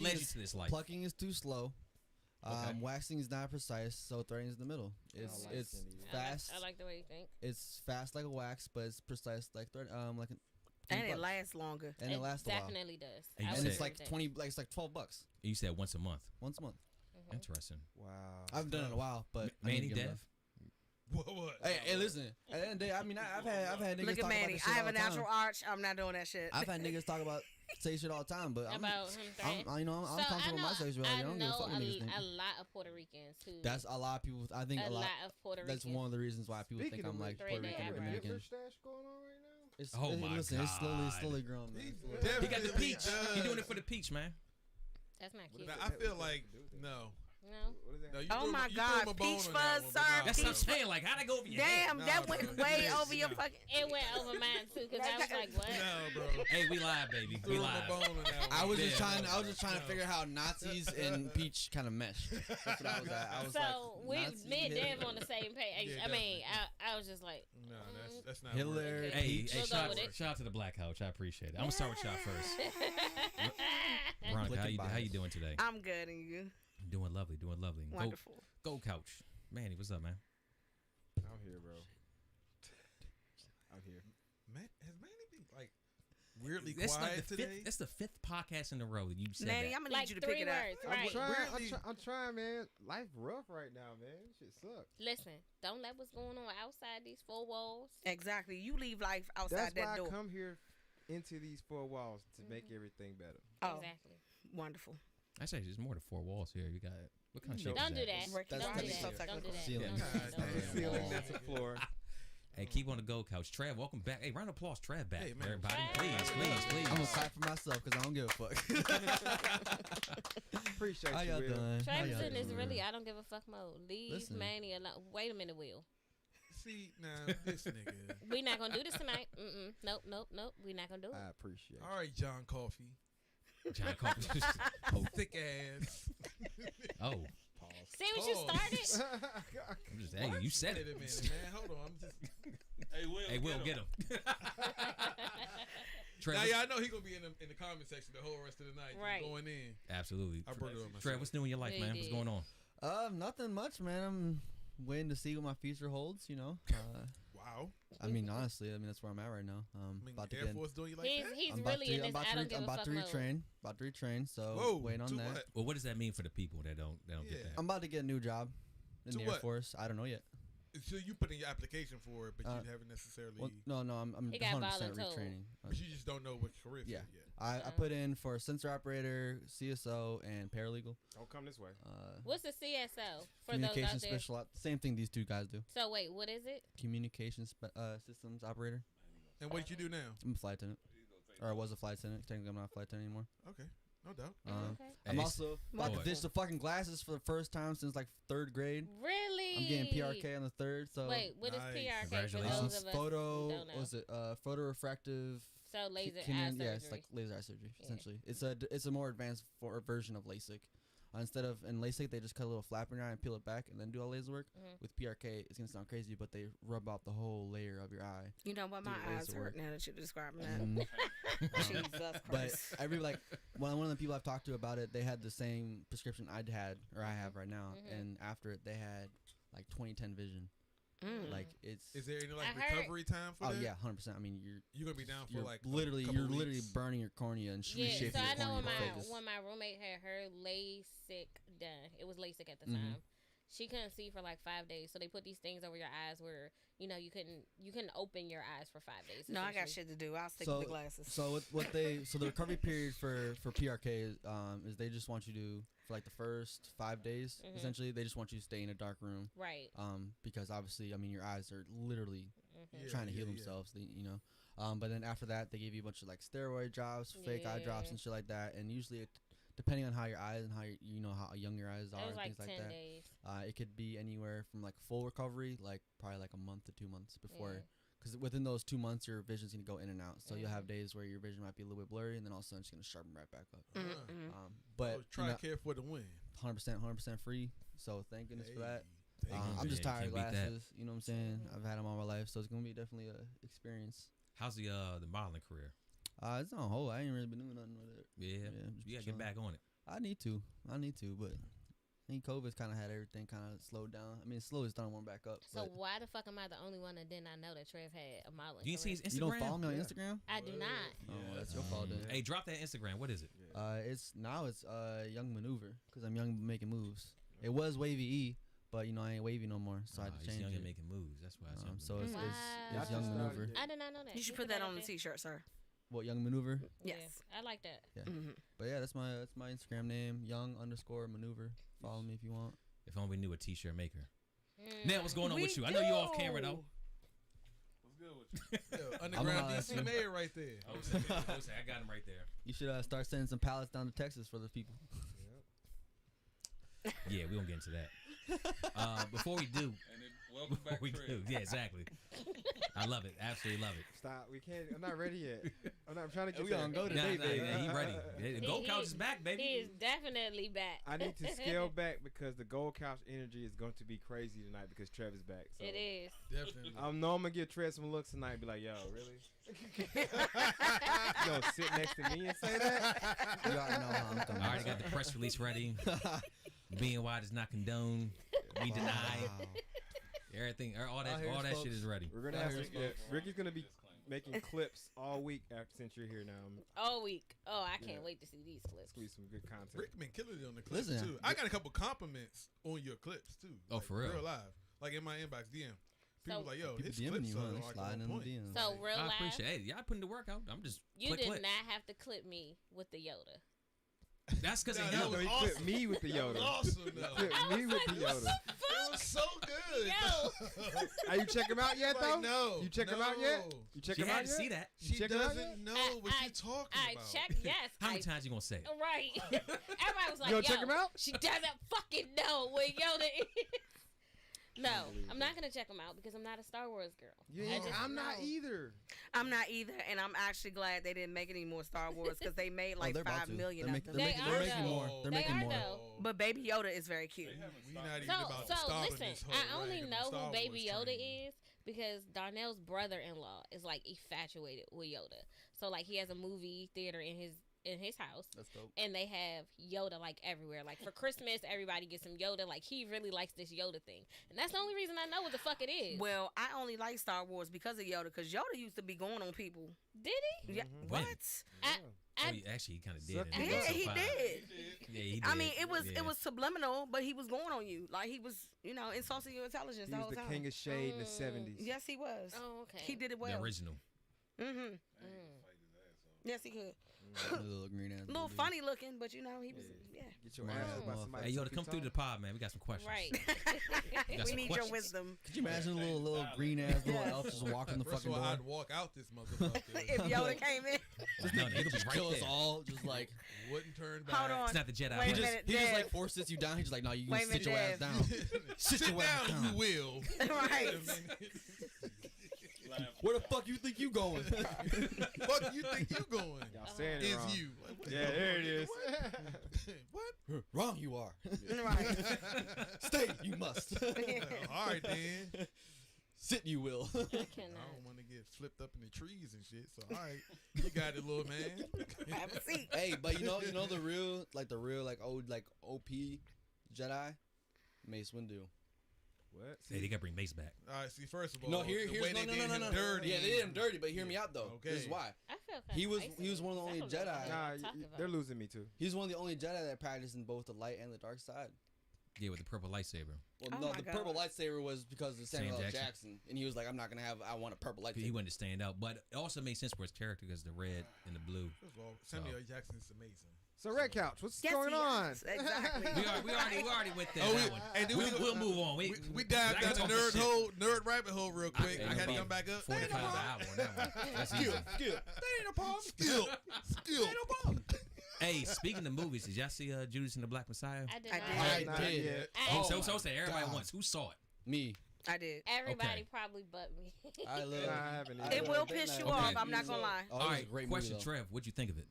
led you to this life? Plucking is too slow. Waxing is not precise, so threading is in the middle. It's fast. I like the way you think. It's fast like a wax, but it's precise like thread. Like and it lasts longer. And it lasts a while. Definitely does. And it's like 20. Like it's like $12. You said once a month. Once a month. Mm-hmm. Interesting. Wow. I haven't done it in a while, but Manny Dev. What? Hey, listen. At the end of the day, I mean, I've had niggas Look at talk Manny. about this shit I have all a the time. natural arch. I'm not doing that shit. I've had niggas talk about say shit all the time, but I'm comfortable with my sexuality. I don't give a fuck what niggas think. A lot of Puerto Ricans who. That's a lot of people. I think a lot of Puerto Ricans. That's one of the reasons why people think I'm like Puerto Rican or Dominican. Stash going on right now? Listen, it's slowly growing. Man. He got the peach. He doing it for the peach, man. That's not cute. I feel like no. No. Oh my God, peach fuzz, sir. That's what I'm saying. Like, how'd I go over your head? Damn, that went way over your fucking. It went over mine too, because I was like, what? No, bro. Hey, we live, baby. We live. I was just trying to figure out how Nazis and peach kind of meshed. That's what I was at. I was so like, me and Dev on the same page. I mean, I was just like, no, that's not Hitler. Hey, shout out to the Black Couch. I appreciate it. I'm gonna start with y'all first. Veronica, how you doing today? I'm good, and you? Doing lovely. Wonderful. Go Couch. Manny, what's up, man? I'm here, bro. I'm here. Man, has Manny been like weirdly quiet today? That's the fifth podcast in a row that you said Manny, that. I'm gonna need you to pick it up. Right. I'm trying, man. Life rough right now, man. Shit sucks. Listen, don't let what's going on outside these four walls. Exactly. You leave life outside that door. I come here into these four walls to make everything better. Oh, exactly. Wonderful. I say there's more than four walls here. You got what kind of shit? Don't do that. Don't do that. Ceiling. That's a floor. Hey, keep on the go, Couch. Trav, welcome back. Hey, round of applause, Trav back. Hey, man. Everybody, Hey. please. I'm gonna clap for myself because I don't give a fuck. Appreciate How you, y'all Will. doing? Travis in is really I don't give a fuck mode. Leave Manny alone. Wait a minute, Will. See, now, this nigga. We not gonna do this tonight. Nope. We not gonna do it. I appreciate it. All right, John Coffey. John Coffey. Thick ass. Oh. Pause. See what you started? Hey, you said Wait it. a minute, man. Hold on. I'm just. Hey, Will, get him. Now, y'all know he gonna be in the comment section the whole rest of the night. Right. Going in. Absolutely. I brought it on myself. Trev, what's new in your life, man? What's going on? Nothing much, man. I'm waiting to see what my future holds. You know. Wow. I mean, honestly, that's where I'm at right now. About to Air Force doing you like that? He's really in this I don't give a fuck mode. About to retrain. So waiting on that. Well, what does that mean for the people that don't get that? I'm about to get a new job in the Air Force. I don't know yet. So you put in your application for it, but you haven't necessarily. Well, no, I'm 100% retraining. But you just don't know what career field yet. I put in for sensor operator, CSO, and paralegal. Don't come this way. What's the CSO for communication those out there? special? Same thing these two guys do. So wait, what is it? Communication systems operator. And what did you do now? I'm a flight attendant, or I was a flight attendant. Technically, I'm not a flight attendant anymore. Okay. No doubt. I'm also about to ditch the fucking glasses for the first time since like 3rd grade. Really? I'm getting PRK on the 3rd. So wait, what is PRK for those of us who don't know? Was it photo refractive? So laser eye surgery. Yeah, it's like laser eye surgery essentially. It's a more advanced version of LASIK. Instead of in LASIK, they just cut a little flap in your eye and peel it back and then do all laser work. With PRK, it's gonna sound crazy, but they rub out the whole layer of your eye. You know what? My eyes hurt now that you're describing that. Jesus Christ. But one of the people I've talked to about it, they had the same prescription I have right now, and after it, they had like 20/10 vision. Like it's. Is there any recovery time for that? Oh yeah, 100%. I mean, you're gonna be down for like literally burning your cornea and reshaping so your I know cornea. when my roommate had her LASIK done, it was LASIK at the time. She couldn't see for like 5 days, so they put these things over your eyes where you couldn't open your eyes for 5 days. No, I got shit to do. I'll stick with the glasses. So the recovery period for PRK is they just want you to for like the first 5 days essentially they just want you to stay in a dark room, right? Because obviously your eyes are literally trying to heal themselves, but then after that they give you a bunch of like steroid drops, fake eye drops and shit like that, and usually depending on how your eyes and how how young your eyes are and like things like 10 that. days. It could be anywhere from like full recovery, like probably like a month to 2 months before, because within those 2 months your vision's gonna go in and out. So you'll have days where your vision might be a little bit blurry, and then all of a sudden it's gonna sharpen right back up. But TRICARE for the win. 100% free. So thank goodness for that. I'm just tired of glasses. You know what I'm saying? I've had them all my life, so it's gonna be definitely a experience. How's the modeling career? It's on hold. I ain't really been doing nothing with it. Yeah. You gotta get back on it. I need to, but I think COVID's kind of had everything kind of slowed down. I mean, it's slowly starting to warm back up. So why the fuck am I the only one that did not know that Trev had a modeling? You see his Instagram? You don't follow me on Instagram? I do not. Oh, that's your fault then. Hey, drop that Instagram. What is it? It's Young Maneuver because I'm young making moves. It was Wavy E, but I ain't wavy no more, so I had to change young it. and making moves. That's why it's young. So it's Wow. Young Maneuver. I did not know that. You should put that on the t-shirt, sir. What, Young Maneuver? Yeah, Yes. I like that. Yeah. Mm-hmm. But yeah, that's my Instagram name, Young_Maneuver. Follow me if you want. If only we knew a t-shirt maker. Mm. Now, what's going on with you? I know you off camera though. What's good with you? Yo, underground DC mayor right there. I got him right there. You should start sending some pallets down to Texas for the people. Yeah, we won't get into that. Before we do, And then welcome back, Trey. yeah, exactly. I love it. Absolutely love it. Stop. We can't. I'm not ready yet. I'm trying to get We there. gonna go Nah, today, baby. he ready. The gold couch is back, baby. He is definitely back. I need to scale back because the gold couch energy is going to be crazy tonight because Trev is back. So It is. Definitely. I know I'm gonna give Trev some looks tonight. And be like, yo, really? You gonna sit next to me and say that? You already know how I'm coming. I already got the press release ready. BNY does not condone. We deny. Wow. Everything. All that folks. shit is ready. We're gonna have Ricky's gonna be making clips all week after since you're here now. All week. Oh, I can't Yeah. wait to see these clips. Squeeze some good content. Rick been killing it on the clips Listen, too. I got a couple compliments on your clips too. Oh, like, for real? Real live. Like in my inbox DM. People So- like, yo, People his DMing clips you, huh? are They like sliding on in point. the DMs. So real I life. appreciate it. Hey, y'all putting the work out. I'm just You click, did click. not have to clip me with the Yoda. That's because Nah, of that you. was he awesome. clipped me with the That was Yoda. awesome though. Clipped I me was with like, the what Yoda. the It fuck? was so good. Yo. Are you check him out yet Like, though? no. You check him out yet? You check She him had out to yet? see that. You She check it out doesn't yet? know I- what I- you're talking I about. checked. Yes. How many times you gonna say it? Right. Everybody was like, You yo, gonna check him out? she doesn't fucking know what Yoda is. No, I'm not going to check him out because I'm not a Star Wars girl. I'm not know. either. I'm not either, and I'm actually glad they didn't make any more Star Wars because they made like they're about 5 to. million They're of them. making They are, making though. more. They're They making are, more. though. But Baby Yoda is very cute. We not even So, about so stopping listen, this whole I only wagon know on Star who Baby Wars Yoda train. is because Darnell's brother-in-law is like infatuated with Yoda. So like he has a movie theater in his house. That's dope. And they have Yoda like everywhere. Like for Christmas, everybody gets some Yoda. Like he really likes this Yoda thing, and that's the only reason I know what the fuck it is. Well, I only like Star Wars because of Yoda, because Yoda used to be going on people. Did he? Yeah, When? what? Oh, actually, he kind of did. Suck in it. Yeah, episode he 5. did. Yeah, he did. I mean, it Yeah. was subliminal, but he was going on you. Like he was, insulting your intelligence He the was whole the time. king of shade in the 70s. Yes, he was. Oh, okay. He did it the well. original. Mm-hmm. Mm. Yes, he could. Little green ass. A little dude. funny looking, but he was. Yeah. Get your Wow. ass up by somebody. Hey, yo, to 6 come feet through the tall. pod, man. We got some questions. Right. Got We some need questions. your wisdom. Could you imagine a little green ass little Yeah. elf just walking the First fucking of all, door? I'd walk out this motherfucker. If Yoda came in, No, it'll be right Kill us there. all, just like Wouldn't turn back. hold on. It's not the Jedi. Wait he a man. just minute, he just Dev. like forces you down. He's just like, no, you Wait a sit your ass minute, down. Sit your ass down, down. you will. Right. Where the fuck you think you going? Fuck you think you going? Y'all saying it Is wrong. you. Like, what Yeah, the there fuck? it is. What? Wrong you are. Right. Stay you must. All right then. Sit you will. I I cannot. don't want to get flipped up in the trees and shit. So all right, you got it, little man. Have a seat. Hey, but you know the real old OP Jedi, Mace Windu. What? Hey, they gotta bring Mace back. All right, see, first of all, No, the here's way they no. did him dirty. Yeah, they did him dirty, but hear me out though. This is Okay. why. I feel He was- kinda he was one of the only isolated. I don't know Jedi. what Nah, you're talking they're about. losing me too. He's one of the only Jedi that practiced in both the light and the dark side. Yeah, with the purple lightsaber. Well, Oh no, my the God. purple lightsaber was because of Samuel L. Jackson. Jackson, and he was like, "I'm not gonna have. I want a purple lightsaber." He wanted to stand out, but it also made sense for his character because the red and the blue. First of all, Samuel L. Jackson is amazing. So Red Couch, what's Yes, going he on? is. Exactly. We already went there. Oh, that one. and then We'll move on. We dived I can down the talk this shit. nerd rabbit hole real quick. Ain't I had to no come back up. 45 an hour on that one. That's easy. That ain't no problem. Skill. Hey, speaking of movies, did y'all see Judas and the Black Messiah? I did I not. did. Not did. yet. I- So say everybody God. once. Who saw it? Me. I did. Everybody Okay. probably but me. I love. Nah, I haven't I either. It love will that piss you night. off. Okay. I'm not gonna lie. Oh, it All was right, a great question, movie, though. Trev. What'd you think of it?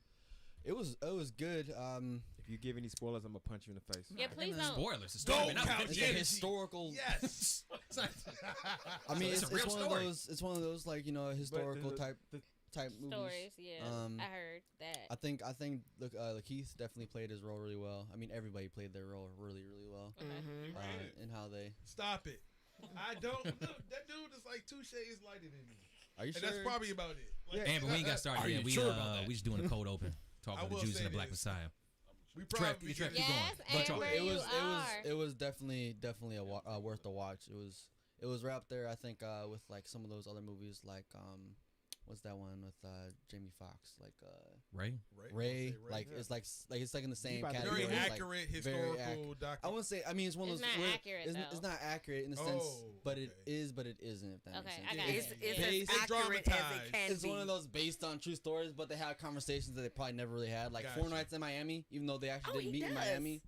It was good. If you give any spoilers, I'm gonna punch you in the face. Yeah, please don't. Spoilers. It's Go, story, not Couch. It's fiction. a historical. Yes. I mean, It's it's, a real one story. of those. It's one of those like historical the- type. The type movies. Stories, yeah. I heard that. I think look, Lakeith definitely played his role really well. I mean, everybody played their role really, really well. Okay. And how they. Stop it. I don't look. That dude is like 2 shades lighter than me. Are you And sure? that's probably about it. Like, Amber, we ain't got started Are yet. you We sure about that? we just doing a cold open. I Talking about will the Jews say and the Black this. Messiah. We Trev, probably you Trev, get- keep Yes, going. Go, Amber, Troy. It was definitely worth the watch. It was right up there. I think with like some of those other movies like what's that one with Jamie Foxx like Ray? Ray, I'll say like yeah. it's like in the same about to- category. very It's, like, accurate very historical I document. wouldn't say. I mean, it's one of It's those. not where accurate, it's, though. it's not accurate in the sense, Oh, but it okay. is, but it isn't. If that Okay, makes sense. I got It's, it. it's Yeah. as Based- accurate as it dramatized. can It's be. one of those based on true stories, but they have conversations that they probably never really had, like Gotcha. 4 Nights in Miami, even though they actually Oh, didn't he meet in does. Miami.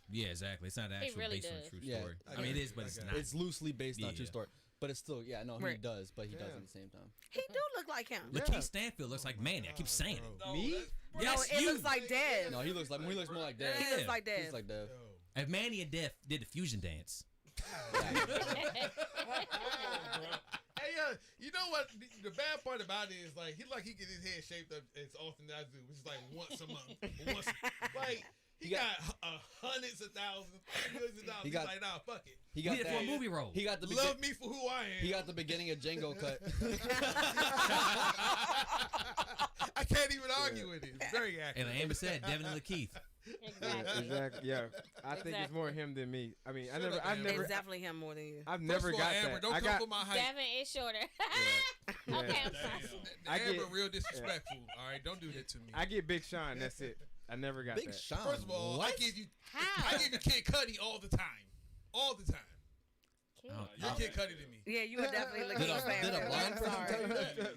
Yeah, exactly. It's not actually really based on a does. true Yeah. story. I I mean, got it it. is, but I it's got not. it. It's loosely based on Yeah. true story, but it's still, yeah, no, he Right. does, but he does Yeah. at the same time. He do look like him. Lakeith Stanfield looks like Manny. I keep saying it. Bro. Me? No, Yes, it you. looks like Dev. No, he looks more like Dev. He Yeah. looks like He Dev. looks like Dev. Yo. If Manny and Def did the fusion dance, Hey, you know what? The bad part about it is like he get his head shaped up as often as I do, which is like once a month. Like he got hundreds of thousands, millions of dollars. He He's got- like, nah, fuck it. He he got did it for a that. movie role. He got the Love me for who I am. He got the beginning of Django cut. I can't even argue with it. It's very And accurate. like Amber said, Devin and Lakeith. Exactly. Exactly. Yeah. I think it's more him than me. I mean, Shut up, I've Amber. never, It's definitely him more than you. I've First never of all, got Amber, that. don't I come got, for my height. Devin is shorter. Yeah. Okay, I'm sorry. I Amber get- real disrespectful. All right, don't do that to me. I get Big Sean. That's it. I never got Big that. Sean. First of all, what? I give you How? Kid Cudi all the time. All the time. Kid. Oh, You're Kid Cudi to me. Yeah, you are definitely looking Did a- fan. did a blind I'm person sorry. tell you that?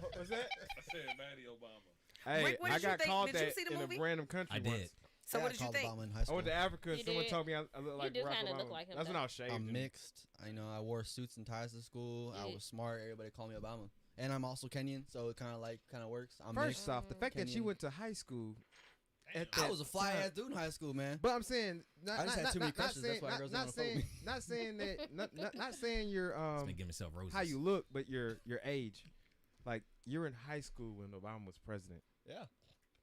What was that? I said Maddie Obama. Hey, Rick, what I did you got think? called Did you that see the in movie? a random country I did. once. So I what did you called think? Obama in high I school. went to Africa and You someone did. told me I look like do Barack kinda Obama. look like him, That's when though. I was shaved. I'm mixed. I know I wore suits and ties to school. I Yeah. was smart. Everybody called me Obama. And I'm also Kenyan, so it kind of works. I'm First mixed. off, the fact that you Kenyan. went to high school. At I that was a fly time- ass dude in high school, man. But I'm saying, not, I just not, had too not, many not crushes, saying, that's why not, girls not didn't wanna saying, fuck not saying that, not saying your He's been giving himself roses. how you look, but your age. Like you're in high school when Obama was president. Yeah.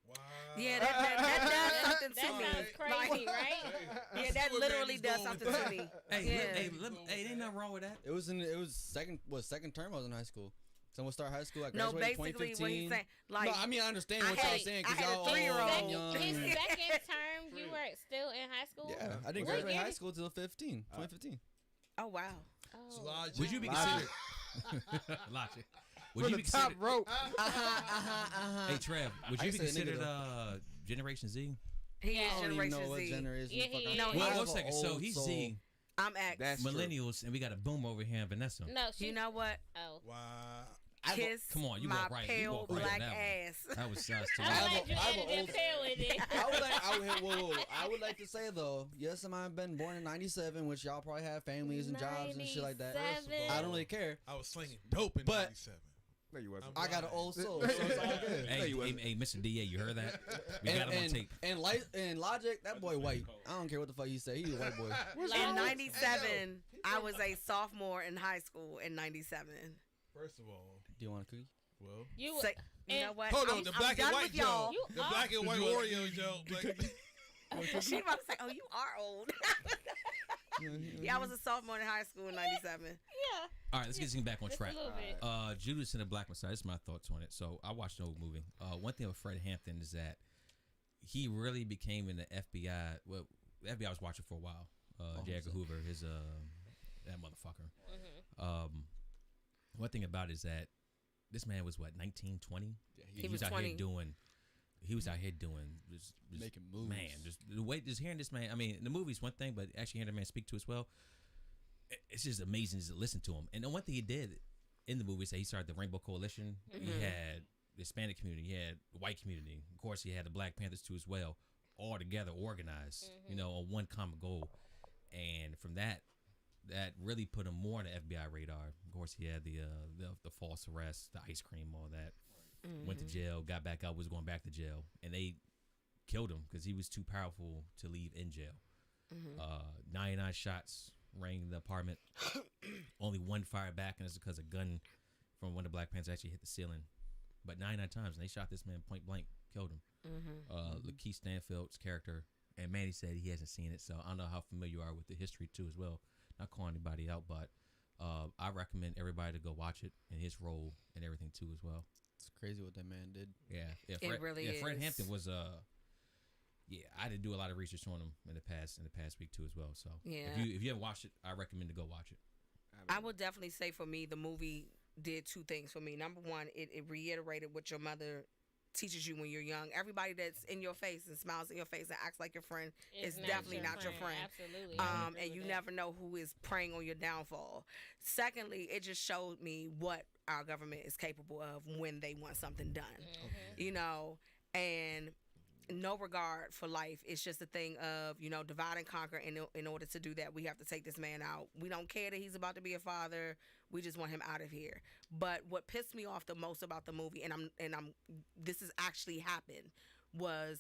Wow. Yeah, that does something That to me. sounds crazy, Like, right? Yeah, that What literally Manny's does going something with to me. Hey, Yeah. hey, ain't nothing wrong with that. It was second term I was in high school. Someone started high school. I No, graduated basically 2015. what he's saying, like, no, I mean I understand I what had y'all a- saying I because had a y'all 3-year-old. all young. His second term, you were still in high school? Yeah, I didn't What graduate year high did- school till 2015. oh wow. It's Oh. logic. Would you be Logic. considered? Logic. Would From you the be top considered? rope. Hey Trev, would I you used be to say nigga considered though. Generation Z? He Yeah. is I don't even Generation know what Z. generation. Yeah, the fuck he I- is. No, I he Well, have one an second. So old he's soul. Z, I'm X. That's true. millennials, and we got a boom over here in Vanessa. No, she. You know what? Oh. Wow. Kiss come on, you my walk right. You pale walk right on black that one. ass. That was too I'm I have glad a- you I have added an the old- tail in it. I would like to say though, yes, I might have been born in '97, which y'all probably have families and jobs and shit like that. 97. I don't really care. I was slinging dope in But- '97. No, you wasn't. I got an old soul, so it's all good. Hey, hey, Mr. DA, you heard that? We got him on tape. And Logic, that boy white. I don't care what the fuck he say. He's a white boy. In '97, I was a sophomore in high school in '97. First of all, Do you want a cookie? well, You. So, you know what? hold on. I'm- The I'm black and done white with y'all. Joe. You The are- black and white Oreo Joe. She about to say, "Oh, you are old." Yeah, I was a sophomore in high school in '97. Yeah. All right, let's get this thing back on Just track. a little bit. Judas and the Black Messiah. This is my thoughts on it. So I watched the whole movie. One thing with Fred Hampton is that he really became in the FBI. Well, the FBI was watching for a while. J. Edgar Hoover, his that motherfucker. One thing about it is that this man was what 19, 20? He was out 20. here doing. He was out here doing just Making moves. Man, just the way just hearing this man. I mean, the movie's one thing, but actually hearing the man speak to as well, it's just amazing to listen to him. And the one thing he did in the movie is that he started the Rainbow Coalition. He had the Hispanic community, he had the white community. Of course, he had the Black Panthers too as well, all together organized, you know, on one common goal. And from that really put him more on the FBI radar. Of course, he had the false arrest, the ice cream, all that. Went to jail, got back out, was going back to jail, and they killed him because he was too powerful to leave in jail. 99 shots rang the apartment. Only one fired back, and it's because a gun from when the Black Panthers actually hit the ceiling. But 99 times, and they shot this man point blank, killed him. Lakeith Stanfield's character, and Manny said he hasn't seen it, so I don't know how familiar you are with the history too as well. Not calling anybody out, but I recommend everybody to go watch it and his role and everything too as well. It's crazy what that man did. Yeah, It really is. Fred Hampton was I did do a lot of research on him in the past week too as well. So if you haven't watched it, I recommend to go watch it. I would definitely say for me, the movie did two things for me. Number one, it reiterated what your mother teaches you when you're young. Everybody that's in your face and smiles in your face and acts like your friend is definitely not your friend. Absolutely. And you never know who is preying on your downfall. Secondly, it just showed me what our government is capable of when they want something done. You know, and no regard for life. It's just a thing of, divide and conquer. And in order to do that, we have to take this man out. We don't care that he's about to be a father. We just want him out of here. But what pissed me off the most about the movie, this has actually happened, was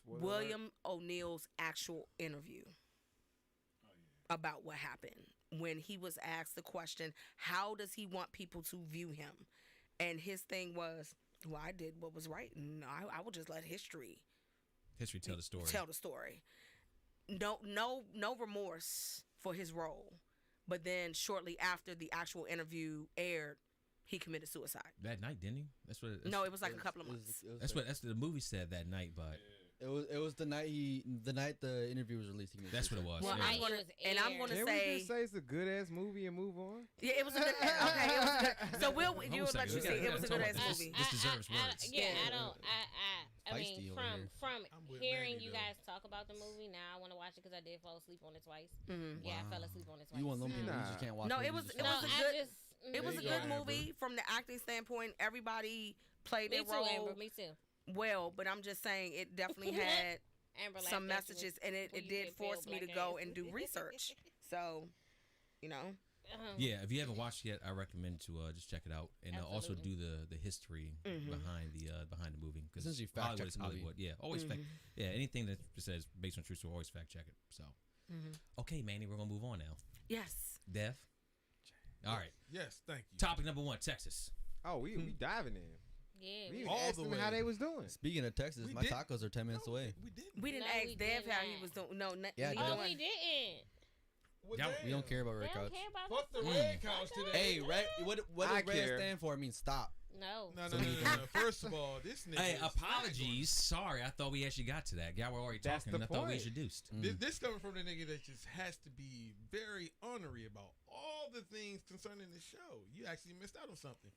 William O'Neill's actual interview about what happened. When he was asked the question, how does he want people to view him? And his thing was, well, I did what was right, and I will just let history tell the story. No remorse for his role. But then shortly after the actual interview aired, he committed suicide. That night, didn't he? It was like a couple of months. That's what the movie said that night, but it was the night the interview was released. That's what it was. Well, I'm gonna Can say, we just say it's a good ass movie and move on? Yeah, it was a good. Okay, it was good. So you'll let you see. It was a good ass movie. This deserves words. I mean, from hearing you guys talk about the movie, now I want to watch it because I did fall asleep on it twice. Yeah, I fell asleep on it twice. You want them people you just can't watch. No, it was a good movie from the acting standpoint. Everybody played their role. Amber, me too. Well, but I'm just saying it definitely had some messages, and it did force me to go and do research. So, yeah, if you haven't watched it yet, I recommend to just check it out and also do the history behind the movie, because essentially fact check Hollywood. Yeah, always fact. Yeah, anything that says based on true story, always fact check it. So, okay, Manny, we're gonna move on now. Yes. Def. All right. Yes, thank you. Topic number 1, Texas. Oh, we diving in. Yeah, we asked them how they was doing. Speaking of Texas, my tacos are 10 minutes away. We didn't ask Dev how he was doing. No, we didn't. We don't care about red couch. Fuck the red couch today. Hey, red. What does red stand for? I mean, stop. No. First of all, this nigga. Hey, apologies. Sorry, I thought we actually got to that. Y'all were already talking, and I thought we introduced. This coming from the nigga that just has to be very honorary about all the things concerning the show. You actually missed out on something.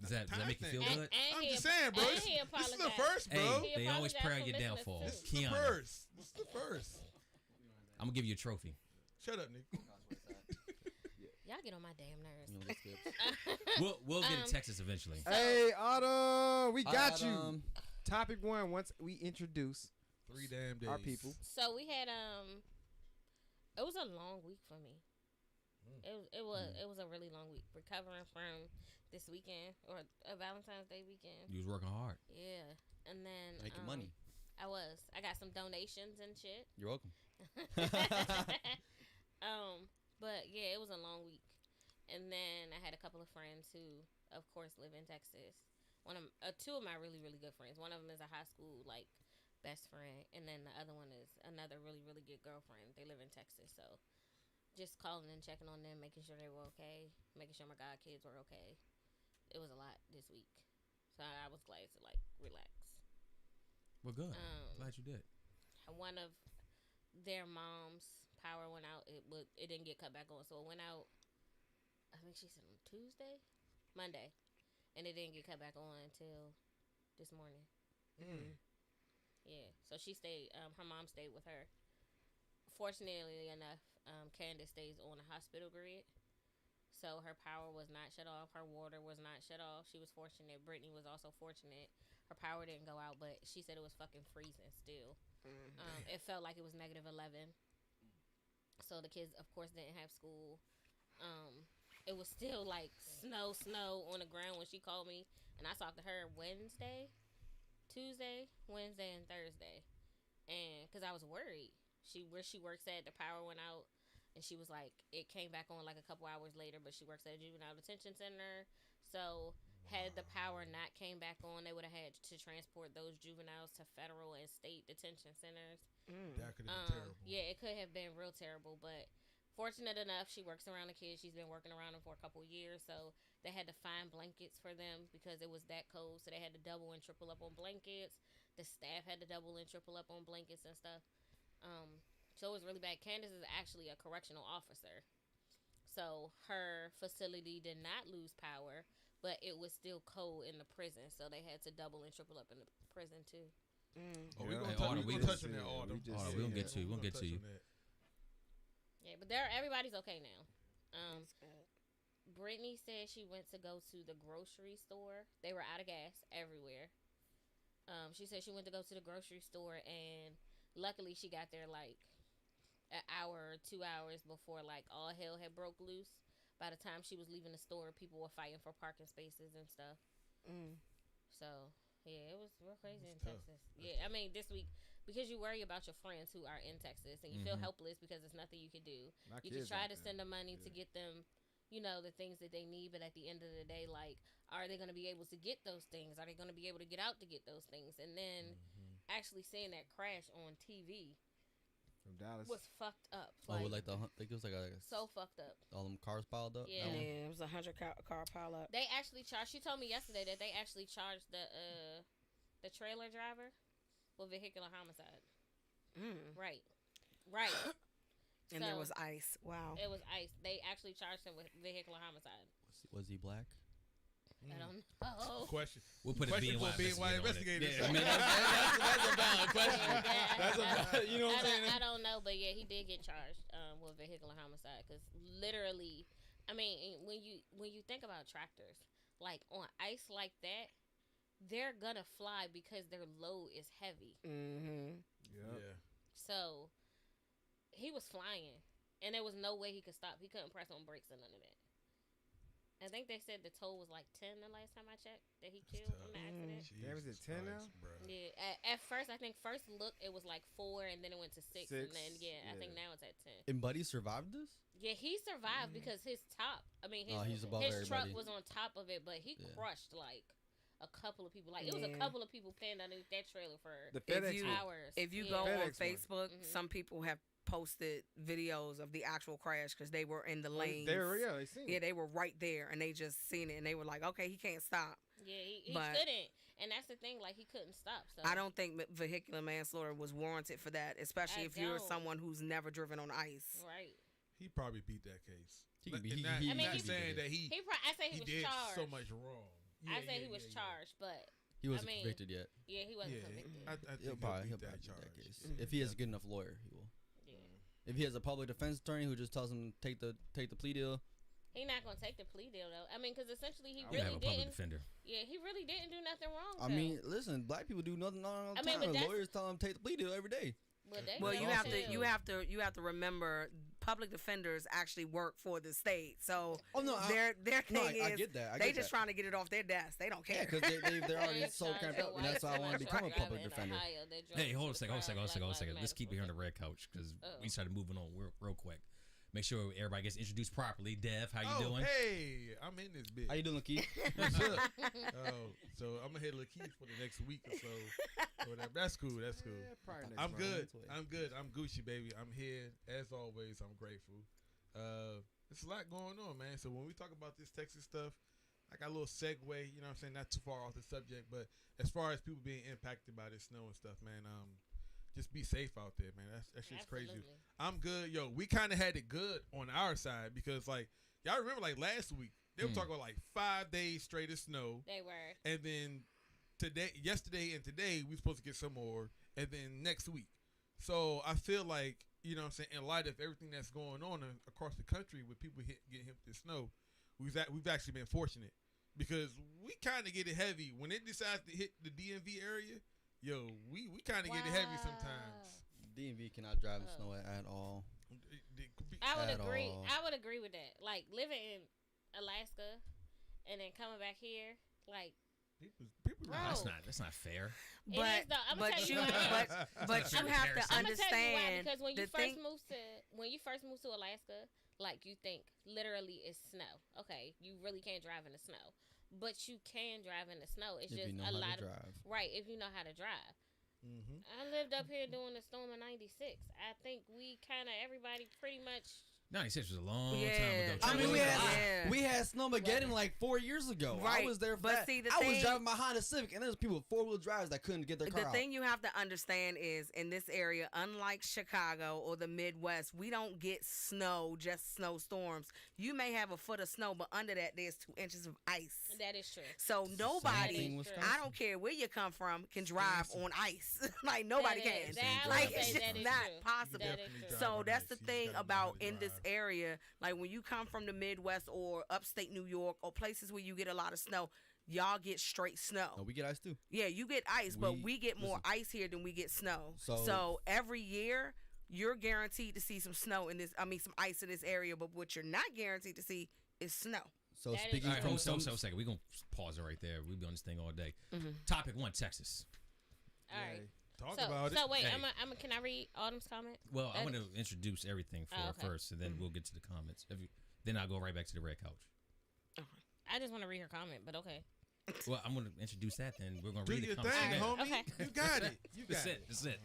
Does that make you feel good? I'm just saying, bro. This is the first, bro. Hey, they always pray on your downfall. This is the first. This is the first. I'm gonna give you a trophy. Shut up, Nick. Y'all get on my damn nerves. We'll get to Texas eventually. Hey, Autumn, we got you. Topic 1. Once we introduce 3 damn days our people. So we had it was a long week for me. It was a really long week recovering from this weekend or a Valentine's Day weekend. You was working hard. Yeah, and then making money. I got some donations and shit. You're welcome. But yeah, it was a long week, and then I had a couple of friends who, of course, live in Texas. Two of my really, really good friends. One of them is a high school best friend, and then the other one is another really, really good girlfriend. They live in Texas, so just calling and checking on them, making sure they were okay, making sure my godkids were okay. It was a lot this week, so I was glad to relax. Well, good. Glad you did. One of their mom's power went out. It didn't get cut back on, so it went out. I think she said on Monday, and it didn't get cut back on until this morning. Yeah, so she stayed. Her mom stayed with her. Fortunately enough, Candace stays on the hospital grid, so her power was not shut off. Her water was not shut off. She was fortunate. Brittany was also fortunate. Her power didn't go out, but she said it was fucking freezing still. It felt like it was -11. So the kids, of course, didn't have school. It was still snow on the ground when she called me, and I talked to her Tuesday, Wednesday, and Thursday, and because I was worried. Where she works at, the power went out. and she was like, it came back on like a couple hours later, but she works at a juvenile detention center. So had the power not came back on, they would have had to transport those juveniles to federal and state detention centers. That could have been terrible. Yeah, it could have been real terrible, but fortunate enough, she works around the kids. She's been working around them for a couple years, so they had to find blankets for them because it was that cold. So they had to double and triple up on blankets. The staff had to double and triple up on blankets and stuff. So it was really bad. Candace is actually a correctional officer, so her facility did not lose power, but it was still cold in the prison, so they had to double and triple up in the prison too. Oh, we're gonna touch on that, Autumn. We're gonna get to you. We're gonna get to you. Yeah, but everybody's okay now. Brittany said she went to go to the grocery store. They were out of gas everywhere. She said she went to go to the grocery store, and luckily she got there like an hour or 2 hours before like all hell had broke loose. By the time she was leaving the store, people were fighting for parking spaces and stuff. So yeah, it was real crazy in Texas. Yeah, I mean this week, because you worry about your friends who are in Texas and you feel helpless because there's nothing you can do. You can try to send them money to get them, you know, the things that they need, but at the end of the day, like, are they going to be able to get those things? Are they going to be able to get out to get those things? And then actually seeing that crash on TV from Dallas was fucked up. Like, it was like so fucked up. All them cars piled up. Yeah, it was 100 car pile up. They actually charged. She told me yesterday that they actually charged the trailer driver with vehicular homicide. Right. And there was ice. Wow. It was ice. They actually charged him with vehicular homicide. Was he black? I don't know. Question. We'll put question a BNY investigator. Yeah, I mean, that's a valid question. That's a valid, you know what I'm saying? I don't know, but yeah, he did get charged with vehicular homicide because literally, I mean, when you think about tractors, like on ice like that, they're gonna fly because their load is heavy. Yeah. So he was flying, and there was no way he could stop. He couldn't press on brakes or none of that. I think they said the toll was like 10 the last time I checked that he killed in the accident. Damn, is it 10 now? Yeah, at first, I think first look it was like 4, and then it went to 6, and then I think now it's at 10. And Buddy survived this? Yeah, he survived because his top, he's above his truck everybody. was on top of it, but he crushed like a couple of people. Like it was a couple of people pinned underneath that trailer for the FedEx hours. If you go on Facebook, some people have posted videos of the actual crash because they were in the lanes. They seen it. Yeah, they were right there, and they just seen it, and they were like, "Okay, he can't stop." Yeah, he couldn't, and that's the thing. Like he couldn't stop. So I don't think vehicular manslaughter was warranted for that, especially if you're someone who's never driven on ice. Right. He probably beat that case. He could be. Not saying that I say he was did charged. so much wrong. I say he was charged, but he wasn't convicted yet. Yeah, he wasn't convicted. I think he'll probably beat that case if he has a good enough lawyer. He will. If he has a public defense attorney who just tells him to take the plea deal, he's not gonna take the plea deal though. I mean, because essentially he really have a public didn't. Defender. Yeah, he really didn't do nothing wrong. I mean, listen, black people do nothing wrong all the time. Lawyers tell them to take the plea deal every day. Well, you have to remember, public defenders actually work for the state, so their thing is I get that. They just trying to get it off their desk. They don't care because they're already so cramped up, and that's why I want to become a public defender. Hey, hold on a second. Let's keep it here on the red couch because we started moving on real quick. Make sure everybody gets introduced properly. Dev, how you doing? Hey, I'm in this bitch. How you doing, Lakeith? What's up? So I'm gonna hit Lakeith for the next week or so. Or whatever. That's cool. That's cool. Yeah, I'm good. I'm good. I'm Gucci, baby. I'm here as always. I'm grateful. There's a lot going on, man. So when we talk about this Texas stuff, I got a little segue. You know what I'm saying? Not too far off the subject, but as far as people being impacted by this snow and stuff, man. Just be safe out there, man. That shit's crazy. I'm good. Yo, we kind of had it good on our side because, like, y'all remember, like, last week, they were talking about, like, 5 days straight of snow. They were. And then yesterday and today, we supposed to get some more. And then next week. So I feel like, you know what I'm saying, in light of everything that's going on across the country with people getting hit with the snow, we've actually been fortunate because we kind of get it heavy. When it decides to hit the DMV area, yo, we kind of get it heavy sometimes. DMV cannot drive in snow at all. I would agree with that. Like living in Alaska and then coming back here, like People Bro. That's not fair. It is though. I'm gonna but tell you you why. but you have to I'm gonna tell you why, understand because when you the thing. first move to Alaska, like you think literally it's snow. Okay, you really can't drive in the snow, but you can drive in the snow. It's If just you know a how lot to of drive. right if you know how to drive. Mm-hmm. I lived up here during the storm of '96. I think we kind of everybody pretty much. 96 was a long time Yeah. ago. I mean, Yeah. we had Snowmageddon like 4 years ago. Right. I was there for But that. see, the I was thing- driving my Honda Civic, and there's people with 4-wheel drives that couldn't get their car The out. thing you have to understand is in this area, unlike Chicago or the Midwest, we don't get snow, just snowstorms. You may have a foot of snow, but under that, there's 2 inches of ice. That is true. So Same nobody, thing with I Wisconsin. I don't care where you come from, can drive on ice. Like nobody That can. is- that- I Like would it's say just that is not true. possible. That is Definitely true. drive So on that's ice. the You just thing gotta know about how to in this drive. area. Like when you come from the Midwest or upstate New York or places where you get a lot of snow, y'all get straight snow. No, we get ice too. Yeah, you get ice, but We- we get more listen. ice here than we get snow. So- So every year you're guaranteed to see some snow in this. I mean, some ice in this area. But what you're not guaranteed to see is snow. So That is speaking All right, from hold on some, a second. We're going to pause it right there. We'll be on this thing all day. Mhm. Topic 1, Texas. All right. Talk So, about it. so wait, Hey. can I read Autumn's comment? Well, I'm That- going to introduce everything okay. first, and then we'll get to the comments. Then I'll go right back to the red couch. I just want to read her comment, but okay. Well, I'm going to introduce that, then we're going to Do read your the comments. thing, again. homie. Okay. You got it. You got That's it. That's it.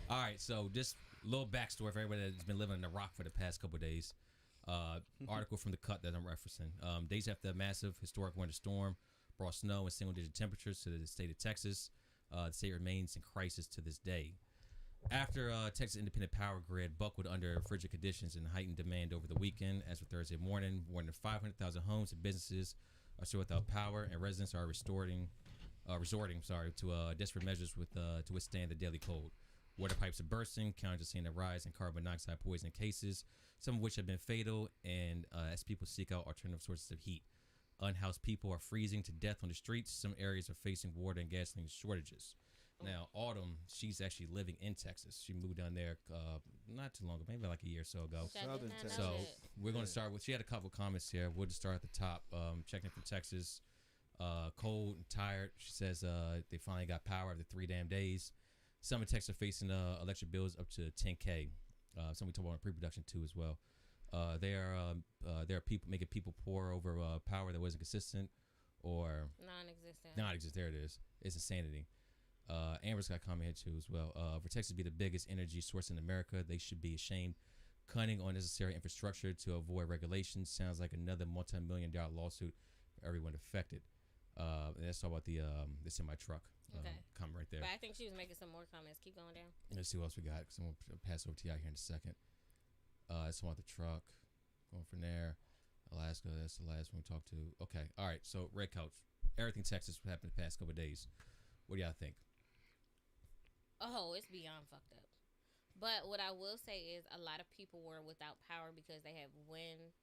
All right, so just little backstory for everybody that's been living in the rock for the past couple of days. Article from The Cut that I'm referencing. Days after a massive historic winter storm brought snow and single-digit temperatures to the state of Texas, the state remains in crisis to this day. After Texas Independent Power Grid buckled under frigid conditions and heightened demand over the weekend, as of Thursday morning, more than 500,000 homes and businesses are still without power, and residents are resorting to desperate measures to withstand the daily cold. Water pipes are bursting, counties are seeing a rise in carbon monoxide poisoning cases, some of which have been fatal, and as people seek out alternative sources of heat. Unhoused people are freezing to death on the streets. Some areas are facing water and gasoline shortages. Now, Autumn, she's actually living in Texas. She moved down there not too long ago, maybe like a year or so ago. I did Southern not know Texas. So that. we're going to start with, she had a couple comments here. We'll just start at the top. Checking from Texas. Cold and tired. She says they finally got power after 3 damn days. Some in Texas are facing electric bills up to $10K. Some we talk about in pre-production too as well. There are people making people poor over power that wasn't consistent or Non-existent. non-existent. There it is. It's insanity. Amber's got a comment here too as well. For Texas to be the biggest energy source in America, they should be ashamed. Cutting on necessary infrastructure to avoid regulations sounds like another multi-million-dollar lawsuit for everyone affected. And let's talk about the semi truck Okay. comment right there. But I think she was making some more comments. Keep going down. Let's see what else we got. Cause I'm gonna pass over to you out here in a second. Let's talk about the truck. Going from there. Alaska. That's the last one we talked to. Okay. All right. So red couch. Everything Texas happened the past couple of days. What do y'all think? Oh, it's beyond fucked up. But what I will say is a lot of people were without power because they have wind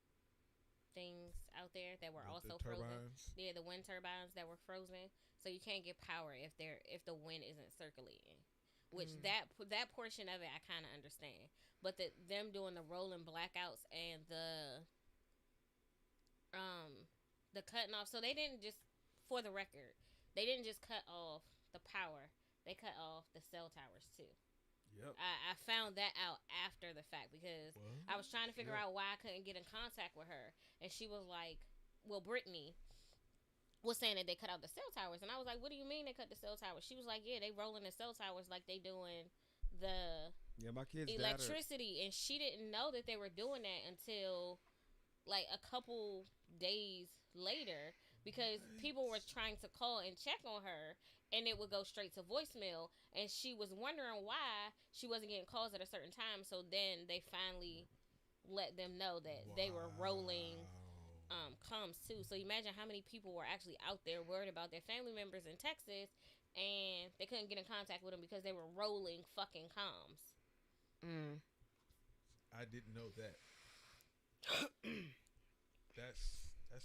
things out there that were also frozen. turbines. Yeah, the wind turbines that were frozen. So you can't get power if the wind isn't circulating. Which that portion of it I kind of understand. But them doing the rolling blackouts and the cutting off. So they didn't just, for the record, they didn't just cut off the power. They cut off the cell towers too. Yep. I found that out after the fact because I was trying to figure out why I couldn't get in contact with her. And she was like, well, Brittany was saying that they cut out the cell towers. And I was like, what do you mean they cut the cell towers? She was like, yeah, they rolling the cell towers like they doing the Yeah, my kids electricity. And she didn't know that they were doing that until like a couple days later because people were trying to call and check on her. And it would go straight to voicemail. And she was wondering why she wasn't getting calls at a certain time. So then they finally let them know that they were rolling comms too. So imagine how many people were actually out there worried about their family members in Texas. And they couldn't get in contact with them because they were rolling fucking comms. I didn't know that. That's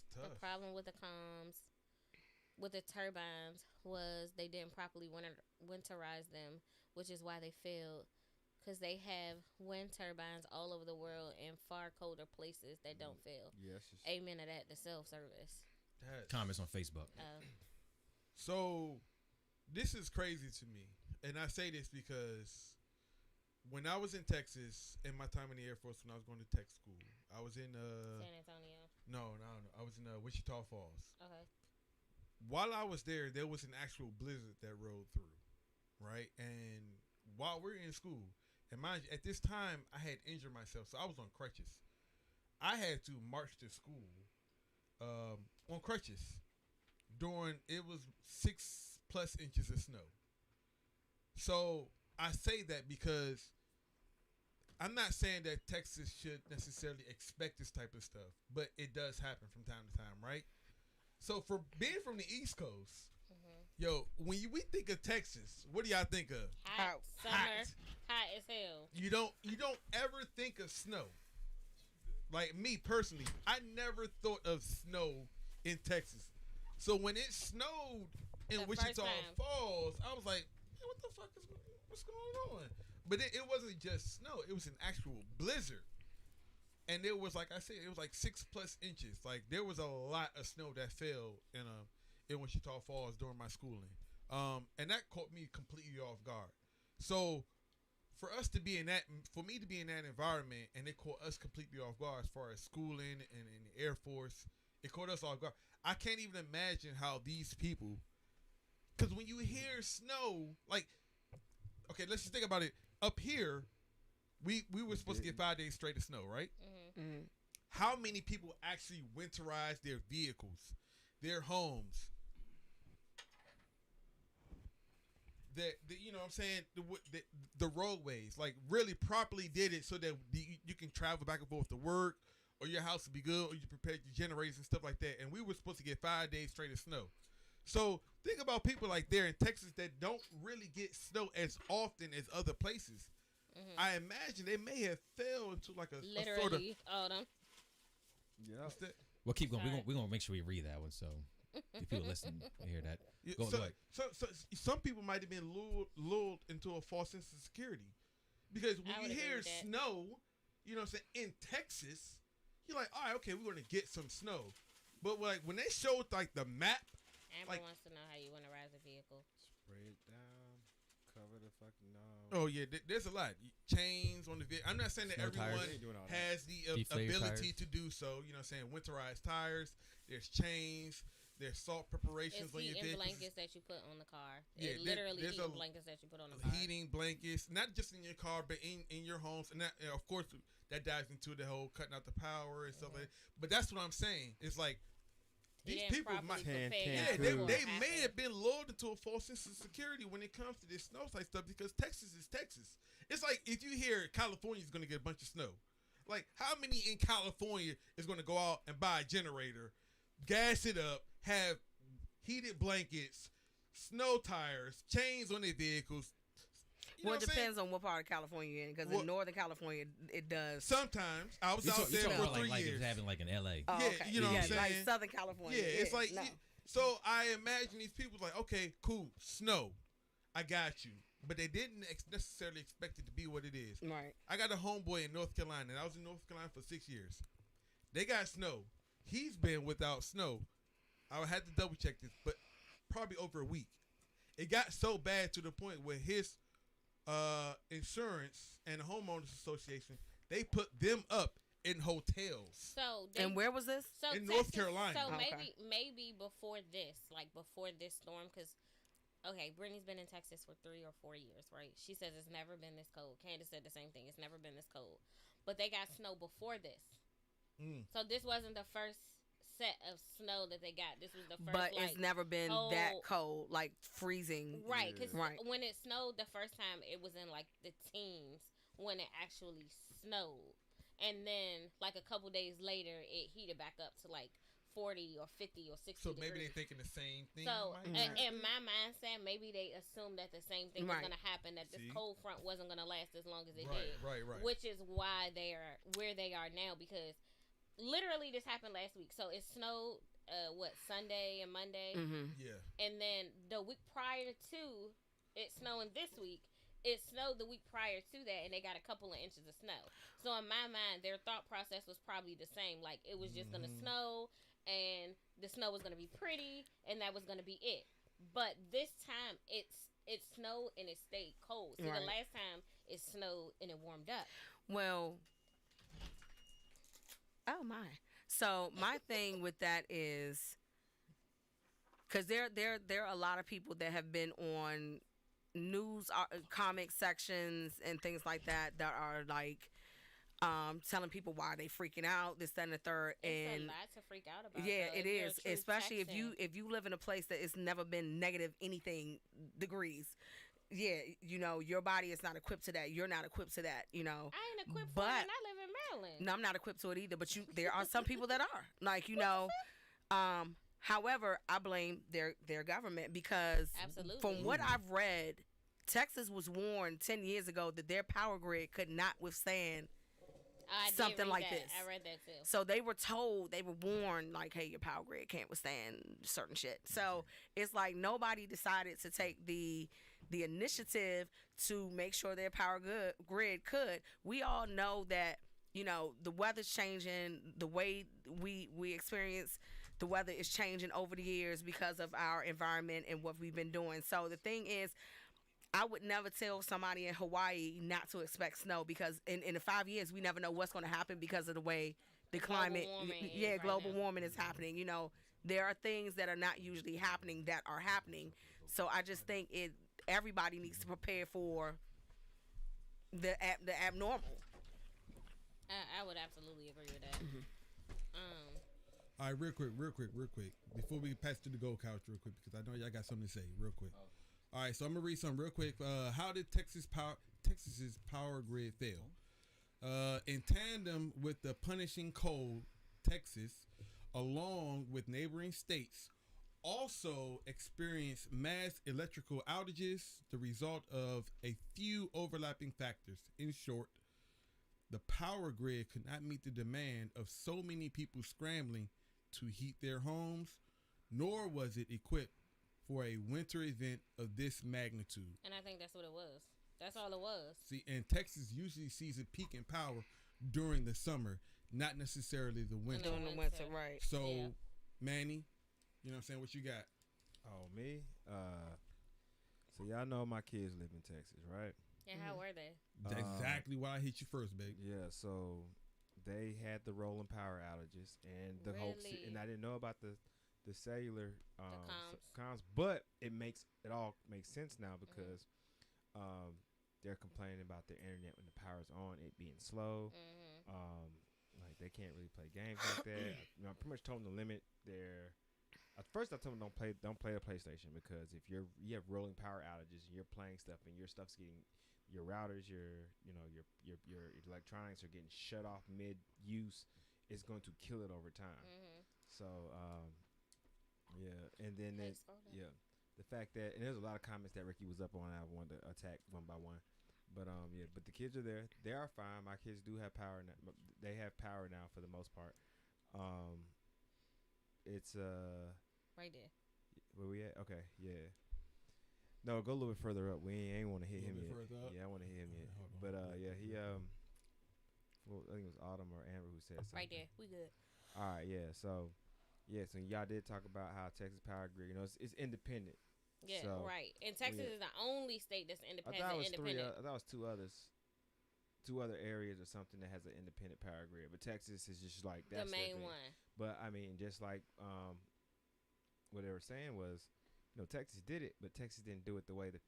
tough. The problem with the comms, with the turbines, was they didn't properly winterize them, which is why they failed. Because they have wind turbines all over the world in far colder places that don't fail. Yes. Amen to that, the self-service. Comments on Facebook. So this is crazy to me, and I say this because when I was in Texas in my time in the Air Force, when I was going to tech school, I was in San Antonio. no, I was in Wichita Falls. Okay. While I was there, there was an actual blizzard that rolled through, right? And while we're in school, and mind you, at this time I had injured myself, so I was on crutches. I had to march to school on crutches during it was 6+ inches of snow. So I say that because I'm not saying that Texas should necessarily expect this type of stuff, but it does happen from time to time, right? So for being from the East Coast, yo, when we think of Texas, what do y'all think of? Hot summer, hot as hell. You don't ever think of snow. Like me personally, I never thought of snow in Texas. So when it snowed in Wichita Falls, I was like, hey, what the fuck what's going on? But it wasn't just snow; it was an actual blizzard. And it was, like I said, it was like 6+ inches. Like there was a lot of snow that fell in Wichita Falls during my schooling, and that caught me completely off guard. So for us to be in that, for me to be in that environment, and it caught us completely off guard as far as schooling and in the Air Force, it caught us off guard. I can't even imagine how these people, because when you hear snow, like, okay, let's just think about it. Up here, we were supposed to get 5 days straight of snow, right? Mm-hmm. How many people actually winterize their vehicles, their homes? You know what I'm saying, the roadways, like really properly did it so that you can travel back and forth to work, or your house will be good, or you prepared your generators and stuff like that. And we were supposed to get 5 days straight of snow. So think about people like there in Texas that don't really get snow as often as other places. I imagine they may have fell into like a sort of autumn. Yeah. Well, keep going. We're gonna make sure we read that one. So if people listen, you hear that. Go ahead. So some people might have been lulled into a false sense of security, because when you hear snow, you know what I'm saying, in Texas, you're like, all right, okay, we're gonna get some snow. But like when they showed like the map, Amber wants to know how you winterize a vehicle. Spray it down, cover the fucking nose. Oh yeah, there's a lot. Chains on the vehicle. I'm not saying that everyone has the ability to do so. You know what I'm saying? Winterized tires. There's chains. There's salt preparations on your vehicles. Blankets that you put on the car. Yeah, literally heating blankets that you put on the car. Heating blankets, not just in your car, but in your homes. And that, of course, that dives into the whole cutting out the power and stuff like that. But that's what I'm saying. It's like, these people might, they may have been lulled into a false sense of security when it comes to this snow type stuff, because Texas is Texas. It's like if you hear California is going to get a bunch of snow, like how many in California is going to go out and buy a generator, gas it up, have heated blankets, snow tires, chains on their vehicles? Well, it depends on what part of California you're in, because in Northern California, it does. Sometimes. I was out there for 3 like years. It's having like in L.A. Oh, yeah, okay. You know what I'm saying? Like Southern California. Yeah, it's like, so I imagine these people like, okay, cool, snow, I got you. But they didn't necessarily expect it to be what it is. Right. I got a homeboy in North Carolina, and I was in North Carolina for 6 years. They got snow. He's been without snow. I had to double check this, but probably over a week. It got so bad to the point where his insurance and the homeowners association, they put them up in hotels. So and where was this? So in Texas, North Carolina. So maybe before this, like before this storm, because Brittany's been in Texas for 3 or 4 years, right? She says it's never been this cold. Candace said the same thing. It's never been this cold, but they got snow before this. So this wasn't the first set of snow that they got. This was the first. But it's never been that cold, like freezing. Right, because when it snowed the first time, it was in like the teens when it actually snowed. And then like a couple days later, it heated back up to like 40 or 50 or 60 So maybe degrees. they're thinking the same thing. So in my mindset, maybe they assumed that the same thing was going to happen, that this cold front wasn't going to last as long as it did. Right. Which is why they are where they are now, because literally this happened last week. So it snowed Sunday and Monday. Yeah. And then the week prior to it snowing this week, it snowed the week prior to that, and they got a couple of inches of snow. So in my mind, their thought process was probably the same. Like, it was just going to snow, and the snow was going to be pretty, and that was going to be it. But this time it snowed and it stayed cold. See, Right. the last time it snowed and it warmed up. Well, oh my. So my thing with that is because there are a lot of people that have been on news comic sections and things like that are like telling people why they freaking out, this, that, and the third. It's And a lot to freak out about. yeah, though, it if you're a is, true especially Texan. if you live in a place that it's never been negative anything degrees. Yeah, your body is not equipped to that. You're not equipped to that. I ain't equipped but for it, and I live in Maryland. no, I'm not equipped to it either. But there are some people that are like However, I blame their government because Absolutely. from what I've read, Texas was warned 10 years ago that their power grid could not withstand I did something read like that. this. I read that too. So they were warned, like, hey, your power grid can't withstand certain shit. So it's like nobody decided to take the initiative to make sure their power grid could. We all know that, the weather's changing. The way we experience the weather is changing over the years because of our environment and what we've been doing. So the thing is, I would never tell somebody in Hawaii not to expect snow because in the 5 years, we never know what's going to happen because of the way the climate, global warming is happening. There are things that are not usually happening that are happening. So I just think everybody needs to prepare for the abnormal. I would absolutely agree with that. All right, real quick. Before we pass to the gold couch real quick, because I know y'all got something to say real quick. All right, so I'm going to read something real quick. How did Texas's power grid fail? In tandem with the punishing cold, Texas, along with neighboring states, also experienced mass electrical outages, the result of a few overlapping factors. In short, the power grid could not meet the demand of so many people scrambling to heat their homes, nor was it equipped for a winter event of this magnitude. And I think that's what it was. That's all it was. See, and Texas usually sees a peak in power during the summer, not necessarily the winter. During the winter, right. So, Yeah. Manny, you know what I'm saying? What you got? Oh, me? So y'all know my kids live in Texas, right? And how were they? That's exactly why I hit you first, babe. Yeah, so they had the rolling power outages and the whole Really? and I didn't know about the cellular comms. but it all makes sense now because they're complaining about their internet when the power's on, it being slow. Like they can't really play games like that. I pretty much told them to limit their. At first, I told them don't play the PlayStation because if you have rolling power outages and you're playing stuff and your stuff's getting your routers, your electronics are getting shut off mid use, it's going to kill it over time. So yeah, and then the fact that and there's a lot of comments that Ricky was up on. I wanted to attack one by one, but but the kids are there. They are fine. My kids do have power now. They have power now for the most part. It's Right there. where we at? Okay, yeah. No, go a little bit further up. We ain't want to hit A him little yet. bit further up? Yeah, I want to hit him yet. hold on, But hold on. yeah, he well, I think it was Autumn or Amber who said something. Right there. We good. All right, yeah. So y'all did talk about how Texas Power Grid, it's independent. Yeah, So, right. And Texas is the only state that's I independent. thought it was independent. I thought it was two other areas or something that has an independent power grid, but Texas is just like The that's their main thing. one. But I mean, just like what they were saying was, Texas did it, but Texas didn't do it the way that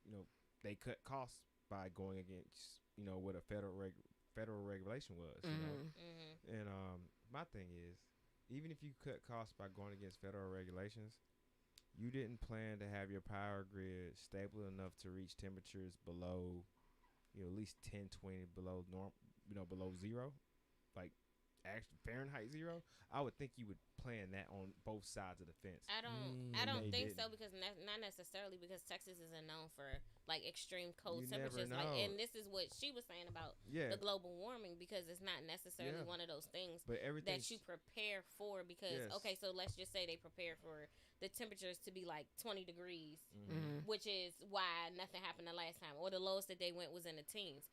they cut costs by going against what a federal regulation was. And my thing is, even if you cut costs by going against federal regulations, you didn't plan to have your power grid stable enough to reach temperatures below, at least 10, 20 below norm, below zero, like actual Fahrenheit zero. I would think you would plan that on both sides of the fence. I don't they think so didn't. because not necessarily because Texas isn't known for like extreme cold You never temperatures. Like, know. and this is what she was saying about the global warming, because it's not necessarily one of those things but that you prepare for. Because okay, so let's just say they prepare for the temperatures to be like 20 degrees, which is why nothing happened the last time, or the lowest that they went was in the teens.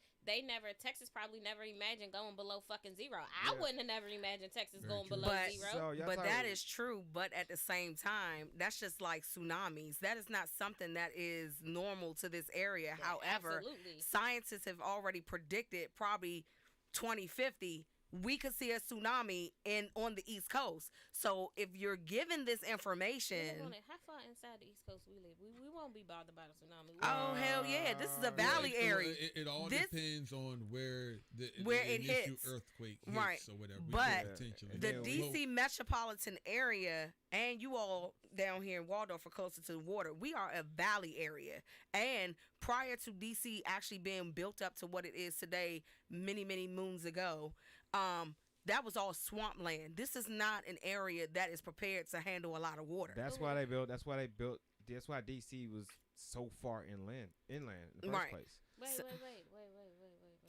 Texas probably never imagined going below fucking zero. I wouldn't have never imagined Texas going below zero. But that is true. But at the same time, that's just like tsunamis. That is not something that is normal to this area. Yeah, however, scientists have already predicted probably 2050 we could see a tsunami on the East Coast. So if you're given this information, how far inside the East Coast we live? We won't be bothered by a tsunami. Oh hell yeah! This is a valley area. It all depends on where the it initial hits. earthquake hits, Right. or whatever. But the DC metropolitan area, and you all down here in Waldorf are closer to the water. We are a valley area, and prior to DC actually being built up to what it is today, many moons ago, that was all swampland. This is not an area that is prepared to handle a lot of water. That's why they built. That's why DC was so far inland in the first place. Wait.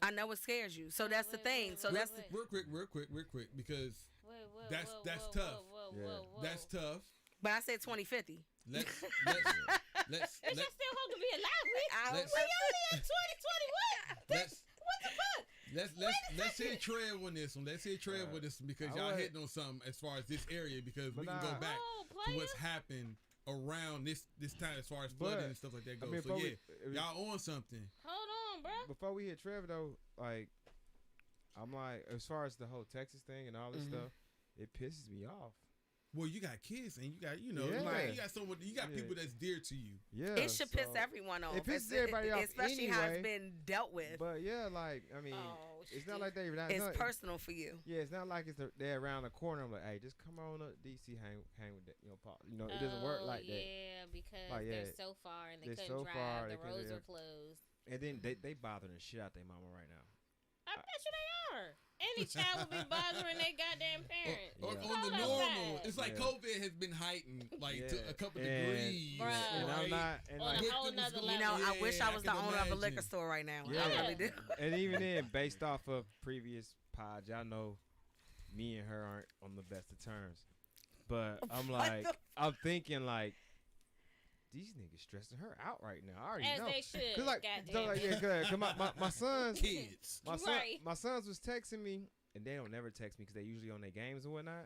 I know it scares you. So that's the thing. So that's real quick, because that's tough. That's tough. But I said 2050. Let's Is y'all still holding me alive? We only in 2021. What the fuck? Let's hit a trail on this one. Let's hit a trail with this one, because y'all hitting on something as far as this area, because we can go back to what's happened around this time as far as flooding and stuff like that goes. Y'all on something. Hold on, bro. Before we hit Trevor though, like I'm like, as far as the whole Texas thing and all this stuff, it pisses me off. Well, you got kids, and you got you got someone, you got people that's dear to you. Yeah, it should piss everyone off. It pisses everybody off, especially anyway. how it's been dealt with. But yeah, like I mean, it's not like it's personal for you. Yeah, it's not like they're around the corner. I'm like, hey, just come on up, DC, hang with that, Pop. It doesn't work like that. Yeah, because they're so far and they couldn't drive. The roads are closed. And then they bothering the shit out their mama right now. I bet you they are. Any child would be bothering their goddamn parents. On the normal, it's like COVID has been heightened to a couple degrees. Bruh. And I'm not. And on a whole nother level. I wish I was the owner of a liquor store right now. Yeah. I really do. And even then, based off of previous pods, y'all know me and her aren't on the best of terms. But I'm thinking like, these niggas stressing her out right now. I already know. As they should. Cause my sons, kids, my sons was texting me, and they don't never text me because they usually on their games and whatnot.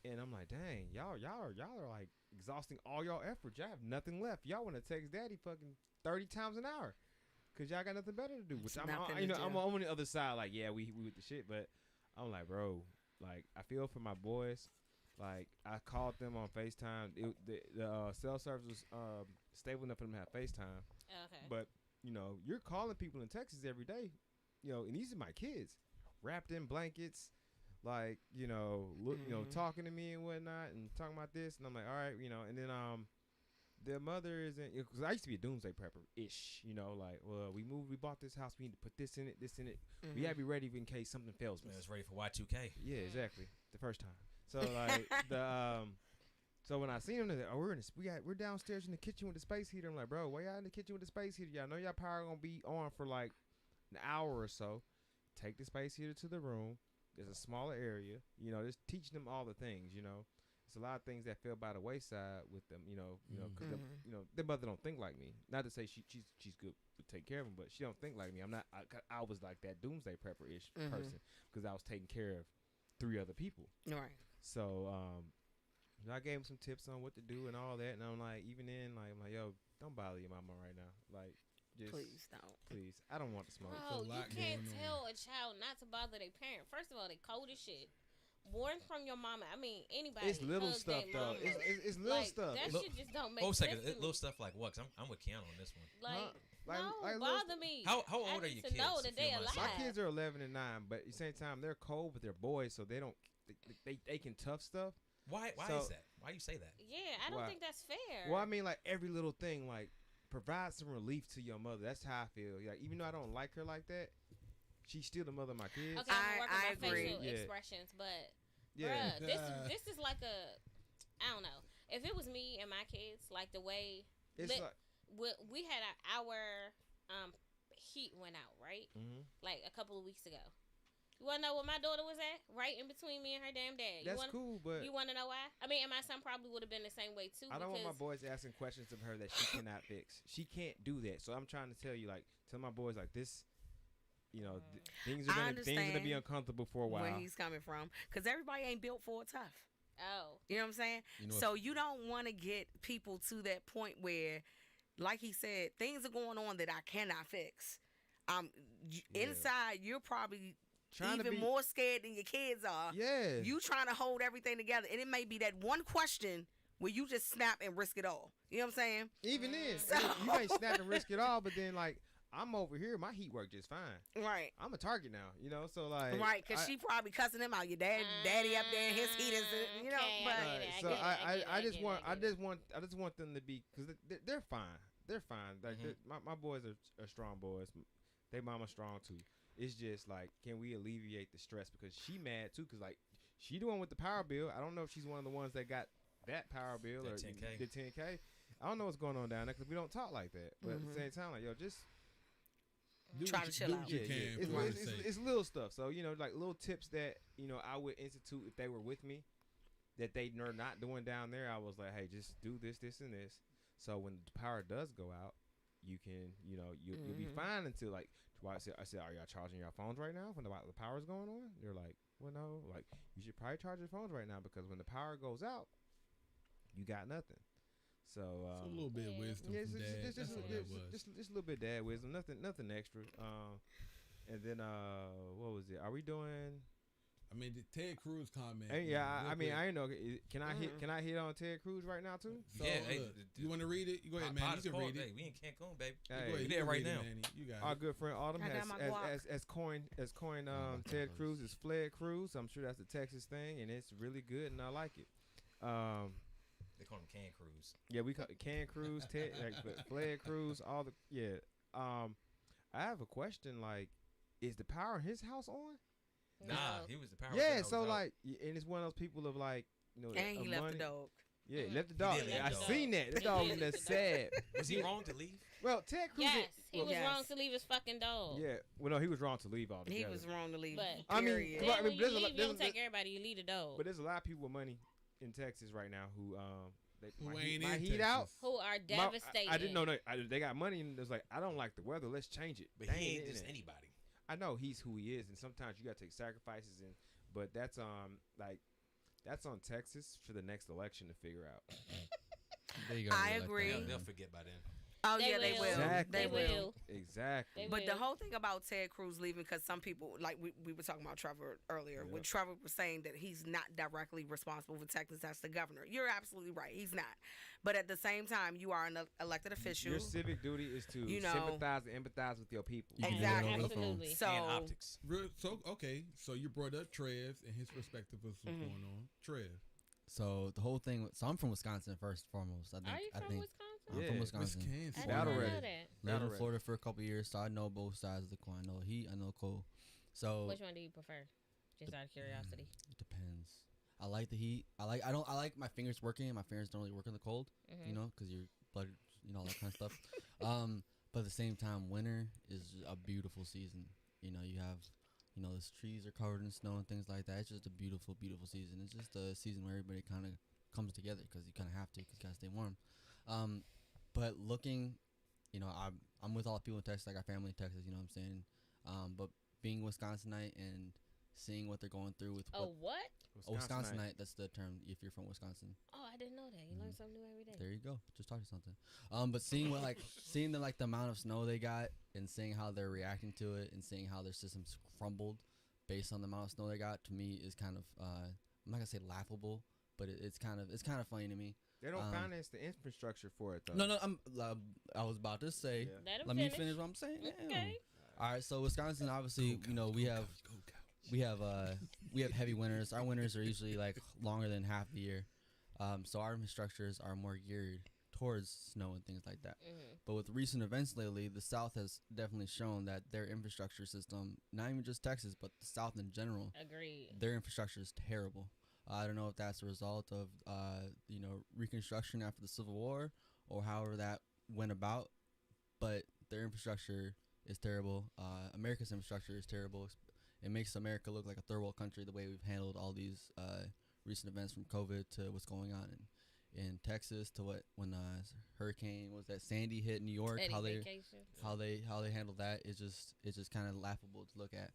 And I'm like, dang, y'all are like exhausting all y'all efforts. Y'all have nothing left. Y'all want to text daddy fucking 30 times an hour, cause y'all got nothing better to do. Which I'm on the other side. Like, yeah, we with the shit, but I'm like, bro, like I feel for my boys. Like, I called them on FaceTime. The cell service was stable enough for them to have FaceTime. Okay. But, you're calling people in Texas every day, and these are my kids, wrapped in blankets, like, talking to me and whatnot and talking about this. And I'm like, all right, and then their mother isn't, because I used to be a doomsday prepper-ish, like, well, we bought this house, we need to put this in it. We got to be ready in case something fails. Man, it's ready for Y2K. Yeah, exactly. The first time. So like so when I seen them, they're like, we're downstairs in the kitchen with the space heater. I'm like, bro, why y'all in the kitchen with the space heater? Y'all know y'all power gonna be on for like an hour or so. Take the space heater to the room. There's a smaller area. Just teaching them all the things. It's a lot of things that fell by the wayside with them. Because their mother don't think like me. Not to say she's good to take care of them, but she don't think like me. I'm not. I was like that doomsday prepper ish person because I was taking care of 3 other people. Right. So, I gave him some tips on what to do and all that, and I'm like, even then, like, I'm like, yo, don't bother your mama right now, like, just please don't. Please, I don't want to smoke. Bro, you can't tell a child not to bother their parent. First of all, they cold as shit. Warn from your mama. I mean, anybody. It's little stuff though. It's little stuff. That shit just don't make sense. Second, little stuff like what? Cause I'm with Keanu on this one. Like bother me. How old are your kids? Know that they alive. My kids are 11 and 9, but at the same time, they're cold, but they're boys, so they don't. They can tough stuff. Why is that? Why you say that? Yeah, I don't think that's fair. Well, I mean, like every little thing, like provide some relief to your mother. That's how I feel. Like even though I don't like her like that, she's still the mother of my kids. Okay, I'm working I my agree. facial expressions, but bruh, this is like a, I don't know. If it was me and my kids, like the way we had our heat went out, right? Like a couple of weeks ago. You want to know where my daughter was at? Right in between me and her damn dad. That's cool, but you want to know why? I mean, and my son probably would have been the same way too. I don't want my boys asking questions of her that she cannot fix. She can't do that. So I'm trying to tell you, like, tell my boys like this. You know, things are gonna be uncomfortable for a while. Where he's coming from, because everybody ain't built for it tough. Oh, you know what I'm saying? So you don't want to get people to that point where, like he said, things are going on that I cannot fix. Inside, you're probably even more scared than your kids are. Yeah. You trying to hold everything together. And it may be that one question where you just snap and risk it all. You know what I'm saying? Even then, you may snap and risk it all, but then, like, I'm over here, my heat work just fine. Right. I'm a target now, you know, so, like. Right, because she probably cussing him out. Your daddy up there, his heat is, you know. But I just want them to be, because they're fine. They're fine. Like, my boys are strong boys. They mama strong, too. It's just like, can we alleviate the stress? Because she mad too, because like she the one with the power bill. I don't know if she's one of the ones that got that power bill that or 10K. The 10K. I don't know what's going on down there because we don't talk like that. But at the same time, like, yo, just try to chill out. It's little stuff. So you know, like little tips that you know I would institute if they were with me that they are not doing down there. I was like, hey, just do this, this, and this. So when the power does go out, you can, you know, you'll be fine until like. I said, are y'all charging your phones right now when the power's going on? They're like, well, no. Like, you should probably charge your phones right now because when the power goes out, you got nothing. So a little bit of wisdom from dad. Just a little bit of dad wisdom. Nothing extra. And then what was it? Are we doing? I mean, the Ted Cruz comment. Yeah, I mean, I know. Can I hit on Ted Cruz right now too? So, you want to read it? You go ahead, man. You can read it. Hey, we in Cancun, baby. Hey, we there right now. You got our good friend Autumn has coined Ted Cruz is Fled Cruz. I'm sure that's a Texas thing, and it's really good, and I like it. They call him Can Cruz. Yeah, we call it Can Cruz, Ted, Fled Cruz, all the I have a question. Like, is the power in his house on? Nah, he was the power. Yeah, so like, and it's one of those people of like, you know, and he left the dog. Yeah, he left the dog. I seen that. The dog was just sad. Was he wrong to leave? Well, Ted Cruz. Yes, he was wrong to leave his fucking dog. Yeah, well, no, he was wrong to leave altogether. He was wrong to leave. But I mean, you don't take everybody. You leave the dog. But there's a lot of people with money in Texas right now who ain't in heat Texas. out. Who are devastated. I didn't know that. They got money and it's like, I don't like the weather. Let's change it. But he ain't just anybody. I know he's who he is, and sometimes you gotta take sacrifices, but that's on Texas for the next election to figure out. There you go. I agree. They'll forget by then. Oh, yeah, they will. Exactly. They will. Exactly. But the whole thing about Ted Cruz leaving, because some people, like we were talking about Trevor earlier, when Trevor was saying that he's not directly responsible for Texas as the governor. You're absolutely right. He's not. But at the same time, you are an elected official. Your civic duty is to sympathize and empathize with your people. Exactly. Absolutely. So, and optics. So you brought up Trev and his perspective of what's going on. Trev. So the whole thing. So I'm from Wisconsin first and foremost. Are you from Wisconsin? I'm from Wisconsin. Battle Ready. Lived in Florida for a couple of years, so I know both sides of the coin. I know heat, I know cold. So which one do you prefer? Just out of curiosity. It depends. I like the heat. I like my fingers working. My fingers don't really work in the cold. You know, because your blood, you know, all that kind of stuff. But at the same time, winter is a beautiful season. You know, you have, you know, the trees are covered in snow and things like that. It's just a beautiful, beautiful season. It's just a season where everybody kind of comes together because you kind of have to, because you gotta stay warm. But looking, you know, I'm with all the people in Texas. I got family in Texas, you know what I'm saying? But being Wisconsinite and seeing what they're going through with what? Wisconsinite, that's the term if you're from Wisconsin. Oh, I didn't know that. You learn something new every day. There you go. Just taught you something. But seeing seeing the amount of snow they got and seeing how they're reacting to it and seeing how their systems crumbled based on the amount of snow they got, to me is kind of I'm not gonna say laughable, but it's kind of funny to me. They don't finance the infrastructure for it, though. No, I was about to say. Yeah. Let me finish what I'm saying. Okay. All right, so Wisconsin, obviously, we have heavy winters. Our winters are usually like longer than half the year, so our infrastructures are more geared towards snow and things like that. But with recent events lately, the South has definitely shown that their infrastructure system, not even just Texas, but the South in general, agreed, their infrastructure is terrible. I don't know if that's a result of Reconstruction after the Civil War, or however that went about, but their infrastructure is terrible. America's infrastructure is terrible. It makes America look like a third world country the way we've handled all these recent events from COVID to what's going on in Texas to when hurricane was that Sandy hit New York. How they handled that is just kind of laughable to look at.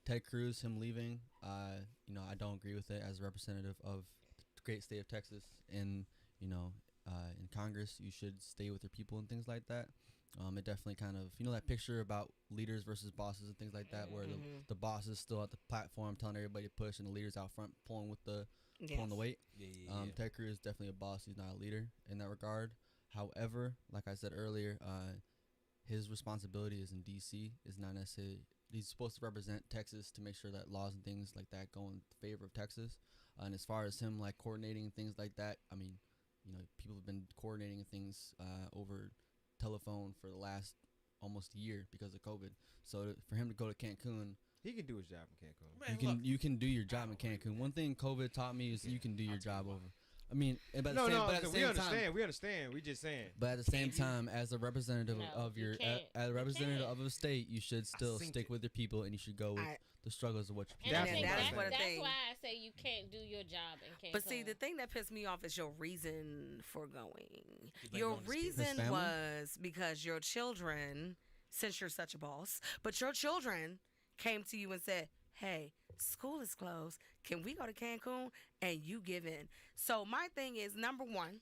Ted Cruz, him leaving, I don't agree with it as a representative of the great state of Texas. And in Congress, you should stay with your people and things like that. It definitely kind of, that picture about leaders versus bosses and things like that, where the boss is still at the platform telling everybody to push, and the leaders out front pulling the weight. Ted Cruz is definitely a boss. He's not a leader in that regard. However, like I said earlier, his responsibility is in D.C. is not necessarily. He's supposed to represent Texas to make sure that laws and things like that go in favor of Texas. And as far as him like coordinating things like that, I mean, people have been coordinating things over telephone for the last almost a year because of COVID. So for him to go to Cancun, he can do his job in Cancun. Man, you can do your job in Cancun. One thing COVID taught me is you can do your job over. I mean, but at the same time, we understand. We just saying. But at the same time, as a representative of your, as a representative of a state, you should still stick with your people, and you should go with the struggles of what your people. That's why I say you can't do your job in Cancun. But see, the thing that pissed me off is your reason for going. Your reason was because your children, since you're such a boss, but your children came to you and said, "Hey, school is closed. Can we go to Cancun?" And you give in. So my thing is, number one,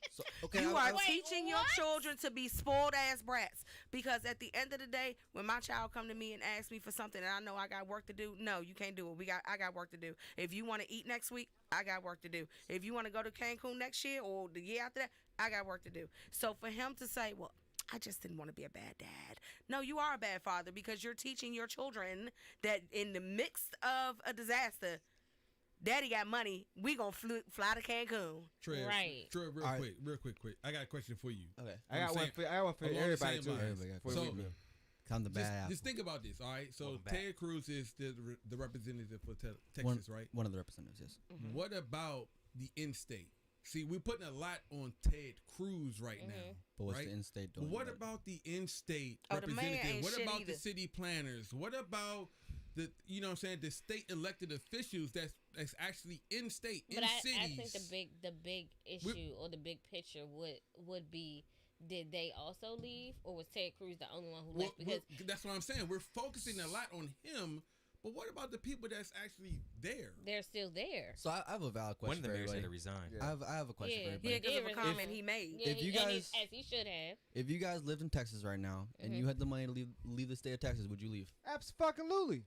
you are teaching your children to be spoiled ass brats. Because at the end of the day, when my child come to me and ask me for something and I know I got work to do, no, you can't do it. I got work to do. If you want to eat next week, I got work to do. If you want to go to Cancun next year or the year after that, I got work to do. So for him to say, well, I just didn't want to be a bad dad. No, you are a bad father because you're teaching your children that in the midst of a disaster, Daddy got money. We gonna fly to Cancun. Trev, right. Trev, real quick. I got a question for you. Okay. I got one for everybody too. So, I'm the bad apple. Just think about this, all right? So Ted Cruz is the representative for Texas, right? One of the representatives, yes. Mm-hmm. What about the in-state? See, we're putting a lot on Ted Cruz right now. But what's right? the in-state doing? What about the in-state representative? What about the city planners? What about the the state elected officials that's actually in state in cities? I think the big issue or the big picture would be, did they also leave, or was Ted Cruz the only one who left? Because that's what I'm saying. We're focusing a lot on him, but what about the people that's actually there? They're still there. So I have a valid question. When the mayor said to resign. Yeah. I have a question for everybody. Yeah, because of a comment he made. Yeah, if you guys, as he should have. If you guys lived in Texas right now and you had the money to leave the state of Texas, would you leave? Absolutely.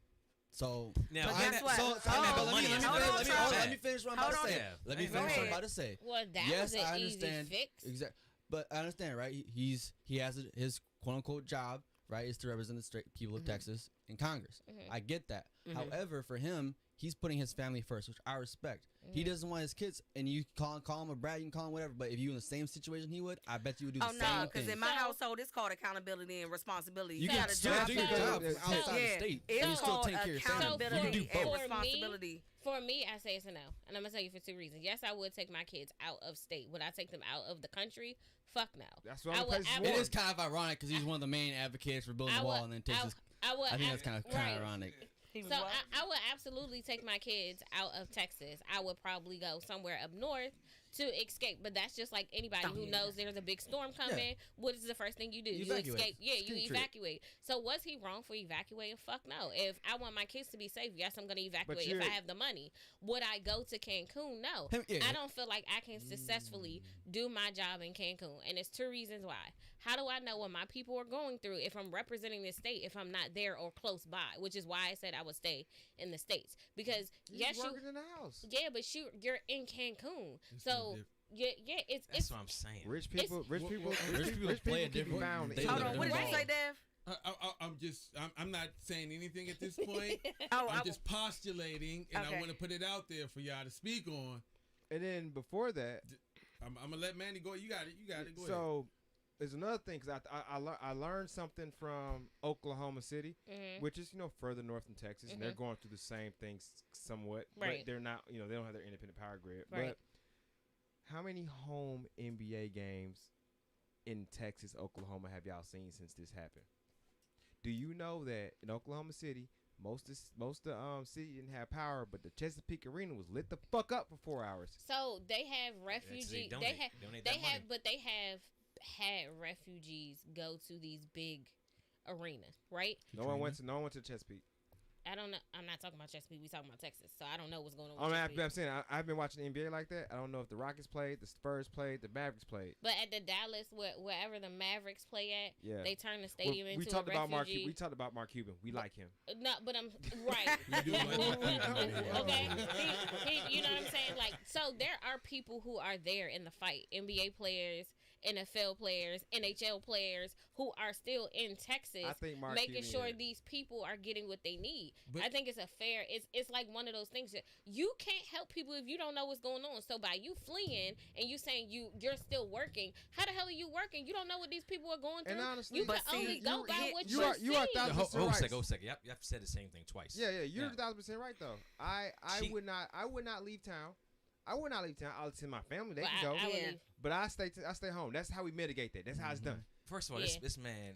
So now, but guess what? Let me finish what I'm about to say. Let me finish what I'm about to say. Well, that was an easy fix. Exactly. But I understand, right? He has his quote unquote job, right? Is to represent the people of Texas in Congress. I get that. However, for him, he's putting his family first, which I respect. He doesn't want his kids, and you call him a brat, you can call him whatever. But if you in the same situation he would, I bet you would do the same thing. Oh no, because in my household, it's called accountability and responsibility. You got a job, do your job outside the state. It's called accountability and responsibility. For me, I say it's a no, and I'm gonna tell you for two reasons. Yes, I would take my kids out of state. Would I take them out of the country? Fuck no. That's what it is kind of ironic because he's one of the main advocates for building a wall, and then takes his. I think that's kind of ironic. So I would absolutely take my kids out of Texas. I would probably go somewhere up north to escape. But that's just like anybody who knows there's a big storm coming. Yeah. What is the first thing you do? You escape. Yeah, you evacuate. So was he wrong for evacuating? Fuck no. If I want my kids to be safe, yes, I'm going to evacuate if I have the money. Would I go to Cancun? No. I don't feel like I can successfully do my job in Cancun. And it's two reasons why. How do I know what my people are going through if I'm representing the state, if I'm not there or close by? Which is why I said I would stay in the States. Because, yes, working in the house. Yeah, but you're in Cancun. So, that's what I'm saying. Rich people play a different found. Hold on, what did you say, Dev? I'm not saying anything at this point. I'm just postulating, and I want to put it out there for y'all to speak on. And then before that, I'm gonna let Manny go. You got it. Go ahead. So there's another thing because I learned something from Oklahoma City, which is further north than Texas, and they're going through the same things somewhat, but they're not. They don't have their independent power grid. Right. But how many home NBA games in Texas, Oklahoma have y'all seen since this happened? Do you know that in Oklahoma City, most of city didn't have power, but the Chesapeake Arena was lit the fuck up for 4 hours. So they have refugees. They donate They that money. have, but they have had refugees go to these big arenas, right? No one went to Chesapeake. I don't know. I'm not talking about Chesapeake. We talking about Texas. So I don't know what's going on. I With mean, Chesapeake. I'm saying I've been watching the NBA like that. I don't know if the Rockets played, the Spurs played, the Mavericks played. But at the Dallas, wherever the Mavericks play at, Yeah. they turn the stadium into we talked a about refugee. We talked about Mark Cuban. We like him. No, but I'm right. You do like Okay, you know what I'm saying? Like, so there are people who are there in the fight. NBA players, NFL players, NHL players who are still in Texas, I think Mark making Cuban, sure yeah. these people are getting what they need. But- I think it's a fair. It's like one of those things that you can't help people if you don't know what's going on. So by you fleeing and you saying you're still working, how the hell are you working? You don't know what these people are going through. And honestly, you can but see, only go by what you are see. you are 1,000% Hold a right. second. Hold a second. Yep, I've said the same thing twice. Yeah, you're Yeah. 1,000% right though. I would not leave town. I would not leave town. I'll send my family. They But can go. I would Yeah. leave. But I stay home. That's how we mitigate that. That's how it's done. First of all, Yeah. this man,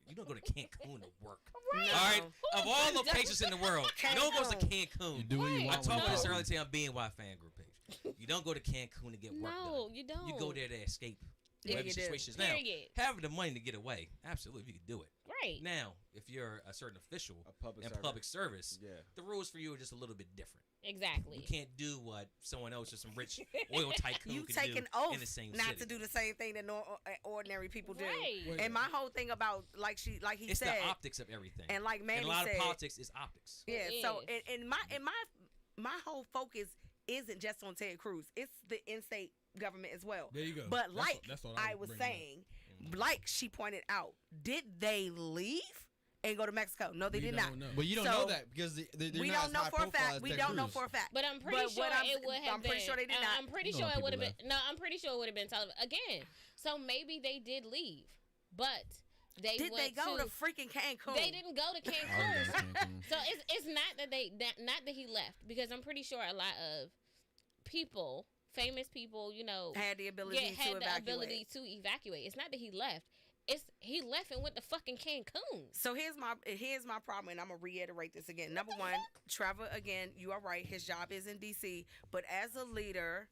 you don't go to Cancun to work. No. All right, of all locations in the world, no one goes to You Cancun. do what you Right. I want. talked when about you this go. earlier today on BNY fan group page. You don't go to Cancun to get work No, done. you don't. You go there to escape Yeah, whatever you do. situation is. Now, Period. having the money to get away, absolutely, you can do it. Right. Now, if you're a certain official A public in servant. public service, Yeah. the rules for you are just a little bit different. Exactly. You can't do what someone else or some rich oil tycoon You can take do an oath in the same not city. to do the same thing that ordinary people do. Right. Wait. And my whole thing about like he It's said, the optics of everything. and like Manny and a lot said, of politics is optics. yeah. It So is. in my whole focus isn't just on Ted Cruz. It's the in-state government as well. There you go. But That's all I was bringing up. saying, like she pointed out, did they leave and go to Mexico? No, they We did not. don't know. But you don't So, know that because they're We not don't know as high for a profile fact. as We Ted don't know Cruz. for a fact. But I'm pretty sure what it would have I'm been. pretty sure they did not. I'm pretty You know sure it people would have been. left. No, I'm pretty sure it would have been television again. So maybe they did leave, but they Did went they go to to freaking Cancun? They didn't go to I Cancun. would've done Cancun. So it's not that not that he left, because I'm pretty sure a lot of people, famous people, had the ability had to the evacuate. ability to evacuate. It's not that he left. It's he left and went to fucking Cancun. So here's my problem, and I'm gonna reiterate this again. Number one, Trevor, again, you are right. His job is in D.C., but as a leader,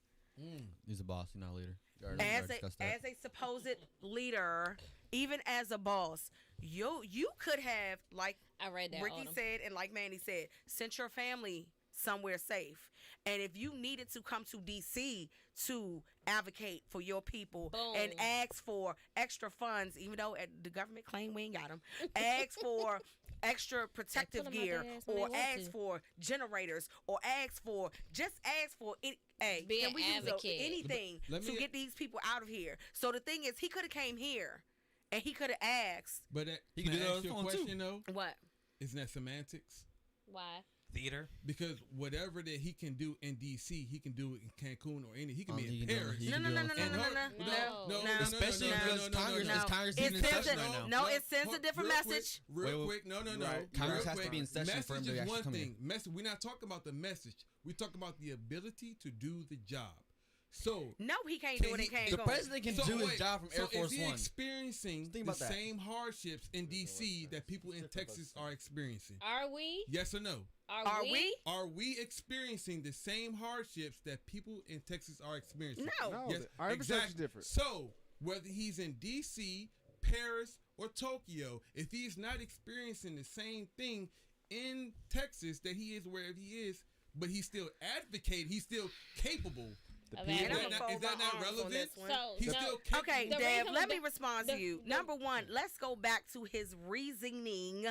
He's a boss. He's not a leader. We already as discussed that. a supposed leader, even as a boss, you could have, like I read that. Ricky Autumn. said and like Manny said, sent your family somewhere safe. And if you needed to come to D.C. to advocate for your people Boom. and ask for extra funds, even though the government claim we ain't got them, ask for extra protective They put 'em out gear, their ass when they or want ask to. for generators, or ask for hey, Be can an we use advocate. anything Let to me- get these people out of here? So the thing is, he could have came here and he could have asked But He can can do I that on ask you a his phone, too. question though? what? Isn't that semantics? Why? Theater. Because whatever that he can do in D.C., he can do it in Cancun or any. He can be He in can do it. Paris. He No, can no, do no, it no, on no, his no, phone. no, No. no. Especially because Congress no. is Congress It even in sends session a- right now. no, it sends a different message. Real Wait, quick, no. Right. Congress Real has to quick. be in session for him to Message is actually one come thing. Message. We're not talking about the message. We talk about the ability to do the job. So No, he can't Can do it in he- Cancun. The president can do his wait, job from Air Force is he One. experiencing Think the about that. same hardships in D.C. that people in Texas are experiencing? Are we? Yes or no? Are we? Are we experiencing the same hardships that people in Texas are experiencing? No. No, Yes, our infrastructure is exactly. different. So whether he's in D.C., Paris, or Tokyo, if he's not experiencing the same thing in Texas that he is wherever he is, but he's still advocating, he's still capable. Of Is advocating. that I'ma not, fold is that my not arms on relevant? this one. So He's no, still capable. Okay, The Dev, reason let the- me respond the- to you. the- Number one, let's go back to his reasoning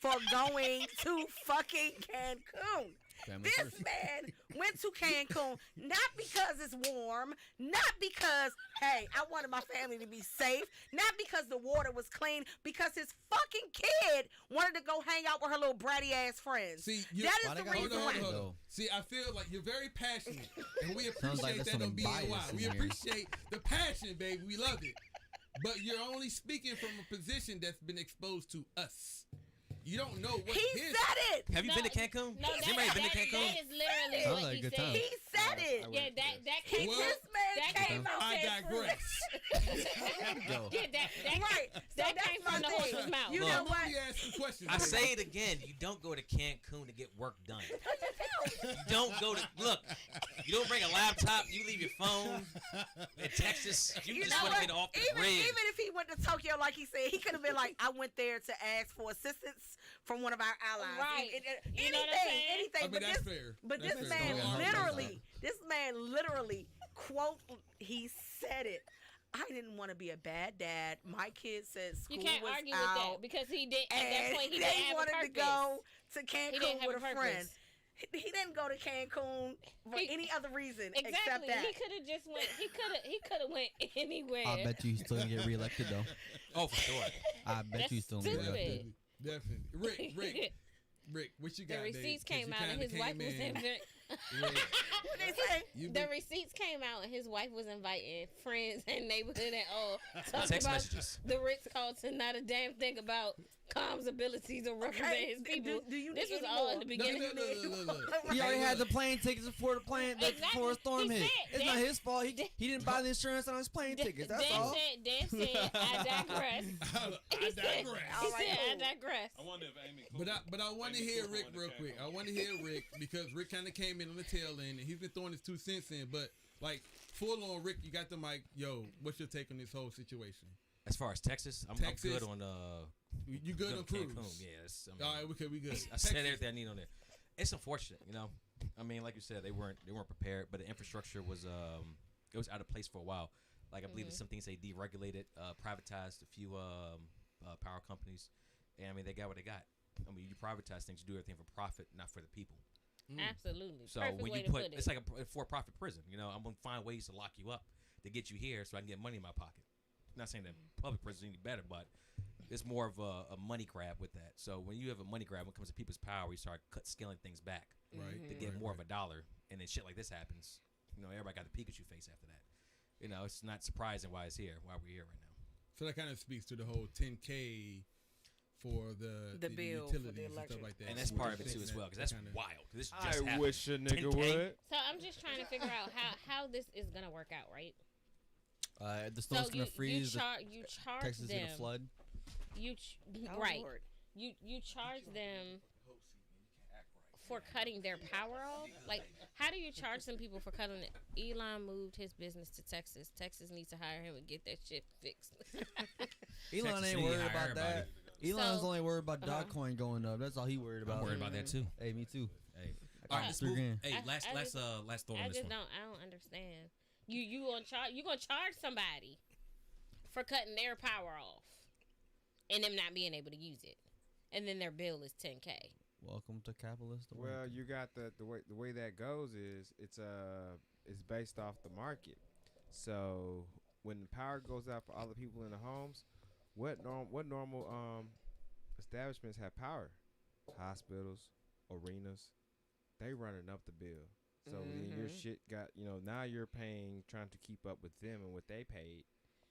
for going to fucking Cancun. Family This first. man went to Cancun not because it's warm, not because, hey, I wanted my family to be safe, not because the water was clean, because his fucking kid wanted to go hang out with her little bratty ass friends. See, that Why is they the gotta reason do why. that, hold on. though? See, I feel like you're very passionate, and we Sounds like appreciate there's that on some bias BNY. in We here. appreciate the passion, baby. We love it. But you're only speaking from a position that's been exposed to us. You don't know what He said it. Have you been to Cancun? No, Has anybody been to Cancun? that is literally Sounds what like a he good said. time. He said it. Yeah, that came. Well, This man that came out. I said digress. Go. Yeah, that Right. So that that's came my from the thing. horse's mouth. You Look. know what? Let me ask you questions. I say it again. You don't go to Cancun to get work done. You don't go to look. You don't bring a laptop. You leave your phone in Texas. You You just know want to what? get off the Even grid. if he went to Tokyo, like he said, he could have been like, I went there to ask for assistance from one of our allies. Right. Anything, You know what I'm saying? anything. I mean, but that's this, fair. but That's this fair. man Don't literally, quote, he said it. I didn't want to be a bad dad. My kid said school You can't was argue with out, that because he did at that and point. He they didn't have a wanted purpose. to go to He didn't Cancun have with a a friend. purpose. He didn't go to Cancun for He- any other reason except Exactly. that. He could have just went. He could have went anywhere. I bet you he's still gonna get reelected though. Oh, for sure. I bet That's you he's still gonna get stupid. reelected. Definitely. Rick, what you got? The receipts babe? 'Cause came you out and kinda his wife came was in- in. Rick, What they say? you The been- receipts came out and his wife was inviting friends and neighborhood and all talking Text about messages. the Ritz-Carlton, not a damn thing about Calm's abilities to represent his people. Do you This need was any all in more? the No, beginning. look. He already had the plane tickets before the plane Exactly. before a storm He hit. said It's not that- his fault. He didn't buy the insurance on his plane tickets. That's all. Dan said, I digress. I digress. He All right, said, I cool. digress. I wonder if Amy. But I want to Amy hear Cooper Rick went to real quick. Cancun. I want to hear Rick because Rick kind of came in on the tail end and he's been throwing his 2 cents in. But like full on, Rick, you got the mic. Yo, what's your take on this whole situation? As far as Texas, I'm Texas? good on You good on cruise? Cancun. Yeah, that's, I mean, All right, okay, we good. I said everything I need on there. It's unfortunate, you know. I mean, like you said, they weren't prepared, but the infrastructure was it was out of place for a while. Like I believe there's some things they deregulated, privatized a few power companies, and I mean they got what they got. I mean, you privatize things, you do everything for profit, not for the people. Absolutely. So Perfect when way you to put, put it. it's like a for-profit prison. You know, I'm gonna find ways to lock you up to get you here, so I can get money in my pocket. Not saying that public prison is any better, but it's more of a money grab with that. So when you have a money grab when it comes to people's power, you start scaling things back Right. to get more of a dollar, and then shit like this happens. You know, everybody got the Pikachu face after that. You know, it's not surprising why we're here right now. So that kind of speaks to the whole 10K for the bill for the utilities and electric. stuff like that. And that's What part you of it too think as well, that because that's kinda- wild. This just I happened. wish a nigga 10K? would. So I'm just trying to figure out how this is gonna work out, right? The snow's So gonna freeze. you the charge Texas is them. gonna flood. Oh, Right. Lord. You charge them for cutting their power off. Like, how do you charge some people for cutting it? Elon moved his business to Texas. Texas needs to hire him and get that shit fixed. Elon Texas ain't City worried hire about that. Elon's So- only worried about Dogecoin going up. That's all he worried about. I'm worried about that too. Hey, me too. Hey, all right, let's $3 move. grand. Hey, I last just- thought on I this just one. I don't understand. You gonna charge somebody for cutting their power off and them not being able to use it, and then their bill is $10K. Welcome to capitalist. Well, you got the way that goes is it's based off the market. So when the power goes out for all the people in the homes, what normal establishments have power? Hospitals, arenas, they running up the bill. So then your shit got now you're trying to keep up with them and what they paid.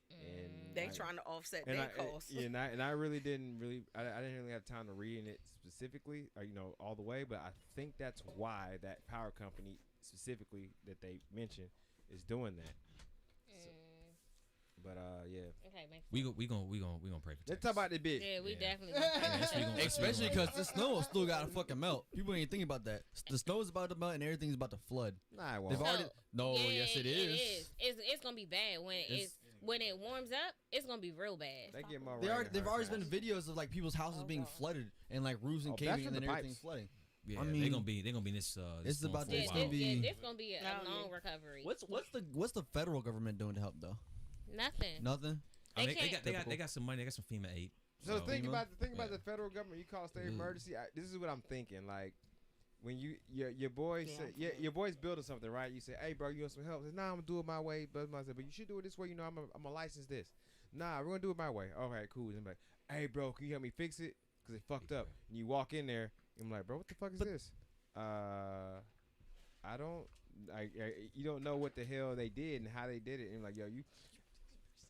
And They trying to offset and their I, costs. and I really didn't I didn't really have time to read in it specifically or all the way, but I think that's why that power company specifically that they mentioned is doing that. So, but yeah, Okay, makes We gonna pray for let's Texas. talk about the bitch. Yeah, we Yeah. definitely. Yes, we gonna- Especially because the snow still gotta fucking melt. People ain't thinking about that. The snow is about to melt and everything's about to flood. Nah, it They've won't. already. No, yes it is. It's gonna be bad when it warms up. It's gonna be real bad. They get more. They've always been videos of like people's houses being flooded and like roofs and Oh, caving that's and from then the everything's pipes. flooding. Yeah, I they're mean, gonna be in this. it's storm about for to- a it's while. gonna be- This gonna be a Oh, long yeah. recovery. What's the federal government doing to help though? Nothing. Nothing. I mean, They can't- they got some money. They got some FEMA aid. So think FEMA? about Yeah. the federal government. You call state Mhm. emergency. This is what I'm thinking. Like when your boy say your boy's building something, right? You say, hey bro, you want some help? He says, nah, I'm gonna do it my way. But you should do it this way. I'm gonna license this. Nah, we're gonna do it my way. All right, cool. And I'm like, hey bro, can you help me fix it? Cause it fucked up. And you walk in there. And I'm like, bro, what the fuck is this? I don't. You don't know what the hell they did and how they did it. And I'm like, yo,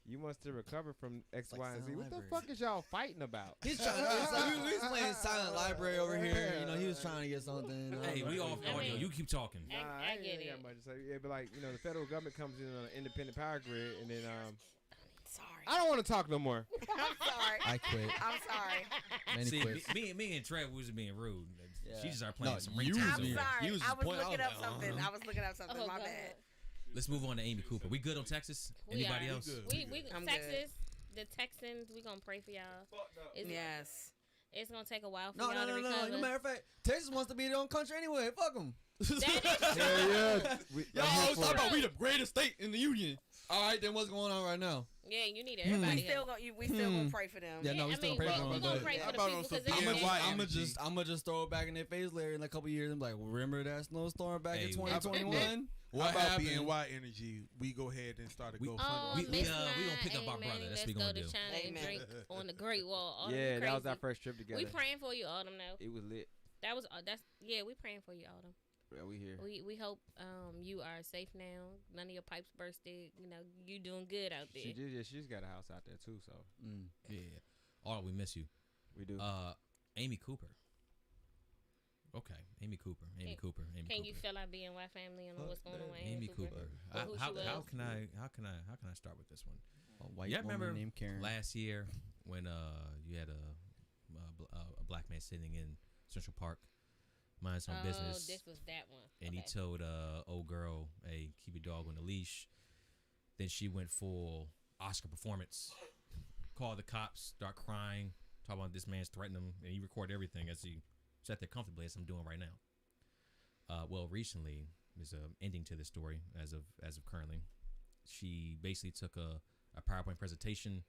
you must have recovered from X, like Y, and Z. Silent What the Library. fuck is y'all fighting about? He's trying. It's like we was playing Silent library over here. You know, he was trying to get something. Hey, we off audio. You keep talking. I get it. Got much to say. Yeah, but like, the federal government comes in on an independent power grid, and then Sorry. I don't want to talk no more. I'm sorry. I quit. I'm sorry. Many See, quits. me and Trev was being rude. Yeah. She just started playing No, some you ringtones. was I'm being- sorry. he was I was pointing looking out up that, something. I was looking up something. Oh, My go bad. ahead. Let's move on to Amy Cooper. We good on Texas? We Anybody are. else? We I'm Texas, the Texans, we gonna pray for y'all. Yes. It's gonna take a while for No. y'all to recover. No matter of fact, Texas wants to be their own country anyway. Fuck them. Hell yeah. Y'all always talk about we the greatest state in the union. All right, then what's going on right now? Yeah, you need everybody. We still gonna pray for them. Yeah, no, we still gonna pray for we them. gonna but- pray How for the about people on some because BNY I'm gonna just throw it back in their face later in a couple years and be like, remember that snowstorm back in Hey, 2021? How What about happened? BNY Energy? We go ahead and start a We- GoFundMe. Oh, We listen, gonna pick up our amen. brother. That's what we Let's gonna go do. to China and Amen. drink on the Great Wall. Autumn, Yeah, you that was our crazy. first trip together. We praying for you, Autumn. Though It was lit. that was we praying for you, Autumn. Yeah, we here. We hope you are safe now. None of your pipes bursted. You know you doing good out there. She's got a house out there too, so Yeah. Oh, we miss you. we do. Amy Cooper. Okay, Amy Cooper. Amy Can- Cooper. Can you fill out BNY family and what's going on with Amy Cooper. Or who How she how was? can I start with this one? A white Yeah, woman remember named Karen. last year when you had a black man sitting in Central Park, minding his own business, this was that one. and he Okay. told old girl, "Hey, keep your dog on a leash." Then she went full Oscar performance, called the cops, start crying, talking about this man's threatening him, and he recorded everything as he sat there comfortably as I'm doing right now. Well, recently there's an ending to this story as of currently. She basically took a PowerPoint presentation,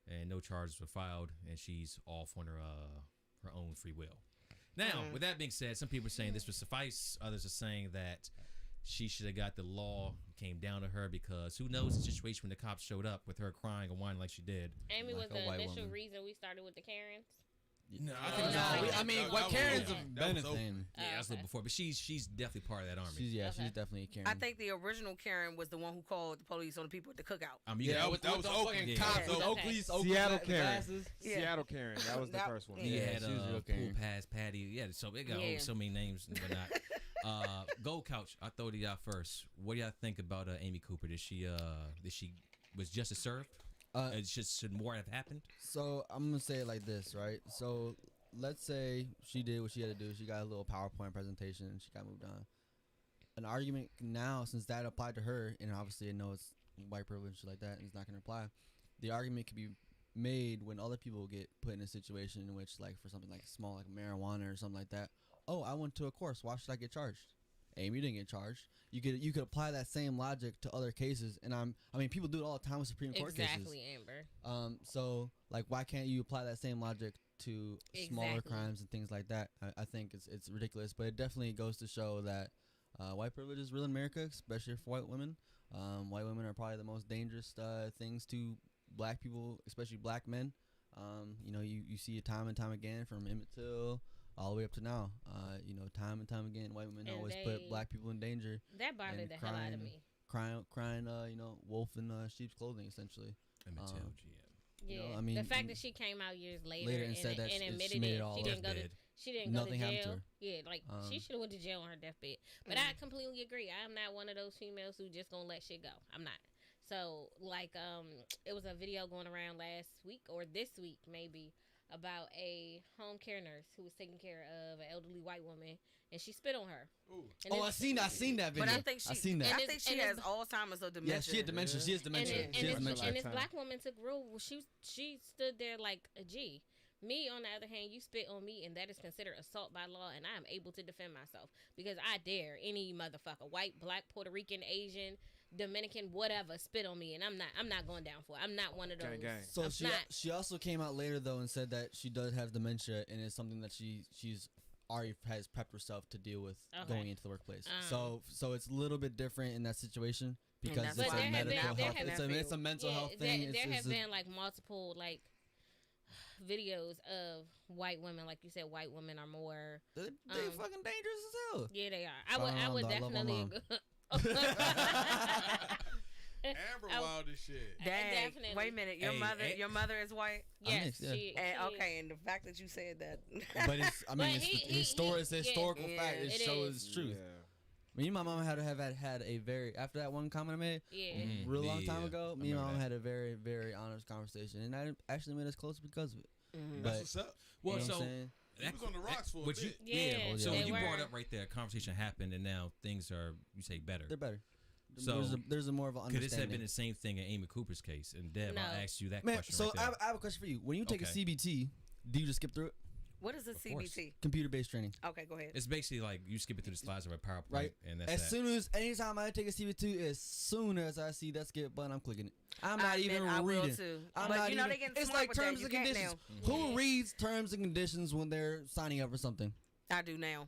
and no charges were filed, and she's off on her own free will. Now, with that being said, some people are saying this would suffice. Others are saying that she should have got the law came down to her because who knows the situation when the cops showed up with her crying and whining like she did. Amy Like was a the white initial woman. reason we started with the Karens. No, I Oh, think no. I mean, what Karen's have that been was a over. thing. yeah, that's a little before, but she's definitely part of that army. She's Okay. definitely a Karen. I think the original Karen was the one who called the police on the people at the cookout. You yeah, got- with that the was fucking Oakland. cops Yeah. with Okay. Oakley's Seattle Karen. glasses. Yeah. Seattle Karen. That was the That- first one. He Yeah, had she was real pool Karen. pass patty. Yeah, so it got Yeah. so many names and whatnot. Gold Couch. I throw to y'all first. What do y'all think about Amy Cooper? Did she was justice served? Should more have happened? So I'm gonna say it like this, right? So let's say she did what she had to do. She got a little PowerPoint presentation and she got moved on. An argument now, since that applied to her, and obviously I know it's white privilege and shit like that, and it's not gonna apply. The argument could be made when other people get put in a situation in which, like, for something like small, like marijuana or something like that. Oh, I went to a course. Why should I get charged? Amy didn't get charged. You could apply that same logic to other cases, and I mean people do it all the time with Supreme Court Exactly, cases. Amber. So like, why can't you apply that same logic to smaller Exactly. crimes and things like that? I think it's ridiculous, but it definitely goes to show that white privilege is real in America, especially for white women. White women are probably the most dangerous things to black people, especially black men. You see it time and time again from Emmett Till all the way up to now. Time and time again, white women And always they- put black people in danger. That bothered and the hell out of me. Crying, wolf in sheep's clothing, essentially. Emmett Till, Yeah, I mean, the fact that she came out years later, later and said that and she admitted made it, it all she up. didn't go to Deathbed. she didn't go to Nothing happened to jail. her. Yeah, like she should have went to jail on her deathbed. But I completely agree. I'm not one of those females who just gonna let shit go. I'm not. So like it was a video going around last week or this week maybe about a home care nurse who was taking care of an elderly white woman and she spit on her. And Oh, I it's- seen that video. But I think I seen that. I And think she it's- has Alzheimer's or Yeah, dementia. she had dementia. She has dementia. And, She has and, dementia. this black woman took real. She stood there like a G. Me, on the other hand, you spit on me, and that is considered assault by law, and I am able to defend myself because I dare any motherfucker, white, black, Puerto Rican, Asian, Dominican, whatever, spit on me, and I'm not going down for it. I'm not one of those. Gang. So I'm not. she also came out later though and said that she does have dementia and it's something that she's already has prepped herself to deal with Okay. going into the workplace. So it's a little bit different in that situation because that's it's why a there have medical been- there health. have It's a mental health there, thing. there It's have a- been like multiple like videos of white women, like you said, white women are more. they fucking dangerous as hell. Yeah, they are. Shout out I would Alonzo. I love my definitely. mom. Amber wild as shit. Dang. Definitely. Wait a minute. Your mother is white. Yes, mixed, yeah. she Okay, and the fact that you said that. But it's, I mean, it's a historical fact. It It shows is. truth. Me and my mom had a very, after that one comment I made, real long time ago, me and my mom had a very, very honest conversation, and that actually made us closer because of it. That's what's up. Well, you know so what I'm saying? He was on the rocks for a bit. So they you were. brought up right there, a conversation happened, and now things are, you say, better. They're better. So there's a more of an could understanding. this have been the same thing in Amy Cooper's case? And Deb, No. I'll ask you that Man, question so right there. I have a question for you. When you take a Okay. CBT, do you just skip through it? What is a Of course. CBT? Computer-based training, Okay, go ahead. It's basically like you skip it through the slides of a PowerPoint, right? and that's As that. soon as, anytime I take a CBT, as soon as I see that skip button, I'm clicking it. I'm not even I will reading. too. I'm But not you know even, they getting it's smart like with terms that. and You can't conditions. now. Who reads terms and conditions when they're signing up for something? I do now.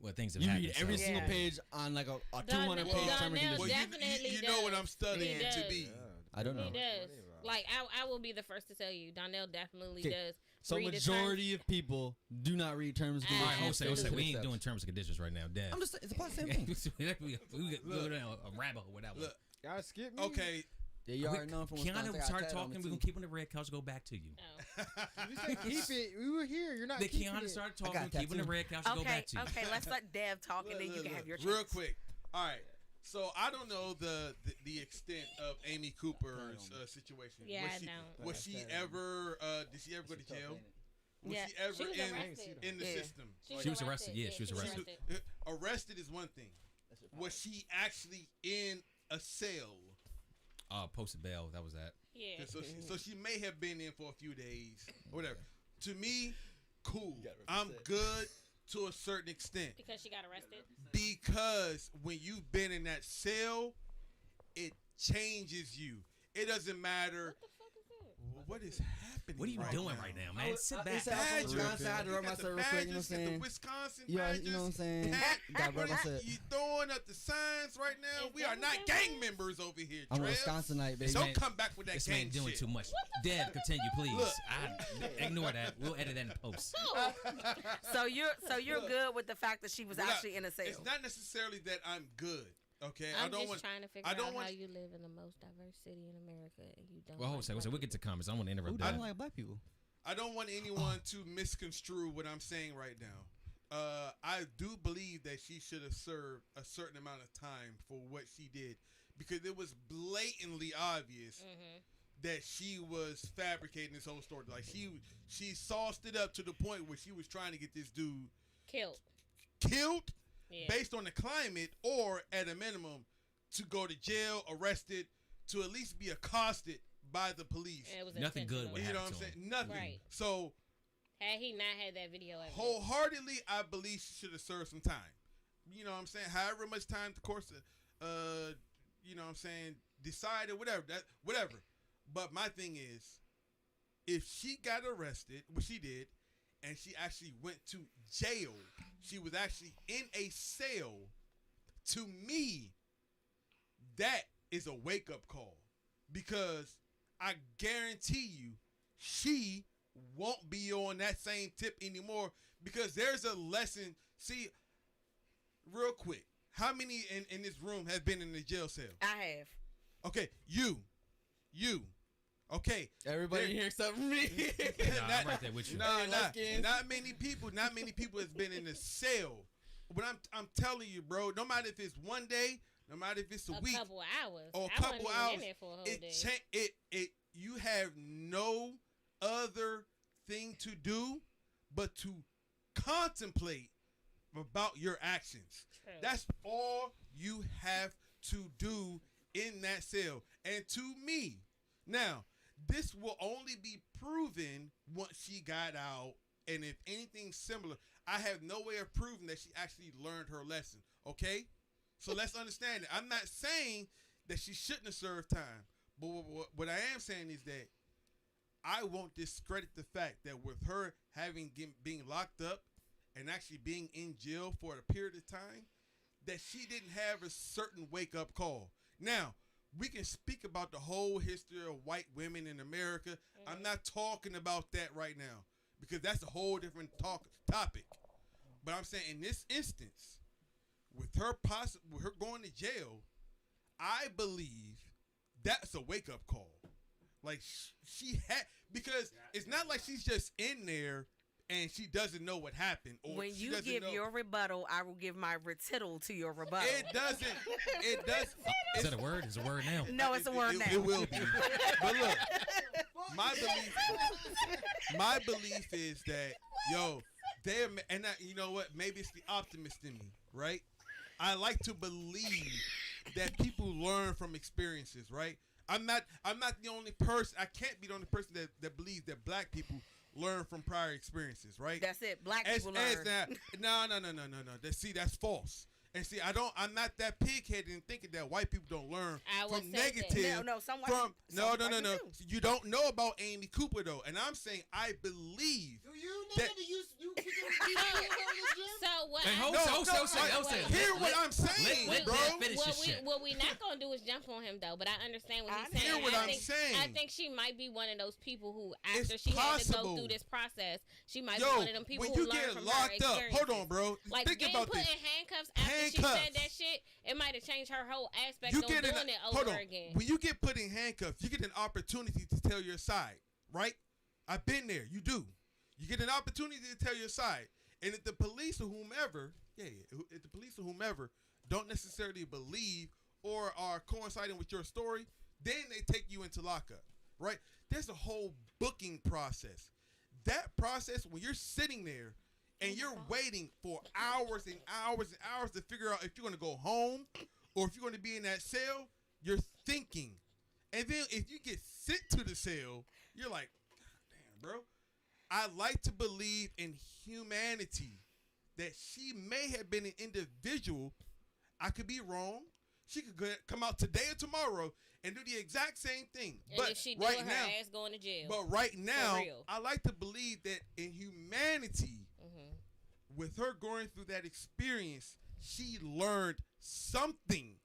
Well, things have You happened. read every so- single Yeah. page on like a Donnell- 200-page term and Donnell conditions. Well, definitely you know what I'm does. studying He to does. be. I don't know. He does. Like I will be the first to tell you, Donnell definitely 'Kay. does. So read the majority of people do not read terms and All right, conditions. Jose, They we just ain't accept. doing terms and conditions right now, Deb. I'm just saying, it's about the same thing. we go down a rabbit hole with that one. Look, Y'all skip me? okay. Yeah, you already know from Wisconsin. Keanu, I got start tatted on talking. me, We're gonna too. keep on the red couch. Go back to you. Oh. You said keep it. We were here. You're not The keeping Keanu it. started I got talking. Keep on the tattoo. red couch. Go Okay, back to you. okay. Let's let Dev talk, and then you can have your real chance. quick. All right. So I don't know the extent of Amy Cooper's situation. Yeah, was I don't. Was she ever? Did she ever go to jail? Was Yeah. she ever She was in arrested. the Yeah. system? She was arrested. Yeah, she was arrested. Arrested is one thing. Was she actually in a cell? Posted bail. That was that. Yeah. So she may have been in for a few days, or whatever. To me, cool. I'm good to a certain extent Because she got arrested. because when you've been in that cell, it changes you. It doesn't matter. What the fuck is that? What is happening? What are you right doing now? right now, man? Sit back. It's out from Badger. Wisconsin. I had to rub You got the myself real quick, you know what I'm Badgers, you got the saying? Wisconsin Yeah, Badgers. you know what I'm saying? Pat, Got what rub is- myself. you throwing up the signs right now? Is We that are what not that gang means? members over here, I'm a Trev. Wisconsinite, baby. Don't come back with that This gang man doing shit. too much. Deb, continue, please. Look. Ignore that. We'll edit that in post. So you're good with the fact that she was Well, actually in a cell. It's not necessarily that I'm good. Okay, I'm I don't just want. trying to figure I don't out want- how you live in the most diverse city in America and you don't. Well, hold like on. black We'll get to comments. I don't want to interrupt Who that. doesn't like black people? I don't want anyone to misconstrue what I'm saying right now. I do believe that she should have served a certain amount of time for what she did, because it was blatantly obvious Mm-hmm. that she was fabricating this whole story. Like she sauced it up to the point where she was trying to get this dude Killed. killed Yeah. based on the climate, or at a minimum to go to jail, arrested, to at least be accosted by the police. And it was Nothing good intentional. would You know what happened I'm to saying? Nothing. Right. So Had he not had that video evidence. wholeheartedly, I believe she should have served some time. You know what I'm saying? However much time the course, you know what I'm saying, decided, whatever. But my thing is, if she got arrested, which she did, and she actually went to jail, she was actually in a cell, to me, that is a wake-up call. Because I guarantee you, she won't be on that same tip anymore, because there's a lesson. See, real quick, how many in this room have been in the jail cell? I have. Okay, you. Okay. Everybody There- here except for me. Nah, I'm right there with you. No, Hey, light skins. not many people. Not many people has been in the cell. But I'm telling you, bro. No matter if it's one day, no matter if it's a week, couple hours. or a I couple wasn't even hours, in there for a whole it day. you have no other thing to do but to contemplate about your actions. True. That's all you have to do in that cell. And to me, now, this will only be proven once she got out, and if anything similar, I have no way of proving that she actually learned her lesson, okay? So let's understand it. I'm not saying that she shouldn't have served time, but what I am saying is that I won't discredit the fact that with her being locked up and actually being in jail for a period of time, that she didn't have a certain wake-up call. Now, we can speak about the whole history of white women in America. Mm-hmm. I'm not talking about that right now, because that's a whole different topic. But I'm saying in this instance, with her going to jail, I believe that's a wake up call. Like she had, because it's not like she's just in there and she doesn't know what happened. Or when you give your rebuttal, I will give my retittle to your rebuttal. It doesn't. It does. Is that a word? It's a word now. No, it's a word now. It will be. But look, my belief is that they're, and you know what? Maybe it's the optimist in me, right? I like to believe that people learn from experiences, right? I'm not the only person. I can't be the only person that believes that black people learn from prior experiences, right? That's it. Black people learn. No. See, that's false. And see, I'm not that pig-headed in thinking that white people don't learn from negative. No. Some white No. You don't know about Amy Cooper though, and I'm saying I believe. Do you that So what? Hear what I'm saying, bro. What we not gonna do is jump on him though. But I understand what he's saying. Hear what I'm saying. I think she might be one of those people who, after she had to go through this process, she might be one of them people who learn from her experiences. Hold on, bro. Like think about put this. in handcuffs after she said that shit, it might have changed her whole aspect on doing it over again. When you get put in handcuffs, you get an opportunity to tell your side, right? I've been there. You do. You get an opportunity to tell your side. And if the police or whomever, if the police or whomever don't necessarily believe or are coinciding with your story, then they take you into lockup, right? There's a whole booking process. That process, when you're sitting there and you're waiting for hours and hours and hours to figure out if you're going to go home or if you're going to be in that cell, you're thinking. And then if you get sent to the cell, you're like, damn, bro. I like to believe in humanity, that she may have been an individual. I could be wrong. She could come out today or tomorrow and do the exact same thing. And but if she right doing now, her ass going to jail. But right now, I like to believe that in humanity, with her going through that experience, she learned something.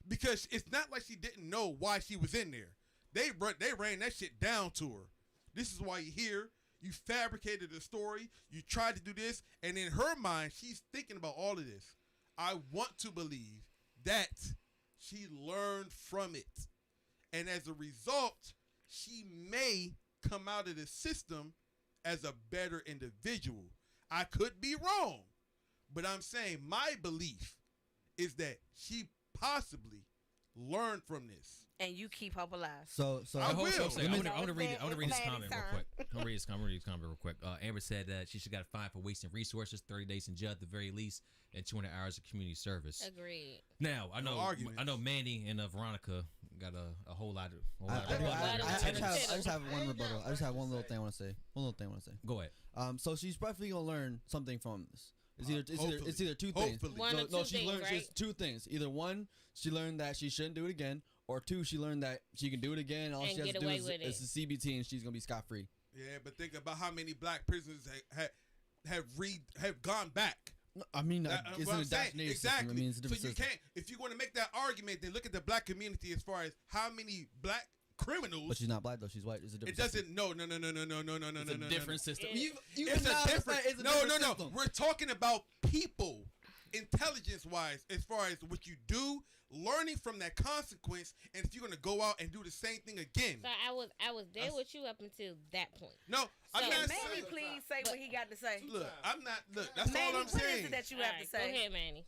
Because it's not like she didn't know why she was in there. They ran that shit down to her. This is why you're here. You fabricated a story. You tried to do this. And in her mind, she's thinking about all of this. I want to believe that she learned from it. And as a result, she may come out of the system as a better individual. I could be wrong. But I'm saying my belief is that she possibly learned from this. And you keep hope alive. So I will. want to read this comment real quick. I'm gonna read this comment real quick. Amber said that she should got fined for wasting resources, 30 days in jail at the very least, and 200 hours of community service. Agreed. Now I know Mandy and Veronica got a whole lot of. I just have one rebuttal. I just have one little thing I want to say. Go ahead. So she's probably gonna learn something from this. It's either two things. She learned two things. Either one, she learned that she shouldn't do it again, or two, she learned that she can do it again. All she has to do is a CBT, and she's gonna be scot free. Yeah, but think about how many black prisoners have gone back. No, I mean, it's an indoctrination system. I mean, it's a different system. You can't. If you want to make that argument, then look at the black community as far as how many black criminals. But she's not black though. She's white. It's a different. It doesn't. System. No. It's a different system. It's a different. No. We're talking about people, intelligence-wise, as far as what you do, learning from that consequence, and if you're gonna go out and do the same thing again. So I was there with you up until that point. No, I'm not. Manny, please say what he got to say. Look, I'm not. Look, that's Manny, all I'm saying. What is it that you have to say? Go ahead, Manny.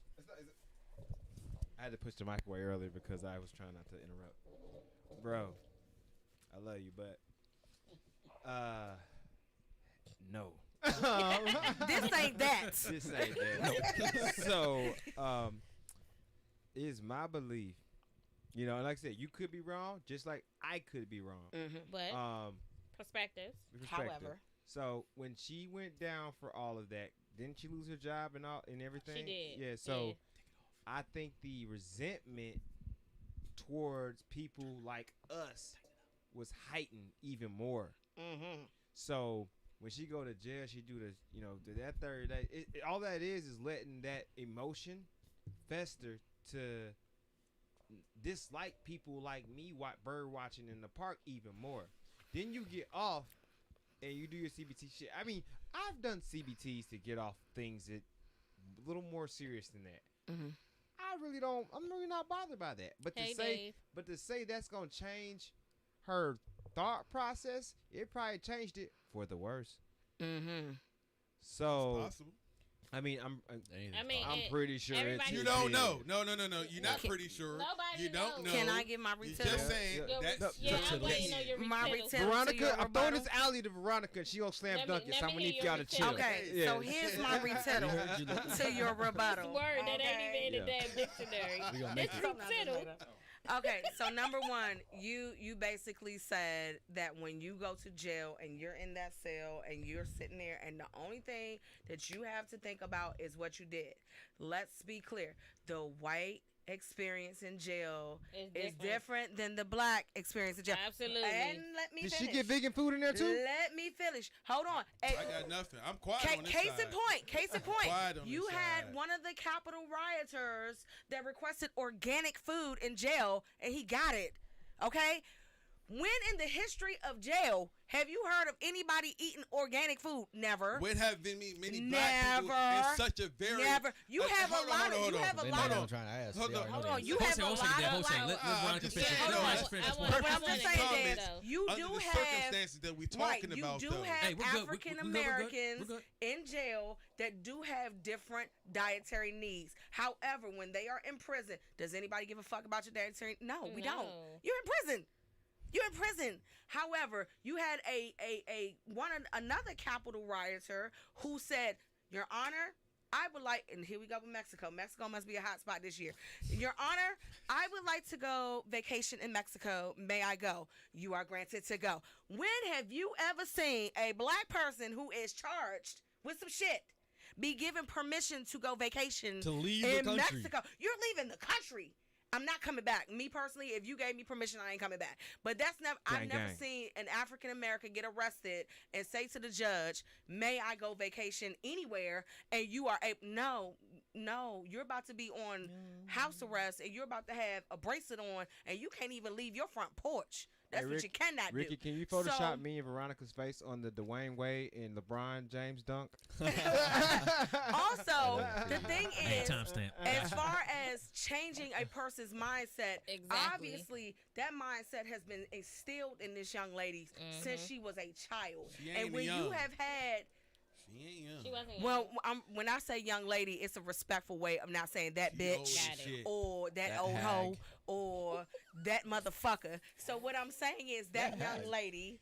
I had to push the mic away earlier because I was trying not to interrupt. Bro, I love you, but no. This ain't that. This ain't that. So, it's my belief, and like I said, you could be wrong, just like I could be wrong. But perspective. However, so when she went down for all of that, didn't she lose her job and everything? She did. Yeah. So I think the resentment towards people like us was heightened even more. So when she go to jail, she do that 30 days. All that is letting that emotion fester to dislike people like me bird watching in the park even more. Then you get off and you do your CBT shit. I mean, I've done CBTs to get off things that a little more serious than that. I'm really not bothered by that. But Hey, to say that's gonna change her thought process, it probably changed it for the worse. Mm-hmm. So Possible. I mean, I mean, I'm pretty sure everybody- You it don't did. know. No. You're not pretty sure. Nobody You don't know. knows. Can I get my You're retittle? just saying Your that's re- yeah, I'm retittle. waiting on your My retittle. retittle. Veronica, your I'm throwing rebuttal? this alley to Veronica. She gonna slam Let dunk me- it. So let I'm me gonna need hear y'all your to chill. retittle. Okay, Yeah. so here's my We retittle heard you look- to your That's rebuttal. the word that ain't even in the Okay. damn dictionary. We gonna This make is it. retittle. Okay, so number one, you basically said that when you go to jail and you're in that cell and you're sitting there and the only thing that you have to think about is what you did. Let's be clear. The white experience in jail is different than the black experience in jail. Absolutely. And let me Did finish. she get vegan food in there too? Let me finish. Hold on. Hey, I got nothing. I'm quiet on this Case side. in point. Case in point. Quiet on You this had side. one of the Capitol rioters that requested organic food in jail, and he got it. Okay. When in the history of jail have you heard of anybody eating organic food? Never. When have been many black people Never. in such a very Never. You have hold a on, lot of. hold You on. have a They lot know what I'm of. trying to ask. Hold They on, already Hold know on. the You answer. have a lot of. Let Veronica finish. saying, Let no, Veronica finish. I this want- part. But I'm I just want saying to that though. you under do the have. circumstances that we're Right, talking you about, do though. have Hey, we're good. African We're good. We're Americans good. in jail that do have different dietary needs. However, when they are in prison, does anybody give a fuck about your dietary? No, we don't. No. You're in prison. You're in prison. However, you had another Capitol rioter who said, "Your Honor, I would like," and here we go with Mexico. Mexico must be a hot spot this year. "Your Honor, I would like to go vacation in Mexico. May I go?" You are granted to go. When have you ever seen a black person who is charged with some shit be given permission to go vacation To leave the in country. Mexico? You're leaving the country. I'm not coming back. Me personally, if you gave me permission, I ain't coming back. But that's never. I've Gang, never gang. seen an African American get arrested and say to the judge, "May I go vacation anywhere?" And you are no, you're about to be on house arrest and you're about to have a bracelet on and you can't even leave your front porch. That's Hey, what you cannot Ricky, do. can you Photoshop So- me and Veronica's face on the Dwayne Wade and LeBron James dunk? Also, the thing Man, is, timestamp. as far as changing a person's mindset, Exactly. obviously that mindset has been instilled in this young lady since she was a child. She ain't And when young. you have had, She ain't young. She wasn't. well, when I say young lady, it's a respectful way of not saying that She old bitch as Got it. shit. or that That old hag. hoe or that motherfucker. So what I'm saying is that young lady,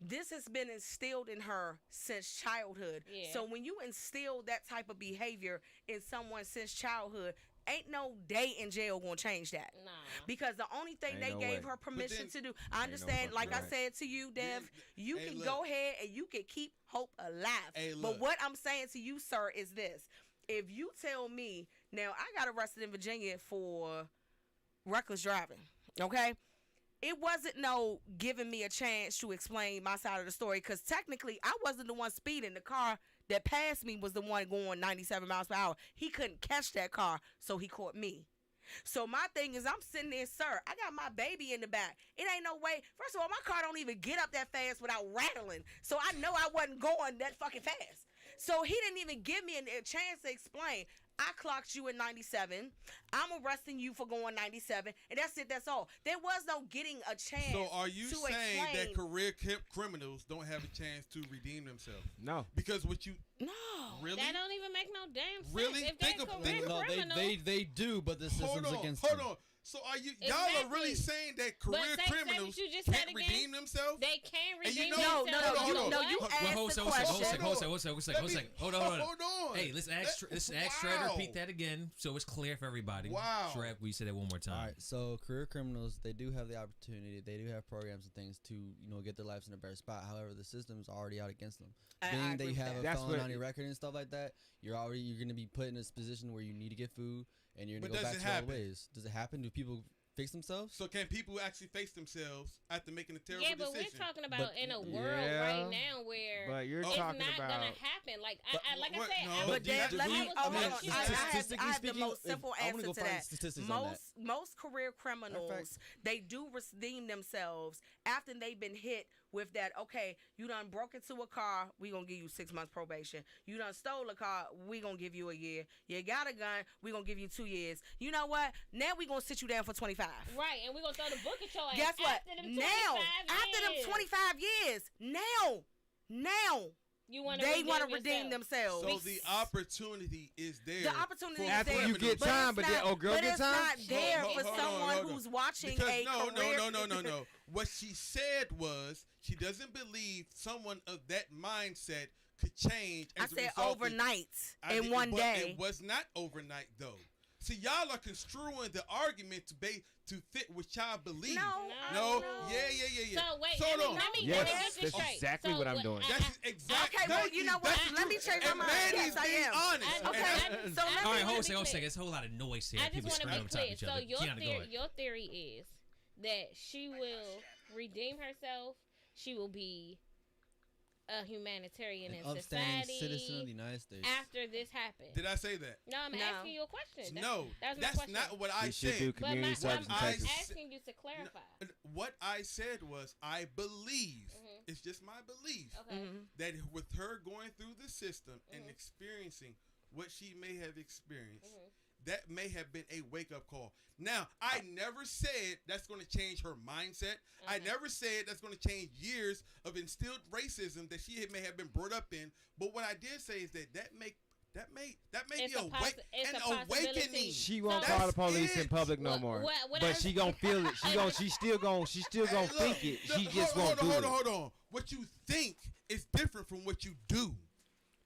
this has been instilled in her since childhood. Yeah. So when you instill that type of behavior in someone since childhood, ain't no day in jail gonna change that. Nah. Because the only thing Ain't they no gave way. her permission then- to do, I no understand, fucking like I way. said to you, Dev, Then- you hey, can look. go ahead and you can keep hope alive. Hey, But look. what I'm saying to you, sir, is this. If you tell me, now I got arrested in Virginia for reckless driving, okay? It wasn't no giving me a chance to explain my side of the story because technically I wasn't the one speeding. The car that passed me was the one going 97 miles per hour. He couldn't catch that car, so he caught me. So my thing is, I'm sitting there, sir. I got my baby in the back. It ain't no way. First of all, my car don't even get up that fast without rattling. So I know I wasn't going that fucking fast. So he didn't even give me a chance to explain. I clocked you at 97. I'm arresting you for going 97. And that's it. That's all. There was no getting a chance. So are you to saying that explain. career criminals don't have a chance to redeem themselves? No. Because what you No. really That don't even make no damn sense. Really? If Think they're of- career No, criminal, they do, but the system's against hold them. on. So are y'all are really Exactly. saying that career say criminals what you just said can't again. redeem themselves? they can And you redeem know- No, themselves. hold on, no, hold you on. asked Hold the on, question. hold on. Hold on. Hey, let's ask Shred to repeat that again so it's clear for everybody. Wow. Shred, will you say that one more time? All right, so career criminals, they do have the opportunity. They do have programs and things to, get their lives in a better spot. However, the system is already out against them. I Being that agree you with have that. a That's felon what- on your record and stuff like that, you're going to be put in this position where you need to get food and you're going But to go does back it to your old happen? ways. Does it happen? Do people fix themselves? So can people actually face themselves after making a terrible Yeah, but decision? we're talking about But- in a world Yeah, right now where but Like you're it's talking not about. gonna happen. Like like what? I said, No, I but was, Dad, let me. I was Hold on. watching- I have the speaking, most simple I wanna answer go to find that. statistics on that. Most career criminals, they do redeem themselves after they've been hit with that. Okay, you done broke into a car, we gonna give you 6 months probation. You done stole a car, we gonna give you a year. You got a gun, we gonna give you 2 years. You know what? Now we gonna sit you down for 25. right, and we're gonna throw the book at your ass. Guess what? After them Now, 25 after them years, 25 years, now you wanna they want to redeem redeem yourself. themselves. So the opportunity is there. The opportunity for is After there. you get But time, it's but not- then girl but get it's time. not there Hold for on, someone hold on. who's watching Because a career. no. What she said was she doesn't believe someone of that mindset could change. I As a said result of- overnight I in did- one but day. It was not overnight though. See, y'all are construing the argument to fit what y'all believe. No, No, No. yeah. So wait, So let me hold on. Yes, get this that's straight. exactly So what I'm doing. That's exactly. Okay, well, you know what? Let me change my And mind. Manny's Yes, I being am. honest. I- And Okay, that's- so let All me right, hold on a be second. clear. There's a whole lot of noise here. I just People want to screaming be on top of clear. each So other. Kiana, go your ahead. theory is that she will redeem herself. She will be a humanitarian An in upstanding society citizen of the United States. after this happened. Did I say that? No, I'm No. asking you a question. No, that's my that's question. not what I We should said. do But my, community service in I'm Texas. asking you to clarify. What I said was I believe. Mhm. It's just my belief Okay. Mhm. that with her going through the system and Mhm. experiencing what she may have experienced, Mhm. that may have been a wake up call. Now, I never said that's going to change her mindset. I Okay. never said that's going to change years of instilled racism that she may have been brought up in. But what I did say is that may It's be a an possibility. awakening. She won't So- call the police in it. public no What- more. what But I- she gonna feel it. She's still gonna Hey, look, think it. She look, just won't do it. hold on. What you think is different from what you do.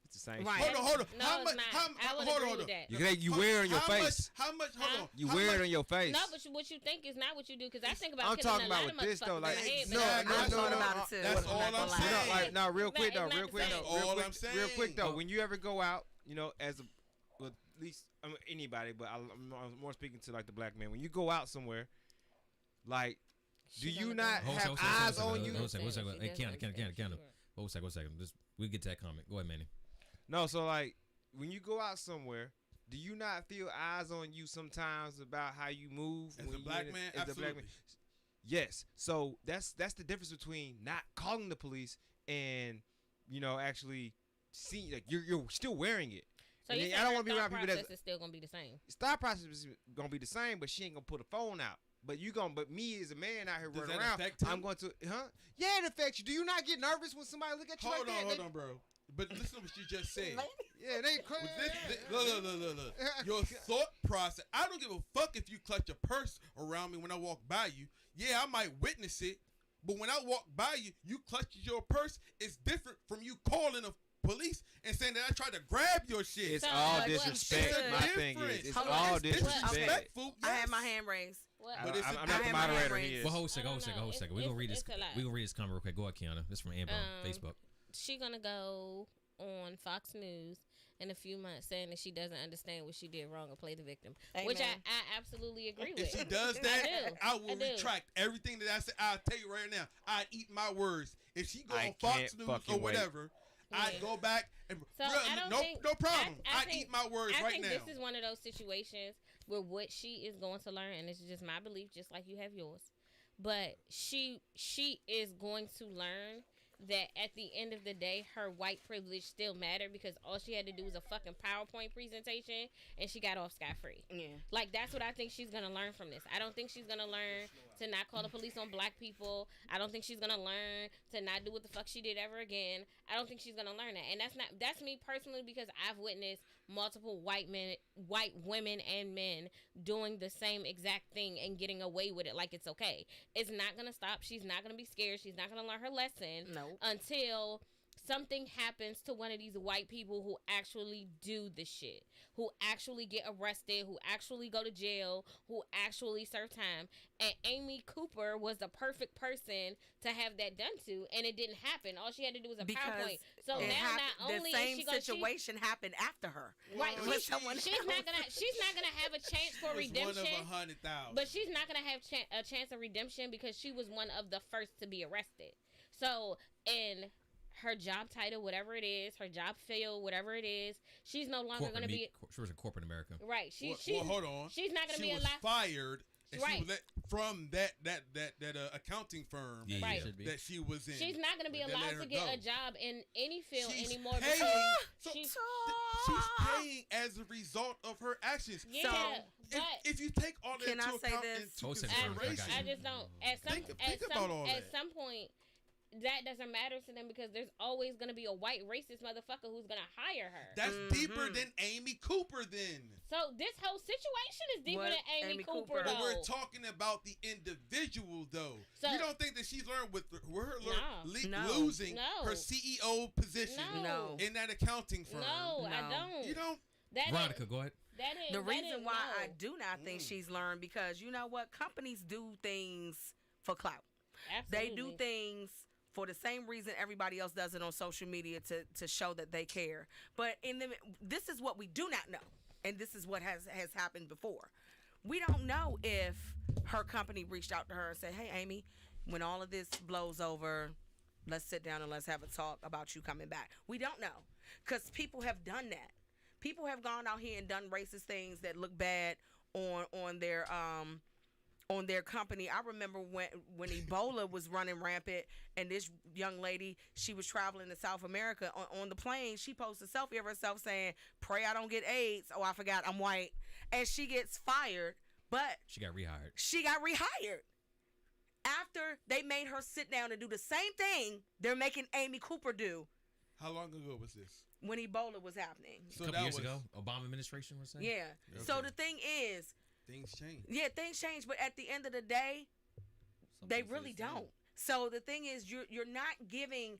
It's the same Right. shit. Hold on. No, How it's much? not. How, I would hold agree on. with that. You wear it on your How face. How much? Hold on. You How wear much- it on your face. No, but what you think is not what you do. Because I think about I'm killing talking a lot about of with this, though, motherfuckers like- in the head, No, but I I'm no, not thought no, about no. it too. That's I'm all not I'm gonna lie. No, saying. like now, real It's quick not though, the real quick same. though, That's real all quick, I'm saying. real quick though. When you ever go out, as a, well, at least anybody, but I'm more speaking to like the black man. When you go out somewhere, like, do you not Hold have on, eyes on you? Hold on a second. Hey, She Kiana. doesn't. Hold on a second. We'll get to that comment. Go ahead, Manny. No, so like when you go out somewhere, do you not feel eyes on you sometimes about how you move? As when a you black in man, as a black absolutely. man? Yes. So that's the difference between not calling the police and actually seeing like you're still wearing it. So And you then say I don't her wanna be thought around people process that's- is still gonna be the same. Style process is gonna be the same, but she ain't gonna put a phone out. But me as a man out here Does running that around, affect him? I'm going to, Yeah, it affects you. Do you not get nervous when somebody look at you Hold like that? on, hold on, bro. But listen to what you just said. Yeah, they crazy. Look. Your thought process. I don't give a fuck if you clutch a purse around me when I walk by you. Yeah, I might witness it. But when I walk by you, you clutch your purse. It's different from you calling the police and saying that I tried to grab your shit. It's So, all like, what- disrespect. It's a My thing difference. is, it's Hold on, all it's disrespect. disrespectful. I yes. had my hand raised. What? But it's a- I'm not I the have my hand moderator. raised. He is. Well, hold a I don't second. know. We're gonna read this. It's a lot. We're gonna read this comment real quick. Go ahead, Kiana. This is from Amber on Facebook. She gonna go on Fox News in a few months saying that she doesn't understand what she did wrong and play the victim, which Amen. I absolutely agree with. If she does that, do. I will I do. retract everything that I said. I'll tell you right now. I eat my words. If she go I on Fox can't News fucking or wait. whatever, I Yeah. go back and So I don't think- no problem. I I think- eat my words I right think now. this is one of those situations where what she is going to learn, and this is just my belief, just like you have yours, but she is going to learn that at the end of the day, her white privilege still mattered because all she had to do was a fucking PowerPoint presentation, and she got off scot-free. Yeah. Like, that's what I think she's gonna learn from this. I don't think she's gonna learn to not call the police on black people. I don't think she's gonna learn to not do what the fuck she did ever again. I don't think she's gonna learn that. And that's me personally, because I've witnessed multiple white women and men doing the same exact thing and getting away with it like it's okay. It's not gonna stop. She's not gonna be scared. She's not gonna learn her lesson No. until something happens to one of these white people who actually do the shit, who actually get arrested, who actually go to jail, who actually serve time. And Amy Cooper was the perfect person to have that done to, and it didn't happen. All she had to do was a Because PowerPoint. So It now hap- not only the is same she going situation happened after her. right, With she's someone not gonna have a chance for It was one redemption. of 100,000. But she's not gonna have a chance of redemption because she was one of the first to be arrested. So in her job title, whatever it is, her job field, whatever it is, she's no longer going to be. She was in corporate America. Right. Well, hold on. She's not going to be allowed. She was fired. And right. She was from that accounting firm right. that she was in. She's not going to be allowed to get a job in any field anymore. She's paying as a result of her actions. Yeah, so if you take all that into account into consideration, I just don't. At some point, that doesn't matter to them because there's always going to be a white racist motherfucker who's going to hire her. That's deeper than Amy Cooper then. So this whole situation is deeper than Amy Cooper though. But we're talking about the individual though. So, you don't think that she's learned with her losing her CEO position in that accounting firm? No, I don't. You don't? Veronica, go ahead. The reason why I do not think she's learned because you know what? Companies do things for clout. Absolutely. They do things for the same reason everybody else does it on social media to show that they care. But this is what we do not know. And this is what has happened before. We don't know if her company reached out to her and said, hey, Amy, when all of this blows over, let's sit down and let's have a talk about you coming back. We don't know because people have done that. People have gone out here and done racist things that look bad on their company. I remember when Ebola was running rampant and this young lady, she was traveling to South America on the plane. She posted a selfie of herself saying, pray I don't get AIDS. Oh, I forgot I'm white. And she gets fired, but she got rehired. After they made her sit down and do the same thing they're making Amy Cooper do. How long ago was this? When Ebola was happening. So a couple years ago, Obama administration was saying? Yeah. Okay. So the thing is, things change. Yeah, things change, but at the end of the day, they really don't. So the thing is, you're not giving.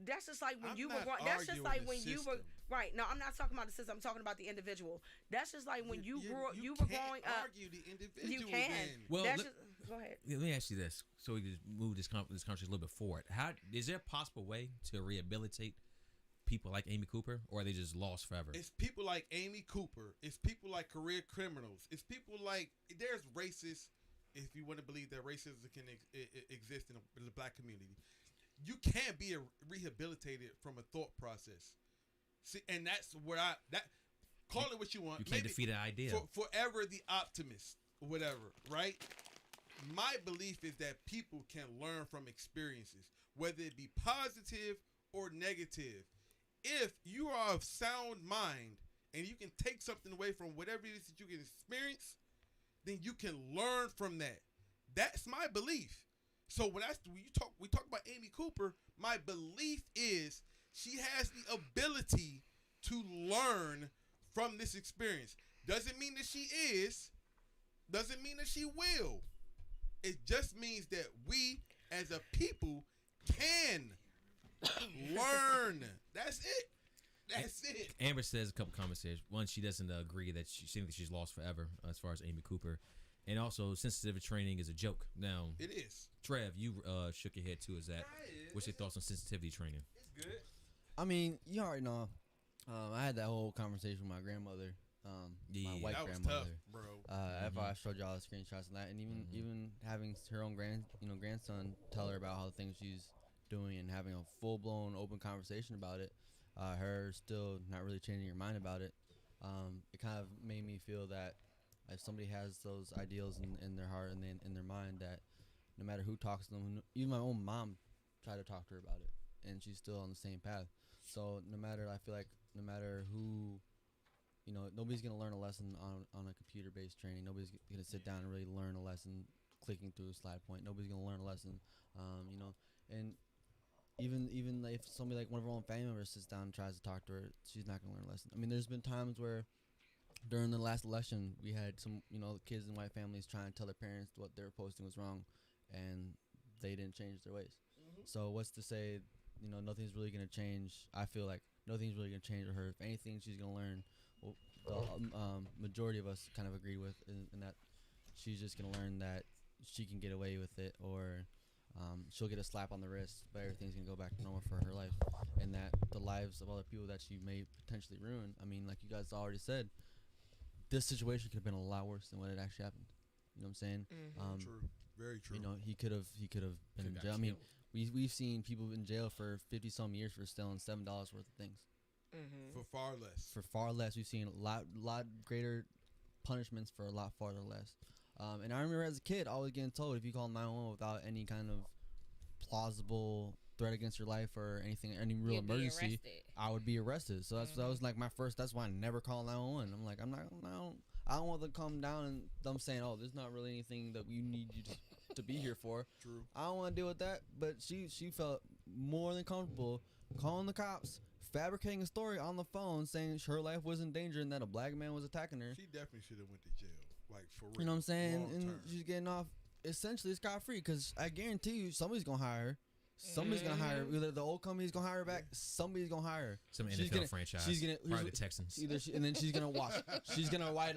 That's just like when you were. That's just like when you were. Right. No, I'm not talking about the system. I'm talking about the individual. That's just like when you were growing up. Argue the individual. You can. Well, go ahead. Let me ask you this, so we can move this conversation a little bit forward. How is there a possible way to rehabilitate people like Amy Cooper, or are they just lost forever? It's people like Amy Cooper. It's people like career criminals. It's people like there's racists. If you want to believe that racism can exist in the black community, you can't be rehabilitated from a thought process. See, and that's where call it what you want. You can't defeat an idea. Forever the optimist, or whatever, right? My belief is that people can learn from experiences, whether it be positive or negative. If you are of sound mind and you can take something away from whatever it is that you can experience, then you can learn from that. That's my belief. So when we talk about Amy Cooper, my belief is she has the ability to learn from this experience. Doesn't mean that she is. Doesn't mean that she will. It just means that we as a people can learn. That's it. Amber says a couple comments here. One, she doesn't agree that she thinks she's lost forever as far as Amy Cooper. And also, sensitivity training is a joke. Now, it is. Trev, you shook your head too. What's your thoughts on sensitivity training? It's good. I mean, you already know. I had that whole conversation with my grandmother, my white that grandmother. Was tough, bro. After I showed y'all the screenshots and that, and even having her own grandson tell her about how the things she's doing and having a full blown open conversation about it. Her still not really changing her mind about it. It kind of made me feel that if somebody has those ideals in their heart and in their mind, that no matter who talks to them, even my own mom tried to talk to her about it, and she's still on the same path. So I feel like no matter who, nobody's gonna learn a lesson on a computer-based training. Nobody's gonna sit down and really learn a lesson clicking through a slide point. Nobody's gonna learn a lesson, and even if somebody like one of her own family members sits down and tries to talk to her, she's not gonna learn a lesson. I mean, there's been times where during the last election, we had some, kids in white families trying to tell their parents what they were posting was wrong, and they didn't change their ways. So what's to say, nothing's really going to change. I feel like nothing's really going to change with her. If anything, she's going to learn. Well, the majority of us kind of agree with in that she's just going to learn that she can get away with it, or she'll get a slap on the wrist, but everything's going to go back to normal for her life, and that the lives of other people that she may potentially ruin. I mean, like you guys already said, this situation could have been a lot worse than what it actually happened. You know what I'm saying? True. Very true. He could have been in jail. I mean, We've seen people in jail for 50-some years for stealing $7 worth of things. For far less. For far less. We've seen a lot greater punishments for a lot farther less. And I remember as a kid always getting told if you call 911 without any kind of plausible threat against your life or anything, any real emergency, I would be arrested. So that was like my first. That's why I never call 911. I'm like, I don't want them to come down and them saying, oh, there's not really anything that we need you to be here for. True. I don't want to deal with that. But she felt more than comfortable calling the cops, fabricating a story on the phone saying her life was in danger and that a black man was attacking her. She definitely should have went to jail, like for real. You know what I'm saying? Long And term. she's getting off essentially scot-free because I guarantee you somebody's gonna hire her. Somebody's gonna hire her. Either the old company's gonna hire her back. Somebody's gonna hire her. Some NFL franchise. She's gonna probably the Texans. and then she's gonna watch. She's gonna write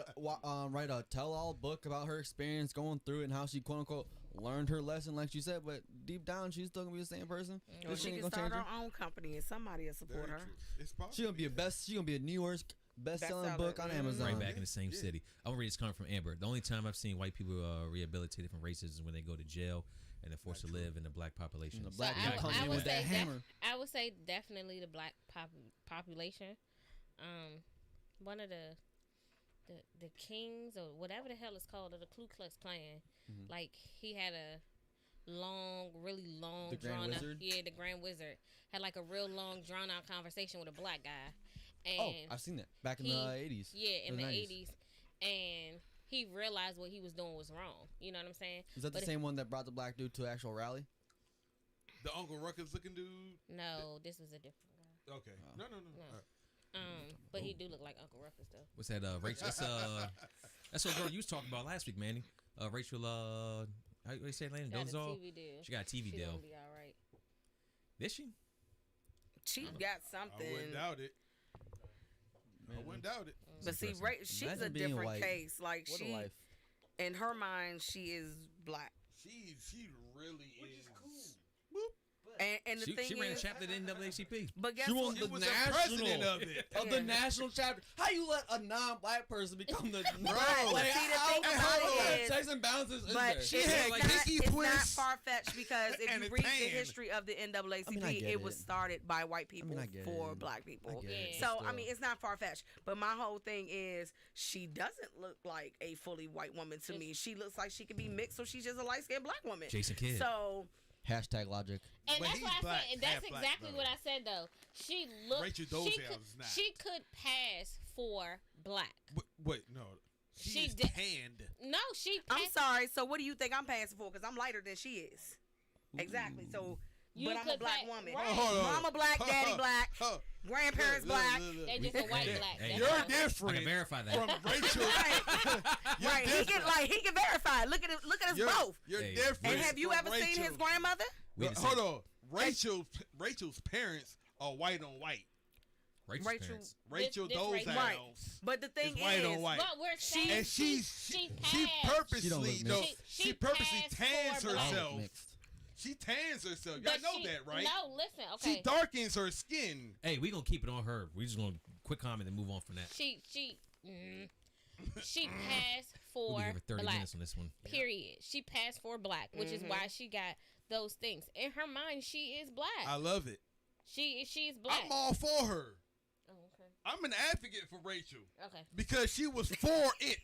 a tell-all book about her experience going through it and how she quote unquote learned her lesson, like she said. But deep down, she's still gonna be the same person. Or This she shit ain't can gonna start change her her. own company and somebody will support Very her. true. It's possible. She gonna be a best. She gonna be a New York best-selling Bestseller. book on Amazon. Right back in the same city. I'm gonna read this comment from Amber. The only time I've seen white people rehabilitated from racism is when they go to jail and they're forced to live in the black population. And the black So people come I in would with that say hammer. I would say definitely the black population. One of the kings or whatever the hell it's called of the Ku Klux Klan, Mhm. like he had a really long The Grand drawn out. Wizard? Yeah, the Grand Wizard had like a real long drawn out conversation with a black guy, Oh, and I've seen that back in he- the 80s. yeah, in or the 90s. 80s, and he realized what he was doing was wrong. You know what I'm saying? Is that But the same one that brought the black dude to an actual rally? The Uncle Ruckus looking dude. No, this was a different guy. Okay. Oh. No. No. All right. But he do look like Uncle Ruckus though. What's that? Rachel. That's what girl you was talking about last week, Manny. Rachel. How you say her name? Got a Dolezal? TV deal. She got a TV She deal. gonna be all right. Is she? She got I something. wouldn't doubt it. I Man, wouldn't doubt it. But see, Impressive. she's Imagine a being different white. case. Like what a she, life. in her mind, she is black. She really is. And the She thing ran a is, chapter at the NAACP. but guess She what? won She the was national- the president of it. Of the national chapter. How you let a non-black person become the Bro, like, see, the how- thing how- about how- it is- checks and balances is But there? She it's, had not, Pinky it's not Twist far fetched because if and you a read the tan. history of the NAACP, I mean, I get it was it. started by white people I get for it. black people. I get it, Yeah. So but I still. mean, it's not far fetched. But my whole thing is, she doesn't look like a fully white woman to me. She looks like she could be mixed, or she's just a light skinned black woman. Jason Kidd. So Hashtag logic. And But that's he's what I black, said. And that's half black, exactly though. what I said though. She looked. Rachel she Dolezal could, is not. she could pass for black. Wait, no. She She's did- tanned. No, she. I'm Passed, sorry. So what do you think I'm passing for? Because I'm lighter than she is. Exactly. So, You but I'm a could black pa- woman. right. Hold on. Mama black, daddy black, Huh. grandparents Look, black. look, look. They're just a white Hey, black. hey, That's You're all. I can different verify that. from Rachel. You're Right. He different. can verify. Look at it. Look at us You're, both. you're Hey. different. And have you from ever seen his Rachel. grandmother? We had the Hold same- on. Rachel's parents are white on white. Rachel's Rachel- parents. Rachel this Dolezal. Rachel. Right. But the thing It's white is, on white. But we're She- saying And she she passed. purposely She don't no, look she mixed. purposely She tans passed for black. herself. Mixed. She tans herself. Y'all But know she- that, right? No, listen. She Okay. darkens her skin. Hey, we gonna keep it on her. We just gonna quick comment and move on from that. She passed We'll for be here for 30 black. minutes on this one. Period. She passed for black, which is why she got those things in her mind. She is black. I love it. She's black. I'm all for her. Oh, okay. I'm an advocate for Rachel Okay. because she was for it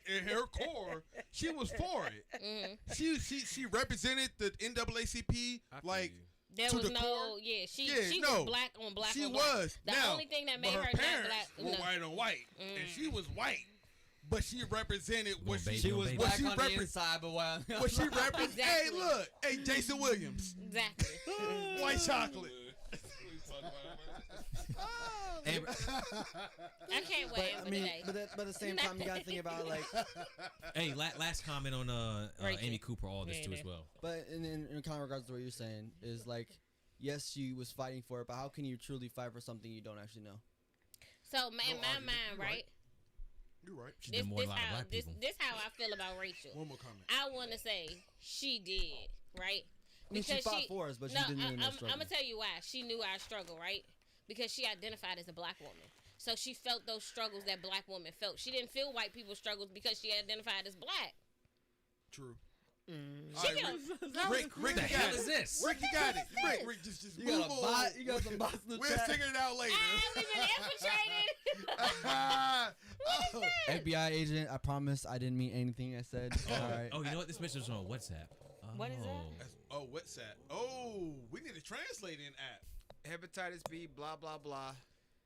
in her core. She was for it. Mm-hmm. She represented the NAACP like There To was the no. core? Yeah. She no. was black on black. she on black. was. The now, only thing that but made her not parents black. were No. white on white, and she was white, but she represented Going what baby she on was baby. what black she on the repre- inside, but wow. what she represents. Hey, Exactly. look, hey, Jason Williams, Exactly. white chocolate. Amber, I can't But wait I for mean, today. but at the same time, you gotta think about like, hey, last comment on Rachel. Amy Cooper, all this Yeah, too yeah. as well. but in kind of regards to what you're saying is like, yes, she was fighting for it, but how can you truly fight for something you don't actually know? So in my argument. mind, You're right. right? You're right. She did more than a lot of black people. This how I feel about Rachel. One more comment. I want to say she did, right? I mean, she fought for us, but she didn't really know I'm struggle. gonna tell you why. She knew our struggle, right? Because she identified as a black woman. So she felt those struggles that black women felt. She didn't feel white people's struggles because she identified as black. True. All right, Rick, What the hell is this? Rick, you got it. Rick, just You move got a on. bot. You got some bots in the We'll chat. figure it out later. We've been infiltrated. FBI agent, I promise I didn't mean anything I said. All right. Oh, you know what? This message was on WhatsApp. What is that? Oh, what's that? Oh, we need a translating app. Hepatitis B, blah blah blah.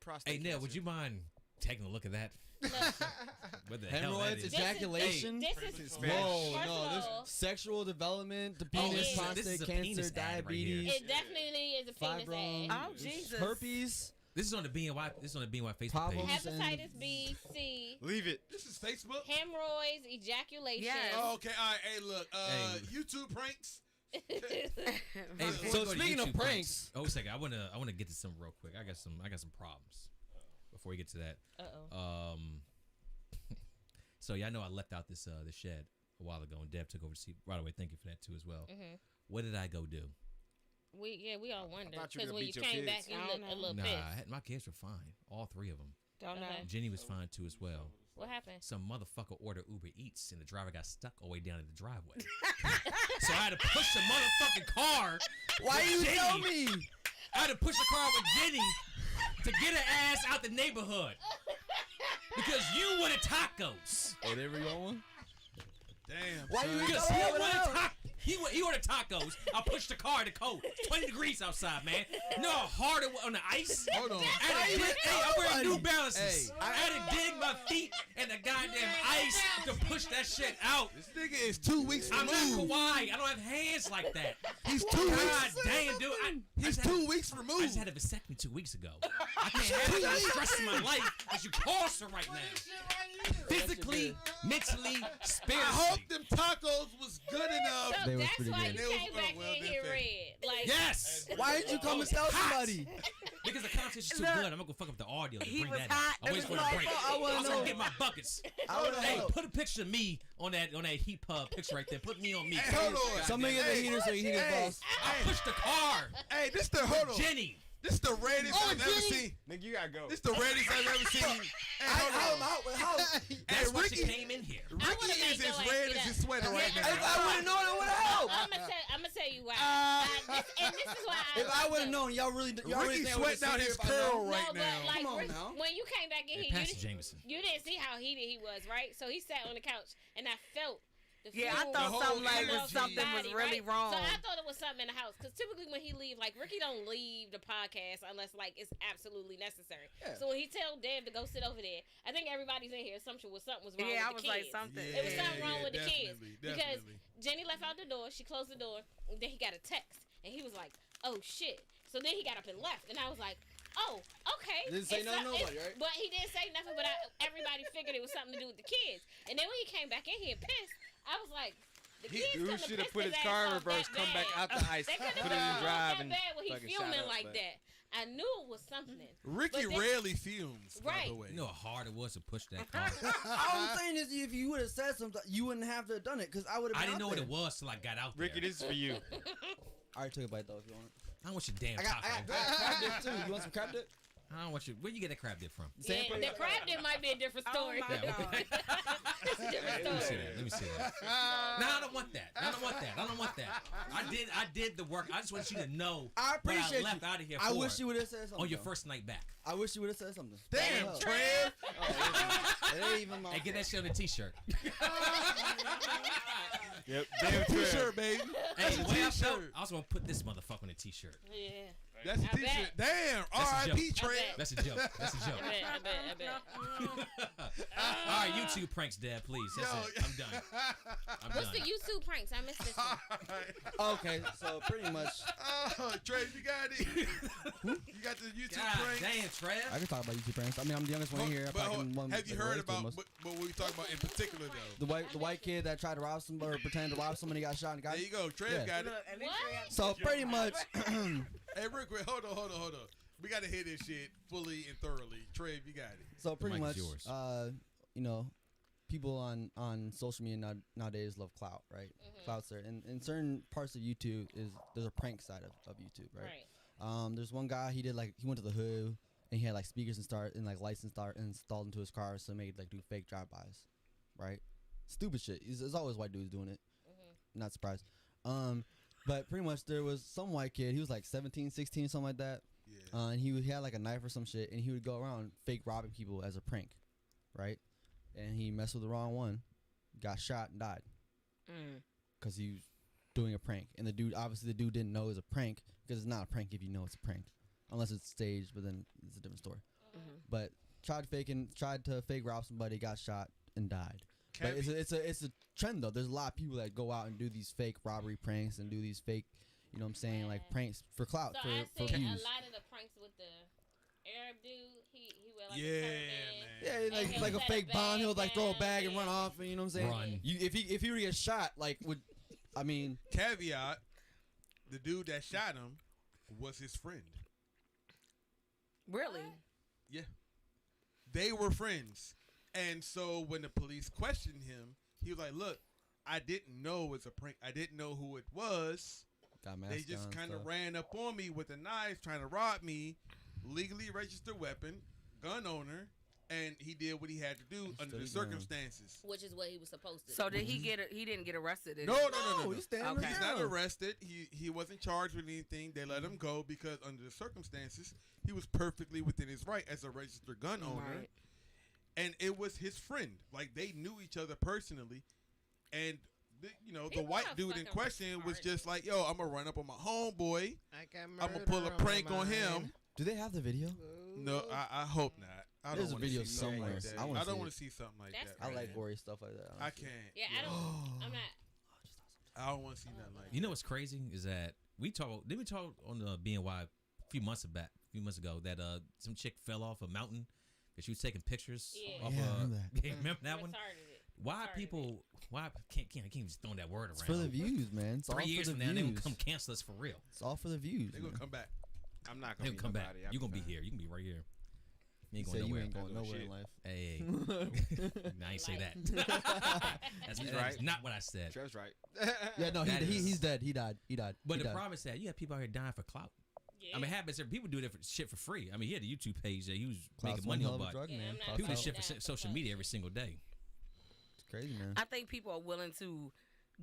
Prostate Hey, Neil, cancer. would you mind taking a look at that? What the hell that Hemorrhoids, is? ejaculation. This is Spanish. Whoa, First no, of this all, sexual development, the Oh, penis, this is a prostate penis cancer, ad right diabetes, here. it definitely is a penis fibromes, ad. Oh, Jesus. herpes, This is on the BNY. This is on the BNY Facebook Problems. page. Hepatitis B, C, Leave it. This is Facebook. hemorrhoids, ejaculation. Yes. Oh, okay. All right. Hey, look. Hey. YouTube pranks. Hey, before So we go to speaking of YouTube pranks- oh, a second. I wanna get to some real quick. I got some problems before we get to that. Uh-oh. So y'all know I left out this the shed a while ago, and Deb took over to see right away. Thank you for that too as well. Mhm. What did I go do? We all wondered thought you were because gonna when you beat your came kids. back, you I looked don't a know. little Nah, pissed. my kids were fine, all three of them. Don't know. Okay. Jenny was fine too as well. What happened? Some motherfucker ordered Uber Eats, and the driver got stuck all the way down in the driveway. So I had to push the motherfucking car. Why with you Jenny. tell me? I had to push the car with Jenny to get her ass out the neighborhood because you wanted tacos. Oh, there we go. Damn. Why you Because tell he me? wanted he ordered tacos. I pushed the car in the cold. It's 20 degrees outside, man. You know how hard it was on the ice? Hold on. I had to dig, hey, I'm wearing New Balances. Hey, I had to dig my feet in the goddamn ice to push that shit out. This nigga is 2 weeks I'm not removed. Kawhi. I don't have hands like that. He's 2 God weeks. damn, dude. He's 2 weeks I removed. just had a vasectomy 2 weeks ago. I can't have that stress in my life as you cause her right now. Physically, mentally, I spiritually. hope them tacos was good enough. So They was that's pretty why good. you They was- came back well, in they're here fake. red. Like, Yes. Why didn't you come and tell Hot. somebody? Because the conversation's too Look, good. I'm gonna go fuck up the audio to he bring was that hot. in. I'm waiting for It the was break. my fault. I I wanna was gonna know. get my buckets. I wanna Hey, know. put a picture of me on that heat picture right there. Put me on me. Hey, hold on. Somebody get the heater so you heat it Hey. falls. I pushed the car. Hey, this the hold on. Jenny. This the reddest I've ever seen. Nigga, you gotta go. This the reddest I've ever seen. Hey, hold on. How? That's Hey, why she Ricky, came in here. I Ricky would've is made your as ass red get as up. his sweater right Yeah, now. If I would have known, it would have helped. I'm gonna tell you why. Ah. This is why. If I would have known, y'all really Ricky think I would've sweating out seen his it if I curl known? right no, now. but like Come on Rick, now. when you came back in Hey, here, Pastor Jameson. you didn't see how heated he was, right? So he sat on the couch, and I felt the Yeah, I fumes thought whole something like energy. something was body, really right? wrong. So I thought it was something in the house because typically when he leave, like Ricky don't leave the podcast unless like it's absolutely necessary. Yeah. So when he tell Deb to go sit over there, I think everybody's in here. Something was wrong Yeah, I with was the like kids. something. It was something wrong with the kids definitely, because definitely. Jenny left out the door. She closed the door. And then he got a text, and he was like, "Oh shit!" So then he got up and left, and I was like, "Oh, okay." Didn't say It's nothing to some- nobody, it's- right? But he didn't say nothing. But everybody figured it was something to do with the kids. And then when he came back in here pissed, I was like, "The kids Dude couldn't should have have put his pissed car in ass off reverse, that come back bad. out the ice, They couldn't put have it in pissed drive, that and bad when he fucking fuming shot up, like but- that. I knew it was something. Ricky But then- rarely fumes, by Right. the way. You know how hard it was to push that car. All I'm saying is, if you would have said something, you wouldn't have to have done it because I would have. I didn't know what it was till I got out there. Ricky, this is for you. I already took a bite though. If you want. I don't want your damn I got taco. crab dip too. You want some crab dip? I don't want you. Where you get that crab dip from? Yeah, the crab dip might be a different story. Oh my Yeah, God. It's a different Let me see story. that. Let me see that. No, I don't want that. I don't want that. I don't want that. I did the work. I just want you to know I what appreciate I left you. out of here I for wish you would have said something. on your though. first night back. I wish you would have said something. Damn, Hell. Trev. It ain't even my Hey, get that shit on a t-shirt. Yep. Damn T-shirt, baby. Hey, the way I felt, t-shirt. I was gonna put this motherfucker on a t-shirt. Yeah. That's a I T-shirt. bet. Damn. That's a R.I.P. joke. Trev. That's a joke. That's a joke. I bet. All right, YouTube pranks, Dad, please. That's Yo. it. I'm done. I'm What's done. the YouTube pranks? I missed this one. Okay, so pretty much, Oh, Trev, you got it. You got the YouTube God prank. damn, I Trev. can talk about YouTube pranks. I mean, I'm the youngest one here. I But probably hold- can one- have you like, heard relate to about most. what we talking about in particular, though? the white kid that tried to rob somebody or pretend to rob somebody got shot and got There you go. Trev Yeah. got it. Look, at least What? we have- So pretty much, Hey, Rick, wait, hold on. We got to hear this shit fully and thoroughly. Trev, you got it. so pretty mic much, is yours. you know, people on social media nowadays love clout, right? Clout's there, and in certain parts of YouTube there's a prank side of YouTube, right? Right. There's one guy he went to the hood and he had like speakers and like lights installed into his car, so he made like do fake drive-bys, right? Stupid shit. There's always white dudes doing it. not surprised. But pretty much there was some white kid. He was like 17, 16, something like that. Yeah. And he had like a knife or some shit, and he would go around fake robbing people as a prank, right? And he messed with the wrong one, got shot and died because he was doing a prank. And the dude didn't know it was a prank, because it's not a prank if you know it's a prank, unless it's staged. But then it's a different story. But tried to fake rob somebody, got shot and died. But it's a trend though. There's a lot of people that go out and do these fake robbery pranks and do these fake, you know what I'm saying, like pranks for clout, so for I seen views. a lot of the pranks with the Arab dude. He wear like Yeah, a man. Yeah, like a fake bomb. He'll like throw a bag and run off. And, you know what I'm saying? Run. If he were to get shot, like I mean, Caveat: the dude that shot him was his friend. Really? Yeah, they were friends, and so when the police questioned him, he was like, "Look, I didn't know it was a prank. I didn't know who it was. got They just kind of ran up on me with a knife, trying to rob me, legally registered weapon, gun owner, and he did what he had to do under the circumstances." which is what he was supposed to. So did he get? He didn't get arrested. Did No. he? He's standing Okay. He's not arrested. He wasn't charged with anything. They let him go because under the circumstances, he was perfectly within his right as a registered gun owner. Right. And it was his friend. Like, they knew each other personally. And, the People white are dude in fucking question was retarded. just like, yo, I'm going to run up on my homeboy. I'm going to pull a prank on him. Do they have the video? No, I hope not. I There's don't a wanna video see something somewhere. like that. I wanna I see don't it. want to see something like That's that. I man. like gory stuff like that. I can't. Yeah, I'm not. I don't want to see nothing like that. You know what's crazy is that we talk on the BNY a few months ago that some chick fell off a mountain because she was taking pictures. Yeah. Off Yeah, I remember that. remember that one? Retarded it. Why Retarded people? Why can't I can't just throw that word around? It's for the views, man. It's all 3 for years the from now, they views. gonna come cancel us for real. It's all for the views. They're going to man. come back. I'm not They gonna gonna come back. nobody. You gonna be here. You can be right here. You ain't You going say you nowhere. ain't going Not nowhere doing in life. Hey, I ain't say that. That's He's that's right. not what I said. Trev's right. Yeah, no, That is- he's dead. He died. But He the died. problem is that you have people out here dying for clout. Yeah. I mean, it happens. People do that for shit for free. I mean, he had a YouTube page that he was Clout's making one money hell on, of a but drug, Yeah, man. I'm not Clout's people do out. shit for Down for social clout. media every single day. It's crazy, man. I think people are willing to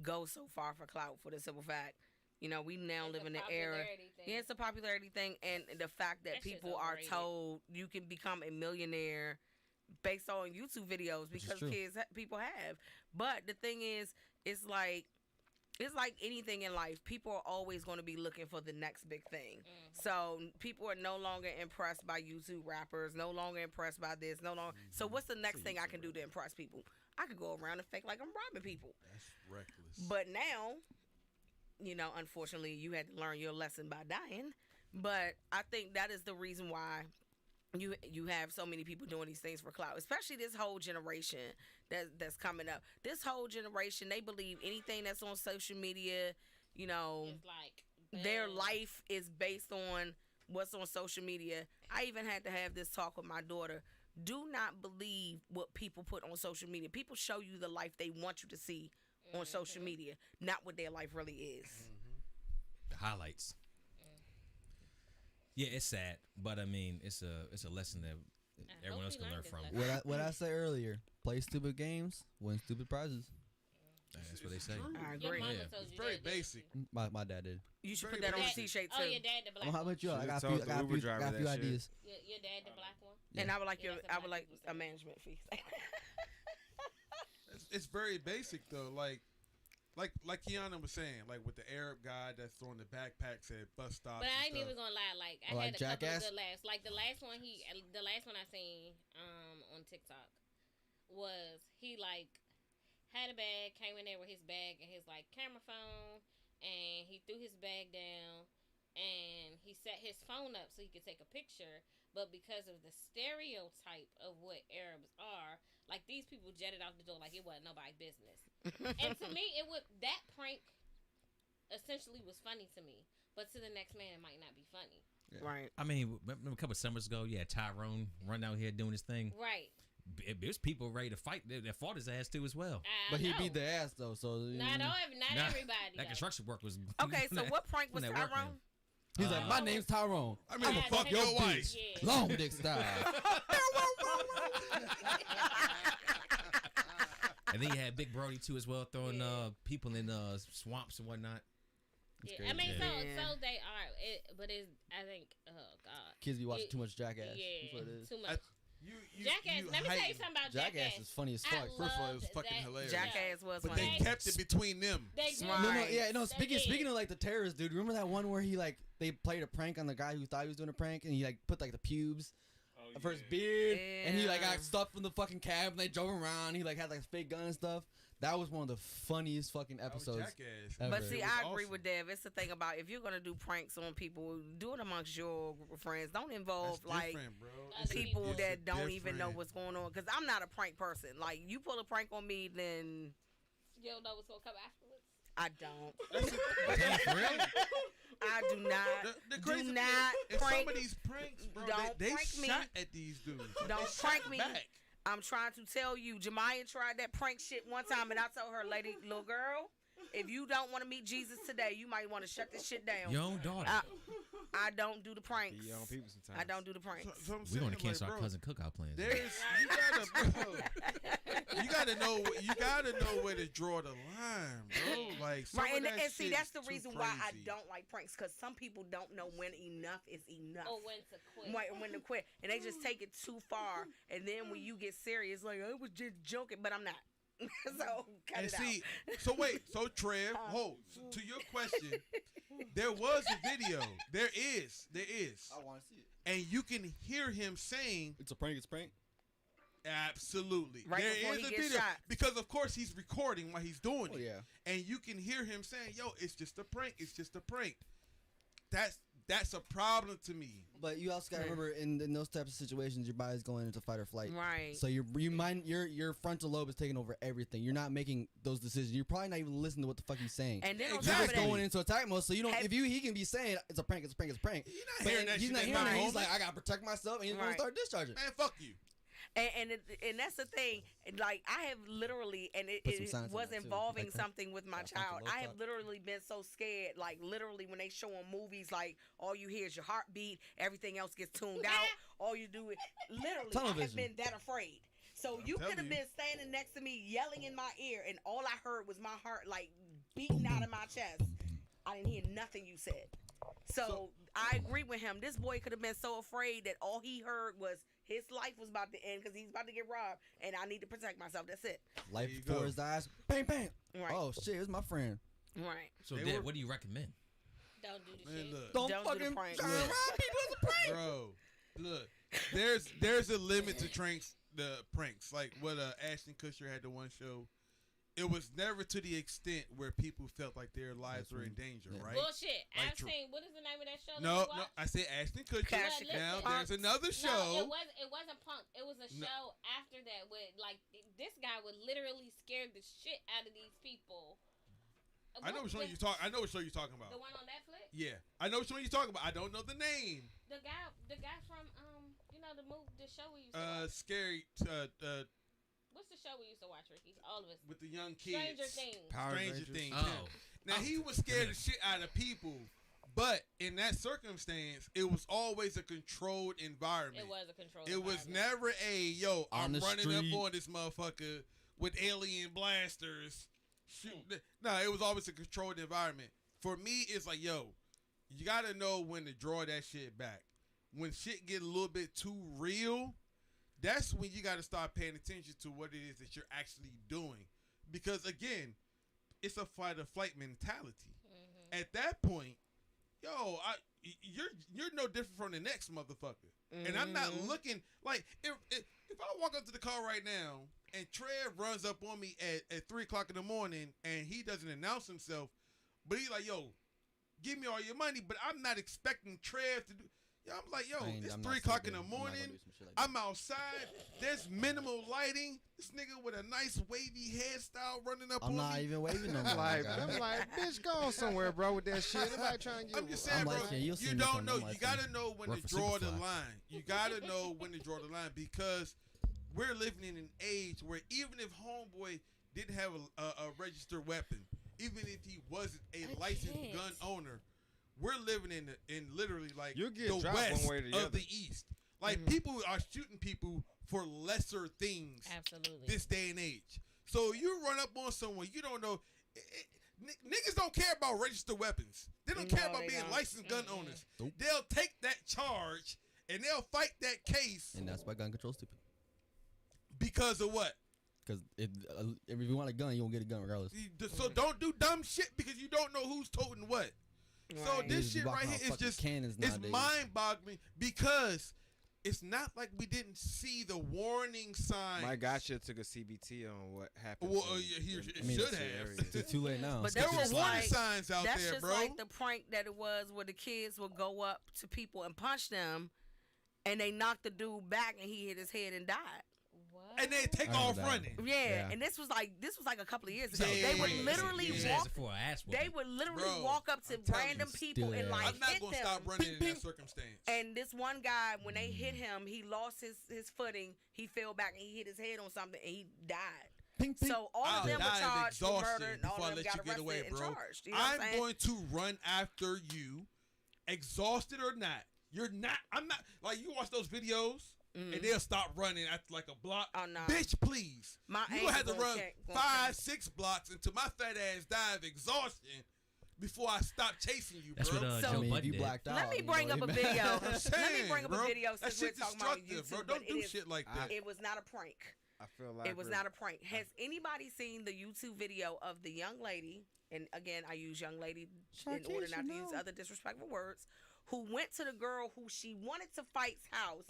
go so far for clout for the simple fact, we now It's live a in the era. popularity thing. Yeah, it's a popularity thing, and the fact that That shit's people are overrated. told you can become a millionaire based on YouTube videos Which is because true. people have. But the thing is, it's like anything in life. People are always going to be looking for the next big thing. So people are no longer impressed by YouTube rappers, no longer impressed by this, no longer. So what's the next thing I can do to impress people? I could go around and fake like I'm robbing people. That's reckless. But now, unfortunately, you had to learn your lesson by dying. But I think that is the reason why you have so many people doing these things for clout, especially this whole generation that's coming up. This whole generation, they believe anything that's on social media, It's like their life is based on what's on social media. I even had to have this talk with my daughter. Do not believe what people put on social media. People show you the life they want you to see on social media, not what their life really is. The highlights. Yeah, it's sad, but I mean, it's a lesson that everyone else can learn from. What I said earlier: play stupid games, win stupid prizes. That's what they say. I Your agree. mama Yeah. told It's you very that, didn't basic. she? My dad did. You should Very put that on a basic. t-shirt too. Oh, your dad, the black Well, how one. about you? I Should've got a told few, the Uber driver got a few that shit. ideas. Your dad, the black one. And I would like Yeah, your, that's I what would black like people a say. management fee. It's very basic though. Like Kiana was saying, like with the Arab guy that's throwing the backpacks at bus stops. But I ain't and even stuff. gonna lie, like I Oh, had like a couple of Jackass? good laughs. Like the last one I seen on TikTok was he like had a bag, came in there with his bag and his like camera phone, and he threw his bag down and he set his phone up so he could take a picture. But because of the stereotype of what Arabs are, like these people jetted out the door like it wasn't nobody's business. And to me, that prank essentially was funny to me, but to the next man, it might not be funny. Right. I mean, remember a couple of summers ago, yeah, Tyrone run out here doing his thing. Right. There's people ready to fight that fought his ass too as well. But he know. beat the ass though, so Not Nah, everybody. That though. construction work was Okay, so what prank was wasn't that working? Tyrone? he's like, my name's Tyrone. I mean, Yeah, fuck that your is- wife. Yeah. Long dick style. And then you had Big Brody too as well, throwing people in swamps and whatnot. Yeah, I mean, so they are, but it's, I think, oh God, kids be watching too much Jackass. Yeah, That's what it is. too much. Jackass. Let me tell you something about Jackass is funny as fuck. First of all, it was fucking hilarious. Jackass was But funny. they kept it between them. They did. No. Speaking of like the terrorist dude, remember that one where he like they played a prank on the guy who thought he was doing a prank, and he like put like the pubes for his beard, and he like got stuff from the fucking cab, and they drove him around. He like had like a fake gun and stuff. That was one of the funniest fucking episodes. Jackass. But see, I agree with Dev. It's the thing about if you're gonna do pranks on people, do it amongst your group of friends. Don't involve like people that don't even know what's going on. Because I'm not a prank person. Like you pull a prank on me, then you don't know what's gonna come afterwards. I don't. I do not. The do crazy not thing, prank. some of these pranks, bro, Don't they prank me. shot at these dudes. Don't prank me. Back. I'm trying to tell you, Jemiah tried that prank shit one time, and I told her, little girl, if you don't want to meet Jesus today, you might want to shut this shit down. Your own daughter. I don't do the pranks. Be your own people sometimes. I don't do the pranks. So We're going to cancel our cousin cookout plans. You gotta know where to draw the line, bro. Like, and see, that's the reason why I don't like pranks, because some people don't know when enough is enough. Or when to quit. When to quit, and they just take it too far, and then when you get serious, like I was just joking, but I'm not. So cut it out. So Trev, to your question, there was a video. There is. I want to see it. And you can hear him saying, "It's a prank. It's a prank." Absolutely. Right there before is he a gets video shot. because of course he's recording while he's doing it. Yeah. And you can hear him saying, "Yo, it's just a prank. It's just a prank." That's a problem to me. But you also gotta remember in those types of situations, your body's going into fight or flight. Right. So your frontal lobe is taking over everything. You're not making those decisions. You're probably not even listening to what the fuck he's saying. And then You're on top just of that, going into attack mode. So you don't. He can be saying it's a prank. It's a prank. It's a prank. He's not hearing that. He's like, I gotta protect myself, and he's gonna start discharging. Man, fuck you. And that's the thing. Like I have literally, and it was involving something with my child. I have literally been so scared. Like literally, when they show on movies, like all you hear is your heartbeat. Everything else gets tuned out. All you do is literally. Television. I have been that afraid. So you could have been standing next to me, yelling in my ear, and all I heard was my heart like beating out of my chest. I didn't hear nothing you said. So I agree with him. This boy could have been so afraid that all he heard was his life was about to end because he's about to get robbed, and I need to protect myself. That's it. Life before his eyes. Bang, bang. Right. Oh, shit. It's my friend. Right. So, Dad, what do you recommend? Don't do the Man, shit. look, Don't do the fucking prank. try and rob people as a prank. bro. Look, there's a limit to pranks. Like what Ashton Kutcher had the one show. It was never to the extent where people felt like their lives were in danger, right? Bullshit. Like I've seen. What is the name of that show? No, that you watch? I said Ashton Kutcher. Now Punks. there's another show. No, it wasn't Punk. It was a show after that with like this guy would literally scare the shit out of these people. I know which one you're talking. I know which show you're talking about. The one on Netflix. Yeah, I know which one you're talking about. I don't know the name. The guy from the show we used to watch. Scary. What's the show we used to watch, Ricky? All of us. With the young kids. Stranger Things. Stranger Things. Oh. Now he was scared the shit out of people, but in that circumstance, it was always a controlled environment. It was a controlled It was environment. never I'm running street. up on this motherfucker with alien blasters. No, it was always a controlled environment. For me, it's like, yo, you gotta know when to draw that shit back. When shit get a little bit too real, that's when you gotta start paying attention to what it is that you're actually doing. Because again, it's a fight or flight mentality. Mm-hmm. At that point, yo, you're no different from the next motherfucker. Mm-hmm. And I'm not looking like if I walk up to the car right now and Trev runs up on me at 3:00 in the morning and he doesn't announce himself, but he's like, yo, give me all your money, but I'm not expecting Trev to do. Yeah, I'm like, yo, it's 3:00 in the morning. I'm outside. There's minimal lighting. This nigga with a nice wavy hairstyle running up on me. I'm not even waving no more. I'm like, bitch, go somewhere, bro, with that shit. Nobody trying to get. I'm just saying, bro. You don't know. You gotta know when to draw the line. You gotta know when to draw the line because we're living in an age where even if homeboy didn't have a registered weapon, even if he wasn't a licensed gun owner. We're living in literally like the west of the east. Like people are shooting people for lesser things. Absolutely. This day and age. So you run up on someone you don't know. Niggas don't care about registered weapons. They don't care about being licensed gun owners. Nope. They'll take that charge and they'll fight that case. And that's why gun control's stupid. Because of what? Because if you want a gun, you won't get a gun regardless. So don't do dumb shit because you don't know who's toting what. Right. So this shit right here is just it's mind-boggling because it's not like we didn't see the warning signs. My guy should have took a CBT on what happened. Well, he should have. It's too late now. But There that's were just warning like, signs out that's there, just bro. like the prank that it was where the kids would go up to people and punch them, and they knocked the dude back and he hit his head and died. What? And they take off running. Yeah, and this was like a couple of years ago. Yeah, They would yeah, literally Yeah. walk. For an ass They whooping. would literally Bro, walk up to I'm telling random you, people still and there. like I'm not hit gonna them. stop running in that circumstance. And this one guy, when they hit him, he lost his footing. He fell back and he hit his head on something and he died. Ping, ping. So all of them were die of charged for exhaustion murder, and all before I of them let got you get away, arrested and bro. charged. You know what I'm I'm saying? going to run after you, exhausted or not. You're not. I'm not. Like you watch those videos. And they'll stop running after like a block. Oh, no. Bitch, please. My You gonna have to ankle run gonna 5-6 blocks until my fat ass die of exhaustion before I stop chasing you, That's bro. what So- Joe I mean, if Budden you did. blacked out. Let me you bring know, up a you video. mad. I'm Let me saying, bring up bro. a video That since we're shit's talking about destructive, YouTube. bro. but Don't do it is- shit like that. It was not a prank. I feel like It was not a prank. Has anybody seen the YouTube video of the young lady? And again, I use young lady in order not to use other disrespectful words. Who went to the girl who she wanted to fight's house,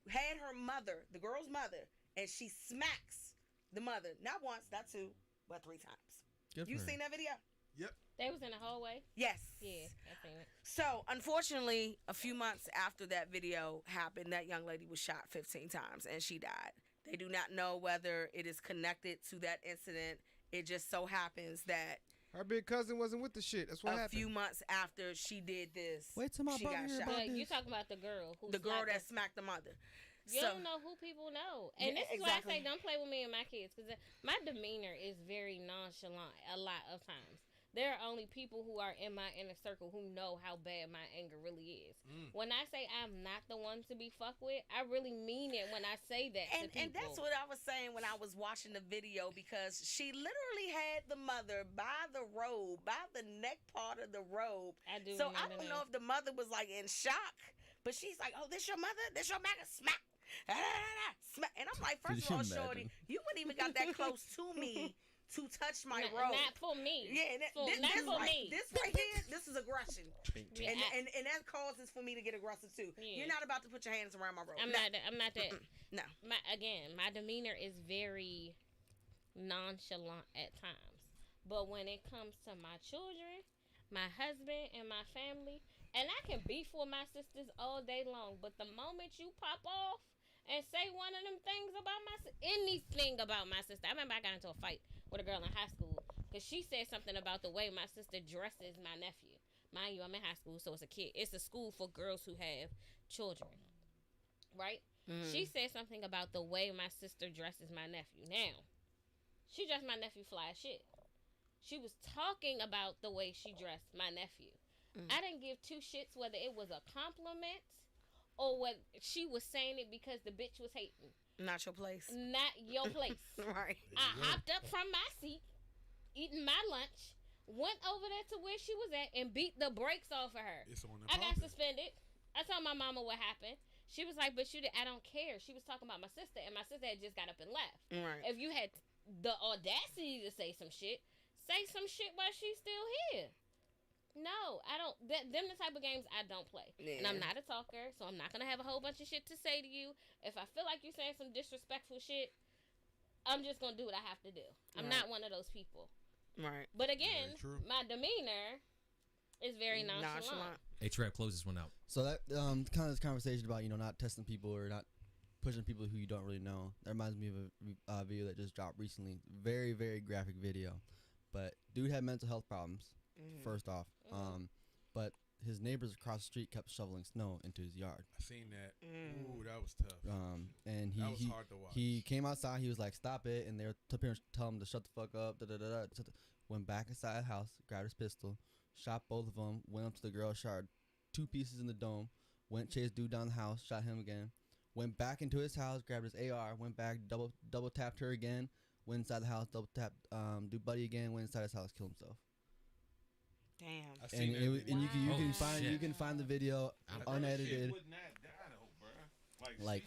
had her mother, the girl's mother, and she smacks the mother not once, not two, but 3 times. Good You for her. seen that video? Yep. They was in the hallway. Yes. Yeah, I seen it. So, unfortunately, a few months after that video happened, that young lady was shot 15 times and she died. They do not know whether it is connected to that incident. It just so happens that her big cousin wasn't with the shit. That's what a happened. few months after she did this, Wait till my she brother got hear shot. about But you this. talking about the girl who The girl slapped that her. smacked the mother. You So- don't know who people know, and Yeah, this is why I exactly. say don't play with me and my kids because my demeanor is very nonchalant. A lot of times, there are only people who are in my inner circle who know how bad my anger really is. When I say I'm not the one to be fucked with, I really mean it when I say that to people. And that's what I was saying when I was watching the video, because she literally had the mother by the robe, by the neck part of the robe. I do. So I remember don't that. know if the mother was like in shock, but she's like, "Oh, this your mother? This your mother? Smack!" Smack. And I'm like, first of all, Could you shorty, imagine? you wouldn't even got that close to me to touch my Not, robe. not for me. Yeah, and not this, for right, me. this right here, this is aggression. Yeah, And that causes for me to get aggressive too. Yeah. You're not about to put your hands around my robe. I'm No. not that. No. My demeanor is very nonchalant at times. But when it comes to my children, my husband, and my family, and I can beef with my sisters all day long, but the moment you pop off and say one of them things about anything about my sister. I remember I got into a fight with a girl in high school because she said something about the way my sister dresses my nephew. Mind you, I'm in high school, so it's a school for girls who have children, right? She said something about the way my sister dresses my nephew. Now, she dressed my nephew fly as shit. She was talking about the way she dressed my nephew. I didn't give 2 shits whether it was a compliment or what she was saying it because the bitch was hating. Not your place. Not your place. Right. I hopped up from my seat, eating my lunch, went over there to where she was at, and beat the brakes off of her. It's on the I got poppin'. suspended. I told my mama what happened. She was like, but I don't care. She was talking about my sister, and my sister had just got up and left. Right. If you had the audacity to say some shit while she's still here. No, I don't. Them the type of games I don't play. Yeah. And I'm not a talker, so I'm not going to have a whole bunch of shit to say to you. If I feel like you're saying some disrespectful shit, I'm just going to do what I have to do. I'm not one of those people. Right. But again, Very true. my demeanor is very nonchalant. Hey, Trev, close this one out. So that kind of this conversation about not testing people or not pushing people who you don't really know. That reminds me of a video that just dropped recently. Very, very graphic video. But dude had mental health problems. First off, but his neighbors across the street kept shoveling snow into his yard. I seen that. Ooh, that was tough. And That was hard to watch. he came outside. He was like, "Stop it!" And they were tell him to shut the fuck up. Went back inside the house, grabbed his pistol, shot both of them. Went up to the girl, shot 2 pieces in the dome. Went chased dude down the house, shot him again. Went back into his house, grabbed his AR. Went back, double tapped her again. went inside the house, double tap, do buddy again, went inside his house, killed himself. Damn. I seen that video. And you can Oh, find shit. you can find the video unedited. Like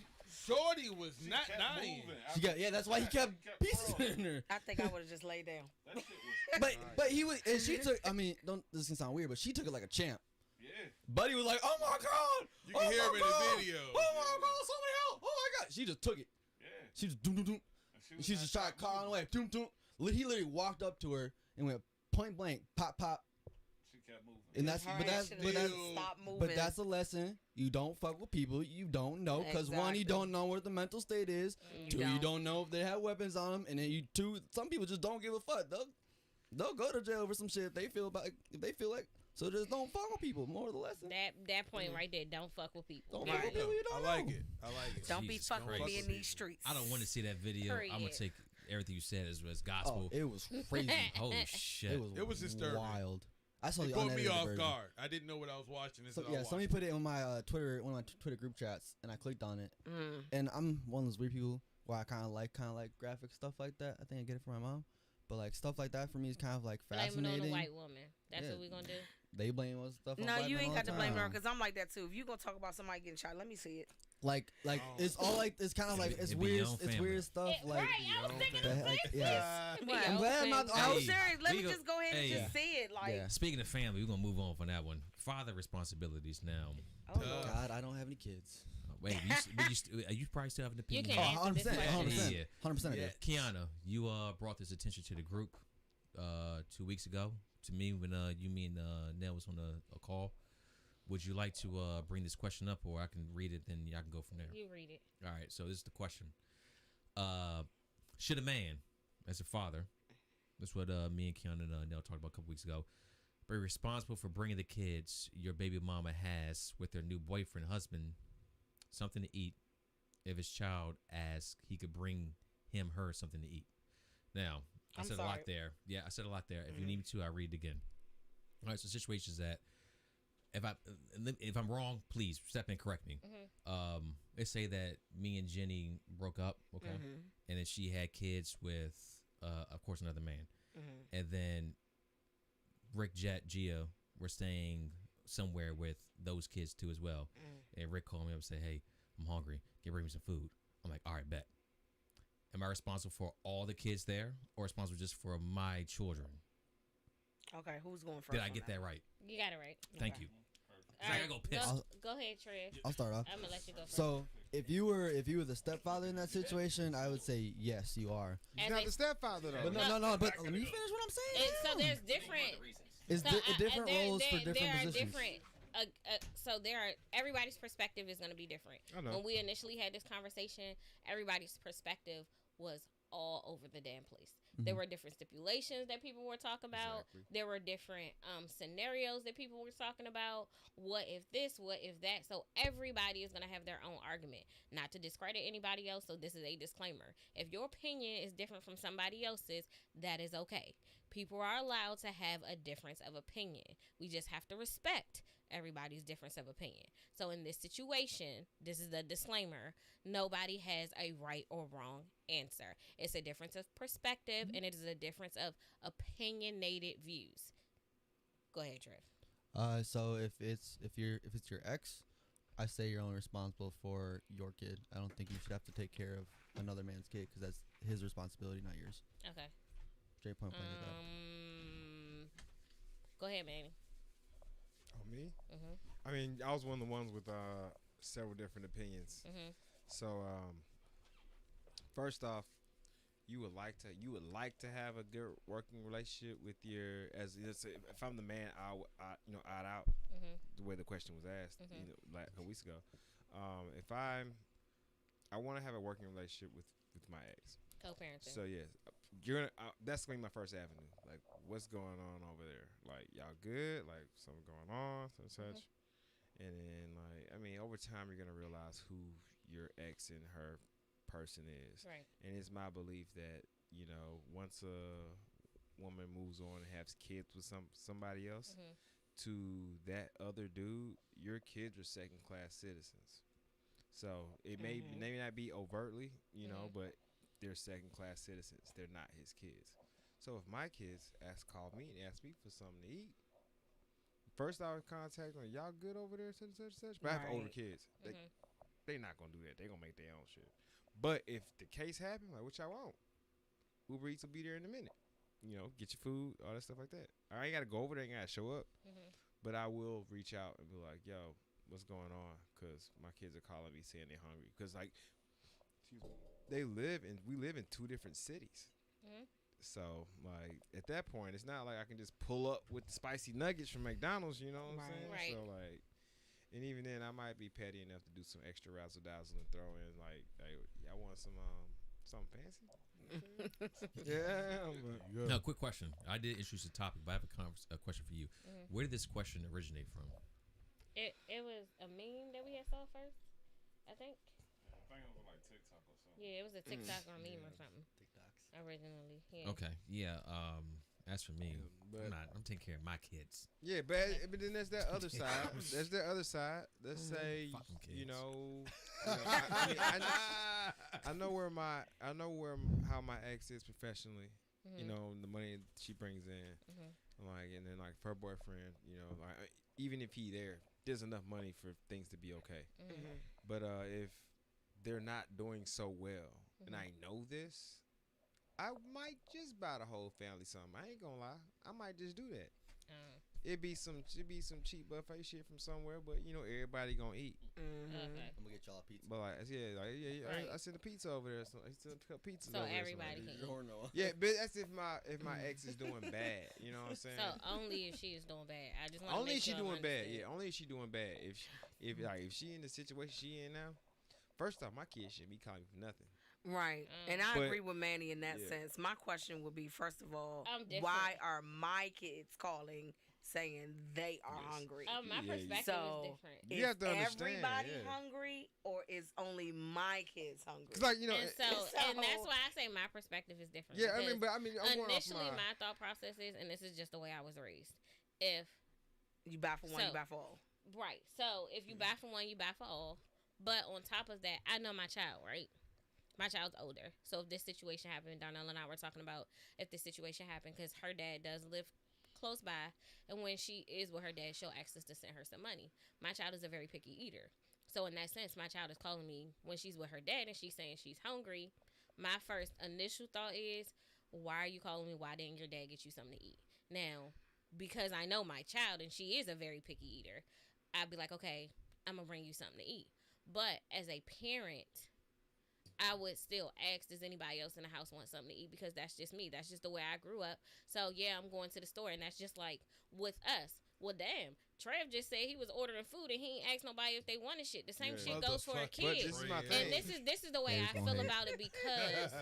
Shorty was not dying. she got that's why he kept piecing her. I think I would have just laid down. That shit was But he was and she took. I mean, this can sound weird, but she took it like a champ. yeah. Buddy was like, "Oh my god, You can hear him in the video. Oh my god, somebody help! Oh my god!" She just took it. Yeah. She just doom doom doom. And She just tried calling away. Doom doom. He literally walked up to her and went point blank, pop pop. She kept moving. And that's Her but ass that's should've but that's Ew. stopped moving. but that's a lesson. You don't fuck with people you don't know because one, you Exactly. don't know what the mental state is. Two, you don't. don't know if they have weapons on them, and then you two, some people just don't give a fuck. They'll go to jail for some shit if they feel like. So just don't fuck with people. More of the lesson. That point right there. Don't fuck with people. Don't Period. fuck with people you I don't like know. it. I like it. Don't be Jesus fucking with Christ. me in these streets. I don't want to see that video. I'm gonna Period. take everything you said as Oh, gospel. it was crazy. Holy shit! It was disturbing. wild. I saw It the caught me unedited off version. guard. I didn't know what I was watching. So, yeah, somebody put it on my Twitter, one of my Twitter group chats, and I clicked on it. Mm. And I'm one of those weird people where I kind of like graphic stuff like that. I think I get it from my mom, but like stuff like that for me is kind of like Blame it fascinating. on a white woman. That's Yeah. what we gonna do. They blame us stuff. on No, black you men ain't all got the to blame her time. because I'm like that too. If you gonna talk about somebody getting shot, let me see it. Like Oh. it's all like it's kind of like it's It'd be your weird. own It's family. weird stuff. Like right, I was thinking that, the like, same yeah. thing. Right. I'm glad I'm not. I I was was, serious. Let we me go- just go ahead and hey. just see it. Like, Yeah. Speaking of family, we're gonna move on from that one. Father responsibilities now. oh, Lord. God, I don't have any kids. Wait, you probably still have an You opinion. can Oh, answer this 100%, question. 100%, Yeah. 100%. I do. Kiana, you brought this attention to the group 2 weeks ago to me when me and Nell was on a call. Would you like to bring this question up, or I can read it, then y'all can go from there? You read it. All right, so this is the question. Should a man, as a father, that's what me and Keanu and Nell talked about a couple weeks ago, be responsible for bringing the kids your baby mama has with their new boyfriend, husband, something to eat if his child asks he could bring her something to eat? Now, I I'm said a sorry. lot there. Yeah, I said a lot there. If you need me to, I'll read it again. All right, so situations that if I'm wrong, please step in and correct me. Let's say that me and Jenny broke up, okay, and then she had kids with, of course, another man, and then Rick, Jet, Gia were staying somewhere with those kids too as well. And Rick called me up and said, "Hey, I'm hungry. Can you bring me some food?" I'm like, "All right, bet." Am I responsible for all the kids there, or responsible just for my children? Okay, who's going first? Did I on get that right? You got it right. Thank Okay. you. All I right, gotta go piss. go ahead, Trev. I'll start off. I'm gonna let you go first. So if you were the stepfather in that situation, I would say yes, you are. He's As not a- the stepfather though. But no. But let me finish what I'm saying. So there's different. It's So, different there- roles for there different are positions. different. So there are everybody's perspective is going to be different. I know. When we initially had this conversation, everybody's perspective was all over the damn place. There were different stipulations that people were talking about. Exactly. There were different scenarios that people were talking about. What if this? What if that? So everybody is going to have their own argument. Not to discredit anybody else. So this is a disclaimer. If your opinion is different from somebody else's, that is okay. People are allowed to have a difference of opinion. We just have to respect everybody's difference of opinion. So in this situation, this is the disclaimer, nobody has a right or wrong answer. It's a difference of perspective and it is a difference of opinionated views. Go ahead, Trev. So if it's your ex, I say you're only responsible for your kid. I don't think you should have to take care of another man's kid because that's his responsibility, not yours. Okay. Straight point blank like that. Go ahead, Manny. Oh, me? Mhm. I mean, I was one of the ones with several different opinions. Mhm. So, first off, you would like to have a good working relationship with your if I'm the man, I'd out Mhm. the way the question was asked, Mhm. like a week ago. If I want to have a working relationship with my ex. Co-parenting. So yes, that's gonna be my first avenue. Like, what's going on over there? Like, y'all good? Like, something going on, such. And then, like, I mean, over time, you're gonna realize who your ex and her person is. Right. And it's my belief that once a woman moves on and has kids with somebody else, Mhm. to that other dude, your kids are second class citizens. So it may not be overtly, but they're second-class citizens. They're not his kids. So if my kids call me and ask me for something to eat, first I would contact them. Y'all good over there? Such and such. But I have older kids. They not gonna do that. They gonna make their own shit. But if the case happens, like what y'all want? Uber Eats will be there in a minute. You know, get your food, all that stuff like that. I ain't gotta go over there. Ain't gotta show up. But I will reach out and be like, yo, what's going on? Because my kids are calling me saying they're hungry. Because like, we live in two different cities. So, like, at that point, it's not like I can just pull up with the spicy nuggets from McDonald's, you know what I'm saying? Right. So, like, and even then, I might be petty enough to do some extra razzle-dazzle and throw in, like y'all want something fancy? Yeah. Now, quick question. I did introduce the topic, but I have a question for you. Where did this question originate from? It was a meme that we had saw first, I think. I think it was like TikTok or something. Yeah, it was a TikTok or a meme or something. TikToks. Originally, yeah. Okay, yeah. As for me, I'm taking care of my kids. Yeah, but then there's that other side. There's that other side. Let's say, Fucking kids. you know I know how my ex is professionally. You know, the money she brings in, and then like for her boyfriend, you know, like even if he there's enough money for things to be okay. But if they're not doing so well, and I know this, I might just buy the whole family something. I ain't gonna lie. I might just do that. It'd be some cheap buffet shit from somewhere, but you know everybody gonna eat. Okay. I'm gonna get y'all a pizza. But like yeah. Right. I sent a pizza over there. I sent a couple pizzas So over there. everybody can eat. Yeah, but that's if my ex is doing bad. You know what I'm saying? So only if she is doing bad. I just want Only if she sure doing bad. understood. Yeah, only if she doing bad. If she in the situation she in now, first off, my kids shouldn't be calling me for nothing. Right. And I But- agree with Manny in that yeah. sense. My question would be, first of all, I'm different. why are my kids calling saying they are hungry? My Yeah, perspective so- is different. You Is have to understand, everybody yeah. hungry, or is only my kids hungry? Cause like you know, And and that's why I say my perspective is different. yeah. I because mean, I'm going off initially my. my thought process is, and this is just the way I was raised. If You buy for one, So- you buy for all. Right. So if you buy for one, you buy for all. But on top of that, I know my child, right? My child's older. So if this situation happened, Darnell and I were talking about if this situation happened, because her dad does live close by. And when she is with her dad, she'll ask us to send her some money. My child is a very picky eater. So in that sense, my child is calling me when she's with her dad and she's saying she's hungry. My first initial thought is, why are you calling me? Why didn't your dad get you something to eat? Now, because I know my child and she is a very picky eater, I'd be like, okay, I'm going to bring you something to eat. But as a parent, I would still ask, does anybody else in the house want something to eat? Because that's just me. That's just the way I grew up. So, yeah, I'm going to the store. And that's just like with us. Well, damn. Trev just said he was ordering food and he ain't asked nobody if they wanted shit. The same shit goes for a But kid. this is my And thing. this is the way Yeah, I go feel ahead. about it because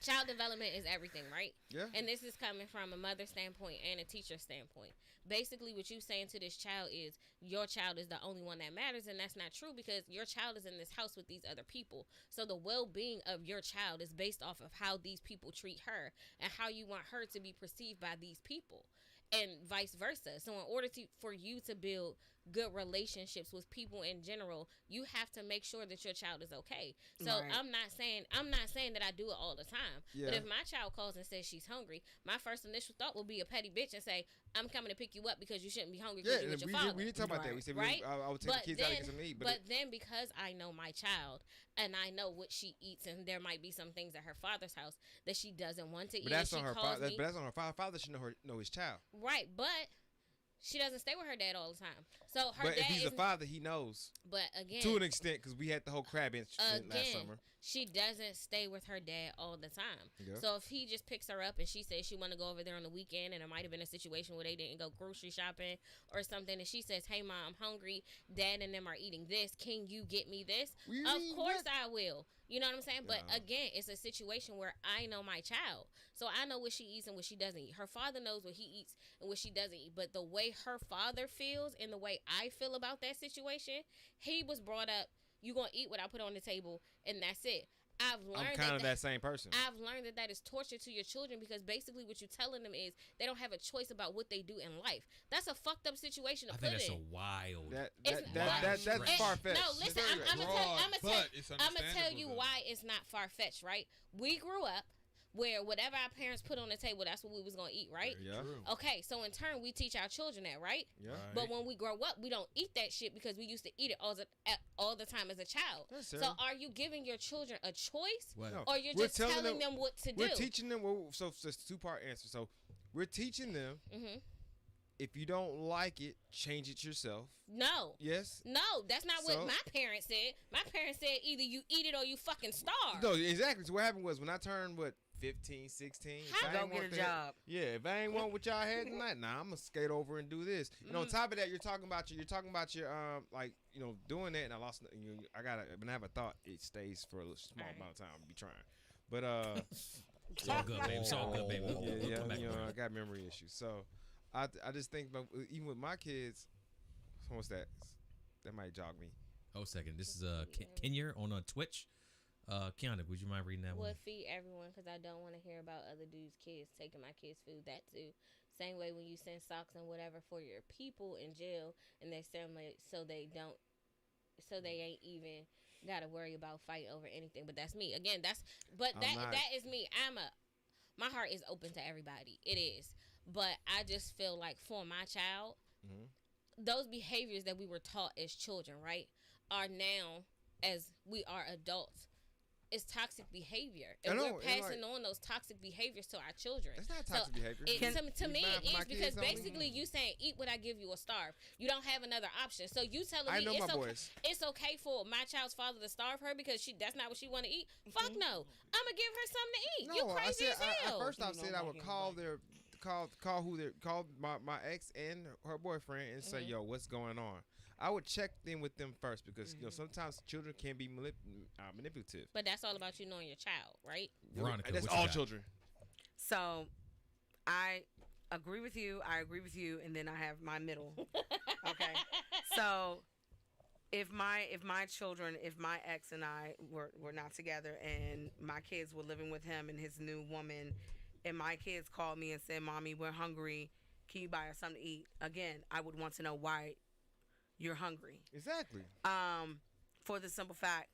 child development is everything, right? Yeah. And this is coming from a mother standpoint and a teacher standpoint. Basically, what you saying to this child is your child is the only one that matters, and that's not true because your child is in this house with these other people. So the well-being of your child is based off of how these people treat her and how you want her to be perceived by these people. And vice versa. So in order for you to build good relationships with people in general, you have to make sure that your child is okay. So Right. I'm not saying that I do it all the time. Yeah. But if my child calls and says she's hungry, my first initial thought will be a petty bitch and say, I'm coming to pick you up because you shouldn't be hungry because Yeah, you're with your we father. didn't talk about that. We said Right. I would take the kids out and get something to eat. But then because I know my child and I know what she eats and there might be some things at her father's house that she doesn't want to eat. But that's and on she her calls father. me, But that's on her father. Father should know his child. right, but she doesn't stay with her dad all the time. So her But dad if he's is a father, he knows but again to an extent because we had the whole crab incident last summer. she doesn't stay with her dad all the time. Yeah. So if he just picks her up and she says she want to go over there on the weekend and it might have been a situation where they didn't go grocery shopping or something and she says, hey mom, I'm hungry, dad and them are eating this, can you get me this? What do you Of mean, course what? I will. You know what I'm saying? But No. again, it's a situation where I know my child. So I know what she eats and what she doesn't eat. Her father knows what he eats and what she doesn't eat. But the way her father feels and the way I feel about that situation, he was brought up, you going to eat what I put on the table and that's it. I've learned I'm kind of that same person. I've learned that is torture to your children because basically what you're telling them is they don't have a choice about what they do in life. That's a fucked up situation to put in. I think that's a wild. That's far fetched. No, listen, I'm gonna tell you why it's not far fetched, right? We grew up where whatever our parents put on the table, that's what we was gonna eat, right? Yeah. Okay, so in turn, we teach our children that, right? Yeah. Right. But when we grow up, we don't eat that shit because we used to eat it all the time as a child. So are you giving your children a choice, Well, or you're just telling them what to do? We're teaching them. So it's a 2-part answer. So we're teaching them. Mm-hmm. If you don't like it, change it yourself. No. Yes. No, that's not what my parents said. My parents said either you eat it or you fucking starve. No, exactly. So what happened was when I turned 15, 16. Go get a job. If I ain't want what y'all had tonight, I'm gonna skate over and do this. And on top of that, you're talking about your like doing that. And I lost. When I have a thought, it stays for a small amount of time. I'll be trying, but it's all good, baby. It's all good, baby. We'll come back. I got memory issues, so I just think about even with my kids. What's that? That might jog me. Oh, second. This is Kenya on Twitch. Kiana, would you mind reading that one? Would feed everyone because I don't want to hear about other dudes' kids taking my kids' food. That too. Same way when you send socks and whatever for your people in jail and they send so they ain't even gotta worry about fighting over anything. But that's me. Again, that is me. My heart is open to everybody. It is. But I just feel like for my child, those behaviors that we were taught as children, right, are now as we are adults. It's toxic behavior, and we're passing on those toxic behaviors to our children. It's not toxic behavior. To me, it is because basically you saying eat what I give you or starve. You don't have another option. So you telling me it's okay for my child's father to starve her because that's not what she want to eat? Fuck no. I'm gonna give her something to eat. You crazy as hell. At first I said I would call my ex and her boyfriend and say, yo, what's going on? I would check in with them first because sometimes children can be manipulative. But that's all about you knowing your child, right? Veronica, that's all children. So, I agree with you. And then I have my middle. Okay. So, if my ex and I were not together, and my kids were living with him and his new woman, and my kids called me and said, "Mommy, we're hungry. Can you buy us something to eat?" Again, I would want to know why you're hungry. Exactly. For the simple fact,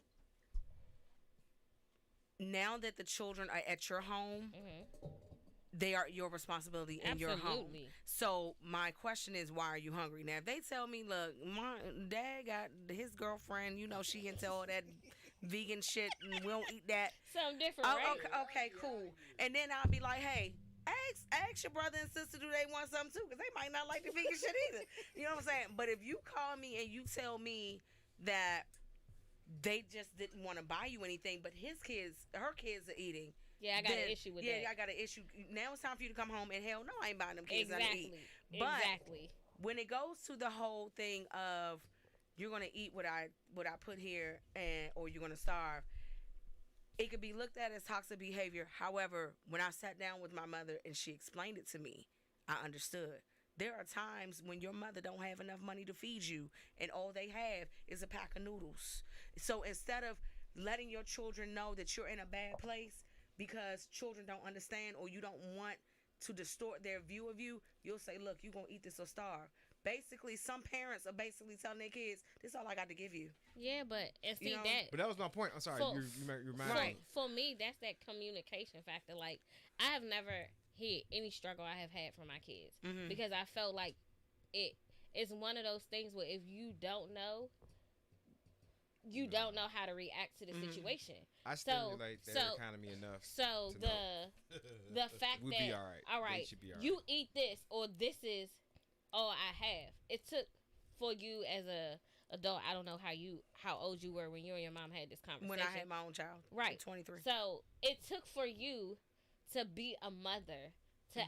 now that the children are at your home, they are your responsibility in your home. So my question is, why are you hungry? Now, if they tell me, look, my dad got his girlfriend, she into all that vegan shit and we don't eat that. Something different, right? Okay, cool. And then I'll be like, hey, ask your brother and sister, do they want something too? Because they might not like the vegan shit either. You know what I'm saying? But if you call me and you tell me that they just didn't want to buy you anything, but her kids are eating. Yeah, I got an issue with that. Yeah, I got an issue. Now it's time for you to come home, and hell no, I ain't buying them kids nothing to eat. But when it goes to the whole thing of you're gonna eat what I put here, or you're gonna starve, it could be looked at as toxic behavior. However, when I sat down with my mother and she explained it to me, I understood. There are times when your mother don't have enough money to feed you, and all they have is a pack of noodles. So instead of letting your children know that you're in a bad place because children don't understand, or you don't want to distort their view of you, you'll say, look, you're going to eat this or starve. Basically, some parents are basically telling their kids, this is all I got to give you. Yeah, but But that was my point. I'm sorry. You reminded me. For me, that's that communication factor. Like, I have never hid any struggle I have had from my kids because I felt like it's one of those things where if you don't know, you don't know how to react to the situation. I stimulate their economy enough. So the fact we'll that be all right, you eat this or this is all I have. It took for you as a adult. I don't know how old you were when you and your mom had this conversation. When I had my own child, right? 23. So it took for you to be a mother to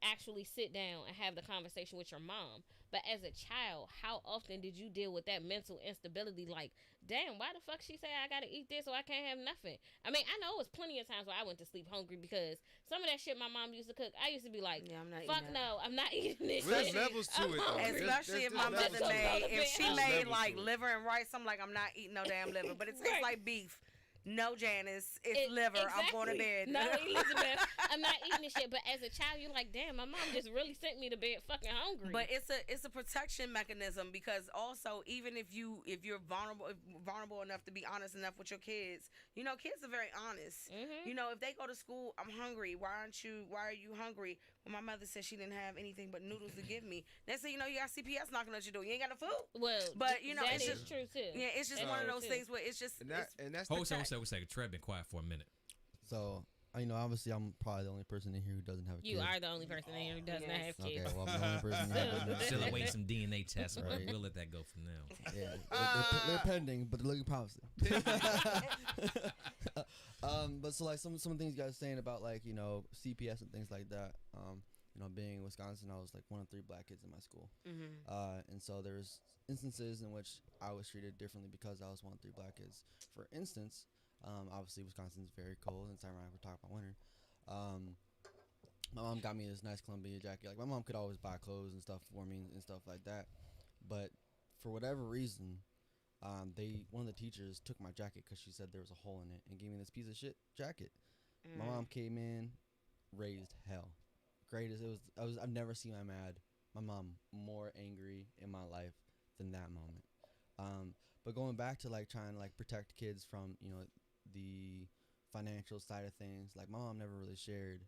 actually sit down and have the conversation with your mom. But as a child, how often did you deal with that mental instability? Like, damn, why the fuck she say I gotta eat this or I can't have nothing? I mean, I know it was plenty of times where I went to sleep hungry because some of that shit my mom used to cook, I used to be like, yeah, I'm not fuck no, I'm not eating this There's shit. levels to it, though. Especially if my mother if she made like liver and rice, I'm like, I'm not eating no damn liver. But it tastes like beef. no, Janice, it's liver. Exactly. I'm going to bed. No, Elizabeth, I'm not eating this shit. But as a child, you're like, damn, my mom just really sent me to bed fucking hungry. But it's a protection mechanism, because also, even if you're vulnerable enough to be honest enough with your kids, you know, kids are very honest. Mm-hmm. You know, if they go to school, I'm hungry. Why are you hungry? When my mother said she didn't have anything but noodles to give me, they say, you know, you got CPS knocking at your door. You ain't got no food. Well, but you know, that it's is just true too. Yeah, it's just one of those things where it's just and that's Hold on, one second. Trev been quiet for a minute. So, you know, obviously, I'm probably the only person in here who doesn't have a kid. You are the only person in here who does not have kids. Okay, well, I'm the only person in here who doesn't have Still kids. awaiting some DNA tests, but Right. we'll let that go for now. Yeah, they're pending, but they're looking promising. But so like some things you guys saying about like, you know, CPS and things like that. You know, being in Wisconsin, I was like one of 3 black kids in my school. And so there's instances in which I was treated differently because I was one of 3 black kids. For instance, obviously Wisconsin's very cold, and it's ironic we're talking about winter. My mom got me this nice Columbia jacket. Like, my mom could always buy clothes and stuff for me and stuff like that. But for whatever reason, one of the teachers took my jacket because she said there was a hole in it and gave me this piece of shit jacket. My mom came in, raised hell. Greatest. I've never seen my mom more angry in my life than that moment. But going back to like trying to like protect kids from, you know, the financial side of things, like my mom never really shared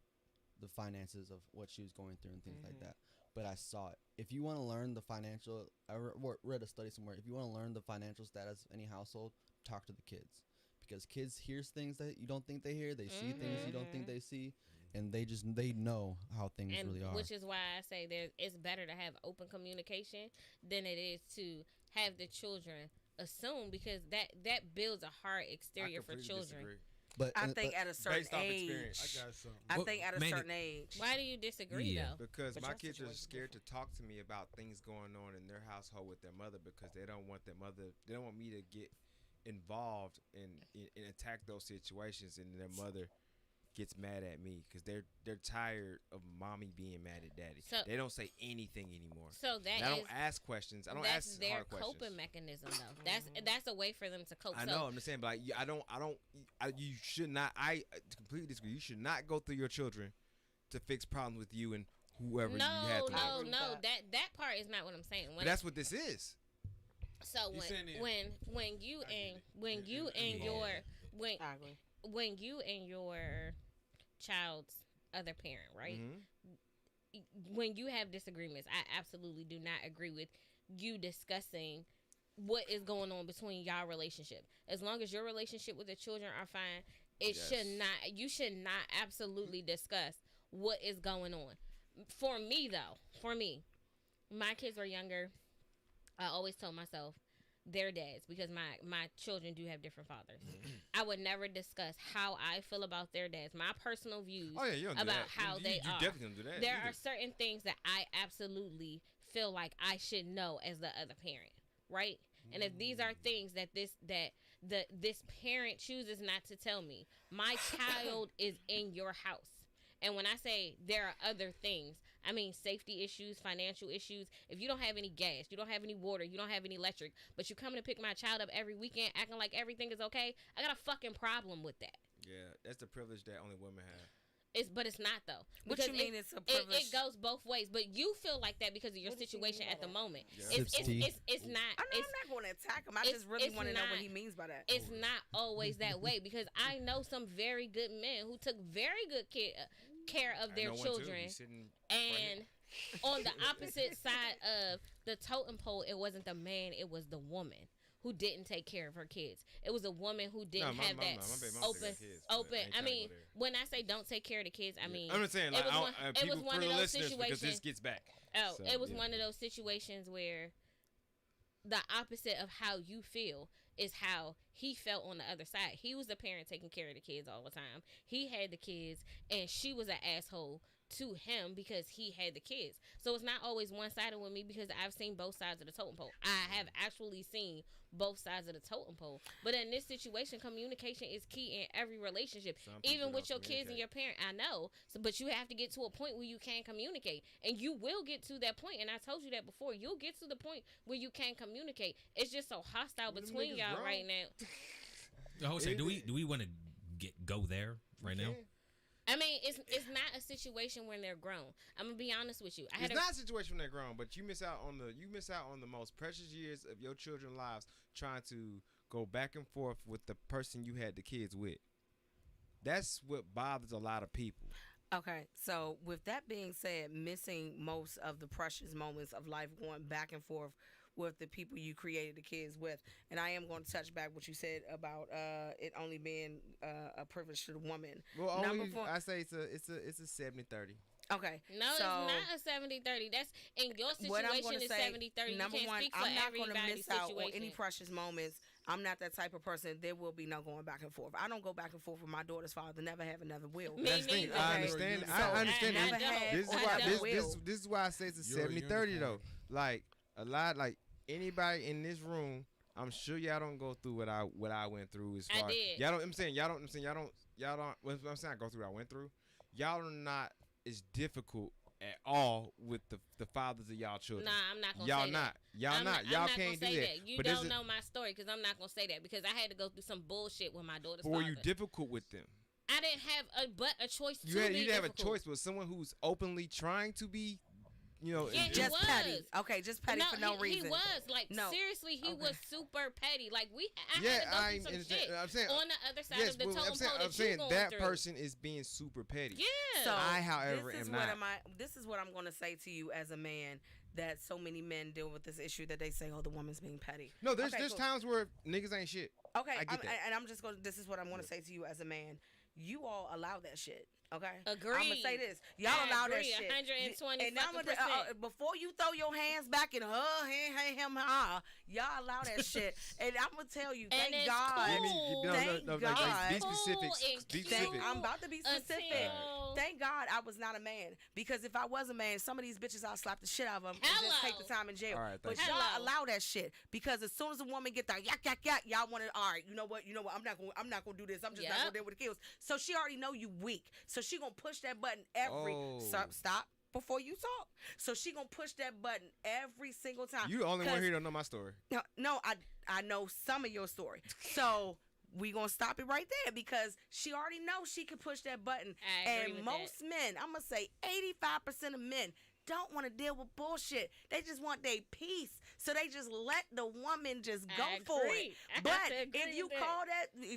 the finances of what she was going through and things like that. But I saw it. If you want to learn the financial, I read a study somewhere. If you want to learn the financial status of any household, talk to the kids, because kids hears things that you don't think they hear. They see things you don't think they see, and they know how things really are. Which is why I say it's better to have open communication than it is to have the children assume, because that builds a hard exterior for children. Disagree. But I think at a certain Based off age, experience. I got something. I think at a certain age. Why do you disagree though? Because But my your kids are situation's scared to talk to me about things going on in their household with their mother, because they don't want they don't want me to get involved and attack those situations, and their mother gets mad at me because they're tired of mommy being mad at daddy. So, they don't say anything anymore. So I don't ask questions. I don't ask that's their hard questions. coping mechanism though. That's a way for them to cope. I know. I'm just saying, but like, you should not. I completely disagree. You should not go through your children to fix problems with you and whoever you had. No. That part is not what I'm saying. But that's what this is. So when you and your child's other parent, right? When you have disagreements, I absolutely do not agree with you discussing what is going on between y'all relationship. As long as your relationship with the children are fine, you should not absolutely discuss what is going on. For me, my kids were younger. I always told myself their dads, because my children do have different fathers. I would never discuss how I feel about their dads, my personal views about how they are. You definitely don't do that. There are certain things that I absolutely feel like I should know as the other parent, right? And if these are things that this parent chooses not to tell me, my child is in your house. And when I say there are other things, I mean safety issues, financial issues. If you don't have any gas, you don't have any water, you don't have any electric, but you coming to pick my child up every weekend acting like everything is okay, I got a fucking problem with that. Yeah, that's the privilege that only women have. But it's not though. What you mean it's a privilege? It goes both ways, but you feel like that because of your situation at the moment. Yeah. It's not. I'm not going to attack him. I just really want to know what he means by that. It's not always that way, because I know some very good men who took very good care of their children, and on the opposite side of the totem pole, it wasn't the man, it was the woman who didn't take care of her kids. It was a woman who didn't have that open. I mean, when I say don't take care of the kids, I mean, I'm just saying, like, it was one of those situations. Because this gets back. It was one of those situations where the opposite of how you feel is how he felt on the other side. He was the parent taking care of the kids all the time. He had the kids, and she was an asshole to him because he had the kids. So it's not always one-sided with me, because I've seen both sides of the totem pole. I have actually seen both sides of the totem pole. But in this situation, communication is key in every relationship, even with your kids and your parent. I know, but you have to get to a point where you can communicate, and you will get to that point. And I told you that before. You'll get to the point where you can communicate. It's just so hostile between y'all right now. I would say, do we want to go there right now? I mean, it's not a situation when they're grown. I'm gonna be honest with you. It's not a situation when they're grown, but you miss out on the most precious years of your children's lives trying to go back and forth with the person you had the kids with. That's what bothers a lot of people. Okay, so with that being said, missing most of the precious moments of life going back and forth with the people you created the kids with, and I am going to touch back what you said about it only being a privilege to the woman. Well, I say it's a 70-30. Okay. No, it's not a 70-30. That's in your situation. It's 70-30. Number one, speak I'm not going to everybody's miss out on situation. any precious moments. I'm not that type of person. There will be no going back and forth. I don't go back and forth with my daughter's father. Never have and never will. Me neither. I understand. I understand. Never have. This is why I say it's a 70-30 though. Like a lot, like anybody in this room, I'm sure y'all don't go through what I went through. As far I did. Y'all don't. I'm saying y'all don't. What I'm saying, I go through what I went through. Y'all are not as difficult at all with the fathers of y'all children. Nah, I'm not gonna y'all say not. that. Y'all not. Y'all can't do that. You don't know my story because I'm not gonna say that because I had to go through some bullshit with my daughter's father. Were you difficult with them? I didn't have a choice. You didn't have a choice with someone who's openly trying to be. Yeah, just petty. Okay, just petty for no reason. He was seriously, he was super petty. Like I had to go through some shit I'm saying, on the other side of the totem pole I'm saying you that through. person is being super petty. Yeah. So I, however, am not. This is what I'm going to say to you as a man. That so many men deal with this issue that they say, "Oh, the woman's being petty." No, there's times where niggas ain't shit. Okay, I get that. And I'm just going. This is what I'm going to say to you as a man. You all allow that shit. Okay. Agree. I'm gonna say this. Y'all allow that shit. 120. And before you throw your hands back and y'all allow that shit. And I'm gonna tell you, thank God. Cool. Thank God. Be specific. Be specific. I'm about to be specific. Thank God I was not a man, because if I was a man, some of these bitches I'll slap the shit out of them and just take the time in jail. Right, but y'all allow that shit, because as soon as a woman get that yak, y'all want to. All right, you know what? I'm not gonna do this. I'm just not gonna deal with the kills. So she already know you weak. So she gonna push that button stop before you talk. So she gonna push that button every single time. You the only one here don't know my story. No, I know some of your story. So we gonna stop it right there, because she already knows she can push that button. And most men, I'm gonna say 85% of men don't want to deal with bullshit. They just want their peace. So they just let the woman just go for it. But if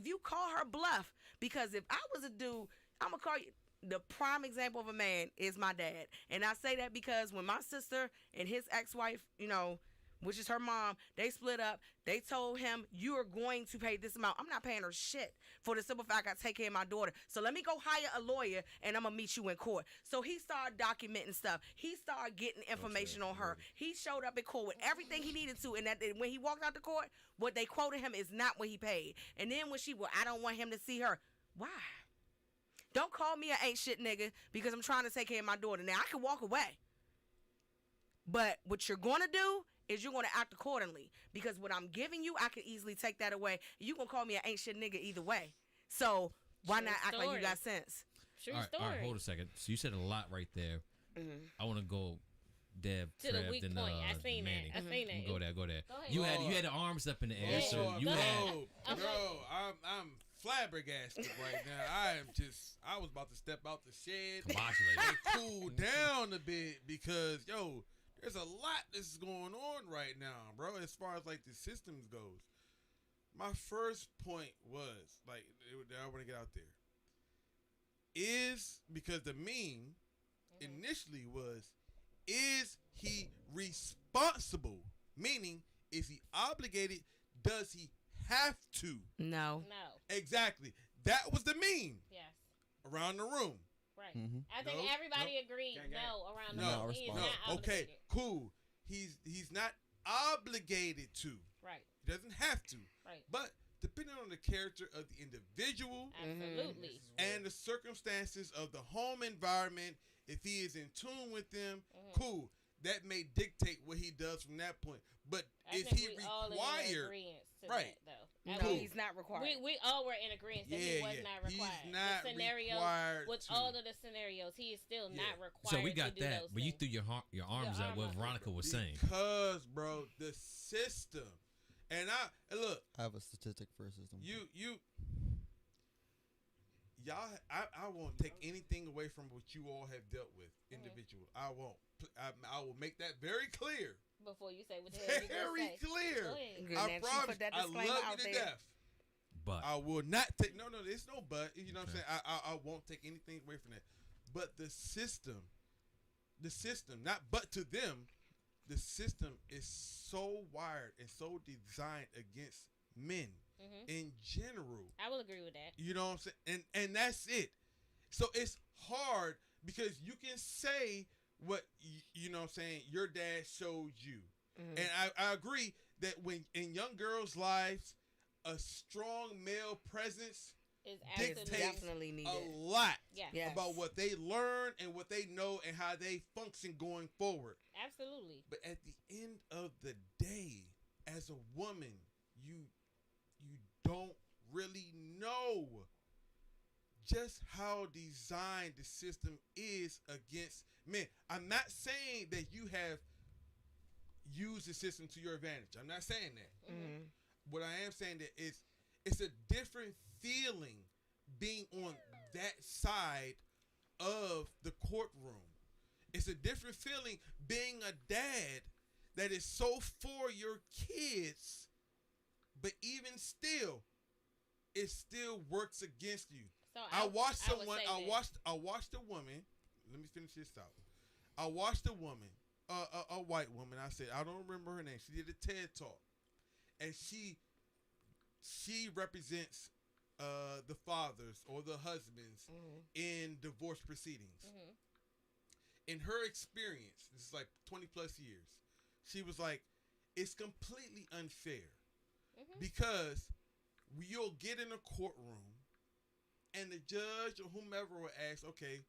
you call her bluff, because if I was a dude, I'm gonna call you. The prime example of a man is my dad. And I say that because when my sister and his ex-wife, which is her mom, they split up, they told him, you are going to pay this amount. I'm not paying her shit for the simple fact I take care of my daughter. So let me go hire a lawyer and I'm going to meet you in court. So he started documenting stuff. He started getting information on her. He showed up in court with everything he needed to. And when he walked out the court, what they quoted him is not what he paid. And then when I don't want him to see her. Why? Don't call me an ain't shit nigga because I'm trying to take care of my daughter. Now, I can walk away. But what you're going to do is you're going to act accordingly. Because what I'm giving you, I can easily take that away. You're going to call me an ain't shit nigga either way. So why not act like you got sense? True story. All right, hold a second. So you said a lot right there. Mm-hmm. I want to go Deb, to Trev, the weak then, point. I seen that. I seen that. Go there. Go ahead. You had the arms up in the air. So you had. I'm flabbergasted right now. I was about to step out the shed and cool down a bit, because there's a lot that's going on right now, bro, as far as like the systems goes. My first point was I want to get out there is because the meme initially was, is he responsible? Meaning, is he obligated? Does he have to? No. Exactly. That was the meme. Yes. Around the room. Right. Mm-hmm. I think everybody agreed. Around the room. He's not obligated. Okay. Cool. He's not obligated to. Right. He doesn't have to. Right. But depending on the character of the individual, absolutely, and the circumstances of the home environment, if he is in tune with them, cool. That may dictate what he does from that point. But is he required? Right. That, no, he's not required. We all were in agreement that he was not required. He's not required with all of the scenarios, he is still not required. So we got to do that, those but things. you threw your arms up. What Veronica was saying. Because, bro, the system, And look. I have a statistic for a system. I won't take anything away from what you all have dealt with, individual. I won't. I will make that very clear. Before you say what the hell you very say. clear. Good, I promise. I love you to there. death. But I will not take. No, there's no but. You know what I'm saying? I won't take anything away from that. But the system, not but to them, the system is so wired and so designed against men in general. I will agree with that. You know what I'm saying? And that's it. So it's hard because you can say what you know what I'm saying your dad showed you. And I agree that when in young girls' lives, a strong male presence dictates definitely needed. a lot Yes. about what they learn and what they know and how they function going forward. Absolutely. But at the end of the day, as a woman, you don't really know just how designed the system is against men. I'm not saying that you have used the system to your advantage. I'm not saying that. What I am saying that it's a different feeling being on that side of the courtroom. It's a different feeling being a dad that is so for your kids, but even still, it still works against you. So I watched I would someone. say I watched a woman. Let me finish this out. I watched a woman, a white woman. I said I don't remember her name. She did a TED talk, and she represents the fathers or the husbands in divorce proceedings. In her experience, this is like 20 plus years, she was like, it's completely unfair because you'll get in a courtroom and the judge or whomever will ask, okay,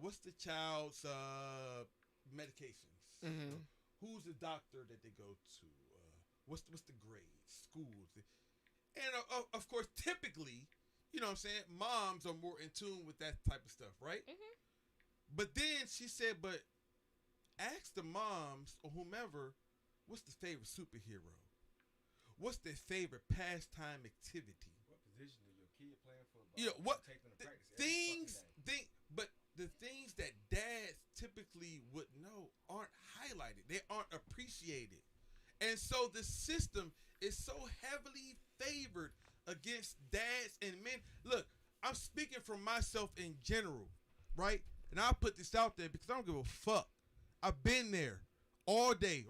what's the child's medications? Who's the doctor that they go to? What's the grades? Schools? And of course, typically, you know what I'm saying, moms are more in tune with that type of stuff, right? But then she said, but ask the moms or whomever, what's the favorite superhero? What's their favorite pastime activity? What position is your kid playing football? You know, what Take them to practice but the things that dads typically would know aren't highlighted. They aren't appreciated. And so the system is so heavily favored against dads and men. Look, I'm speaking from myself in general, right? And I'll put this out there because I don't give a fuck. I've been there all day.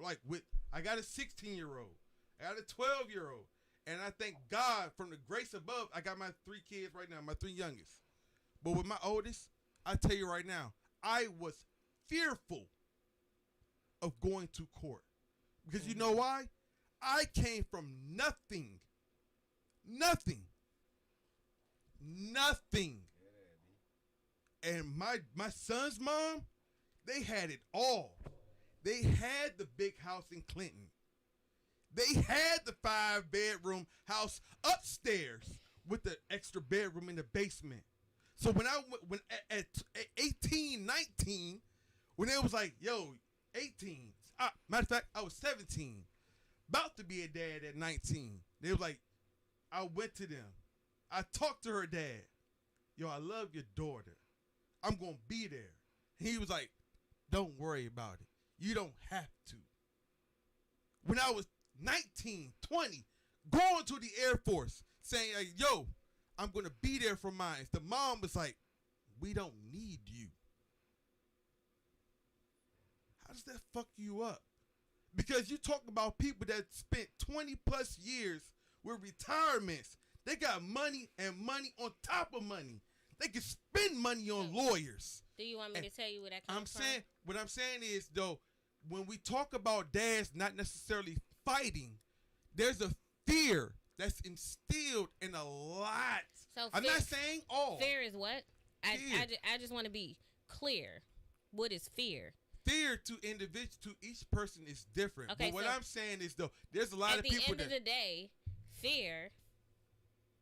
I got a 16-year-old. I got a 12-year-old. And I thank God from the grace above, I got my 3 kids right now, my 3 youngest. But with my oldest, I tell you right now, I was fearful of going to court. Because you know why? I came from nothing. Nothing. And my son's mom, they had it all. They had the big house in Clinton. They had the 5-bedroom house upstairs with the extra bedroom in the basement. So when at 18, 19, when they was like, yo, 18. Matter of fact, I was 17. About to be a dad at 19. They was like, I went to them. I talked to her dad. Yo, I love your daughter. I'm going to be there. And he was like, don't worry about it. You don't have to. When I was 19, 20, going to the Air Force, saying, like, yo, I'm going to be there for mine. The mom was like, we don't need you. How does that fuck you up? Because you talk about people that spent 20 plus years with retirements. They got money and money on top of money. They can spend money on lawyers. Do you want me to tell you where that comes from? What I'm saying is, though, when we talk about dads not necessarily fighting, there's a fear that's instilled in a lot. So I'm not saying all. Fear is what? I just want to be clear. What is fear? Fear to each person is different. Okay, but what so I'm saying is, though, there's a lot of people that at the end of the day, fear,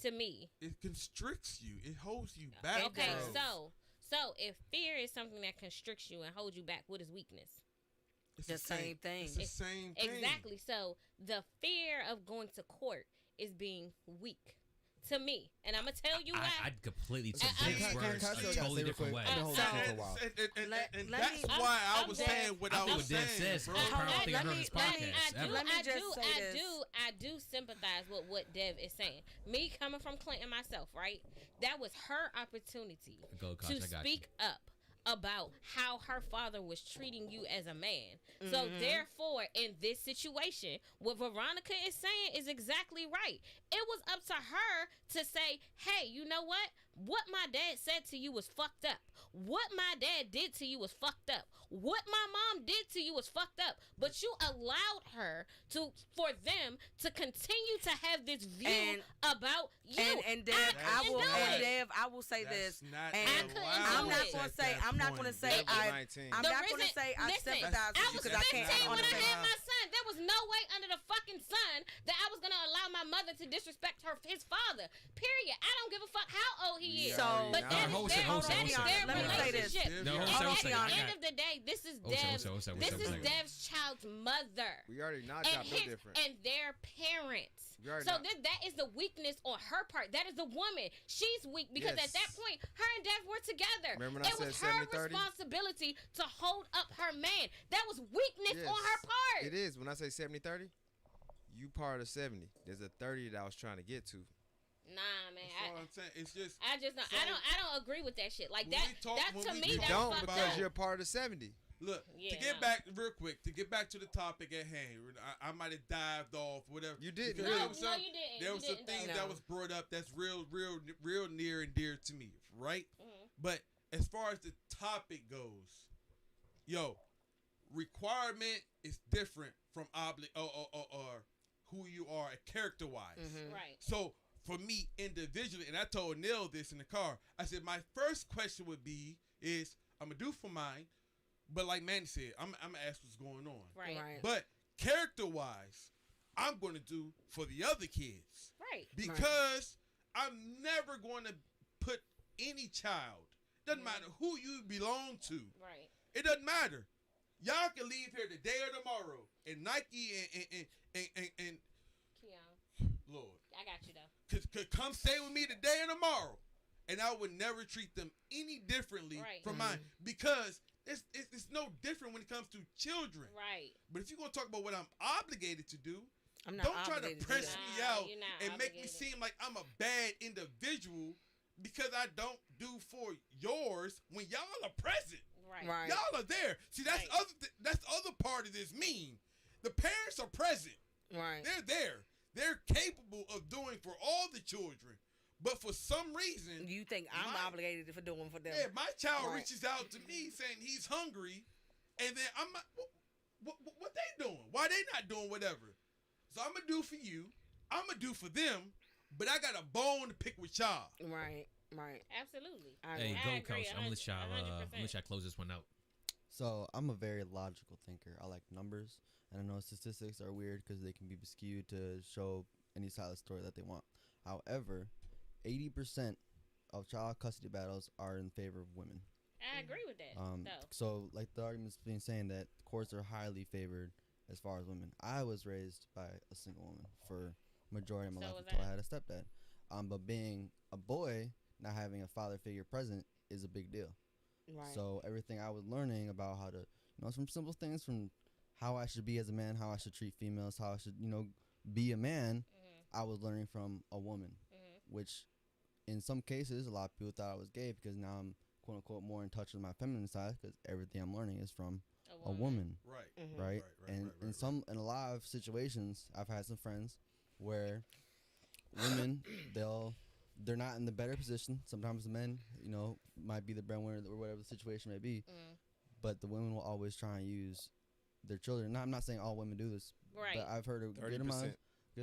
to me, it constricts you. It holds you back. Okay, bro. so if fear is something that constricts you and holds you back, what is weakness? the same thing. It's the same thing. Exactly. So the fear of going to court is being weak. To me, and I'm gonna tell you why. I'd completely I- I- take words can I a say totally real different quick? way. I've been holding So- it for a while. And Let that's me- why I I'm was dead. saying what I I think was what Dev saying, says, bro. I'm proud thing I heard on this podcast. Let me just say this. I do sympathize with what Dev is saying. Me coming from Clinton myself, right? That was her opportunity Go, Coach, to I got speak up about how her father was treating you as a man. So therefore, in this situation, what Veronica is saying is exactly right. It was up to her to say, hey, you know what? What my dad said to you was fucked up. What my dad did to you was fucked up. What my mom did to you was fucked up. But you allowed her for them to continue to have this view about you. And Dev, I will say this. And I'm not gonna say I sympathize with you because I can't. 15 when I had my son. There was no way under the fucking sun that I was gonna allow my mother to disrespect his father. Period. I don't give a fuck how old he is. So, but that is their let me say this. relationship. No, And at the end of the day, this is Dev's Dev's child's mother. We already knocked out no different. And their parents. So that is the weakness on her part. That is the woman. She's weak because at that point, her and Dev were together. Remember when I it was said her 70-30? responsibility to hold up her man. That was weakness on her part. It is. When I say 70-30, you part of 70. There's a 30 that I was trying to get to. Nah, man. That's what I'm saying. It's just. I don't agree with that shit. Like that. To me, You that's don't fucked because up. you're part of 70. Look, Yeah, to get back real quick, to get back to the topic at hand, I might have dived off, whatever. You didn't. Because No, there was you didn't. There You was some didn't, things though. that was brought up that's real near and dear to me, right? Mm-hmm. But as far as the topic goes, requirement is different from or who you are character wise. Right. So for me individually, and I told Neil this in the car, I said my first question would be is I'm gonna do for mine, but like Manny said, I'm gonna ask what's going on. Right. But character wise, I'm gonna do for the other kids. Right. Because I'm never going to put any child, doesn't matter who you belong to. Right. It doesn't matter. Y'all can leave here today or tomorrow, and Nike and Keon, Lord, I got you though. could come stay with me today and tomorrow, and I would never treat them any differently from mine because it's no different when it comes to children. Right. But if you're gonna talk about what I'm obligated to do, I'm not don't try to press me out you're not and make me obligated. seem like I'm a bad individual because I don't do for yours when y'all are present. Right. Y'all are there. See, that's that's the other part of this meme. The parents are present. Right. They're there. They're capable of doing for all the children. But for some reason, You think I'm obligated for doing for them? yeah, my child Right. reaches out to me saying he's hungry, and then I'm not, what they doing? Why they not doing whatever? So I'm gonna do for you. I'm gonna do for them. But I got a bone to pick with y'all. Right. Absolutely. Hey, I go, agree, Coach. I'm gonna let y'all. 100%. I'm let y'all close this one out. So I'm a very logical thinker. I like numbers, and I know statistics are weird because they can be skewed to show any side of the story that they want. However, 80% of child custody battles are in favor of women. I agree with that. though. So like the argument's been saying that courts are highly favored as far as women. I was raised by a single woman for majority of my So life was until I. I had a stepdad. But being a boy, not having a father figure present is a big deal. Right. So everything I was learning about how to, from simple things, from how I should be as a man, how I should treat females, how I should, be a man, I was learning from a woman, which in some cases, a lot of people thought I was gay because now I'm, quote unquote, more in touch with my feminine side because everything I'm learning is from a woman. Right. Right. And in a lot of situations, I've had some friends where women, they're not in the better position. Sometimes the men, might be the breadwinner or whatever the situation may be. But the women will always try and use their children. Now, I'm not saying all women do this, Right. but I've heard a good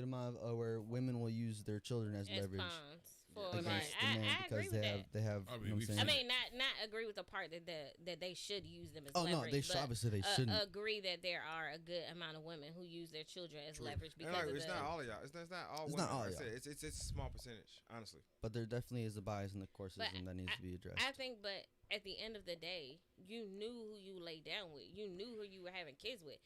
amount of where women will use their children as leverage pawns for against men. the man I agree because with they have that. they have. I You mean, know what I'm we've saying? I mean, not agree with the part that they should use them as oh leverage. no, they but, obviously they shouldn't. agree that there are a good amount of women who use their children as leverage And because like, of it's the. not all of y'all. It's not all. It's women. not all Like I y'all. said, it's a small percentage, honestly. But there definitely is a bias in the courses, But and that needs to be addressed. I think, but at the end of the day, you knew who you laid down with. You knew who you were having kids with.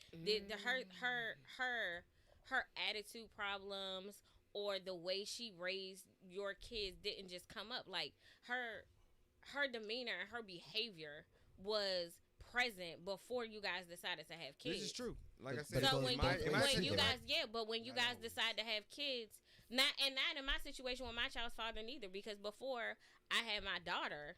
Her attitude problems or the way she raised your kids didn't just come up. Like her demeanor and her behavior was present before you guys decided to have kids. This is true. Like I But said, it So goes when both you, ways when too, you though. guys but when you Not guys always. decide to have kids, not in my situation with my child's father neither, because before I had my daughter,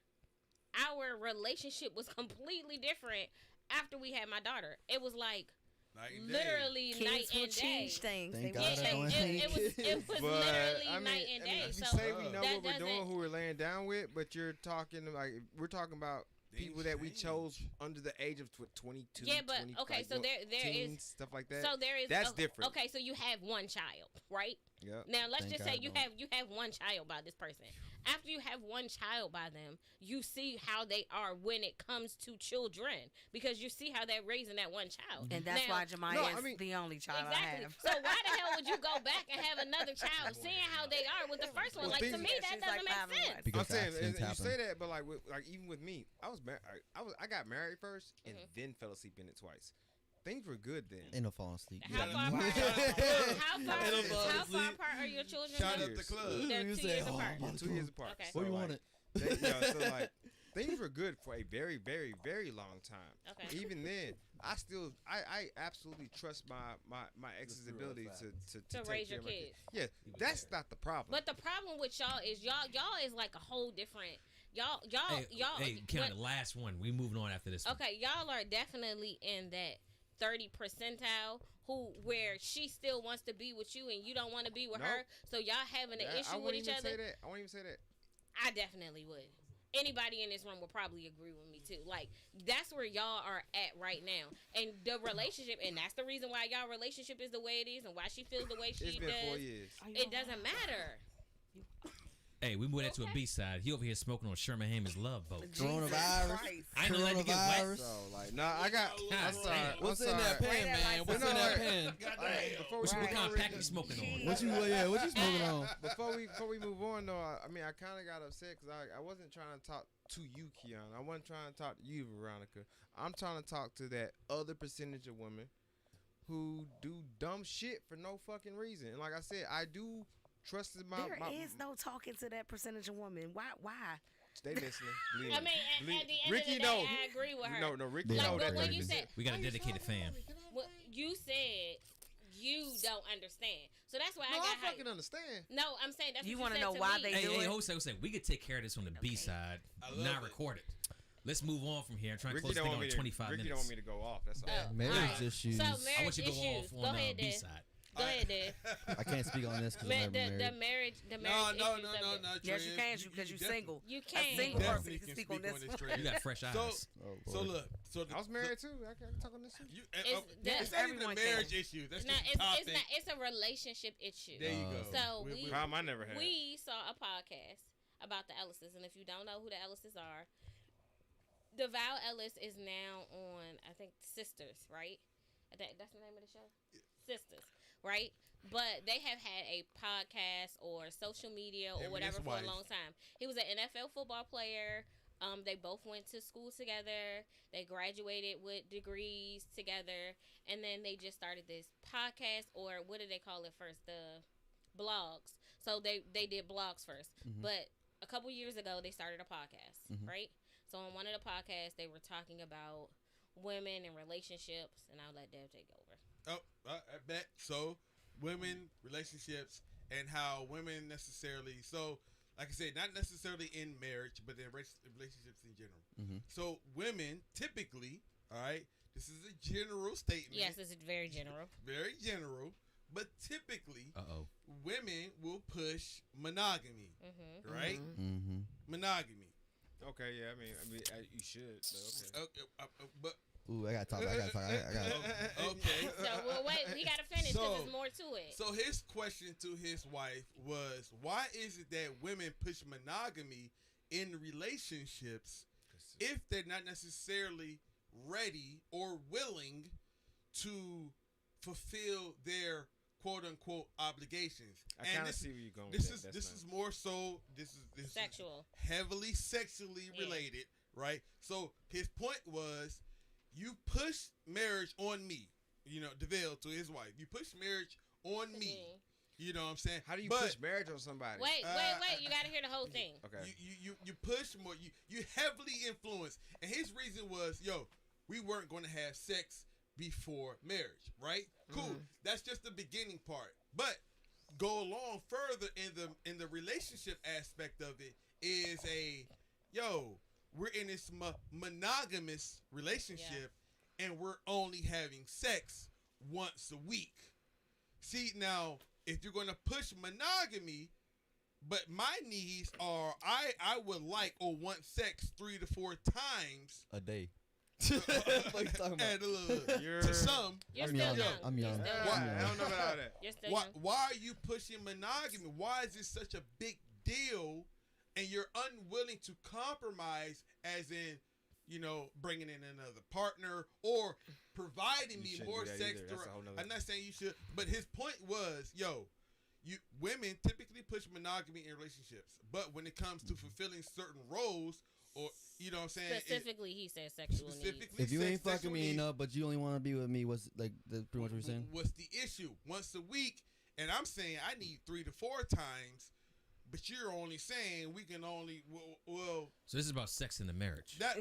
our relationship was completely different after we had my daughter. It was like Night and day. literally Kids night will and day. change things. Thank They God will I don't change have things. It was But literally I mean, night and day. if you So say we know that what we're doing, doesn't- who we're laying down with, but you're talking like we're talking about Things people that we change. chose under the age of 22. Yeah, but 20, okay, like, so you know, there is teens, stuff like that. so there is That's different. Okay, so you have one child, right? Yeah. Now let's Thank just God say I you don't. have one child by this person. After you have one child by them, you see how they are when it comes to children because you see how they're raising that one child. And that's Now- why Jemiah No, is I mean- the only child Exactly. I have. So why the hell would you go back and have another child, seeing how they are with the first one? Well, Like to things- me, that She's doesn't like make 5 and sense. 1. Because I'm saying, accidents you happen. say that, but like, like even with me, I was married. I got married first, and Mm-hmm. then fell asleep in it twice. Things were good then. Ain't no falling asleep. How Yeah. far apart? It'll fall How asleep. far apart are your children? Shout now? out the club. They're You 2 say, years "Oh, apart. my 2 years apart. Okay. So, Where you like, want it? so like things were good for a very, very, very long time. Okay. Even then, I absolutely trust my ex's ability to To take raise care your of my kids. Yeah, that's not the problem. But the problem with y'all is y'all is like a whole different. Y'all Hey, count the last one. We moving on after this one. Okay, y'all are definitely in that 30 percentile where she still wants to be with you and you don't want to be with Nope. her. So y'all having an I issue with wouldn't each even other. say that. I won't even say that. I definitely would. Anybody in this room will probably agree with me too. Like that's where y'all are at right now, and the relationship, and that's the reason why y'all relationship is the way it is, and why she feels the way she It's been does. 4 years. It doesn't matter. Hey, we moved that to a B-side. He over here smoking on Sherman Hamer's Love Boat. Coronavirus. I ain't gonna let you get wet. Coronavirus. So like, nah, I got. I'm sorry. What's I'm in sorry. that pen, Wait, that man? like What's in something. that pen? Alright, before we What move kind on, of pack you smoking on? What you smoking on? before we move on though, I mean I kind of got upset because I wasn't trying to talk to you, Keon. I wasn't trying to talk to you, Veronica. I'm trying to talk to that other percentage of women who do dumb shit for no fucking reason. And like I said, I do trust in There is no talking to that percentage of women. Why? Stay listening. Believe I me. mean, at the end Ricky of the day, knows. I agree with her. No, Ricky Yeah, Like, knows. but okay. when you said We got a dedicated fan. what you said, you don't understand. So that's why No, I I got hyped. fucking understand. No, I'm saying that's You what wanna said know to why me. they Hey, do hey, it? Jose, we could take care of this on the B-side, I love not it. record it. Let's move on from here. I'm trying to Ricky close the don't thing want on me to. 25 Ricky don't minutes. want me to go off. That's all. Oh, Marriage alright. issues. So I marriage want you to go issues. off Go on ahead, Dad. B-side. Go ahead, Dad. I can't speak on this because I'm never The married. marriage No, issues. no, subject. not Yes, you can because you're single. You A can. single person Definitely can can speak on this. Trend. You got fresh eyes. Oh, So Lord. look, so I was married too. I can talk on this too. You, It's- it's not even a everyone marriage can. issue. That's No, just it's a topic. not. It's a relationship issue. There you go. So we- Problem I never had. We saw a podcast about the Ellises, and if you don't know who the Ellises are, DeVal Ellis is now on, I think, Sisters, right? I think that's the name of the show? Sisters, right? But they have had a podcast or social media or Him and whatever his for wife. a long time. He was an NFL football player. They both went to school together. They graduated with degrees together. And then they just started this podcast, or what did they call it first? The blogs. So they did blogs 1st. Mhm. But a couple years ago, they started a podcast, Mhm. right? So on one of the podcasts, they were talking about women and relationships, and I'll let Dev take over. Oh, I bet. So, women, relationships, and how women necessarily. So, like I said, not necessarily in marriage, but in relationships in general. Mhm. So, women typically, all right, this is a general statement. Yes, this is very general. Very general, but typically, Uh-oh. women will push monogamy, Mm-hmm. right? Mm-hmm. Monogamy. Okay, yeah. I mean, you should. But okay. But Ooh, I gotta talk. I gotta. Okay. So well, wait, we gotta finish because So- there's more to it. So his question to his wife was, why is it that women push monogamy in relationships if they're not necessarily ready or willing to fulfill their quote unquote obligations? I kind of see where you're going. This with is that. this That's is more so this is Sexual. heavily sexually Yeah. related, right? So his point was, you push marriage on me, DeVille to his wife. You push marriage on me. Mhm. You know what I'm saying? How do you But push marriage on somebody? Wait. You gotta hear the whole thing. Okay. You push more. You heavily influence, and his reason was, we weren't going to have sex before marriage, right? Cool. That's just the beginning part. But go along further in the relationship aspect of it is we're in this monogamous relationship, and we're only having sex once a week. See, now if you're going to push monogamy, but my needs are I would like or want sex 3 to 4 times A day. and to some. You're I'm still young. young. I'm young. You're still Why- young. I don't know about all that. You're still Why, young. why are you pushing monogamy? Why is this such a big deal? And you're unwilling to compromise, as in, bringing in another partner or providing You me shouldn't more do that sex. either. That's a whole nother- I'm not saying you should, but his point was, women typically push monogamy in relationships, but when it comes to fulfilling certain roles, or you know what I'm saying, Specifically, he said sexual needs. specifically, If you ain't sexual fucking me needs, enough, but you only want to be with me, what's like the pretty much what you're saying? what's the issue? Once a week, and I'm saying I need 3 to 4 times, but you're only saying we can only So this is about sex in the marriage. that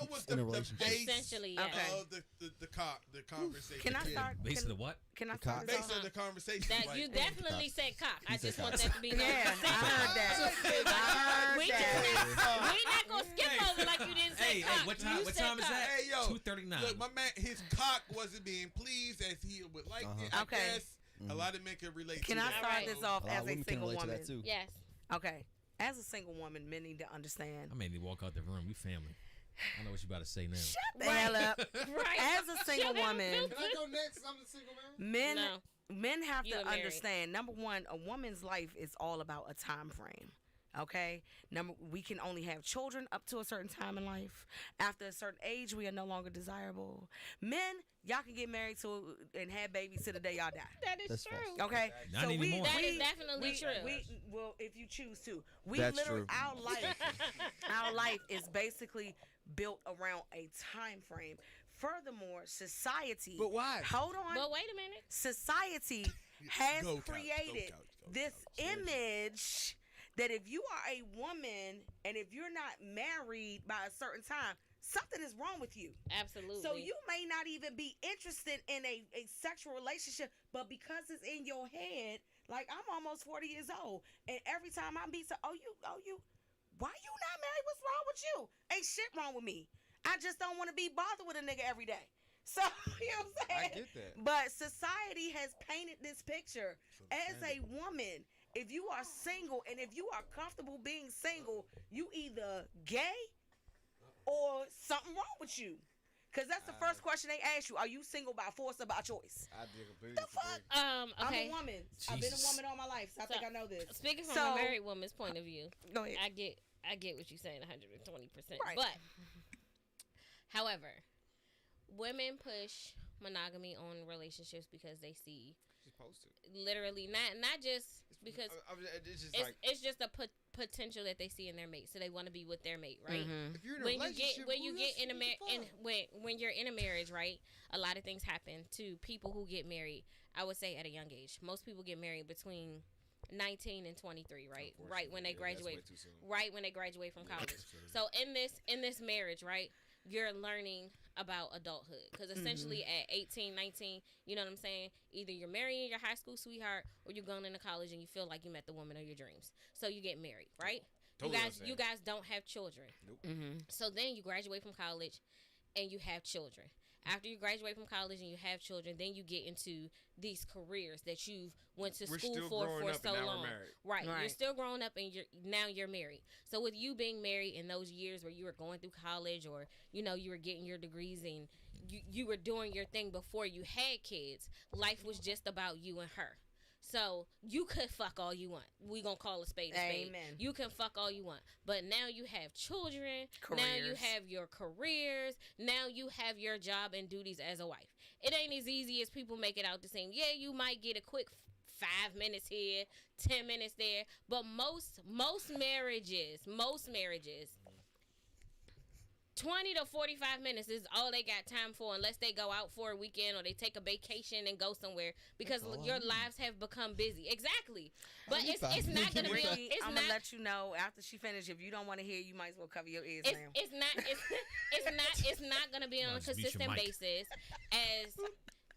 was the In a base relationship. Essentially, yeah. Okay. of the conversation. Can I start? Base of the what? Can I The start? cock. this Based off? on the conversation, That like, you definitely said cock. I said just cock. want that to be known. Yeah, I heard that. I heard We that. we not gonna skip over like you didn't say Hey, cock. what time? You What said time is cock. that? Hey, yo, 2:39. Look, my man, his cock wasn't being pleased as he would like it. I Okay. guess a lot of men can relate Can to I that. start Alright. this off A lot as of a women can single relate to woman? that too. Yes. Okay. As a single woman, men need to understand. I may need to walk out the room. We family. I know what you about to say now. Shut the hell up. Right. As a single woman, Can I go next? I'm a single man. men have You to were married. understand. Number one, a woman's life is all about a time frame. Okay. We can only have children up to a certain time in life. After a certain age, we are no longer desirable. Men, y'all can get married to and have babies to the day y'all die. That is That's true. false. Okay, Not anymore. That is definitely true. Well, if you choose to, we That's literally true. our life is basically built around a time frame. Furthermore, society. But why? Hold on. But wait a minute. Society has Go, Couch, go, created Couch, go, this Couch. image that if you are a woman and if you're not married by a certain time, something is wrong with you. Absolutely. So you may not even be interested in a sexual relationship, but because it's in your head, like I'm almost 40 years old, and every time I meet why you not married? What's wrong with you? Ain't shit wrong with me. I just don't want to be bothered with a nigga every day. So, you know what I'm saying? I get that. But society has painted this picture as a woman. If you are single and if you are comfortable being single, you either gay or something wrong with you. Because that's the first question they ask you. Are you single by force or by choice? I did completely The fuck? Okay. I'm a woman. I've been a Jesus. woman all my life, so I think I know this. Speaking from So- a married woman's point of view, Go ahead. I get what you're saying 120%. Right. But however, women push monogamy on relationships because they see She's supposed to. literally not just because It's just it's, like it's just a potential that they see in their mate, so they want to be with their mate, right? Mhm. if you're in a When you relationship, get in a when you're in a marriage, right? A lot of things happen to people who get married. I would say at a young age. Most people get married between 19 and 23, right? Right when they graduate. Right when they graduate from college. So in this marriage, right? You're learning about adulthood because essentially at 18, 19, you know what I'm saying? Either you're marrying your high school sweetheart or you're going into college and you feel like you met the woman of your dreams. So you get married, right? Totally You guys don't have children. Mm-hmm. So then you graduate from college and you have children. After you graduate from college and you have children, then you get into these careers that you've went to We're school still for growing up so and now long. we're married. Right. You're Right. still growing up and you're married. So with you being married in those years where you were going through college or you were getting your degrees and you were doing your thing before you had kids. Life was just about you and her. So you could fuck all you want. We gonna call a spade a spade. Amen. You can fuck all you want. But now you have children. Careers. Now you have your careers. Now you have your job and duties as a wife. It ain't as easy as people make it out to seem. Yeah, you might get a quick 5 minutes here, 10 minutes there. But most marriages, 20 to 45 minutes is all they got time for, unless they go out for a weekend or they take a vacation and go somewhere, because your lives have become busy. Exactly. But it's not going to be. I'm going to let you know after she finishes. If you don't want to hear, you might as well cover your ears now. It's not going to be on a consistent basis as.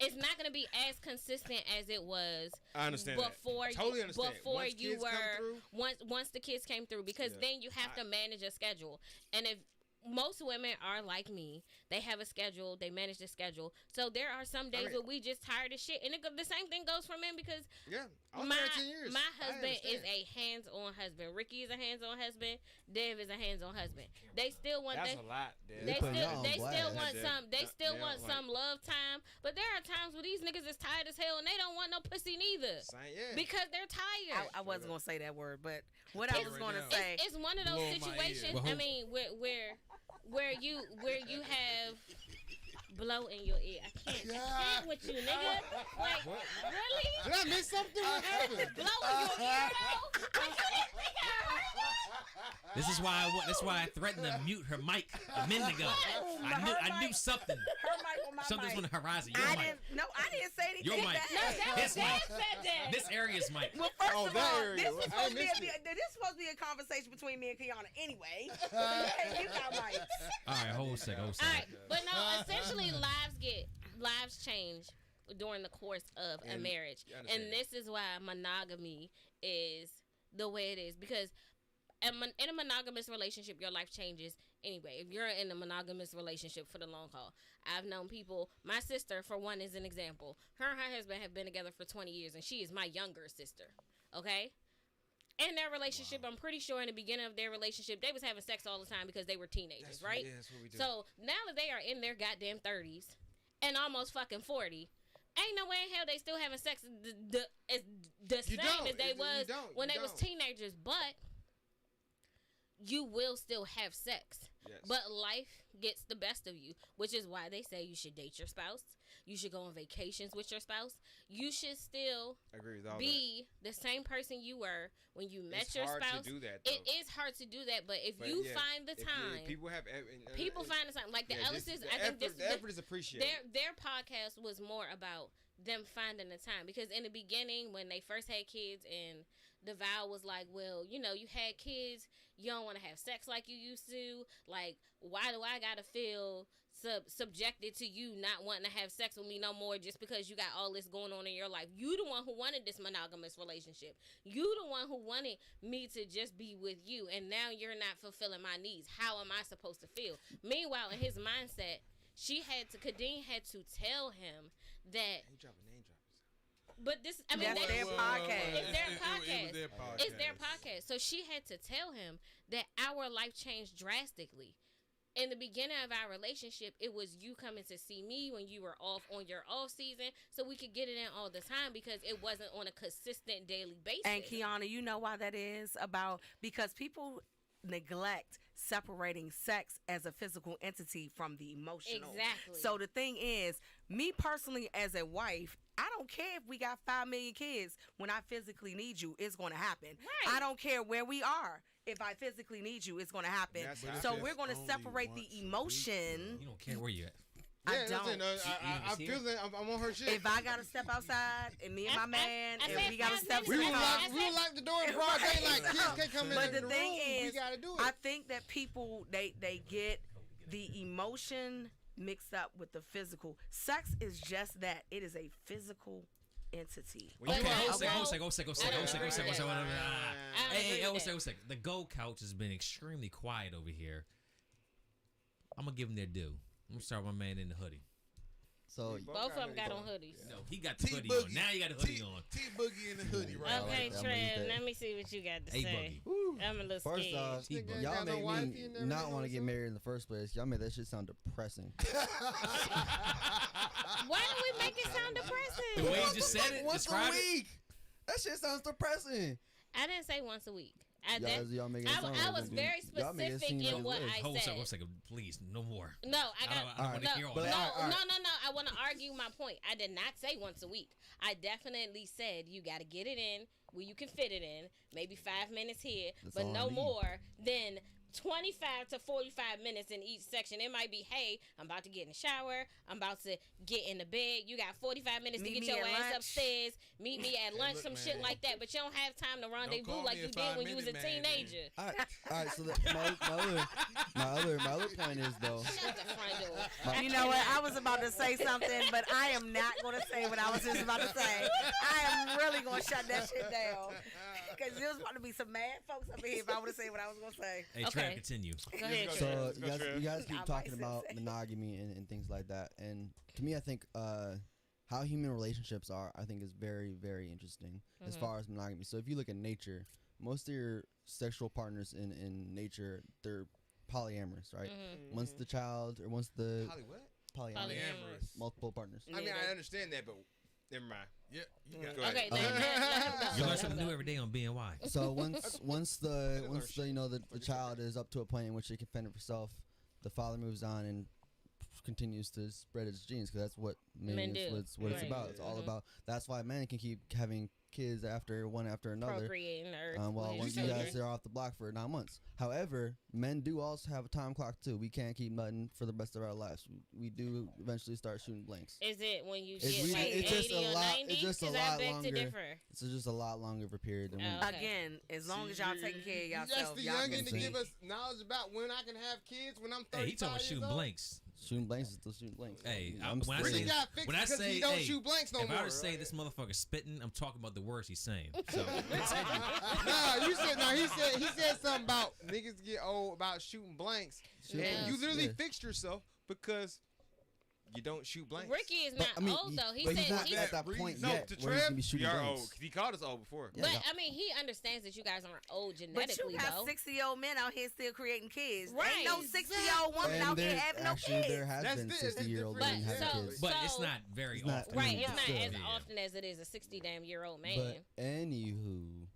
It's not going to be as consistent as it was. I understand before that. Totally understand. Before you were once the kids came through, because then you have to manage a schedule. And if most women are like me, they have a schedule, they manage the schedule. So there are some days where we just tired of shit, and the same thing goes for men, because my husband is a hands-on husband. Ricky is a hands-on husband. Dev is a hands-on husband. They still want That's a lot, Dev. They still want some love time, but there are times where these niggas is tired as hell and they don't want no pussy neither, because they're tired. I wasn't gonna say that word, but what I was gonna say, it's one of those situations. I mean, where you have blow in your ear. I can't with you, nigga. Like, really? Did I miss something? What happened? Blow in your ear, though? Like, you didn't think I heard that? This is why I threatened to mute her mic a minute ago. I knew something. her mic on my Something's mic. on the horizon. I didn't say anything. Your mic. His mic. said that. This area's mic. Well, first of that all, area. this was I supposed missed to be a conversation between me and Kiana anyway. You got mics. All right, hold a second. All right, but no, essentially lives change during the course of a marriage, and this is why monogamy is the way it is, because in a monogamous relationship, your life changes anyway. If you're in a monogamous relationship for the long haul, I've known people. My sister, for one, is an example. Her and her husband have been together for 20 years, and she is my younger sister. Okay. In their relationship, I'm pretty sure in the beginning of their relationship, they was having sex all the time because they were teenagers, right? Yeah, that's what we do. So now that they are in their goddamn 30s and almost fucking 40, ain't no way in hell they still having sex the same as they was when they was teenagers. But you will still have sex. Yes. But life gets the best of you, which is why they say you should date your spouse. You should go on vacations with your spouse. You should still be the same person you were when you met your spouse. It's hard to do that, though. It is hard to do that, but if you find the time, people find the time. Like the Ellises, I think the effort is appreciated. Their podcast was more about them finding the time, because in the beginning when they first had kids and the vow was like, well, you had kids, you don't want to have sex like you used to. Like, why do I gotta feel subjected to you not wanting to have sex with me no more just because you got all this going on in your life? You the one who wanted this monogamous relationship. You the one who wanted me to just be with you, and now you're not fulfilling my needs. How am I supposed to feel? Meanwhile, in his mindset, Kadeen had to tell him that. He dropping name drops. But this, I mean, that's their podcast. It's their podcast. It It's their podcast. So she had to tell him that our life changed drastically. In the beginning of our relationship, it was you coming to see me when you were off on your off season, so we could get it in all the time, because it wasn't on a consistent daily basis. And Kiana, you know why that is? Because people neglect separating sex as a physical entity from the emotional. Exactly. So the thing is, me personally as a wife, I don't care if we got 5 million kids. When I physically need you, it's going to happen. Right. I don't care where we are. If I physically need you, it's going to happen. So we're going to separate the emotion. You don't care where you're at. I don't. I feel that I'm on her shit. If I gotta step outside and me and my man, and we gotta step, we will lock the door in broad daylight. Kids can't come in. But the room. thing is, we gotta do it. I think that people they get the emotion mixed up with the physical. Sex is just that. It is a physical entity. Okay, hold a second. Hey, the Gold Couch has been extremely quiet over here. I'm gonna give them their due. I'm gonna start with my man in the hoodie. So Both of them got on hoodies. No, he got the hoodie on. Now you got the hoodie on. T Boogie in the hoodie, right? Okay, like that. Trev, let me see what you got to say. Boogie. I'm a little first scared. off, T-Boogie. y'all Got no make wifey me and not everything want to get also? married in the first place. Y'all made that shit sound depressing. Why do we make it sound The depressing? way you just said it, Once a describe it. week. That shit sounds depressing. I didn't say once a week. Y'all making it sound I like was it, very dude. Y'all make it specific seem like in it what is. I Hold on said. a second, please, no more. No, I got I don't want to hear all no, that. no. I want to argue my point. I did not say once a week. I definitely said you got to get it in where you can fit it in. Maybe 5 minutes here, That's but all I no need. more than 25 to 45 minutes in each section. It might be, hey, I'm about to get in the shower. I'm about to get in the bed. You got 45 minutes Meet to me get your at ass lunch. upstairs. Meet me at lunch, look, some man. shit like that. But you don't have time to rendezvous call like me you a did when you was a 5-minute man, teenager. All right. So my other point is though. Shut the front door. You know what? I was about to say something, but I am not going to say what I was just about to say. I am really going to shut that shit down. Because there's about to be some mad folks up here if I would have said what I was going to say. Hey, Okay. Trev, continue. Go ahead, go Trev. So Let's go, Trev. you guys keep I talking might about say. monogamy and things like that, and to me, I think how human relationships are, I think, is very, very interesting as far as monogamy. So if you look at nature, most of your sexual partners in nature, they're polyamorous, right? Once the child or once the Holly, what? polyamorous, Polyamorous. multiple partners. I mean, I understand that, but never mind. Yeah, you got Go it. ahead. Okay, let him go. You Let learn him something go. new every day on BNY. So once the the child is up to a point in which it can fend for itself, the father moves on and continues to spread its genes because that's what Men is do. what it's Right. about. It's all about. That's why men can keep having kids after another. Procreating the earth. Well, with once his you children. guys are off the block for 9 months. However, men do also have a time clock too. We can't keep nutting for the rest of our lives. We do eventually start shooting blanks. Is it when you It's get really- like it's just 80 a or lot- 90? it's just a 'Cause I lot beg to longer. differ. It's just a lot longer of a period than Oh. women. Okay. Again, as long as y'all taking care of That's yourself, the y'all youngin' can to see. give us knowledge about when I can have kids when I'm 35 Hey, he talking about years shooting old. blanks. Shooting blanks is still shooting blanks. Hey, I'm when I still- Ricky say- got fixed when I because say, he don't hey, shoot blanks no if more. I were to say this motherfucker spitting, I'm talking about the words he's saying. So, He said something about niggas get old about shooting blanks. Shooting And you blanks, literally yeah. fixed yourself because you don't shoot blanks. Ricky is But, not old though. He but said he's not he's, at that point No, yet to where he's Trev, gonna be shooting we are blanks. old. 'Cause he called us old before. Yeah. but I mean, he understands that you guys aren't old But genetically you got though. 60-year-old men out here still creating kids. Right. Ain't no 60-year-old woman And out here there, having no actually, kids. there has That's been the- 60-year-old But women having so- kids. but it's not very It's not- often. Right, Mm, it's not still. as Yeah. often as it is a 60-damn-year-old man. But anywho,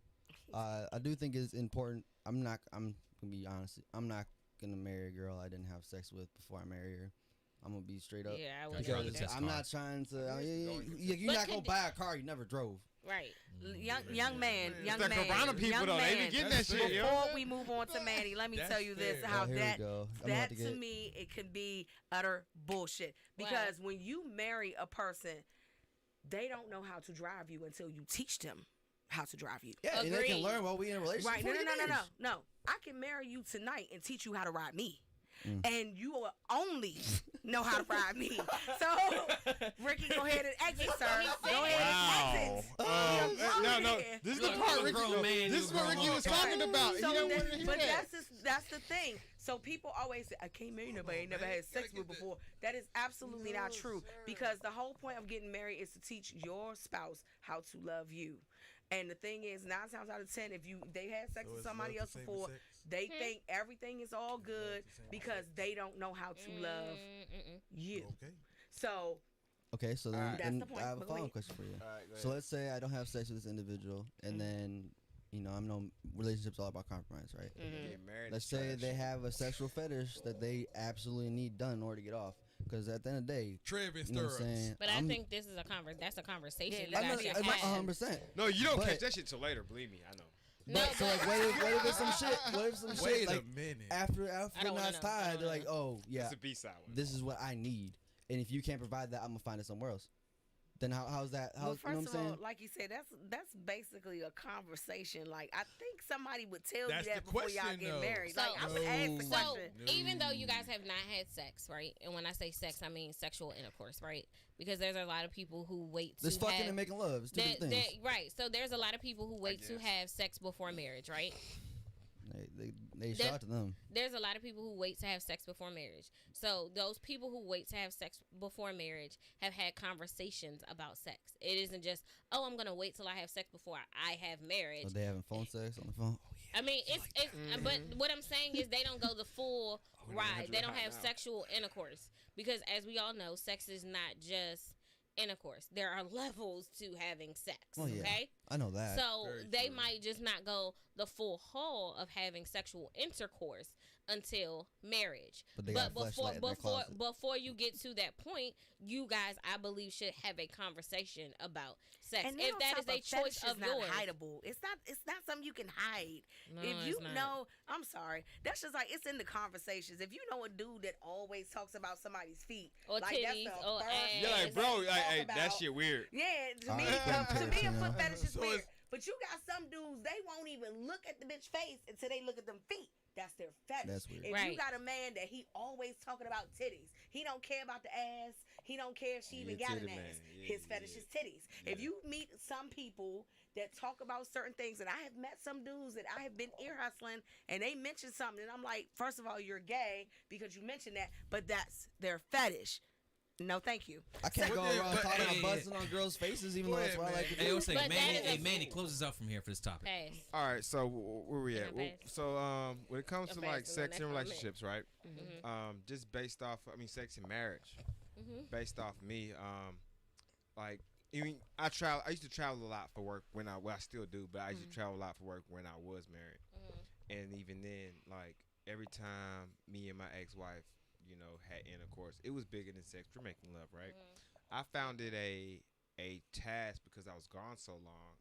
I do think it's important. I'm gonna be honest. I'm not gonna marry a girl I didn't have sex with before I marry her. I'm gonna be straight up. Yeah, I Gotta would drive do the Because that. test I'm car. not trying to. Going You're But not gonna could- buy a car you never drove. Right. Young man, young The man, Corona people, young though, they be man. getting that shit, yo. Before we move on to Maddie, let me That's tell you this: fair. how Oh, here that we go. I'm about that to to get. me it could be utter bullshit because when you marry a person, they don't know how to drive you until you teach them how to drive you. Yeah, and they can Agreed. learn while we in a relationship. Right? No, before no, we no, get no, no, married. no. I can marry you tonight and teach you how to ride me. Mm. And you will only know how to ride me. So, Ricky, go ahead and exit, sir. Go ahead and exit. No. This is the Look, part I'm a Ricky. grown man, This you is a what grown Ricky was woman. talking about. He So don't that- want to hear but that. that's the thing. So people always say, I can't marry nobody I ain't never had sex with before. That is absolutely not true. Because the whole point of getting married is to teach your spouse how to love you. And the thing is, 9 times out of 10, if they had sex with somebody else before, they think everything is all good because they don't know how to love you. Okay. So Okay, so then Alright. That's and the point, I have a but go follow-up ahead. question for you. All right, go So ahead. let's say I don't have sex with this individual, and then I know relationships all about compromise, right? Get married Let's is say trash. they have a sexual fetish that they absolutely need done in order to get off. Because at the end of the day, Trev and you know what I'm stirrups. saying? But I think this is that's a conversation you I'm guys not, should I'm not have. 100%. No, you don't But- catch that shit till later. Believe me, I know. No, But so like, what if there's some shit? What if some Wait shit a like minute. after I the don't wanna night's know. I tied, don't they're like, wanna oh yeah, It's a B-side one. this is what I need, and if you can't provide that, I'm gonna find it somewhere else. Then how's that? How well, you know what I'm first of all, saying? like you said, that's basically a conversation. Like I think somebody would tell That's you that the before y'all question, get though. married. So- Like I would ask the No. question. So even though you guys have not had sex, right? And when I say sex, I mean sexual intercourse, right? Because there's a lot of people who wait to There's fucking have and making love. It's two different things. right. So there's a lot of people who wait to guess. have sex before marriage, right? They shout out to them. There's a lot of people who wait to have sex before marriage. So those people who wait to have sex before marriage have had conversations about sex. It isn't just, oh, I'm gonna wait till I have sex before I have marriage. So they having phone sex on the phone. Oh, yeah. I mean, it's but what I'm saying is they don't go the full ride. They don't have sexual intercourse because, as we all know, sex is not just intercourse. There are levels to having sex. Oh, yeah. Okay, I know that. so they might just not go the full haul of having sexual intercourse until marriage. But before you get to that point, you guys, I believe, should have a conversation about sex. And if that is a choice of not yours, hideable. It's not something you can hide. No, if you it's not. know, I'm sorry. That's just like it's in the conversations. If you know a dude that always talks about somebody's feet or like titties that's or ass. You're like, bro, hey, that shit weird. Yeah, to me, a foot fetish is weird. But you got some dudes, they won't even look at the bitch face until they look at them feet. That's their fetish. That's weird. If you got a man that he always talking about titties, he don't care about the ass. He don't care if she even got an ass. His fetish is titties. Yeah. If you meet some people that talk about certain things, and I have met some dudes that I have been ear hustling, and they mention something, and I'm like, first of all, you're gay because you mentioned that, but that's their fetish. No, thank you. I can't go around talking about buzzing on girls' faces, even though that's what I like to do. Hey, what's like, Manny, close us out from here for this topic. Pass. All right, so where we at? So when it comes to like sex and relationships, right? Mm-hmm. Just based off, sex and marriage, based off me, like even I used to travel a lot for work when I still do, but I used to travel a lot for work when I was married, and even then, like every time me and my ex-wife, had intercourse, it was bigger than sex. We're making love, right? I found it a task because I was gone so long.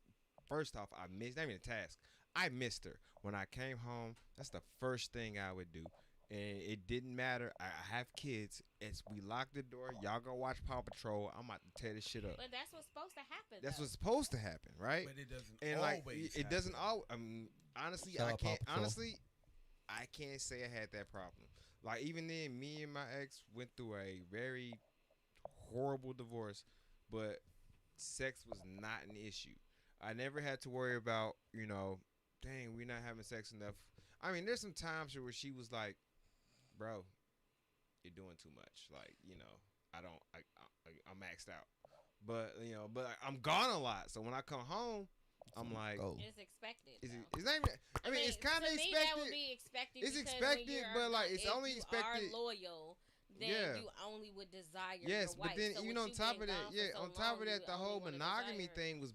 First off, I missed, not even a task, I missed her. When I came home, that's the first thing I would do. And it didn't matter. I have kids. We lock the door. Y'all go watch Paw Patrol. I'm about to tear this shit up. But that's what's supposed to happen. That's what's supposed to happen, right? But it doesn't and always it doesn't always. Honestly, I can't say I had that problem. Like, even then, me and my ex went through a very horrible divorce, but sex was not an issue. I never had to worry about, dang, we're not having sex enough. I mean, there's some times where she was like, bro, you're doing too much. Like, I'm maxed out. But, I'm gone a lot. So when I come home, I'm like, it's expected. It's not even, it's kind of expected. That would be expected. It's expected, but like it's only expected. If you are loyal, then you only would desire your wife. But then so even on top of that, on top of that, the whole monogamy thing was.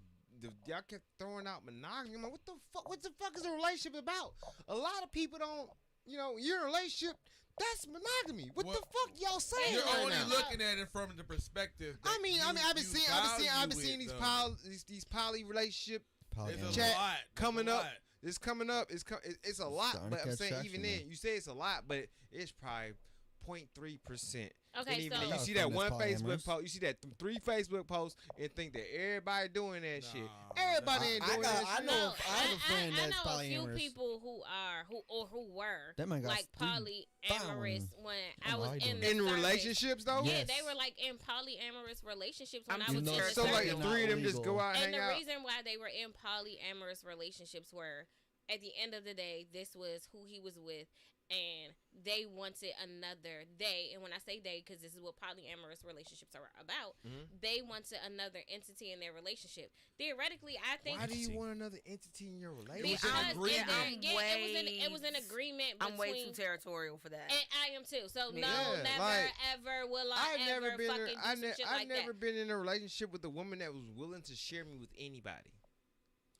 Y'all kept throwing out monogamy. I'm like, what the fuck? What the fuck is a relationship about? A lot of people don't. You're in a relationship. That's monogamy. What the fuck y'all saying? You're right only now? looking at it from the perspective. I've been seeing these poly relationship chat coming up. It's coming up. It's a lot. But I'm saying even then, you say it's a lot, but it's probably 0.3%. Okay, and even so then, you see that one Facebook post, you see that 3 Facebook posts, and think that everybody doing that shit. Everybody ain't doing that shit. I know a friend that's polyamorous. I know a few people who were like polyamorous when I was in the relationships though. Yeah, they were like in polyamorous relationships when I was in the so like 3 of them just go out and hang out. And the reason why they were in polyamorous relationships were, at the end of the day, this was who he was with. And they wanted another, and when I say they, because this is what polyamorous relationships are about, they wanted another entity in their relationship. Theoretically, I think. Why do you want another entity in your relationship? It was an agreement between. I'm way too territorial for that. And I am too. So ever will I ever fucking do some shit like that. I've never been in a relationship with a woman that was willing to share me with anybody.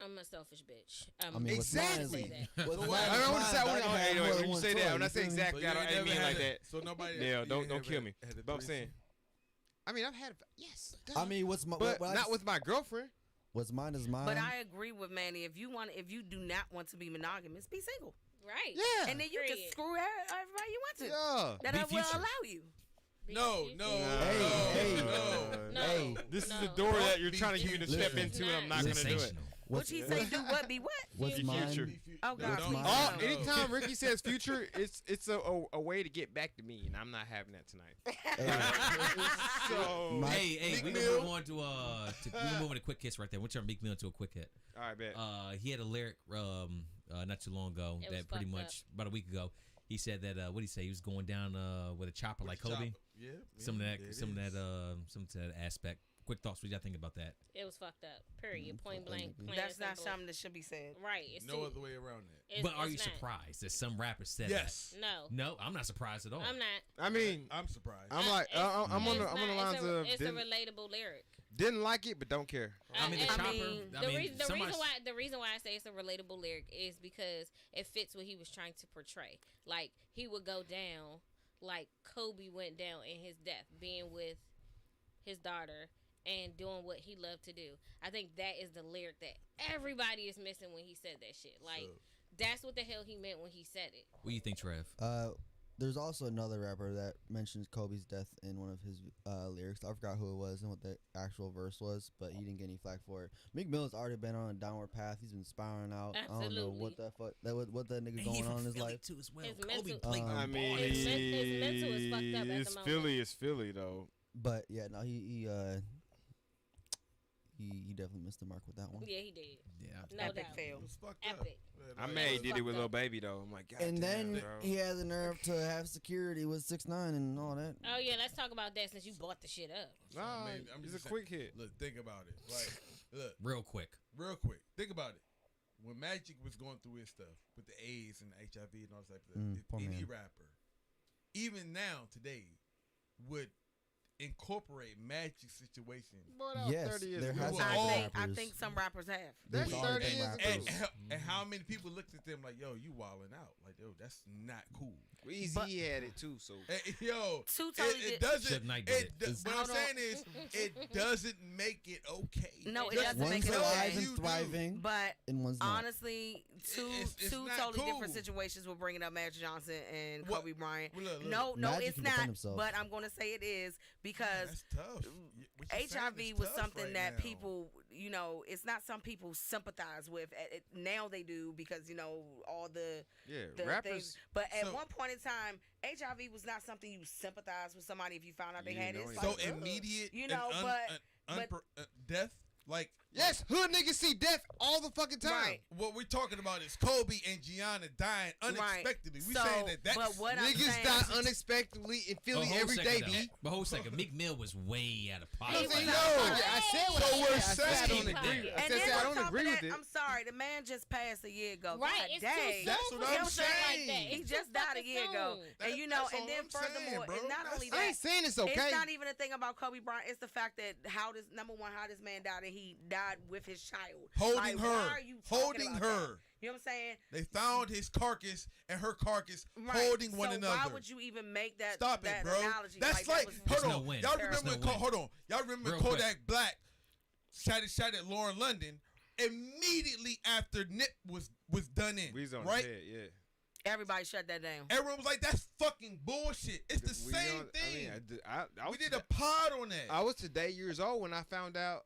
I'm a selfish bitch. Exactly. I don't want to say when you say that. When I say exactly, I don't mean like that. So nobody. Yeah, don't kill me. But I'm saying, I've had yes. I mean, what's my? But not with my girlfriend. What's mine is mine. But I agree with Manny. If you do not want to be monogamous, be single. Right. Yeah. And then you can screw everybody you want to. Yeah. That will allow you. No. Hey. This is the door that you're trying to get me to step into, and I'm not going to do it. What he say? Do what? Be what? What's Future. mine? Oh God, What's please mine? Oh, no. anytime Ricky says future, it's a way to get back to me, and I'm not having that tonight. So My- Hey, we Mill. gonna move on to we're moving to quick hits right there. We'll turn Meek Mill into a quick hit. all right, bet. He had a lyric not too long ago It was that pretty fucked much about a week ago. He said that what did he say? He was going down with a chopper like Kobe. Yeah. Some of that Some aspect. Quick thoughts. What y'all think about that? It was fucked up. Period. Point blank. Plain That's and not simple. something that should be said. Right. It's no too, other way around that. But are it's you not. surprised that some rappers said Yes. No. that? No, I'm not surprised at all. I'm not. I mean, I'm surprised. I'm like, I'm on the lines of It's a didn't, relatable lyric. didn't like it, but don't care. I mean, the I chopper. mean, I mean, the somebody's- reason why I say it's a relatable lyric is because it fits what he was trying to portray. Like he would go down, like Kobe went down in his death, being with his daughter and doing what he loved to do. I think that is the lyric that everybody is missing when he said that shit. Like that's what the hell he meant when he said it. What do you think, Trev? There's also another rapper that mentions Kobe's death in one of his lyrics. I forgot who it was and what the actual verse was, but he didn't get any flack for it. Meek Mill has already been on a downward path. He's been spiraling out. I don't know what the fuck what that nigga going on in his life. too as well. His Kobe mental- played I ball. mean, His mental is fucked up at the it's moment. It's Philly though. But yeah, no, he definitely missed the mark with that one. Yeah, he did. Yeah. No Epic doubt. fail. It was fucked Epic. up. I'm Like, mad he was did it fucked with up. Lil Baby though. I'm like, God And damn, then bro. he had the nerve to have security with 6ix9ine and all that. Oh yeah, let's talk about that since you bought the shit up. Nah, I mean, I'm it's just a quick hit. Look, think about it. Like, look, Real quick. real quick. Think about it. When Magic was going through his stuff with the AIDS and HIV and all that type of stuff, if poor any man. rapper, even now today, would incorporate Magic's situation. Yes, 30 years there ago. has Well, been all- I think some rappers have. That's There's 30 already years been ago. rappers. And how many people looked at them like, yo, you wilding out. Like, yo, that's not cool. Easy But- had it too, so Yo, Two totally it di- doesn't. Suge Knight did It, it. what I'm Hold on. saying is, it doesn't make it okay. No, it Just doesn't One's make it alive okay. You and do. thriving, But and one's not. honestly, two It's not totally different cool. situations with bringing up Magic Johnson and What- Kobe Bryant. Well, look, No, Magic it's can defend not. himself. But I'm going to say it is because that's tough. What you're saying HIV is was tough something right that now. people, it's not some people sympathize with. Now they do because all the rappers. things. But at So- one point in time, HIV was not something you sympathize with somebody if you found out they You had didn't it. know It's So like, ugh. immediate, but death. Like Yes, hood niggas see death all the fucking time. Right. what we're talking about is Kobe and Gianna dying unexpectedly. We So, saying that's but what I'm Niggas saying- die unexpectedly in Philly every day, B. But hold a second. Meek Mill was way out of I'm pocket. saying, was no, out. I said what So I we're said. I said I don't saying- agree. I And said then I on don't top agree of with that, it. I'm sorry, the man just passed a year ago. Right, God it's dang. too soon That's for what him I'm to act saying. Like that. He It's just too died a fucking year ago. soon. That- And that's and all then I'm saying, furthermore, bro. and not That's- only I that, ain't saying it's okay. it's not even a thing about Kobe Bryant. It's the fact that how this man died and he died with his child. Holding Like, her. Why are you talking Holding about her. that? You know what I'm saying? They found his carcass and her carcass Right. holding one so another. Why would you even make that? Stop that it, bro. Analogy? That's that like, was There's hold no on. win. Y'all There's remember? no win. Hold on. Y'all remember Real quick. Kodak Black shot at Lauren London immediately after Nip was done in, We was on right? the head, yeah. Everybody shut that down. Everyone was like, "That's fucking bullshit." It's the We same on- thing. I We was did a pod on that. I was today years old when I found out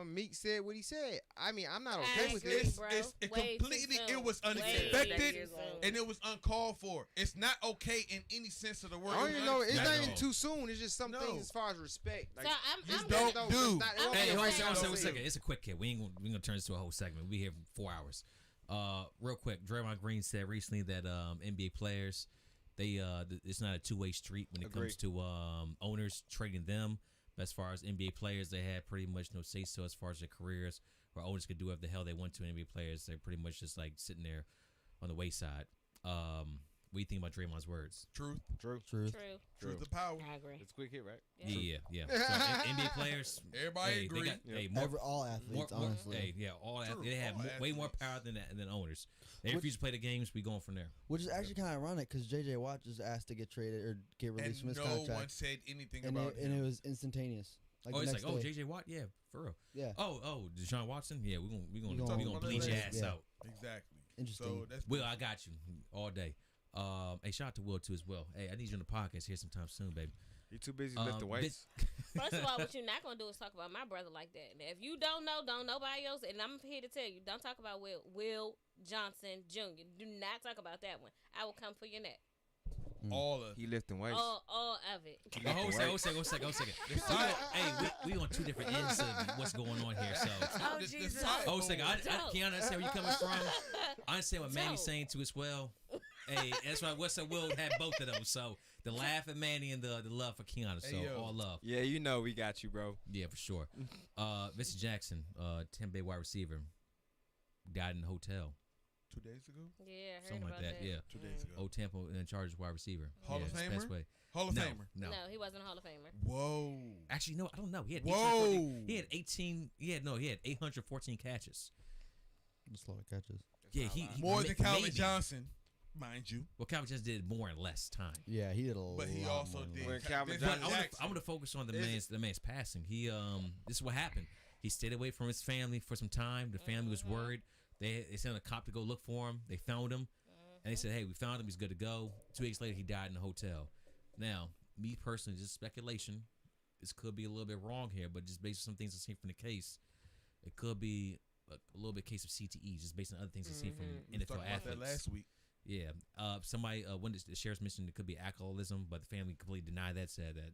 Meek said what he said. I mean, I'm not okay I with agree, it. bro. It Way too completely, soon. it was Way unexpected too soon. and it was uncalled for. It's not okay in any sense of the word. I don't even know. It's Not not at even all. too soon. It's just some No. things as far as respect. Like, So I'm Just gonna- don't do. I'm Hey, gonna hold say- on a second. It's a quick hit. We ain't gonna turn this to a whole segment. We here for 4 hours. Real quick. Draymond Green said recently that NBA players, it's not a two-way street when it comes to owners trading them. But as far as NBA players, they had pretty much no say so as far as their careers, where owners could do whatever the hell they want to. NBA players, they're pretty much just like sitting there on the wayside. What do you think about Draymond's words? Truth. Truth. True. Truth to power. I agree. it's a quick hit, right? Yeah. So NBA players, Everybody hey, agree. they got, Yep. hey, more, All athletes, more, honestly. hey, yeah, all True, athletes, they have all way more athletes. power than owners. They refuse to play the games. We going from there. Which is actually kind of ironic because J.J. Watt just asked to get traded or get released And from his no contract, one said anything and about it him. was instantaneous. Like Oh, the it's next like, day. JJ Watt, yeah, for real. Yeah, Oh, Deshaun Watson, yeah, we gonna gonna talk bleach about your that ass later. out. Exactly. Interesting. So that's Will, I got you all day. Hey, shout out to Will too as well. Hey, I need you on the podcast here sometime soon, baby. You too busy lifting weights. First of all, what you're not gonna do is talk about my brother like that. Now, if you don't know, don't nobody else. And I'm here to tell you, don't talk about Will Johnson Jr. Do not talk about that one. I will come for your neck. All of He lifting weights. All of it. Hold a second. Hey, we on two different ends of what's going on here. So, Oh, Jesus. hold a second. Keanu, I understand where you're coming from. I understand what Manny's saying too as well. Hey, that's why What's Up Will had both of those. So the laugh at Manny and the love for Keanu. So all love. Yeah, you know we got you, bro. Yeah, for sure. Mr. Jackson, Tampa Bay wide receiver, died in the hotel. 2 days ago. Yeah, I heard Something about like that. Yeah. 2 days ago. Old Tampa in Chargers wide receiver. Hall of Famer. Famer? Hall of Famer. No. No, he wasn't a Hall of Famer. Whoa. Actually, no, I don't know. He had Whoa. He had 814 catches. Just a lot of catches. Yeah, he More than Calvin maybe. Johnson, mind you. Well, Calvin just did more in less time. Yeah, he did a lot. But he also more did. When Calvin Denzel Johnson- Jackson. I'm gonna focus on the man's passing. He this is what happened. He stayed away from his family for some time. The family was worried. They sent a cop to go look for him. They found him, and they said, "Hey, we found him. He's good to go." 2 weeks later, he died in a hotel. Now, me personally, just speculation. This could be a little bit wrong here, but just based on some things I've seen from the case, it could be a little bit case of CTE, just based on other things I've seen from We was NFL talking about that athletes. last week. Yeah. Somebody when the sheriff's mentioned it could be alcoholism, but the family completely denied that. Said that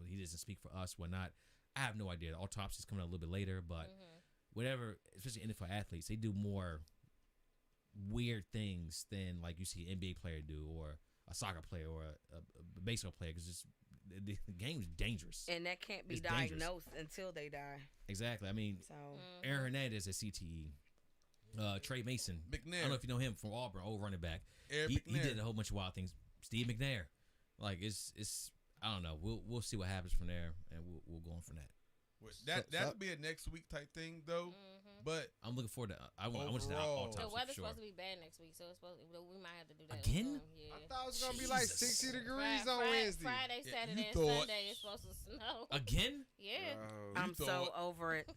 he doesn't speak for us, whatnot. I have no idea. The autopsy's coming out a little bit later, but whatever. Especially NFL athletes, they do more weird things than like you see an NBA player do, or a soccer player, or a baseball player. Because the game's dangerous. And that can't be It's dangerous. diagnosed until they die. Exactly. I mean, So Aaron Hernandez has CTE. Trey Mason. McNair. I don't know if you know him from Auburn, old running back. Eric He McNair. did a whole bunch of wild things. Steve McNair. Like it's I don't know. We'll see what happens from there, and we'll go on from that. That'll be a next week type thing though. But I'm looking forward to. I want to the Overall. autopsy The for weather's sure. supposed to be bad next week, so it's supposed we might have to do that Again? Yeah. I thought it was gonna be like Jesus. 60 degrees on Wednesday. Friday, Yeah, Saturday, you and thought- Sunday it's supposed to snow. Again? Yeah. Bro, I'm so thought- over it.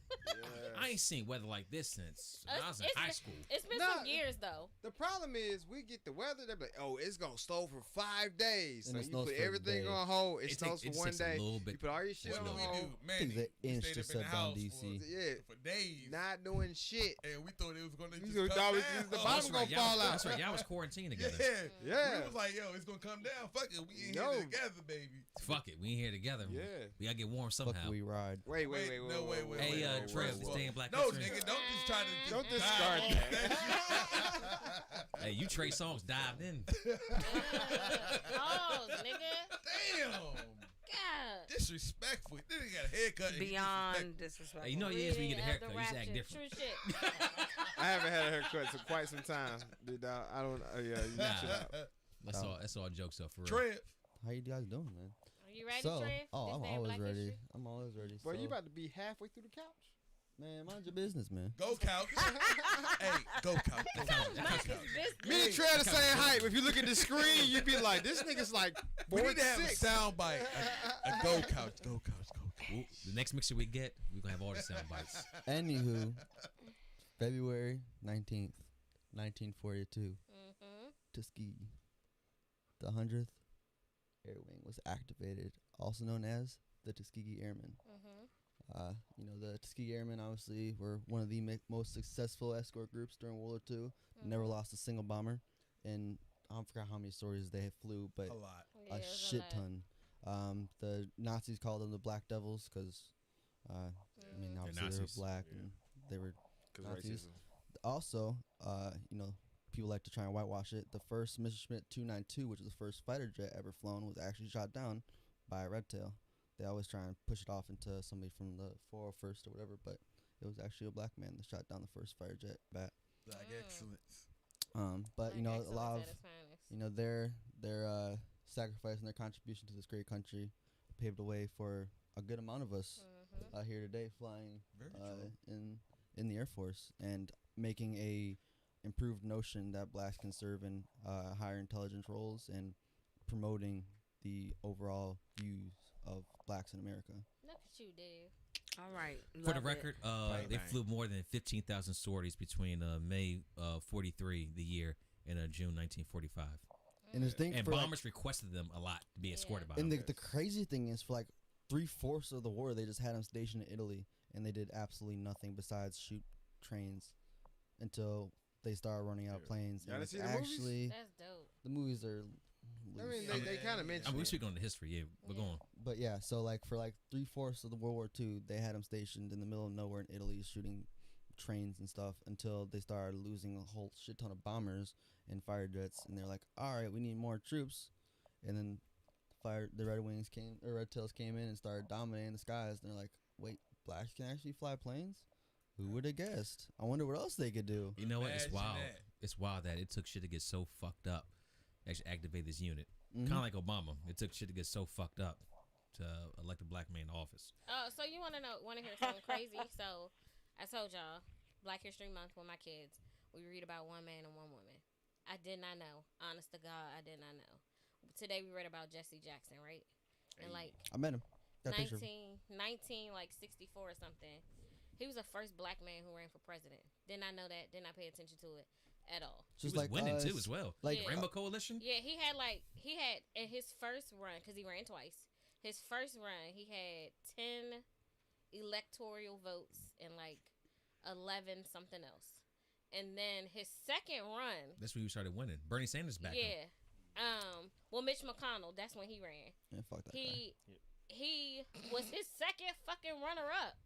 I ain't seen weather like this since I was in It's- high school. It's been Nah. some years though. The problem is we get the weather. They're like, oh, it's gonna snow for 5 days. And So it you snows put for a everything day. on hold. It It snows takes- for it 1 takes a day. little bit. You put all your shit what on do we hold. do? Man, Things that we inch stayed just up in the said down house DC. Yeah, for days. not doing shit. And we thought it was gonna You just thought come it was down. just the Oh, bottom That's right. gonna fall out. That's right. Y'all was quarantined together. Yeah. Yeah. We was like, yo, it's gonna come down. Fuck it. We in No. here together, baby. Fuck it. We ain't here together. Yeah. We gotta get warm Fuck somehow. we ride. Wait. Wait, Hey, Trev, whoa. stay in Black No, History. nigga, don't just try to Don't dive discard on that. Hey, you Trey Songz dived in. Oh, nigga. Damn. God. Disrespectful. Then he got a haircut. and he Beyond disrespectful. disrespectful. Hey, you know he is when you get a Real haircut. You just after act rapture. different. True shit. I haven't had a haircut in quite some time. Dude, I don't. Yeah, you Nah. chill out. That's all jokes though, for real. Trev. How you guys doing, man? Are you ready, So, Trev? oh, This I'm day in always Black ready. History? I'm always ready. Bro, so, you about to be halfway through the couch. man, mind your business, man. Go couch. Hey, go couch. Go couch. Mind his business. Me and Trey the same height. If you look at the screen, you'd be like, this nigga's like We need to have a 4'6". sound bite. A go couch. Go couch. Go couch. Well, the next mixer we get, we're gonna have all the sound bites. Anywho, February 19th, 1942, Mm-hmm. Tuskegee. The 100th Air Wing was activated, also known as the Tuskegee Airmen. Mm-hmm. The Tuskegee Airmen obviously were one of the most successful escort groups during World War II. Never lost a single bomber, and I forgot how many stories they flew, but A lot. Yeah, a it was shit lot. ton. The Nazis called them the Black Devils because, obviously they were Nazis. black Yeah. and they were Because Nazis. racism. also, people like to try and whitewash it. The first Messerschmitt 292, which was the first fighter jet ever flown, was actually shot down by a red tail. They always try and push it off into somebody from the 401st or whatever, but it was actually a black man that shot down the first fighter jet bat. Black excellence. But Black a excellence lot at of its finest. their sacrifice and their contribution to this great country paved the way for a good amount of us Mhm. here today flying Very true. in the Air Force and making a improved notion that blacks can serve in higher intelligence roles and promoting the overall views of blacks in America. Look at you, Dave. All right. For the love it. record, Bang, they bang. flew more than 15,000 sorties between May 43, the year, and June 1945. And the thing And for bombers requested them a lot to be escorted by and them. the crazy thing is, for like 3/4 of the war, they just had them stationed in Italy, and they did absolutely nothing besides shoot trains until they started running out of planes. Y'all And didn't it's see the movies? actually That's dope. the movies are. I mean, loose. they kind of mentioned. We it. speak on the history, yeah. We're going. But yeah, so like for like 3/4 of the World War II, they had them stationed in the middle of nowhere in Italy, shooting trains and stuff until they started losing a whole shit ton of bombers and fire jets, and they're like, all right, we need more troops, and then the Red Tails came in and started dominating the skies, and they're like, wait, blacks can actually fly planes? Who would have guessed? I wonder what else they could do. You know what? It's Imagine wild. that. It's wild that it took shit to get so fucked up to actually activate this unit. Mhm. Kind of like Obama. It took shit to get so fucked up to elect a black man to office. Oh, so you want to hear something crazy? So I told y'all, Black History Month with my kids, we read about one man and one woman. I did not know. Honest to God, I did not know. Today we read about Jesse Jackson, right? And like I met him. Got a picture. 19 like 64 or something. He was the first black man who ran for president. Did not know that. Did not pay attention to it at all. He Just was like winning us, too as well. like Yeah. Rainbow Coalition. Yeah, he had in his first run, because he ran twice. His first run, he had 10 electoral votes and like 11 something else. And then his second run, That's when he started winning. Bernie Sanders back. yeah. Well, Mitch McConnell, that's when he ran. Yeah, fuck that guy. He was his second fucking runner up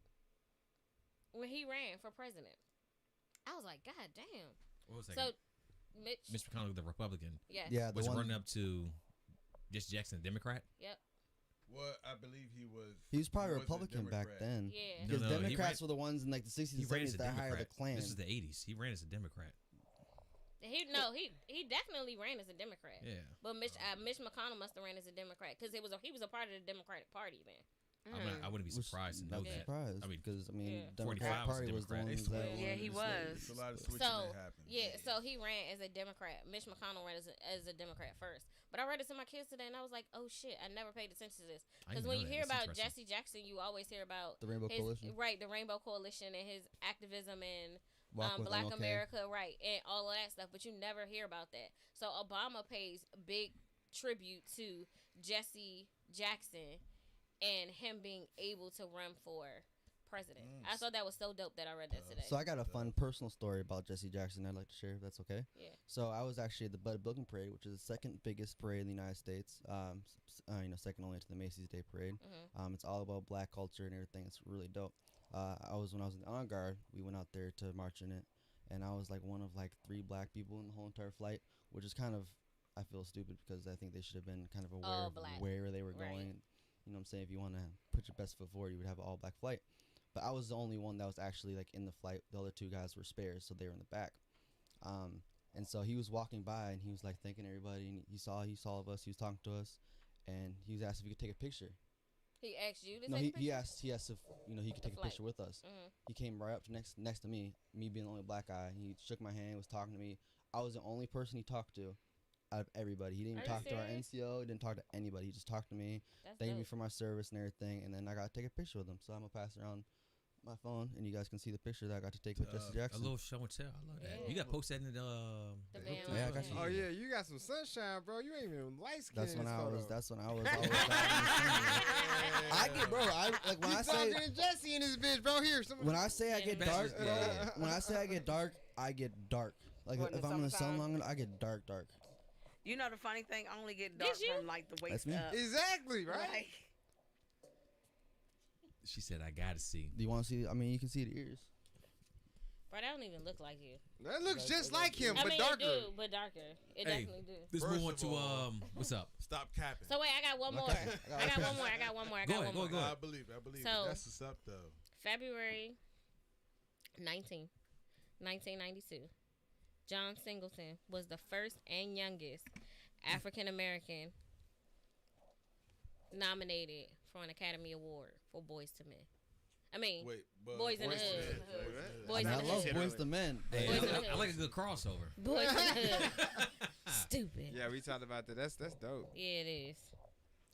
when he ran for president. I was like, God damn. What was that? So Mitch McConnell, the Republican, yeah. Yeah, the was one. running up to Jesse Jackson, Democrat. Yep. What I believe he was. He was probably he was a Republican back Democrat. then. Yeah. Because No, he Democrats ran- were the ones in like the 60s He and ran as 70s a that hired the Democrat. Klan. This is the 80s. He ran as a Democrat. He definitely ran as a Democrat. Yeah. But Mitch McConnell must have ran as a Democrat because he was a part of the Democratic Party then. I wouldn't be Which- surprised to know not that. surprised I mean, because Yeah. Democratic 45 was a Party was the Democrat. ones They that switched. Yeah, he was. It's a lot of switching So that happened. so he ran as a Democrat. Mitch McConnell ran as a Democrat first. But I read it to my kids today, and I was like, "Oh shit!" I never paid attention to this I because didn't when know you that. hear That's about interesting. Jesse Jackson, you always hear about the Rainbow his Coalition. right, the Rainbow Coalition and his activism and Walk with Black MLK. America, right, and all of that stuff. But you never hear about that. So Obama pays big tribute to Jesse Jackson and him being able to run for president. I thought that was so dope that I read that today. So I got a fun personal story about Jesse Jackson I'd like to share, if that's okay. Yeah. So I was actually at the Bud Bilkin Parade, which is the second biggest parade in the United States. Second only to the Macy's Day Parade. Mhm. It's all about black culture and everything. It's really dope. When I was in the honor guard, we went out there to march in it, and I was like one of like 3 black people in the whole entire flight, which is kind of, I feel stupid because I think they should have been kind of aware All of black. where they were Right. going. You know what I'm saying? If you want to put your best foot forward, you would have an all black flight. But I was the only one that was actually like in the flight. The other 2 guys were spares, so they were in the back. And so he was walking by and he was like thanking everybody, and he saw of us. He was talking to us, and he was asked if he could take a picture. He asked you to No, take a he picture? asked he asked if he could take a flight. picture with us. Mhm. He came right up to next to me being the only black guy. He shook my hand, was talking to me. I was the only person he talked to out of everybody. He didn't Are even you talk to our serious? NCO. He didn't talk to anybody. He just talked to me, That's thanked me dope. for my service and everything. And then I got to take a picture with him. So I'm gonna pass around my phone, and you guys can see the picture that I got to take with Jesse A Jackson. little show and tell. I love that. Yeah. You got posted in the The band Yeah, I got you. Oh yeah, you got some sunshine, bro. You ain't even light skinned. That's when I was always driving the I get, bro. When I say talking to Jesse in this bitch, bro. Here, when I say I get Yeah. dark, Yeah. when I say I get dark, I get dark. Like What, in if the I'm in the sun summertime? long enough, I get dark. You know the funny thing, I only get dark you? from like the waist That's me. up. exactly right. Like, She said, "I gotta see." Do you want to see? I mean, you can see the ears. Bro, that don't even look like you. That looks just like him, I but mean, darker. it do, but darker. It Hey. definitely do. Let's First move on of to all- what's up? Stop capping. So wait, I got one more. Okay. I got one more. I got one more. I Go got ahead, one more. go I believe. So- That's what's up though. February 19, 1992. John Singleton was the first and youngest African American nominated for an Academy Award for Boys to Men. I mean, Wait, but Boys in the Boyz II Hood. Men. Boys in I the love Hood. Boys to Men. Hey, Boys in the I Hood. like a good crossover. Boys in the Hood. Stupid. Yeah, we talked about that. That's dope. Yeah, it is.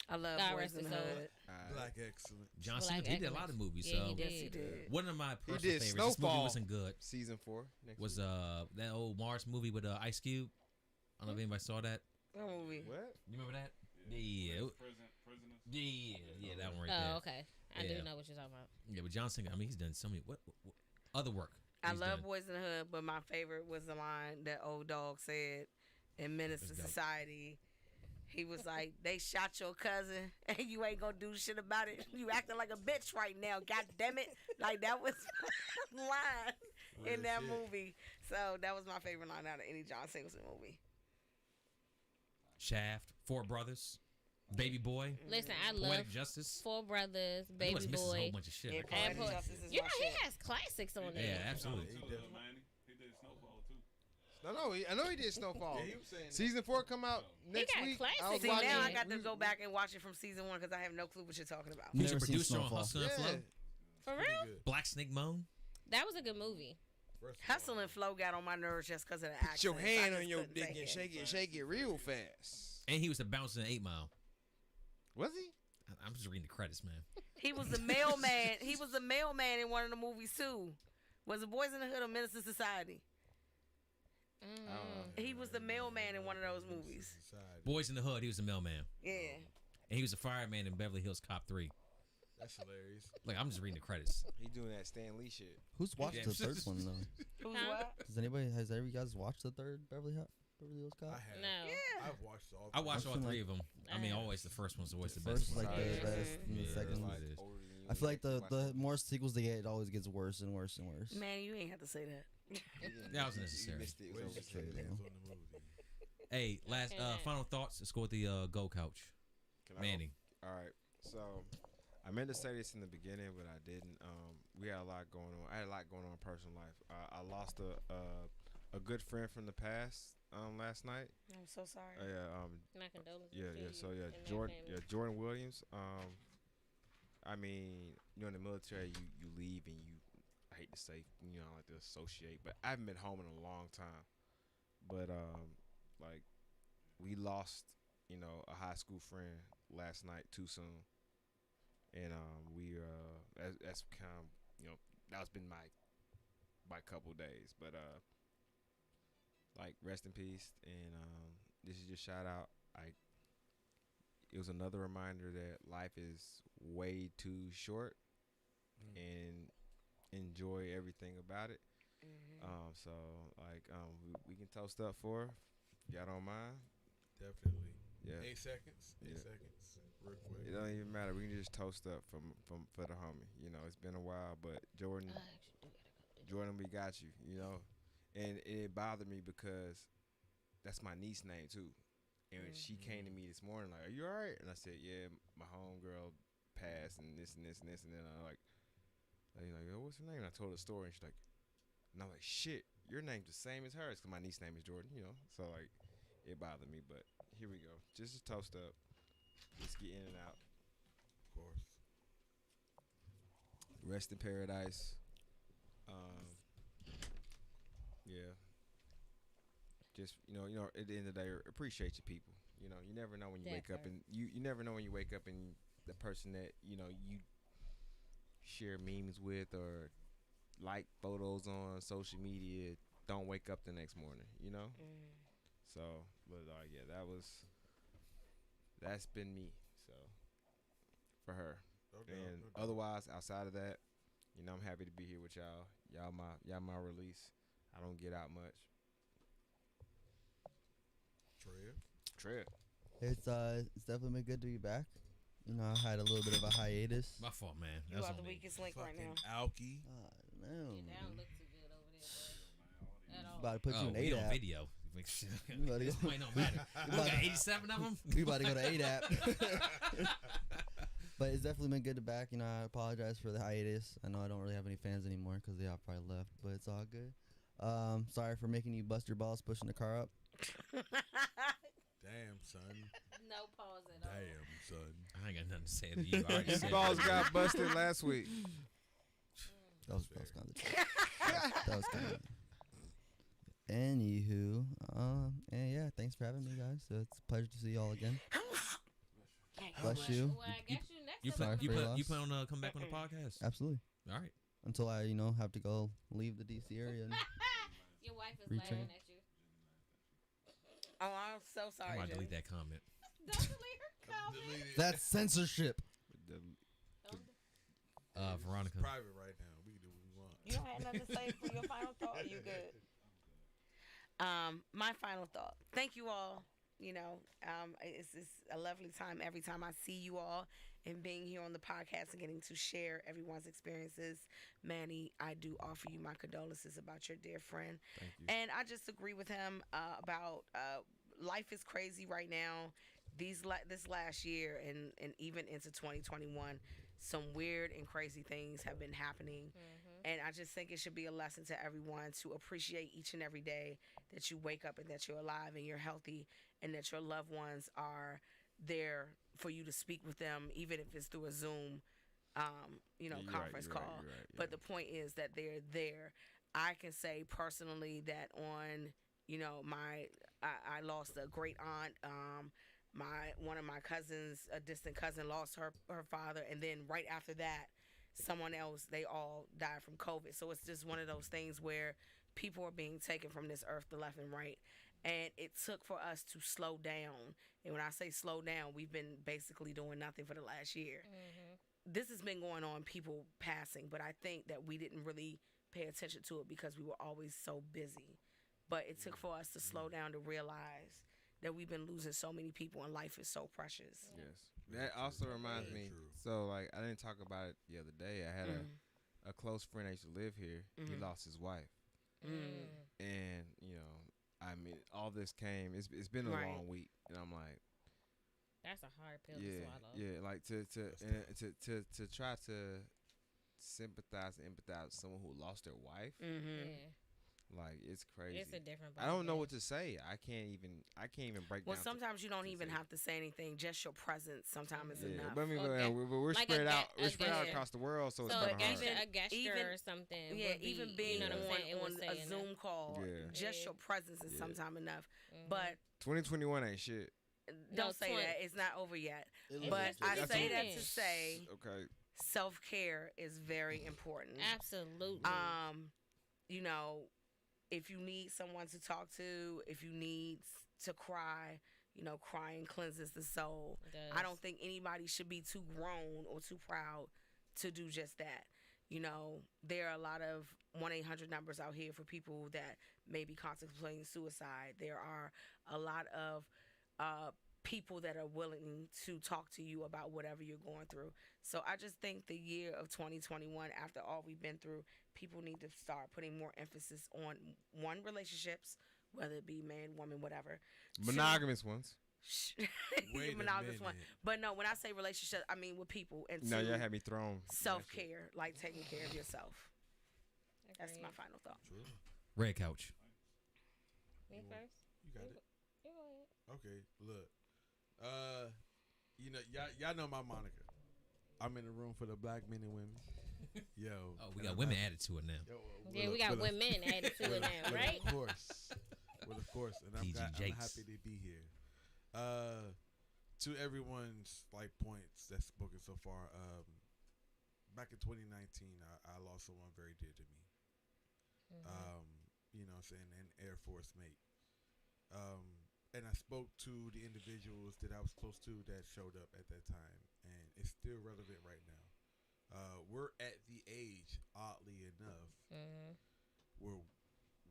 I love God Boys rest in his the soul. Hood. Black excellent. John Black Singleton, he did a excellence. lot of movies. Yeah, so he did. Yes, he did. one of my personal did favorites. This movie Snowfall. wasn't good. Season 4 next Was week. that old Mars movie with Ice Cube? I don't know if anybody saw that. What movie? What? You remember that? Yeah. Prisoners. Yeah, that one right there. Oh, okay. I do know what you're talking about. Yeah, but John Singer, I mean, he's done so many. What other work? I he's love done? Boys in the Hood, but my favorite was the line that old dog said in Menace to Society. He was like, "They shot your cousin, and you ain't gonna do shit about it. You acting like a bitch right now. God damn it!" Like that was line in that movie. So that was my favorite line out of any John Singleton movie. Shaft, Four Brothers, Baby Boy. Listen, I Poetic love Justice. Four Brothers, He Baby must miss a whole Boy. bunch of shit. Yeah, Like, Poetic Poetic Justice is You my know, shit. he has classics on there. yeah, absolutely. He did Snowfall too. No, I know he did Snowfall. Yeah, he was saying that. Season 4 come out next got week. classics I was in See, watching now I it. got to go back and watch it from season 1 because I have no clue what you're talking about. He's a Never seen producer on Snowfall. Hustle and Flow. For Pretty real? good. Black Snake Moan. That was a good movie. First of all, Hustle and Flow got on my nerves just because of the accent. Put your hand I on just your couldn't dick take and it. shake it real fast. And he was the bouncer in 8 Mile. Was he? I'm just reading the credits, man. He was the mailman. He was the mailman in one of the movies too. Was it Boys in the Hood or Menace to Society? He was the mailman in one of those movies. Society. Boys in the Hood, he was the mailman. Yeah. And he was a fireman in Beverly Hills Cop 3. That's hilarious. Like, I'm just reading the credits. He doing that Stan Lee shit. Who's watched Yeah. the third one though? Who's Huh? what? Has every guys watched the third Beverly Hills Cop? I have. No. Yeah. I've watched all. I watched all I've seen, 3 of them. I mean, always the first one's always the best First is one. like the Yeah. best, and the Yeah, second it's one. like- I feel like the more sequels they get, it always gets worse and worse and worse. Man, you ain't have to say that. That was necessary. Where's the okay, hands though. on the movie? Hey, last final thoughts. Let's go with the Go Couch. Manny. All right. So I meant to say this in the beginning, but I didn't. We had a lot going on. I had a lot going on in personal life. I lost a good friend from the past last night. I'm so sorry. My condolences. Yeah, to yeah. you So yeah, and that Jordan, family. Jordan Williams. I mean, in the military, you leave and you. I hate to say, like to associate, but I haven't been home in a long time. But like, we lost, a high school friend last night too soon, and we that's kind of that's been my couple days, but like rest in peace, and this is just shout out. It was another reminder that life is way too short, and enjoy everything about it. So like we can toast up for her, if y'all don't mind. Definitely. Yeah. 8 seconds. 8 Yeah. seconds. Real quick. It don't even matter. We can just toast up for the homie. It's been a while, but Jordan, I actually do gotta go. Jordan, we got you. And it bothered me because that's my niece name too. And she came to me this morning like, "Are you all right?" And I said, "Yeah, my homegirl passed, and this and this and this." And then I like, "Oh, what's her name?" And I told her the story, and she's like, and I'm like, "Shit, your name's the same as hers," because my niece's name is Jordan. So like, it bothered me. But here we go. Just a toast up. Let's get in and out. Of course. Rest in paradise. Yeah. Just at the end of the day, appreciate your people. You never know when you wake up, and you never know when you wake up and the person that you share memes with or like photos on social media don't wake up the next morning. So, but yeah, that's been me. So for her. Okay. And otherwise, outside of that, I'm happy to be here with y'all. Y'all my release. I don't get out much. Trev. It's definitely been good to be back. I had a little bit of a hiatus. My fault, man. You That's are on the me. weakest link right now. Alky. No, That don't man. look too good over there, bro. At all. About to put you in we on ADAP. video. about to This go- point don't matter. We got 87 of them. We about to go to ADAP. But it's definitely been good to back. I apologize for the hiatus. I know I don't really have any fans anymore because they all probably left, but it's all good. Sorry for making you bust your balls pushing the car up. Damn, son. No pause at all. Damn, son. I ain't got nothing to say to you. I already His said balls it. got busted last week. That was kind of the truth. That was kind of. Anywho, and yeah, thanks for having me, guys. So it's a pleasure to see y'all again. Bless you. Well, I guess you next You time. Sorry for your loss. plan on come back on the podcast? Absolutely. All right. Until I, have to go leave the DC area. And Your wife is Retrain. laughing at you. Oh, I I'm so I sorry. might Jen. delete that comment. Don't delete her comment. Delete it. That's censorship. It's Veronica. private right now. We can do what we want. You don't have nothing to say for your final thought. You good? My final thought. Thank you all. You know, it's a lovely time every time I see you all and being here on the podcast and getting to share everyone's experiences. Manny, I do offer you my condolences about your dear friend. Thank you. And I just agree with him about life is crazy right now. This last year and even into 2021, some weird and crazy things have been happening. And I just think it should be a lesson to everyone to appreciate each and every day that you wake up and that you're alive and you're healthy and that your loved ones are there for you to speak with them, even if it's through a Zoom, conference call. Right, yeah. But the point is that they're there. I can say personally that on, I lost a great aunt. One of my cousins, a distant cousin, lost her father, and then right after that, someone else. They all died from COVID. So it's just one of those things where people are being taken from this earth to left and right, and it took for us to slow down. And when I say slow down, we've been basically doing nothing for the last year. This has been going on, people passing, but I think that we didn't really pay attention to it because we were always so busy. But it took for us to slow down to realize that we've been losing so many people and life is so precious. Yes. That also reminds me. So, like, I didn't talk about it the other day. I had a close friend that used to live here. He lost his wife. And, I mean, all this came. It's been a long week. And I'm like, that's a hard pill to swallow. Yeah, like to try to sympathize and empathize with someone who lost their wife. Yeah. Like, it's crazy. It's a different I don't know what to say. I can't even break down. Well, sometimes you don't even have to say anything. Just your presence sometimes is enough. But I mean, Okay. we're Like spread out. a We're spread out gesture. across the world, so it's So kind of hard. a gesture or something. Yeah, would be, even being you know what I'm saying, it would on say a enough. Zoom call, Yeah. just your presence is sometime enough. Mhm. But 2021 ain't shit. don't say that. It's not over yet. It But looks I good. say that to finished. say Okay. self-care is very important. Absolutely. If you need someone to talk to, if you need to cry, crying cleanses the soul. It does. I don't think anybody should be too grown or too proud to do just that. There are a lot of 1-800 numbers out here for people that may be contemplating suicide. There are a lot of people that are willing to talk to you about whatever you're going through. So I just think the year of 2021, after all we've been through, people need to start putting more emphasis on, one, relationships, whether it be man, woman, whatever. Monogamous ones. Wait a Monogamous one. minute. But no, when I say relationship, I mean with people. And No, two, y'all had me thrown. self-care, like taking care of yourself. That's Agreed. my final thought. True. Red couch. Me first? You got it. You go ahead. Okay, look. Y'all know my moniker. I'm in the room for the black men and women. Yo. Oh, we got women added to it now. Yeah, we got women added to it now, right? Of course. Of course. And I'm PG Jakes. happy to be here. To everyone's points that's spoken so far, back in 2019, I lost someone very dear to me. You know what I'm saying, an Air Force mate. And I spoke to the individuals that I was close to that showed up at that time, and it's still relevant right now. We're at the age, oddly enough, where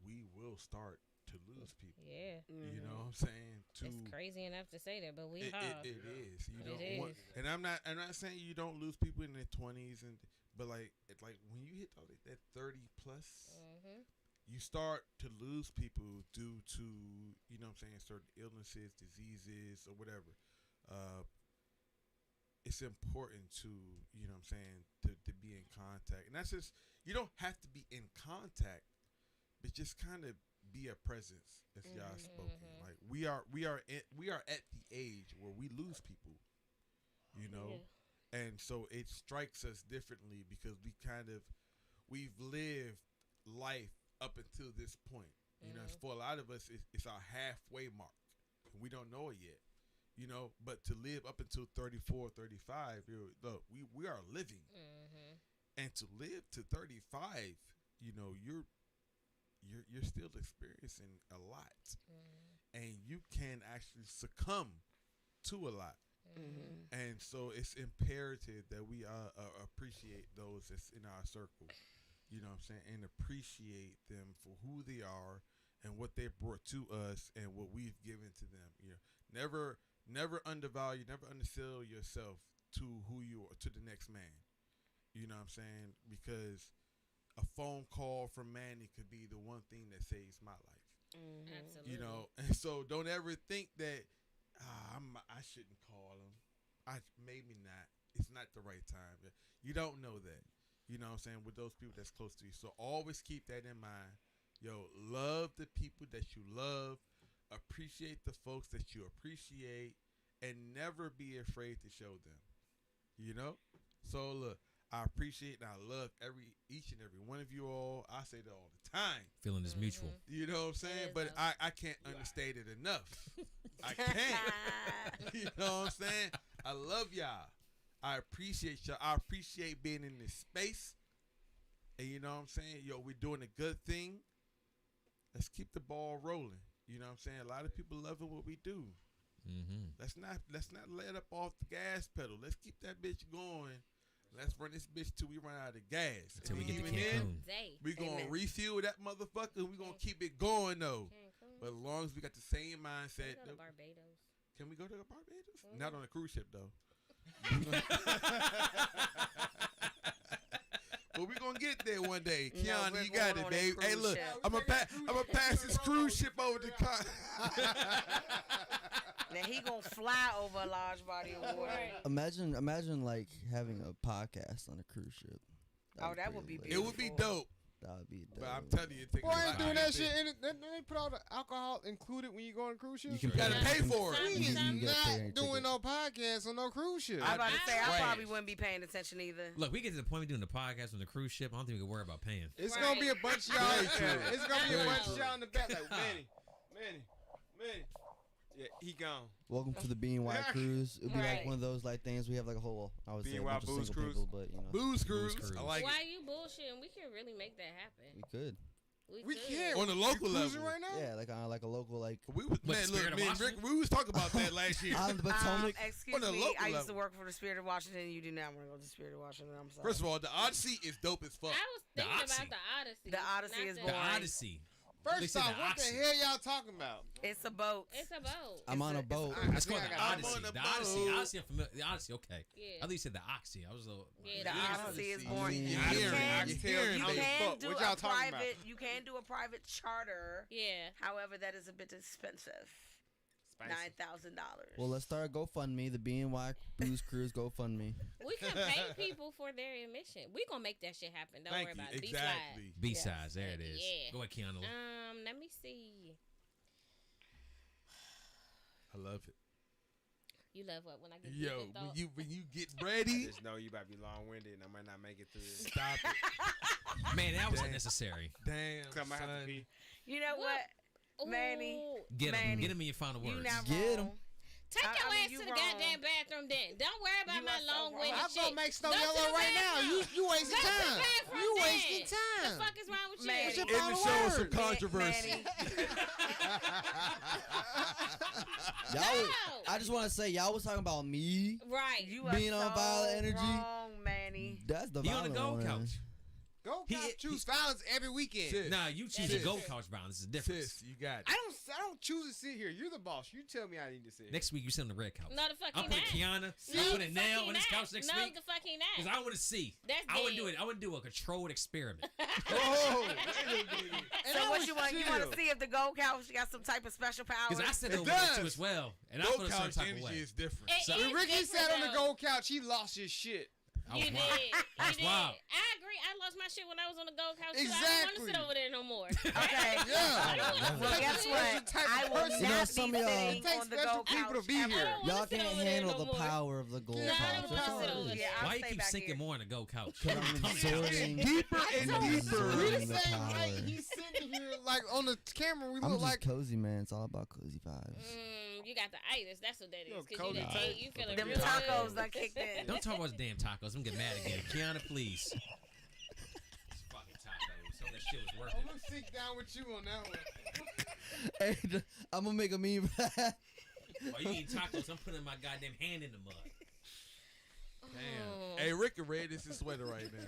we will start to lose people. Yeah. You know what I'm saying? It's crazy enough to say that, but we It are. is. You It don't want, is. and I'm not saying you don't lose people in their 20s, but like when you hit that 30 plus, you start to lose people due to, you know what I'm saying, certain illnesses, diseases, or whatever. It's important to, you know what I'm saying, to be in contact. And that's just, you don't have to be in contact, but just kind of be a presence, as y'all spoken. Like we are at the age where we lose people, you know. And so it strikes us differently because we've lived life up until this point. You know, for a lot of us, it's our halfway mark. And we don't know it yet, you know. But to live up until 34, 35, look, we are living. And to live to 35, you know, you're still experiencing a lot. and you can actually succumb to a lot. Mm-hmm. And so it's imperative that we appreciate those that's in our circle, you know what I'm saying, and appreciate them for who they are and what they brought to us and what we've given to them. You know, never undervalue, never undersell yourself to who you are, to the next man. You know what I'm saying? Because a phone call from Manny could be the one thing that saves my life. Mm-hmm. Absolutely. You know, and so don't ever think that I shouldn't call him. Maybe not. It's not the right time. You don't know that. You know what I'm saying? With those people that's close to you. So always keep that in mind. Yo, love the people that you love. Appreciate the folks that you appreciate. And never be afraid to show them. You know? So look, I appreciate and I love each and every one of you all. I say that all the time. Feeling is mutual. You know what I'm saying? But I can't understate it enough. I can't. You know what I'm saying? I love y'all. I appreciate y'all. I appreciate being in this space. And you know what I'm saying? Yo, we're doing a good thing. Let's keep the ball rolling. You know what I'm saying? A lot of people loving what we do. Mm-hmm. Let's not let up off the gas pedal. Let's keep that bitch going. Let's run this bitch till we run out of gas. Until we get to Even Cancun. then, we gonna refuel that motherfucker. We gonna keep it going though. Cancun. But as long as we got the same mindset. Can we go to Barbados? Can we go to Barbados? Not on a cruise ship though. But we gonna get there one day. Kiana, you got it, babe. Hey, look, I'm gonna pass this cruise ship over to Now he gonna fly over a large body of water. Imagine like having a podcast on a cruise ship. That would be lit. It would be dope. That would be dope. But I'm telling you, it takes Boy, I ain't a doing lot. that shit. And they put all the alcohol included when you go on a cruise ship. You can gotta pay for it. We is You gotta pay your not doing ticket. no podcast on no cruise ship. I'm about to say I Trash. probably wouldn't be paying attention either. Look, we get to the point we doing the podcast on the cruise ship. I don't think we can worry about paying. It's Right. gonna be a bunch of y'all. Very true. It's gonna be a Very bunch of true. y'all in the back like Manny. Yeah, he gone. Welcome to the BNY cruise. It'll be like Right. one of those like things. We have like a whole, I would say a BNY bunch of booze single cruise. people, but you know, Booze cruise. Booze cruise. I like Why it. you bullshitting? We can really make that happen. we could. We could. can't. On the local You cruising level. right now? Yeah, like on like a local like. We was, What, man, Spirit look, of me and Rick, Washington? we was talking about that last year. On the Potomac. Excuse On the me, local I used level. to work for the Spirit of Washington. You do not want to go to the Spirit of Washington. I'm sorry. First of all, the Odyssey is dope as fuck. I was The thinking Odyssey. about the Odyssey. The Odyssey not is the- The boring. Odyssey. They First said off, the what Oxy. the hell y'all talking about? It's a boat. It's a boat. I'm on a boat. It's called the I'm Odyssey. on the The Odyssey. boat. Odyssey, I'm familiar. The Odyssey, okay. Yeah. I thought you said the Oxy. I was a little. Yeah, The the Odyssey is Odyssey. boring. Yeah. You I hear it. can, I can hear it, you baby. can Fuck, do what a y'all talking about? private. You can do a private charter. Yeah. However, that is a bit expensive. $9,000. Well, let's start a GoFundMe. The BNY Booze Cruise GoFundMe. We can pay people for their admission. We gonna make that shit happen. Don't Thank worry you. about it. Exactly. B-sides. There it is. Yeah. Go ahead, Keanu. Let me see. I love it. You love what when I get Yo, deep in thought? when you get I ready, just know you about to be long-winded and I might not make it through this. stop it. Man, that was Damn. unnecessary. Damn, Cause I'm gonna have to son. pee. You know What? what? Manny. Ooh. Get him. Manny, Get him in your final You words. not Get 'em. wrong. Take I your mean, ass you to the wrong. goddamn bathroom then. Don't worry about You my are so long-winded wrong. I'm shit. gonna make Snow Go to Yellow the right now. bathroom. You wasting Go to the time. bathroom You then. wasting time. The fuck is wrong with you? Manny. What's your In the final show, word? some controversy. Manny. Y'all, No. I just want to say, y'all was talking about me. Right. You are Being on so violent energy. wrong, Manny. That's the He on the violent gold one. couch. Go He- cop choose violence every weekend. Sis. Nah, you choose Sis. a gold couch balance. It's a difference. Sis, you got it. I don't choose to sit here. You're the boss. You tell me I need to sit here. Next week, you sit on the red couch. No, the fuck I'll he put not. Kiana. No, I'll put the a fuck nail he on his not. couch next no, week. the fuck he not. Because I want to see. That's I want to dead. do it. I want to do a controlled experiment. Oh, And So I what was you want? You want to chill. see if the gold couch got some type of special powers? Because I said It over there does. too as well. And I gold feel a certain couch type of energy way. is different. It So- is When Ricky different, sat on the though. gold couch, he lost his shit. I You was did. wild. You That's did. wild. I agree. I lost my shit when I was on the gold couch. Too. I don't want Exactly. to sit over there no more. Okay. Yeah. I don't want to Well, sit guess over what? there. You're the type I of will person- You know, not some be of y'all- sitting It takes on the special gold people couch to be ever. here. I don't wanna Y'all sit can't over there handle no the more. power of the gold No, I couch. don't That's wanna all sit it over is. there. Yeah, I'll Why you stay keep back sinking here. more on the gold couch? Because I'm absorbing. Deeper and I'm deeper. absorbing the Saying, power. like, he's sitting here like on the camera. We I'm look just like cozy, man. It's all about cozy vibes. You got the itis. That's what that Yo, is. Because Cody you done tight. ate. You feeling Them real tacos good. done kicked in. Don't talk about those damn tacos. I'm getting mad again. Kiana, please. These fucking tacos. So that shit was worth I'm it. gonna sink down with you on that one. Hey, I'm gonna make a meme for that. While you eating tacos, I'm putting my goddamn hand in the mud. Damn. Hey, Rick red is his sweater right now.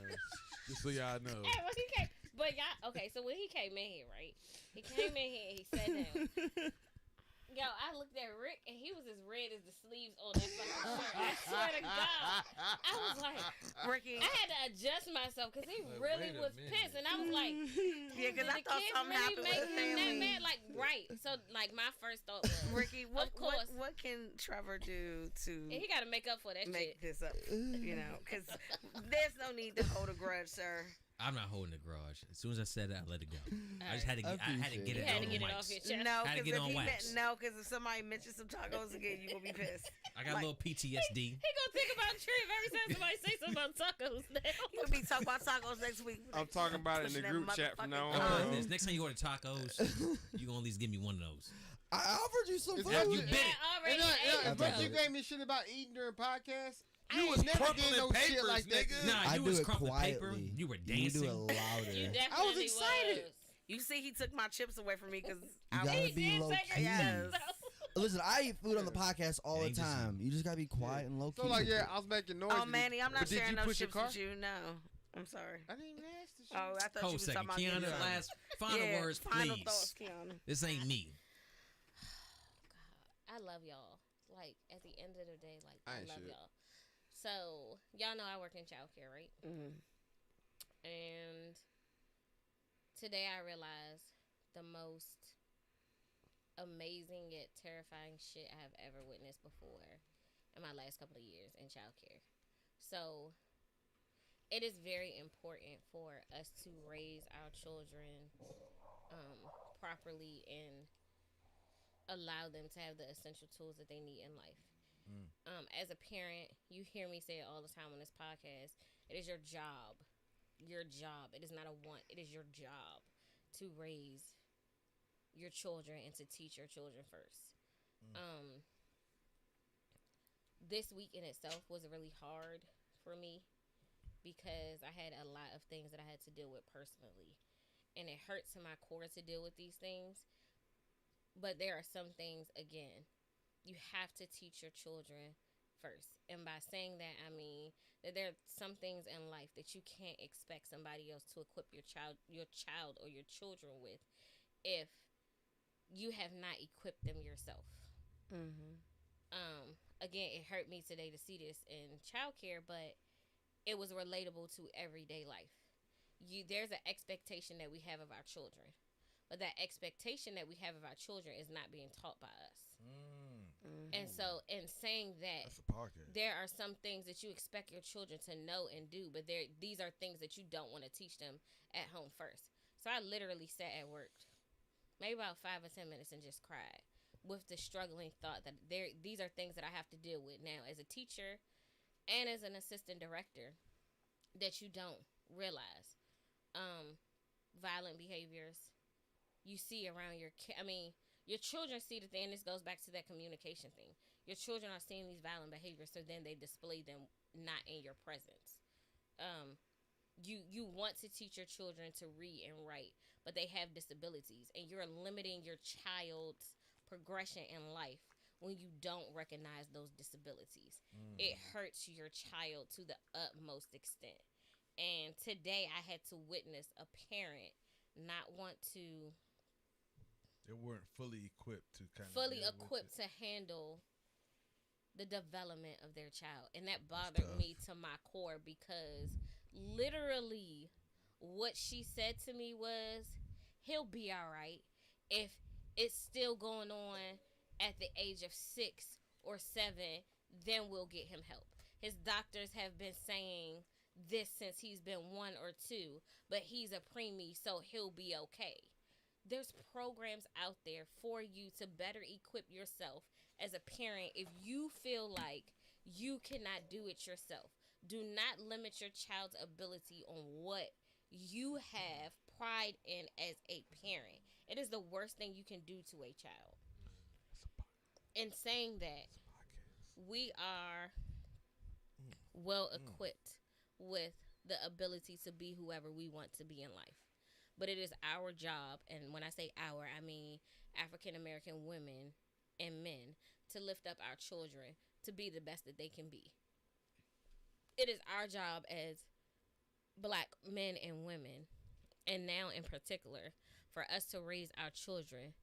Just so y'all know. Hey, well, he came, but y'all, okay, so when he came in here, right? He came in here and he sat down. Yo, I looked at Rick and he was as red as the sleeves on that fucking shirt. I swear to God. I was like, Ricky. I had to adjust myself because he Like, really wait a was minute. pissed. And I was like, Yeah, because did I the thought kids something really happened make with the him that family. mad? Like, right. So, like, my first thought was, Ricky, what, of course. what can Trevor do to He got to make up for that make shit. this up? You know, because there's no need to hold a grudge, sir. I'm not holding the garage. As soon as I said it, I let it go. I just had to. I I had to appreciate get it You had out to on get it mics. off your chest. No, Had to because get if on wax. if somebody mentions some tacos again, you gonna be pissed. I got a little PTSD. He gonna think about Trip every time somebody say something about tacos now. You'll be talking about tacos next week. I'm talking about it in the Pushing group that chat from now How motherfucking about on. this? Next time you order tacos, you gonna at least give me one of those. I offered you some It's food. not- You bit it. Already ate As it, much though. you gave me shit about eating during podcasts, I you ain't was never crumpling getting no shit papers, like that. nigga. Nah, I you do was it crumpling paper. quietly. You were You dancing. do it louder. You You definitely excited. was. You see, he took my chips away from me because gotta He be did low take her key. chips, Yes. though. Listen, I eat food on the podcast all the Dangerous. time. You just gotta be quiet and low key. So like, yeah, I was making noise. Oh, Manny, I'm not but did sharing you no push your chips car? with you. No, I'm sorry. I didn't even ask the shit. Oh, I thought you Hold a was second, talking about Kiana. getting Last final yeah, words, final please. thoughts, Kiana. This ain't me. I love y'all. Like, at the end of the day, like, I I ain't love shit. y'all. So, y'all know I work in childcare, right? Mm-hmm. And today I realized the most amazing yet terrifying shit I have ever witnessed before in my last couple of years in childcare. So, it is very important for us to raise our children properly and allow them to have the essential tools that they need in life. As a parent, you hear me say it all the time on this podcast. It is your job. Your job. It is not a want. It is your job to raise your children and to teach your children first. This week in itself was really hard for me because I had a lot of things that I had to deal with personally. And it hurts to my core to deal with these things. But there are some things, again, you have to teach your children first. And by saying that, I mean that there are some things in life that you can't expect somebody else to equip your child or your children with if you have not equipped them yourself. Again, it hurt me today to see this in childcare, but it was relatable to everyday life. There's an expectation that we have of our children. But that expectation that we have of our children is not being taught by us. And so, in saying that, That's a podcast. there are some things that you expect your children to know and do, but these are things that you don't want to teach them at home first. So I literally sat at work, maybe about 5 or 10 minutes, and just cried with the struggling thought that these are things that I have to deal with now as a teacher and as an assistant director that you don't realize. Violent behaviors. You see around your children see the thing, and this goes back to that communication thing. Your children are seeing these violent behaviors, so then they display them not in your presence. You want to teach your children to read and write, but they have disabilities, and you're limiting your child's progression in life when you don't recognize those disabilities. It hurts your child to the utmost extent. And today I had to witness a parent not want to They weren't fully equipped to kind of fully deal with equipped it. to handle the development of their child. And that That's bothered tough. me to my core because literally what she said to me was, he'll be all right if it's still going on at the age of 6 or 7, then we'll get him help. His doctors have been saying this since he's been 1 or 2, but he's a preemie, so he'll be okay. There's programs out there for you to better equip yourself as a parent if you feel like you cannot do it yourself. Do not limit your child's ability on what you have pride in as a parent. It is the worst thing you can do to a child. In saying that, we are well equipped with the ability to be whoever we want to be in life. but it is our job, and when I say our, I mean African American women and men, to lift up our children to be the best that they can be. It is our job as black men and women, and now in particular, for us to raise our children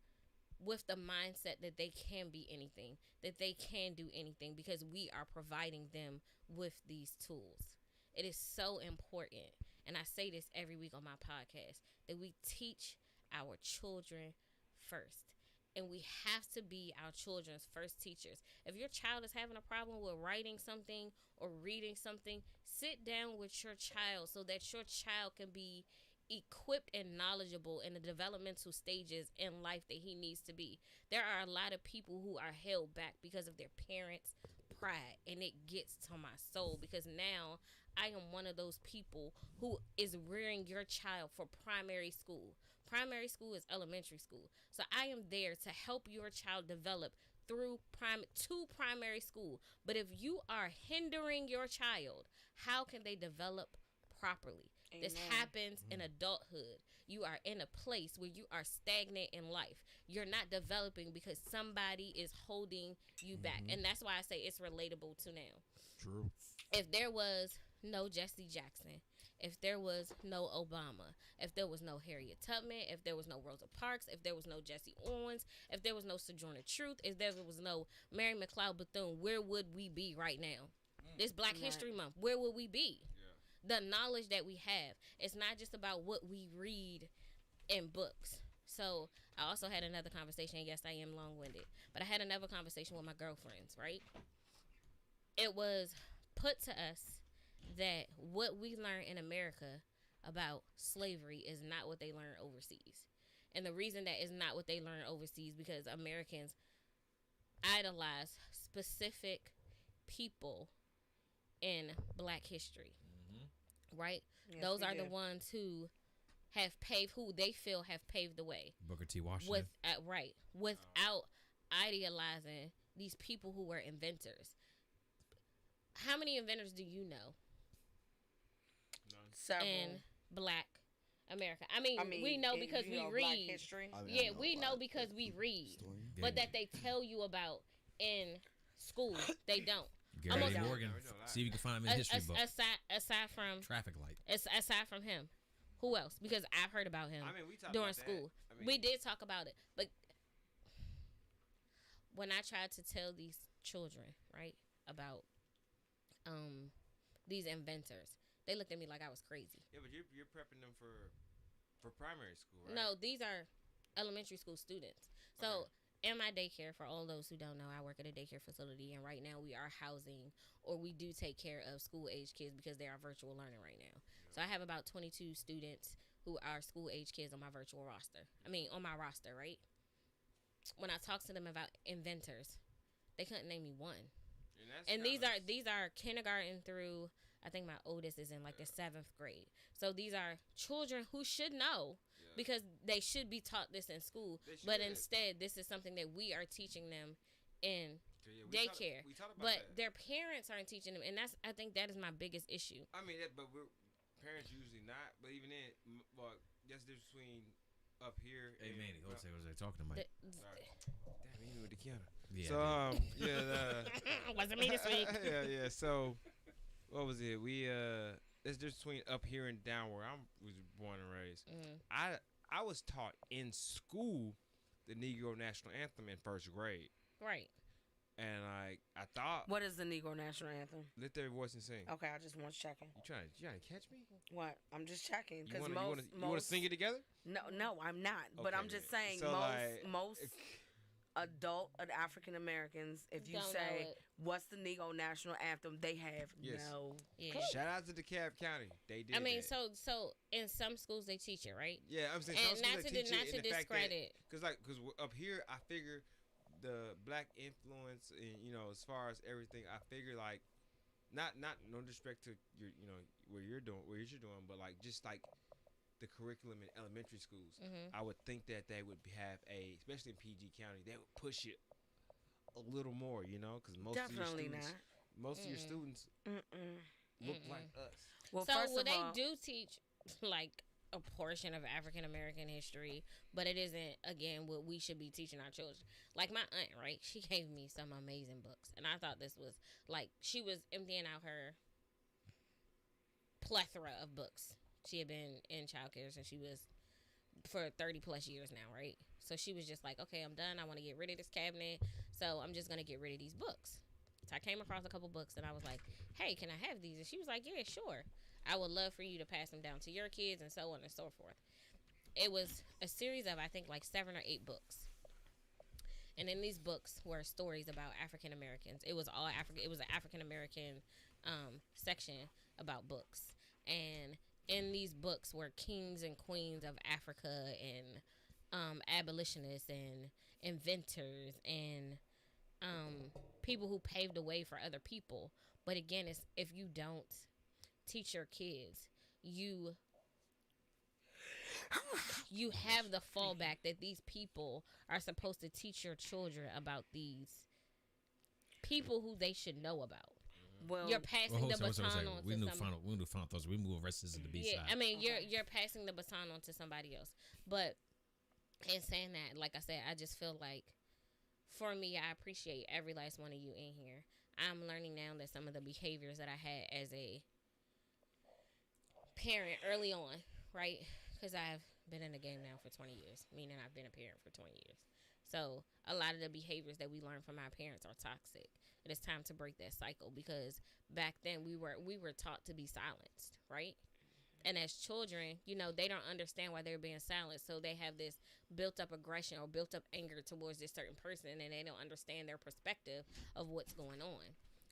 with the mindset that they can be anything, that they can do anything, because we are providing them with these tools. It is so important, and I say this every week on my podcast, that we teach our children first. And we have to be our children's first teachers. If your child is having a problem with writing something or reading something, sit down with your child so that your child can be equipped and knowledgeable in the developmental stages in life that he needs to be. There are a lot of people who are held back because of their parents' pride, and it gets to my soul, because now I am one of those people who is rearing your child for primary school. Primary school is elementary school. So I am there to help your child develop through to primary school. But if you are hindering your child, how can they develop properly? Amen. This happens in adulthood. You are in a place where you are stagnant in life. You're not developing because somebody is holding you back. And that's why I say it's relatable to now. True. If there was no Jesse Jackson, if there was no Obama, if there was no Harriet Tubman, if there was no Rosa Parks, if there was no Jesse Owens, if there was no Sojourner Truth, if there was no Mary McLeod Bethune, where would we be right now? This Black History Month, where would we be? The knowledge that we have. It's not just about what we read in books. So I also had another conversation. Yes, I am long-winded, but I had another conversation with my girlfriends, right? It was put to us that what we learn in America about slavery is not what they learn overseas. And the reason that is not what they learn overseas, because Americans idolize specific people in Black history. Right? Yes, those are the ones who have paved, who they feel have paved the way. Booker T. Washington. Without idealizing these people who were inventors. How many inventors do you know? None. Several. In Black America. I mean we know because we read. Black history. We know because we read. But that they tell you about in school, they don't. Gary Morgan. See if you can find him in history book. Aside from traffic light. Aside from him, who else? Because I've heard about him during school. We did talk about it, but when I tried to tell these children, right, about these inventors, they looked at me like I was crazy. Yeah, but you're prepping them for primary school, right? No, these are elementary school students. So. In my daycare, for all those who don't know, I work at a daycare facility, and right now we are housing, or we do take care of school-age kids because they are virtual learning right now. Yeah. So I have about 22 students who are school-age kids on my virtual roster. On my roster, right? When I talk to them about inventors, they couldn't name me one. And these are kindergarten through, I think my oldest is in like the 7th grade. So these are children who should know. Because they should be taught this in school, but instead, this is something that we are teaching them in daycare. But their parents aren't teaching them, and I think that is my biggest issue. I mean, parents usually not, but even then, that's the difference between up here. Hey, Manny, what was they talking about? Damn, you with the counter. Yeah. So, wasn't me this week. Yeah. So, what was it? There's just between up here and down where I was born and raised. I was taught in school the Negro National Anthem in 1st grade. Right. And I thought. What is the Negro National Anthem? Lift every voice and sing. Okay, I just want to check in. You trying to catch me? What? I'm just checking. You want to sing it together? No, I'm not. Okay, but I'm just saying so most adult African Americans, if you say what's the Negro National Anthem, they have no. Yeah. Shout out to DeKalb County, they did. So in some schools they teach it, right? Yeah, I'm saying and some not to discredit. Because up here, I figure the Black influence, and as far as everything, I figure like not no disrespect to your what you're doing, but like just like the curriculum in elementary schools, I would think that they would have especially in PG County, they would push it a little more, because most of your students look like us. Well, so they do teach like a portion of African American history, but it isn't, again, what we should be teaching our children. Like my aunt, right? She gave me some amazing books, and I thought this was like she was emptying out her plethora of books. She had been in childcare since she was for 30 plus years now, right? So she was just like, okay, I'm done. I want to get rid of this cabinet, so I'm just gonna get rid of these books. So I came across a couple books, and I was like, hey, can I have these? And she was like, yeah, sure. I would love for you to pass them down to your kids, and so on and so forth. It was a series of, I think, like 7 or 8 books. And in these books were stories about African Americans. It was all African. It was an African American section about books. And in these books were kings and queens of Africa and abolitionists and inventors and people who paved the way for other people. But again, it's if you don't teach your kids, you have the fallback that these people are supposed to teach your children about these people who they should know about. Well, You're passing the baton on to we knew somebody. final thoughts. We move rest to the B Yeah, side. I mean, you're passing the baton on to somebody else. But in saying that, like I said, I just feel like, for me, I appreciate every last one of you in here. I'm learning now that some of the behaviors that I had as a parent early on, right? Because I've been in the game now for 20 years, meaning I've been a parent for 20 years. So a lot of the behaviors that we learn from our parents are toxic. It is time to break that cycle, because back then we were taught to be silenced, right? And as children, they don't understand why they're being silenced. So they have this built up aggression or built up anger towards this certain person, and they don't understand their perspective of what's going on.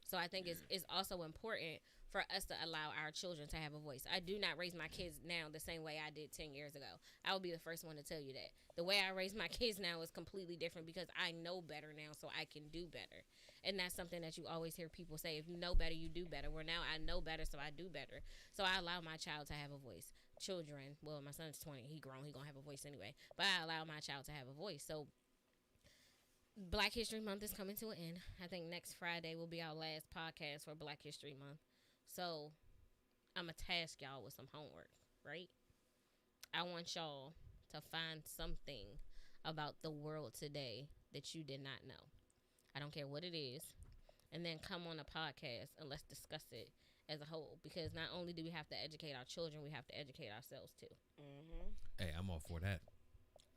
So I think it's also important for us to allow our children to have a voice. I do not raise my kids now the same way I did 10 years ago. I will be the first one to tell you that. The way I raise my kids now is completely different, because I know better now, so I can do better. And that's something that you always hear people say, if you know better, you do better. Well, now I know better, so I do better. So I allow my child to have a voice. Children, well, my son's 20. He grown. He going to have a voice anyway. But I allow my child to have a voice. So Black History Month is coming to an end. I think next Friday will be our last podcast for Black History Month. So I'm going to task y'all with some homework, right? I want y'all to find something about the world today that you did not know. I don't care what it is. And then come on a podcast and let's discuss it as a whole. Because not only do we have to educate our children, we have to educate ourselves too. Mm-hmm. Hey, I'm all for that.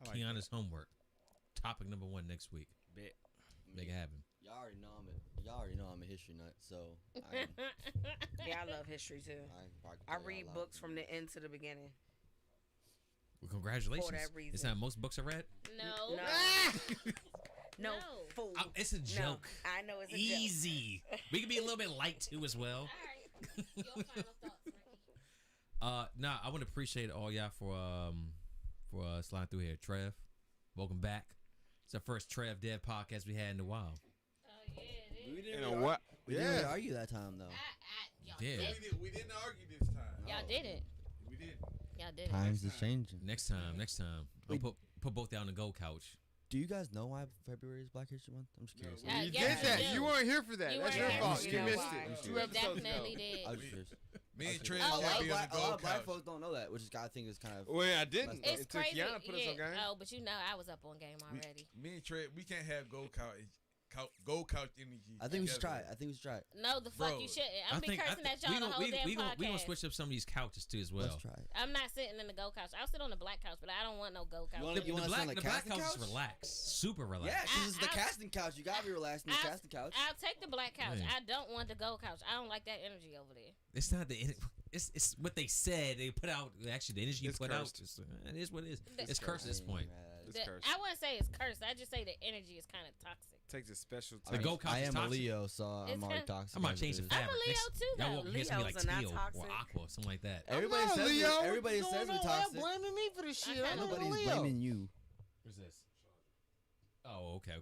Kiana's homework. Topic number 1 next week. Bet. Make it happen. Y'all already know I'm a history nut, so Yeah, I love history too. I read books from the end to the beginning. Well, congratulations. For that reason. It's not most books are read. No. No, No. fool. It's a joke. No, I know it's a Easy. We can be a little bit light too as well. All right. Your final thoughts, Ricky. Nah, I want to appreciate all y'all for sliding through here. Trev, welcome back. It's our first Trev Dev podcast we had in a while. Oh, yeah, it is. We didn't You know what? We didn't really argue that time though. Y'all Yeah. did. We didn't argue this time. Y'all didn't. We did. Y'all did it. Times is changing. Next time. I'll Wait. put both down on the gold couch. Do you guys know why February is Black History Month? I'm just curious. No, You yes, did that. do. You weren't here for that. You That's weren't your here. fault. You You know missed why. it. You We 2 episodes definitely ago. did. I was just curious. Me and Okay. Trent Oh, can't wait. be on the A lot gold of black couch. folks don't know that, which is I think is kind of. Well, I didn't. It's Until crazy. Kiana put us on game. Oh, but I was up on game already. Me and Trent, we can't have gold couch energy. I think we should try together. it. I think we should try it. No, the fuck Bro, you shouldn't. I'm be cursing at y'all the whole damn podcast. we gonna switch up some of these couches too as well. Let's try it. I'm not sitting in the gold couch. I'll sit on the black couch, but I don't want no gold couch. You The, wanna- the sit black on the the black casting couch is couch? relaxed, super relaxed. Yeah, because it's the I'll- casting couch. You gotta be relaxed in the casting couch. I'll take the black couch. Man. I don't want the gold couch. I don't like that energy over there. It's not it's what they said. They put out actually the energy you It's put cursed. out. It is what it is. It's It's cursed at this point. It's The- cursed. I wouldn't say it's cursed. I just say the energy is kind of toxic. Takes a special The touch. gold couch I is am a toxic. Leo, so I'm It's already kind- toxic. I'm gonna as change it the is. I'm a fabric. Leo Next- too, y'all though. want guess me like Leos are not teal or toxic. aqua, something like that. Everybody I'm not says a Leo. everybody says we're toxic. blaming me for this shit. I'm not a Nobody's blaming you. What's this? Oh, okay.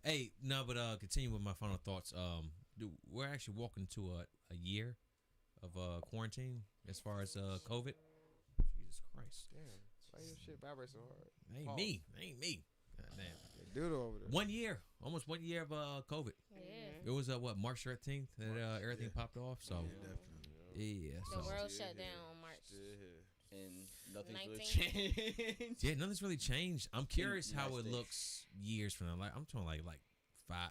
Hey, no, but continue with my final thoughts. We're actually walking to a year of quarantine as far as COVID. Jesus Christ. Damn. Why your shit vibrate so hard? Ain't Pause. me. God damn. Dude over there. 1 year, almost 1 year of COVID. Yeah. It was March 13th that everything yeah. popped off. So Yeah, definitely. yeah, The so world Yeah, shut yeah. down on March. Yeah. and nothing's really 19. changed. Yeah, nothing's really changed. I'm curious the how United it States. looks years from now. Like I'm talking like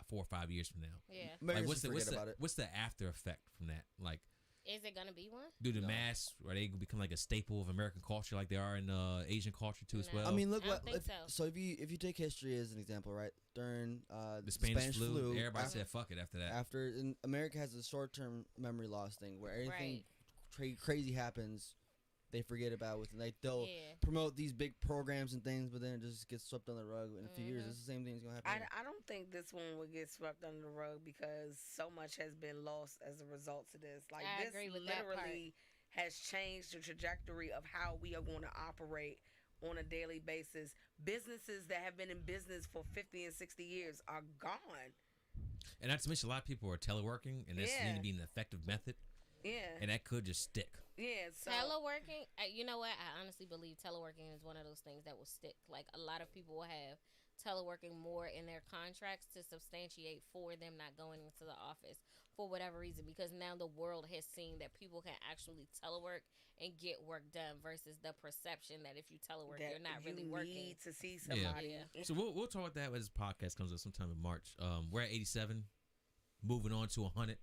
4 or 5 years from now. Yeah. Maybe Like just forget about it. what's the after effect from that? Like, Is it gonna be one? do the No. masks are they gonna become like a staple of American culture like they are in Asian culture too as No. well? I mean, look I don't what. think If, so. so if you take history as an example, right? During the Spanish flu, everybody after, said fuck it after that. and America has a short-term memory loss thing where everything crazy happens, they forget about it. Like they'll Yeah. promote these big programs and things, but then it just gets swept under the rug. In a few years, Mhm. it's the same thing's gonna happen. I don't think this one would get swept under the rug because so much has been lost as a result to this. Like I this agree with that part. literally has changed the trajectory of how we are going to operate on a daily basis. Businesses that have been in business for 50 and 60 years are gone. And not to mention, a lot of people are teleworking, and this Yeah. need to be an effective method, Yeah. and that could just stick. Yeah. So Teleworking, you know what? I honestly believe teleworking is one of those things that will stick. Like a lot of people will have teleworking more in their contracts to substantiate for them not going into the office for whatever reason, because now the world has seen that people can actually telework and get work done versus the perception that if you telework, that you're not really you working. need to see somebody. Yeah. So we'll talk about that when this podcast comes up sometime in March. We're at 87, moving on to 100.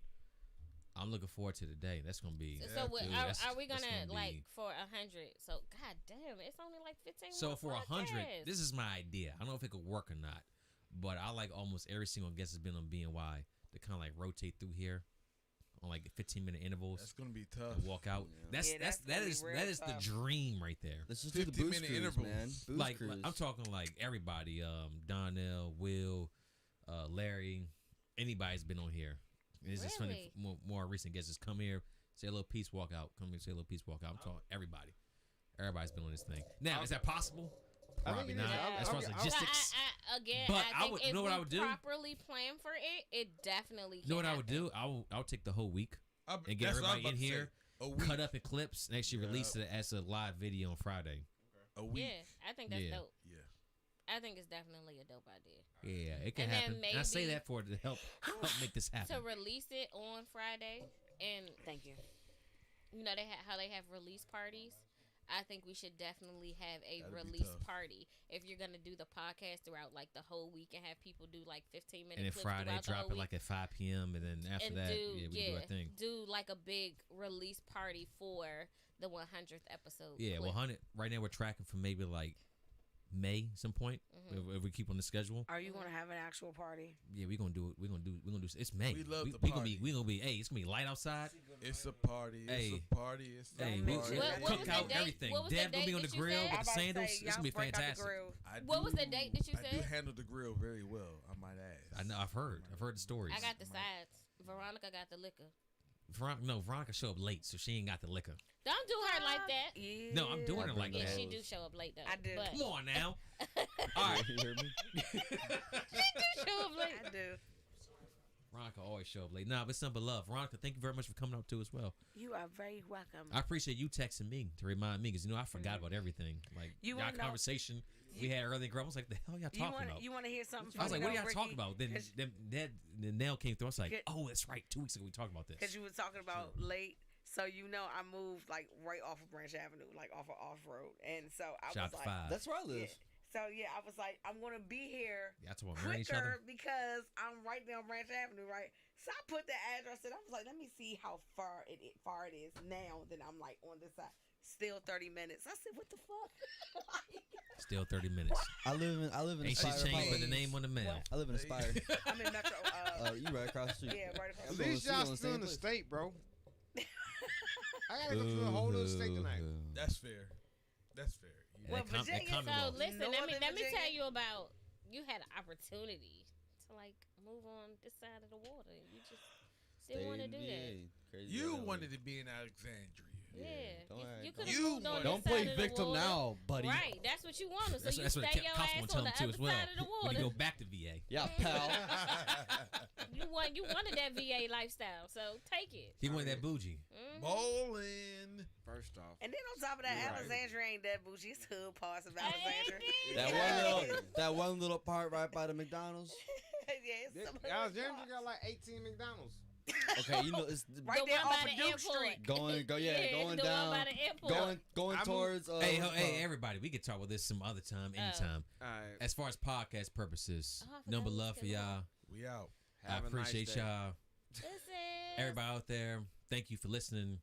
I'm looking forward to the day. That's gonna be. So dude, are we that's gonna be- like for 100? So god damn, it's only like 15. So more for 100, podcasts. this is my idea. I don't know if it could work or not, but I like almost every single guest that's been on BNY to kind of like rotate through here on like 15-minute intervals That's gonna be tough. and walk out. Yeah. That's Yeah, that's that's gonna that be is real that is the tough. dream right there. Let's just do the booze 50-minute cruise, intervals. man. Booze Like cruise. I'm talking like everybody, Donnell, Will, Larry, anybody's been on here. And it's just funny. Really? More recent guests just come here, say a little peace, walk out. Come here, say a little peace, walk out. I'm talking everybody. Everybody's been on this thing. Now, is that possible? I think Probably it is. not. As far as I'll- logistics. Again, But I I think would- if you know what we I would do? properly plan for it, it definitely. You know what can I would happen. do? I'll take the whole week and get That's what I was everybody about in to say. here, A week. cut up in clips, and actually Yeah. release it as a live video on Friday. A week. Yeah, I think that's Yeah. dope. Yeah. I think it's definitely a dope idea. Yeah, it can And then happen. And I say maybe- that for to help make this happen. To release it on Friday, and Thank you. you know how they have release parties. I think we should definitely have a That'd be release tough. party if you're gonna do the podcast throughout like the whole week and have people do like 15-minute And then clips Friday, throughout the drop whole it week. like at 5 p.m. And then after And that, do, we do our thing. do like a big release party for the 100th episode. Yeah, clip. 100. Right now, we're tracking for maybe like May some point Mhm. if we keep on the schedule. Are you gonna have an actual party? Yeah, we're gonna do it. We're gonna do. It's May. We love the we gonna party. be. Hey, it's gonna be light outside. It's a party. It's Hey. a party. It's a Hey, party. we What cook was the out date? everything. What was the Dev gonna be date on the that you grill said? with I'm the about to sandals. say, It's gonna y'all be break out the fantastic. grill. What was the date that you I said? do handle the grill very well. I might add. I know. I've heard the stories. I got the sides. Veronica got the liquor. Veronica showed up late, so she ain't got the liquor. Don't do her like that. Yeah. No, I'm doing it like Yeah, that. she do show up late though. I do. But Come on now. All right. You hear me? show up late. I do. Veronica always show up late. Nah, but it's something but love. Veronica, thank you very much for coming out too as well. You are very welcome. I appreciate you texting me to remind me because I forgot about everything. Like You y'all wanna know- conversation we had earlier. I was like, the hell y'all talking about? You want to hear something? I was like, funny what are y'all though, talking Ricky? about? Then 'Cause- the nail came through. I was like, Good. oh, that's right. 2 weeks ago we talked about this. Because you were talking about late. So I moved like right off of Branch Avenue, like off of Off Road, and so I Shout out was to like, Five. That's where I live. yeah. So I was like, I'm gonna be here Y'all talking about marrying each other? quicker because I'm right there on Branch Avenue, right? So I put the address and I was like, let me see how far it is now. Then I'm like on this side, still 30 minutes. I said, what the fuck? Still 30 minutes. I live in Ain't shit Aspire. changed but the Apollo. name on the mail. I live in Aspire. I'm in Metro. You right across the street. Yeah, right across. At We least on the y'all same still in the place. state, bro. I gotta go to a whole other state tonight. That's fair. That's fair. You Well, That com- that Virginia- So Commonwealth. listen, let Northern me Virginia? tell you about. You had an opportunity to like move on this side of the water. You just didn't want to do that. Crazy You as hell. wanted to be in Alexandria. Yeah, don't worry, you don't- could have You moved on wanted- this Don't play side of the victim water. now, buddy. Right, that's what you wanted. So That's, you that's what stay the your councilman ass told on the him too other as well. side of the When you water. go back to VA. Yeah, pal. You wanted that VA lifestyle, so take it. He wanted that bougie. Mhm. Bowling. First off, And then on top of that, You're right. Alexandria ain't that bougie. It's hood parts of Ain't Alexandria. it? that one little part right by the McDonald's. Yeah, it's some hood Alexandria parts. got like 18 McDonald's. Okay, you know it's Right The there one off by of the Duke airport. Street. going the down, one by the airport. going I'm- towards. Hey, everybody, we could talk about this some other time, anytime. All right. As far as podcast purposes, Oh, I forgot number we was love for gonna- y'all. We out. I Have a nice appreciate day. y'all. This is Everybody out there, thank you for listening.